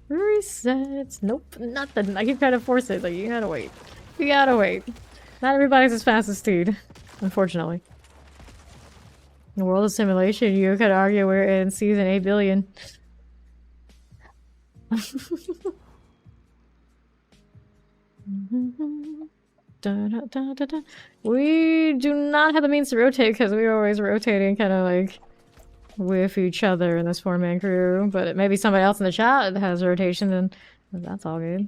Resets. Nope, nothing. I keep trying to force it, like, you gotta wait. You gotta wait. Not everybody's as fast as Steed, unfortunately. In the world of simulation, you could argue we're in season 8 billion. We do not have the means to rotate because we're always rotating kind of like with each other in this four-man crew. But maybe somebody else in the chat has rotation, and that's all good.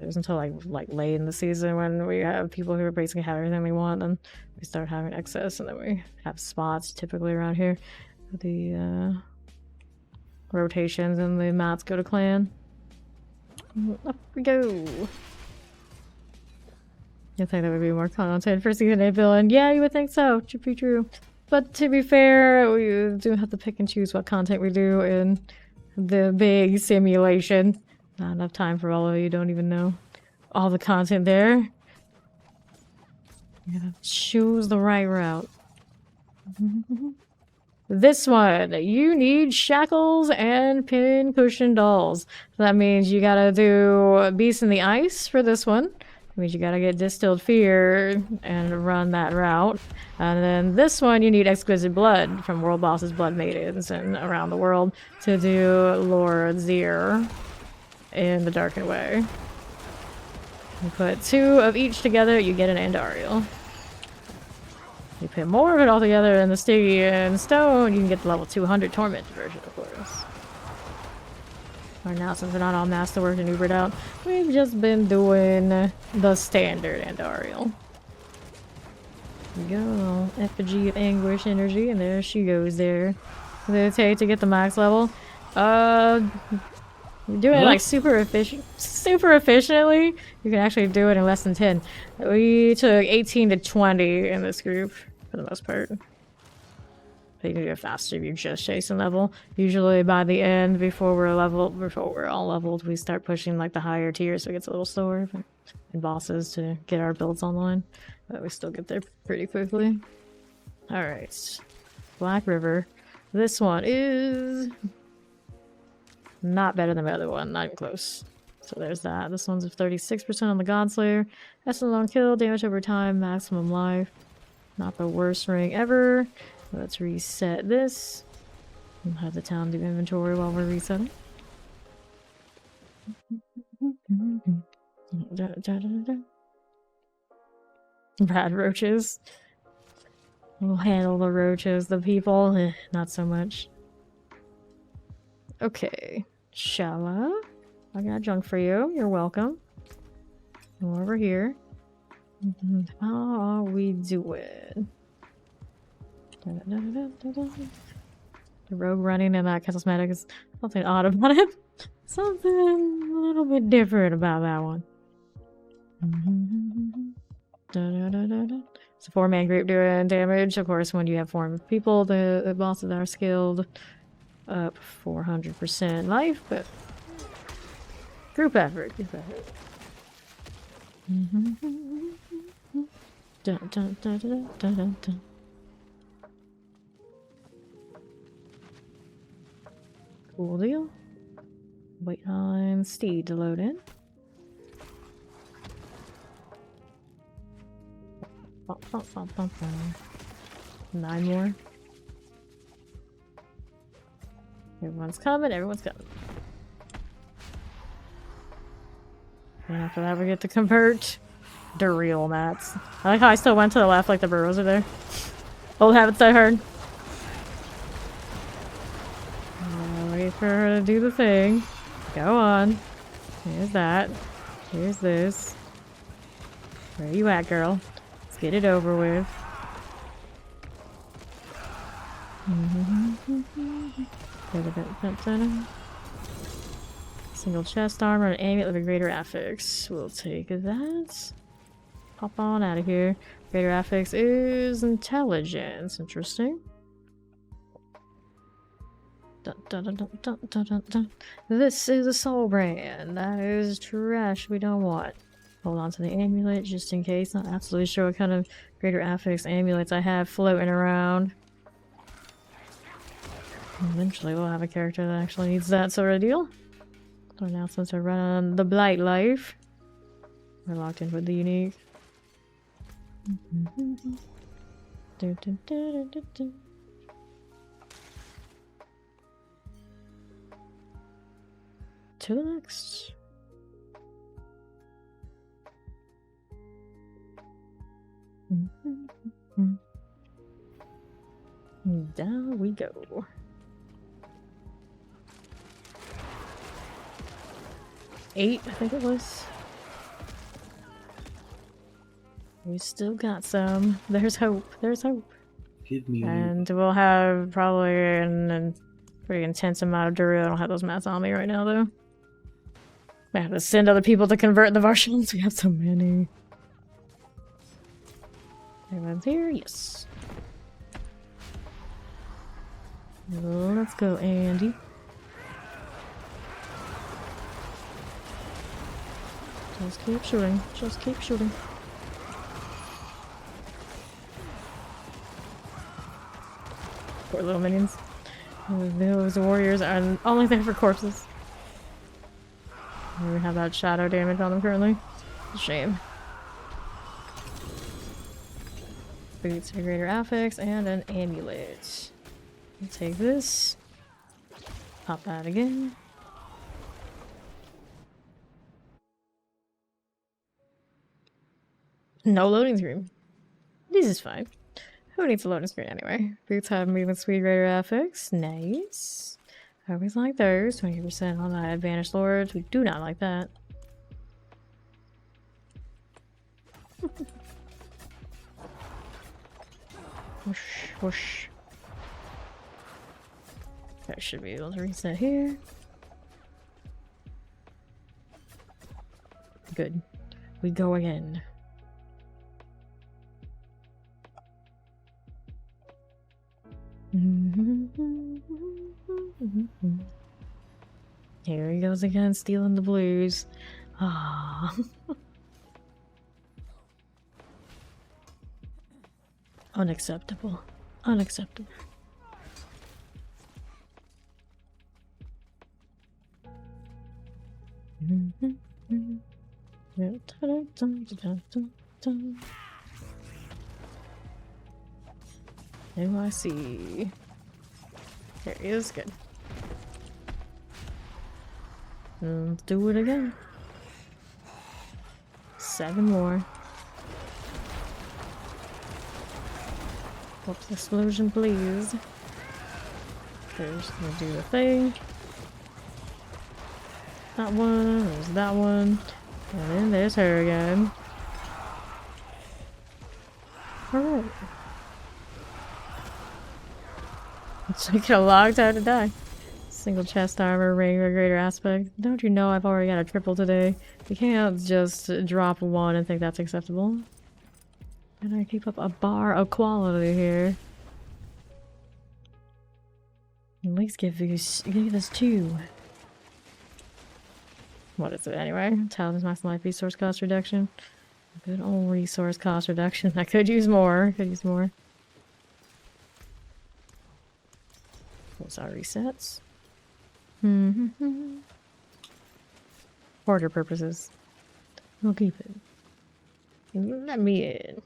It was until like late in the season when we have people who basically have everything we want, and we start having excess, and then we have spots typically around here. The rotations and the mats go to clan. Up we go. You think there would be more content for season 8 villain? Yeah, you would think so. Should be true. But to be fair, we do have to pick and choose what content we do in the big simulation. Not enough time for all of you, don't even know all the content there. You gotta choose the right route. This one, you need shackles and pin cushion dolls. So that means you gotta do Beast in the Ice for this one. That means you gotta get Distilled Fear and run that route. And then this one, you need Exquisite Blood from World Boss's Blood Maidens and around the world to do Lord Zir in the Darkened Way. You put 2 of each together, you get an Andariel. You put more of it all together in the Stygian Stone, you can get the level 200 Torment version, of course. Or now, since we're not all masterworked and Ubered out, we've just been doing the standard Andariel. There we go, Effigy of Anguish energy, and there she goes there. What did it take to get the max level? You're doing it like super efficiently. You can actually do it in less than 10. We took 18 to 20 in this group for the most part. But you can do it faster if you're just chasing level. Usually by the end, before we're all leveled, we start pushing like the higher tiers, so it gets a little slower and bosses to get our builds online. But we still get there pretty quickly. Alright. Black River. This one is not better than the other one, not even close. So there's that. This one's 36% on the Godslayer. Essence on kill, damage over time, maximum life. Not the worst ring ever. Let's reset this. And have the town do inventory while we're resetting. Rad roaches. We'll handle the roaches. The people, not so much. Okay. Shala, I got junk for you. You're welcome. Come over here. How are we doing? The rogue running in that cosmetic is something odd about it. Something a little bit different about that one. It's a 4-man group doing damage. Of course, when you have 4 people, the bosses are skilled up 400% life, but group effort. Cool deal. Wait on Steed to load in. Bum, bum, bum, 9 more. Everyone's coming, everyone's coming. And after that we get to convert the real mats. I like how I still went to the left like the burrows are there. Old habits die hard. Wait for her to do the thing. Go on. Here's that. Here's this. Where you at, girl? Let's get it over with. Single chest armor and amulet with a greater affix. We'll take that. Pop on out of here. Greater affix is intelligence. Interesting. Dun, dun, dun, dun, dun, dun, dun, dun. This is a soul brand. That is trash we don't want. Hold on to the amulet just in case. Not absolutely sure what kind of greater affix amulets I have floating around. Eventually we'll have a character that actually needs that sort of deal. So now since we're running the Blight life, we're locked in with the unique. Do, do, do, do, do. To the next. Down we go. Eight, I think it was. We still got some. There's hope. There's hope. Give me And we'll have probably a pretty intense amount of Dura. I don't have those mats on me right now, though. I have to send other people to convert the Varshans. We have so many. Everyone's here? Yes. Let's go, Andy. Just keep shooting. Just keep shooting. Poor little minions. Those warriors are only there for corpses. We have that shadow damage on them currently. Shame. Boots, a greater affix, and an amulet. We'll take this. Pop that again. No loading screen. This is fine. Who needs a loading screen anyway? Boots have movement speed, greater affix. Nice. I always like those. 20% on that advantage lords. We do not like that. Whoosh, whoosh. I should be able to reset here. Good. We go again. Here he goes again, stealing the blues. Ah. Unacceptable. Unacceptable. NYC. There he is. Good. Let's do it again. 7 more. Whoops, explosion, please. There's gonna do the thing. That one, there's that one. And then there's her again. Alright. It's taking a long time to die. Single chest armor, regular greater aspect. Don't you know I've already got a triple today? You can't just drop one and think that's acceptable. And I keep up a bar of quality here. At least give us 2. What is it anyway? Talisman's maximum life resource cost reduction. Good old resource cost reduction. I could use more. Could use more. Those are resets. Order purposes. We'll keep it. Let me in.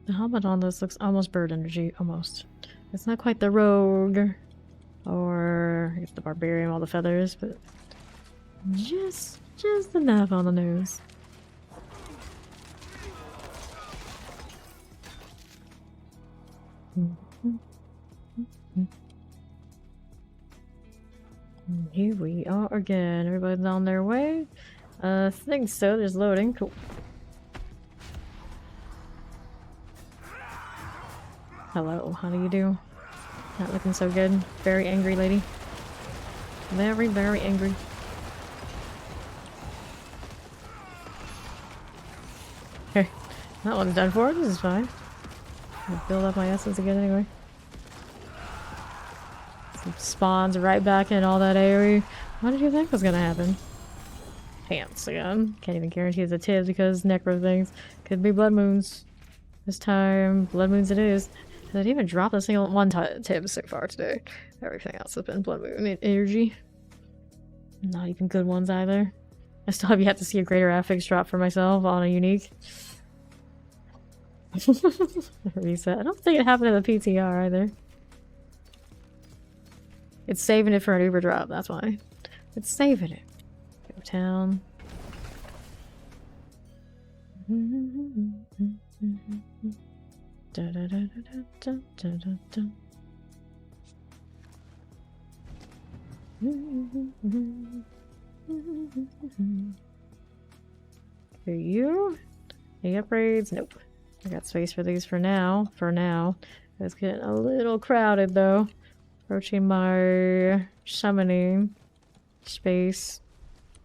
The helmet on this looks almost bird energy. Almost. It's not quite the rogue. Or I guess the barbarian, all the feathers, but just enough on the nose. Here we are again. Everybody's on their way. I think so. There's loading. Cool. Hello. How do you do? Not looking so good. Very angry lady. Very, very angry. Okay. That one's done for. This is fine. I'll build up my essence again anyway. Some spawns right back in all that area. What did you think was gonna happen? Pants again. Can't even guarantee it's a tip because necro things. Could be blood moons. This time, blood moons it is. Did it even drop a single one tip so far today? Everything else has been blood moon energy. Not even good ones either. I still have yet to see a greater affix drop for myself on a unique. Reset. I don't think it happened in the PTR either. It's saving it for an Uber drop, that's why. It's saving it. Go town. Da, da, da, da, da, da, da. For you? Any upgrades? Nope. I got space for these for now. It's getting a little crowded though. Approaching my summoning space.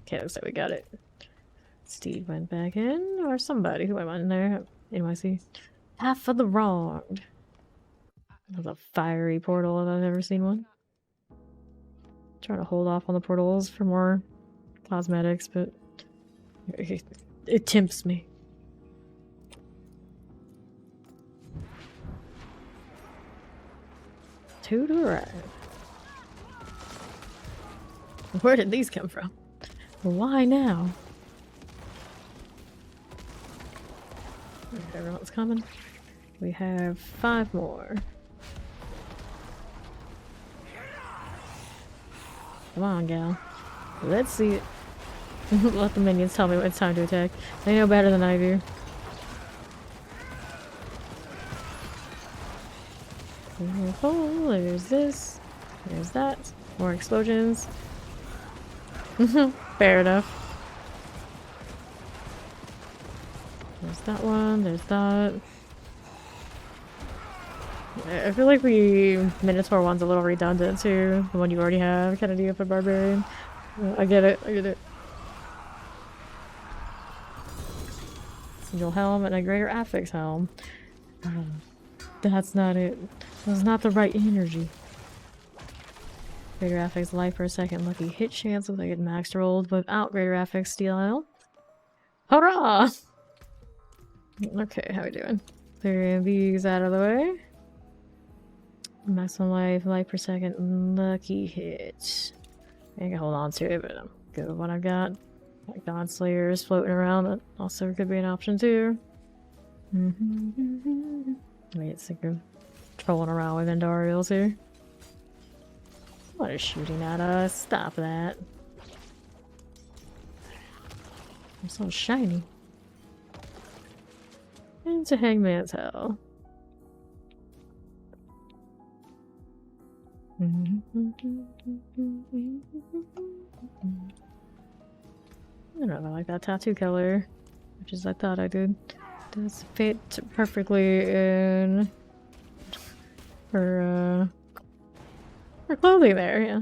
Okay, looks like we got it. Steve went back in, or somebody who went in there. NYC. Path of the Wronged. That's a fiery portal if I've ever seen one. Trying to hold off on the portals for more cosmetics, but it tempts me. Two to arrive. Where did these come from? Why now? Everyone's coming. We have 5 more. Come on, gal. Let's see it. Let the minions tell me when it's time to attack. They know better than I do. Oh, there's this. There's that. More explosions. Fair enough. There's that one. There's that. I feel like the Minotaur one's a little redundant too. The one you already have. Kind of do it for Barbarian. I get it. I get it. Single helm and a greater affix helm. That's not it. That's not the right energy. Greater affix life for a second. Lucky hit chance. Looks like it maxed rolled without greater affix steel helm. Hurrah! Okay, how we doing? Clearing these out of the way. Maximum life per second, lucky hit. I can hold on to it, but I'm good with what I've got. Like God Slayers floating around, that also could be an option too. I get sick of trolling around with Endarials here. What is shooting at us? Stop that. I'm so shiny. Into Hangman's Hell. I don't know if I like that tattoo color, which is I thought I did. Does fit perfectly in her clothing there, yeah.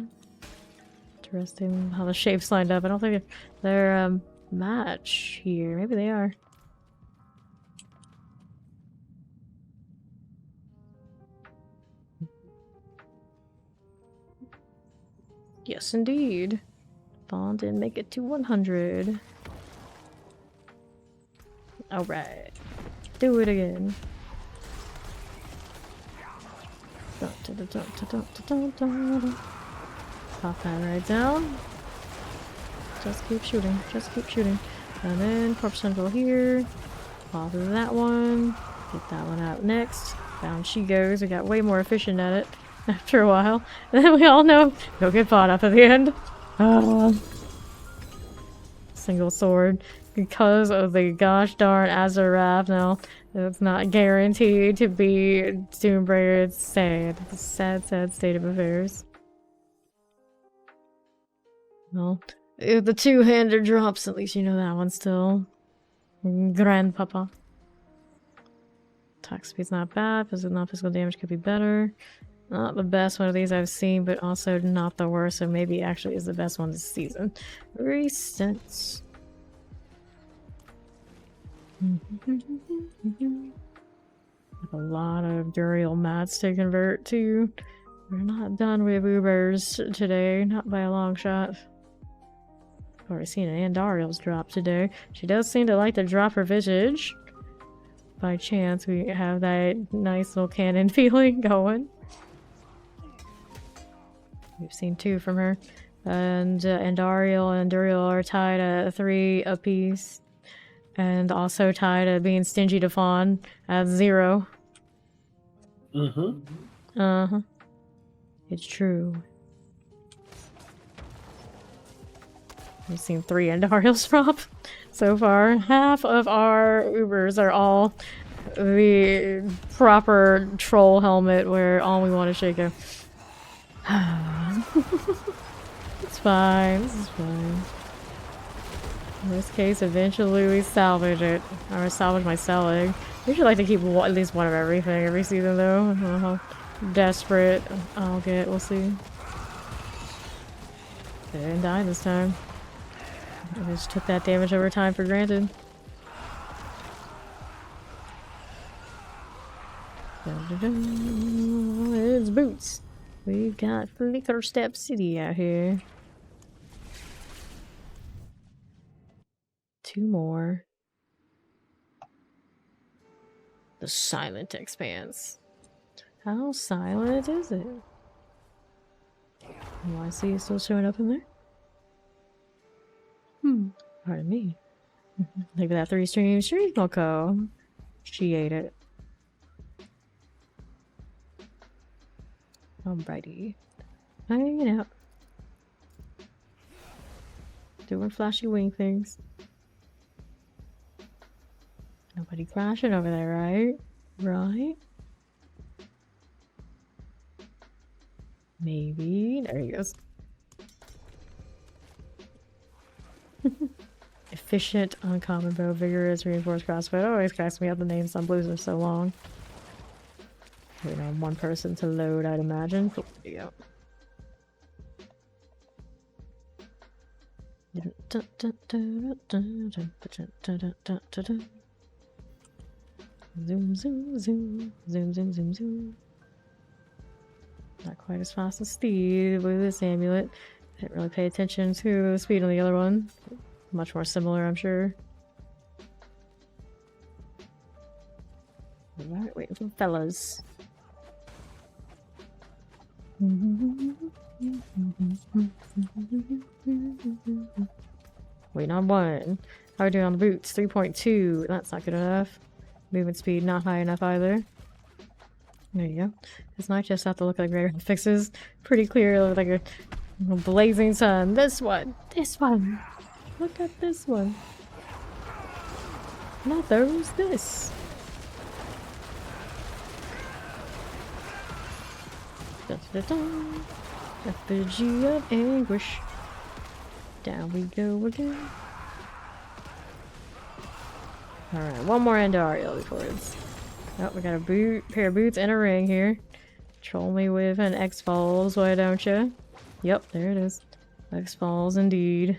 Interesting how the shapes lined up. I don't think they're match here. Maybe they are. Yes, indeed. Bond didn't make it to 100. Alright. Do it again. Pop that right down. Just keep shooting. Just keep shooting. And then Corpse Central here. Pop that one. Get that one out next. Down she goes. We got way more efficient at it after a while. And then we all know go get bought up at the end. Single sword. Because of the gosh darn Azarath now, it's not guaranteed to be Doombreaker. It's sad. It's a sad, sad state of affairs. Well, if the two-hander drops, at least you know that one still. Grandpapa. Attack speed's not bad. Physical damage could be better. Not the best one of these I've seen, but also not the worst, so maybe actually is the best one this season. Recent. A lot of Duriel mats to convert to. We're not done with Ubers today, not by a long shot. I've already seen an Andariel's drop today. She does seem to like to drop her visage. by chance we have that nice little cannon feeling going. We've seen 2 from her. And Ariel and Duriel are tied at 3 apiece. And also tied at being stingy to Fawn at 0. Uh-huh. Uh-huh. It's true. We've seen 3 Andariels drop so far. Half of our Ubers are all the proper troll helmet where all we want to shake it. It's fine. This is fine. In this case, eventually we salvage it. Or salvage my Selig. We should like to keep at least one of everything every season though. I don't know how desperate I'll get. We'll see. They didn't die this time. I just took that damage over time for granted. It's boots. We've got Flicker Step City out here. 2 more. The Silent Expanse. How silent is it? Oh, I see it's still showing up in there. Pardon me. Look at that 3-stream stream Moko. She ate it. Alrighty. Hanging out. Doing flashy wing things. Nobody crashing over there, right? Right? Maybe. There he goes. Efficient, uncommon bow, vigorous, reinforced crossbow. It always cracks me up the names on blues are so long. Waiting on one person to load, I'd imagine. There you go. Zoom, zoom, zoom. Zoom, zoom, zoom, zoom. Not quite as fast as Steve with this amulet. Didn't really pay attention to the speed on the other one. Much more similar, I'm sure. Alright, waiting for the fellas. Waiting on 1. How are we doing on the boots? 3.2. That's not good enough. Movement speed not high enough either. There you go. This might just have to look like regular fixes. Pretty clear, like a blazing sun. This one. This one. Look at this one. Not those. This. Da-da-da-da. Effigy of anguish. Down we go again. Alright, one more Andariel before it's... Oh, we got a pair of boots and a ring here. Troll me with an X-Falls, why don't you? Yep, there it is. X-Falls indeed.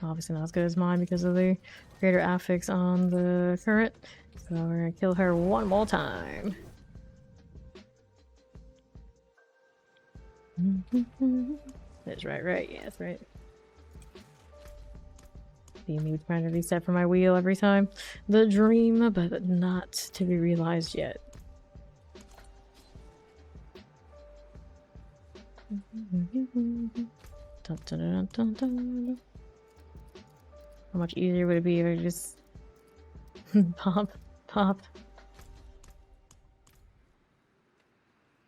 Obviously not as good as mine because of the greater affix on the current. So we're gonna kill her one more time. That's right, yeah, that's right. The mood trying to reset for my wheel every time. The dream, but not to be realized yet. Dun, dun, dun, dun, dun. How much easier would it be if I just pop.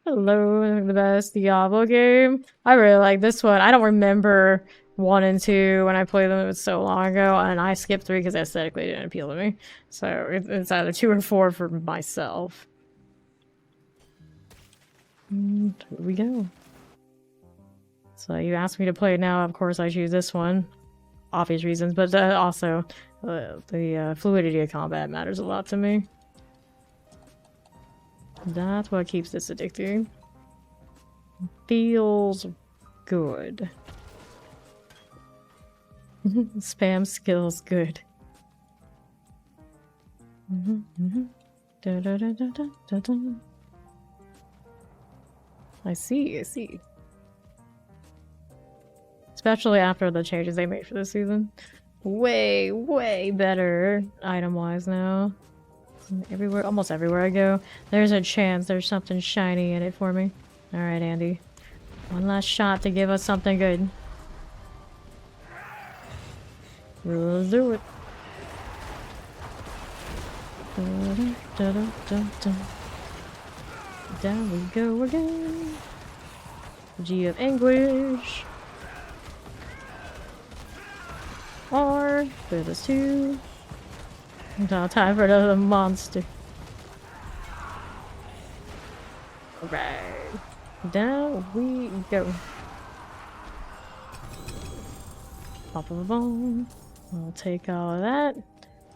Hello, the best Diablo game. I really like this one. I don't remember 1 and 2 when I played them. It was so long ago, and I skipped 3 because aesthetically it didn't appeal to me. So it's either 2 or 4 for myself. Here we go. So you asked me to play it now. Of course, I choose this one. Obvious reasons, but also the fluidity of combat matters a lot to me. That's what keeps this addicting. Feels good. Spam skills good. Da, da, da, da, da, da, da. I see. Especially after the changes they made for this season. Way better item-wise now. Everywhere, almost everywhere I go, there's a chance there's something shiny in it for me. Alright, Andy. One last shot to give us something good. We'll do it. Down we go again. G of Anguish. R. There's this two. Now time for another monster. Alright. Down we go. Pop of a bone. I'll take all of that.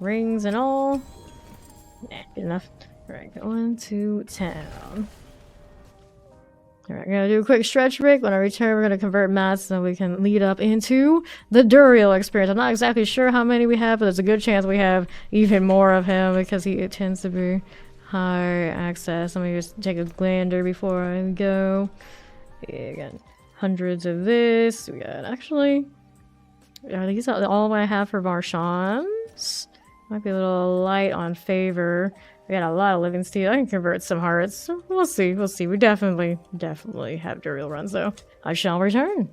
Rings and all. Nah, good enough. Alright, going to town. Alright, I'm gonna do a quick stretch break. When I return, we're gonna convert mats so we can lead up into the Duriel experience. I'm not exactly sure how many we have, but there's a good chance we have even more of him because he tends to be high access. Let me just take a glander before I go. Yeah, got hundreds of this. We got actually. Are these all I have for Marchands? Might be a little light on favor. We got a lot of living steel. I can convert some hearts. We'll see. We'll see. We definitely have Duriel runs though. I shall return.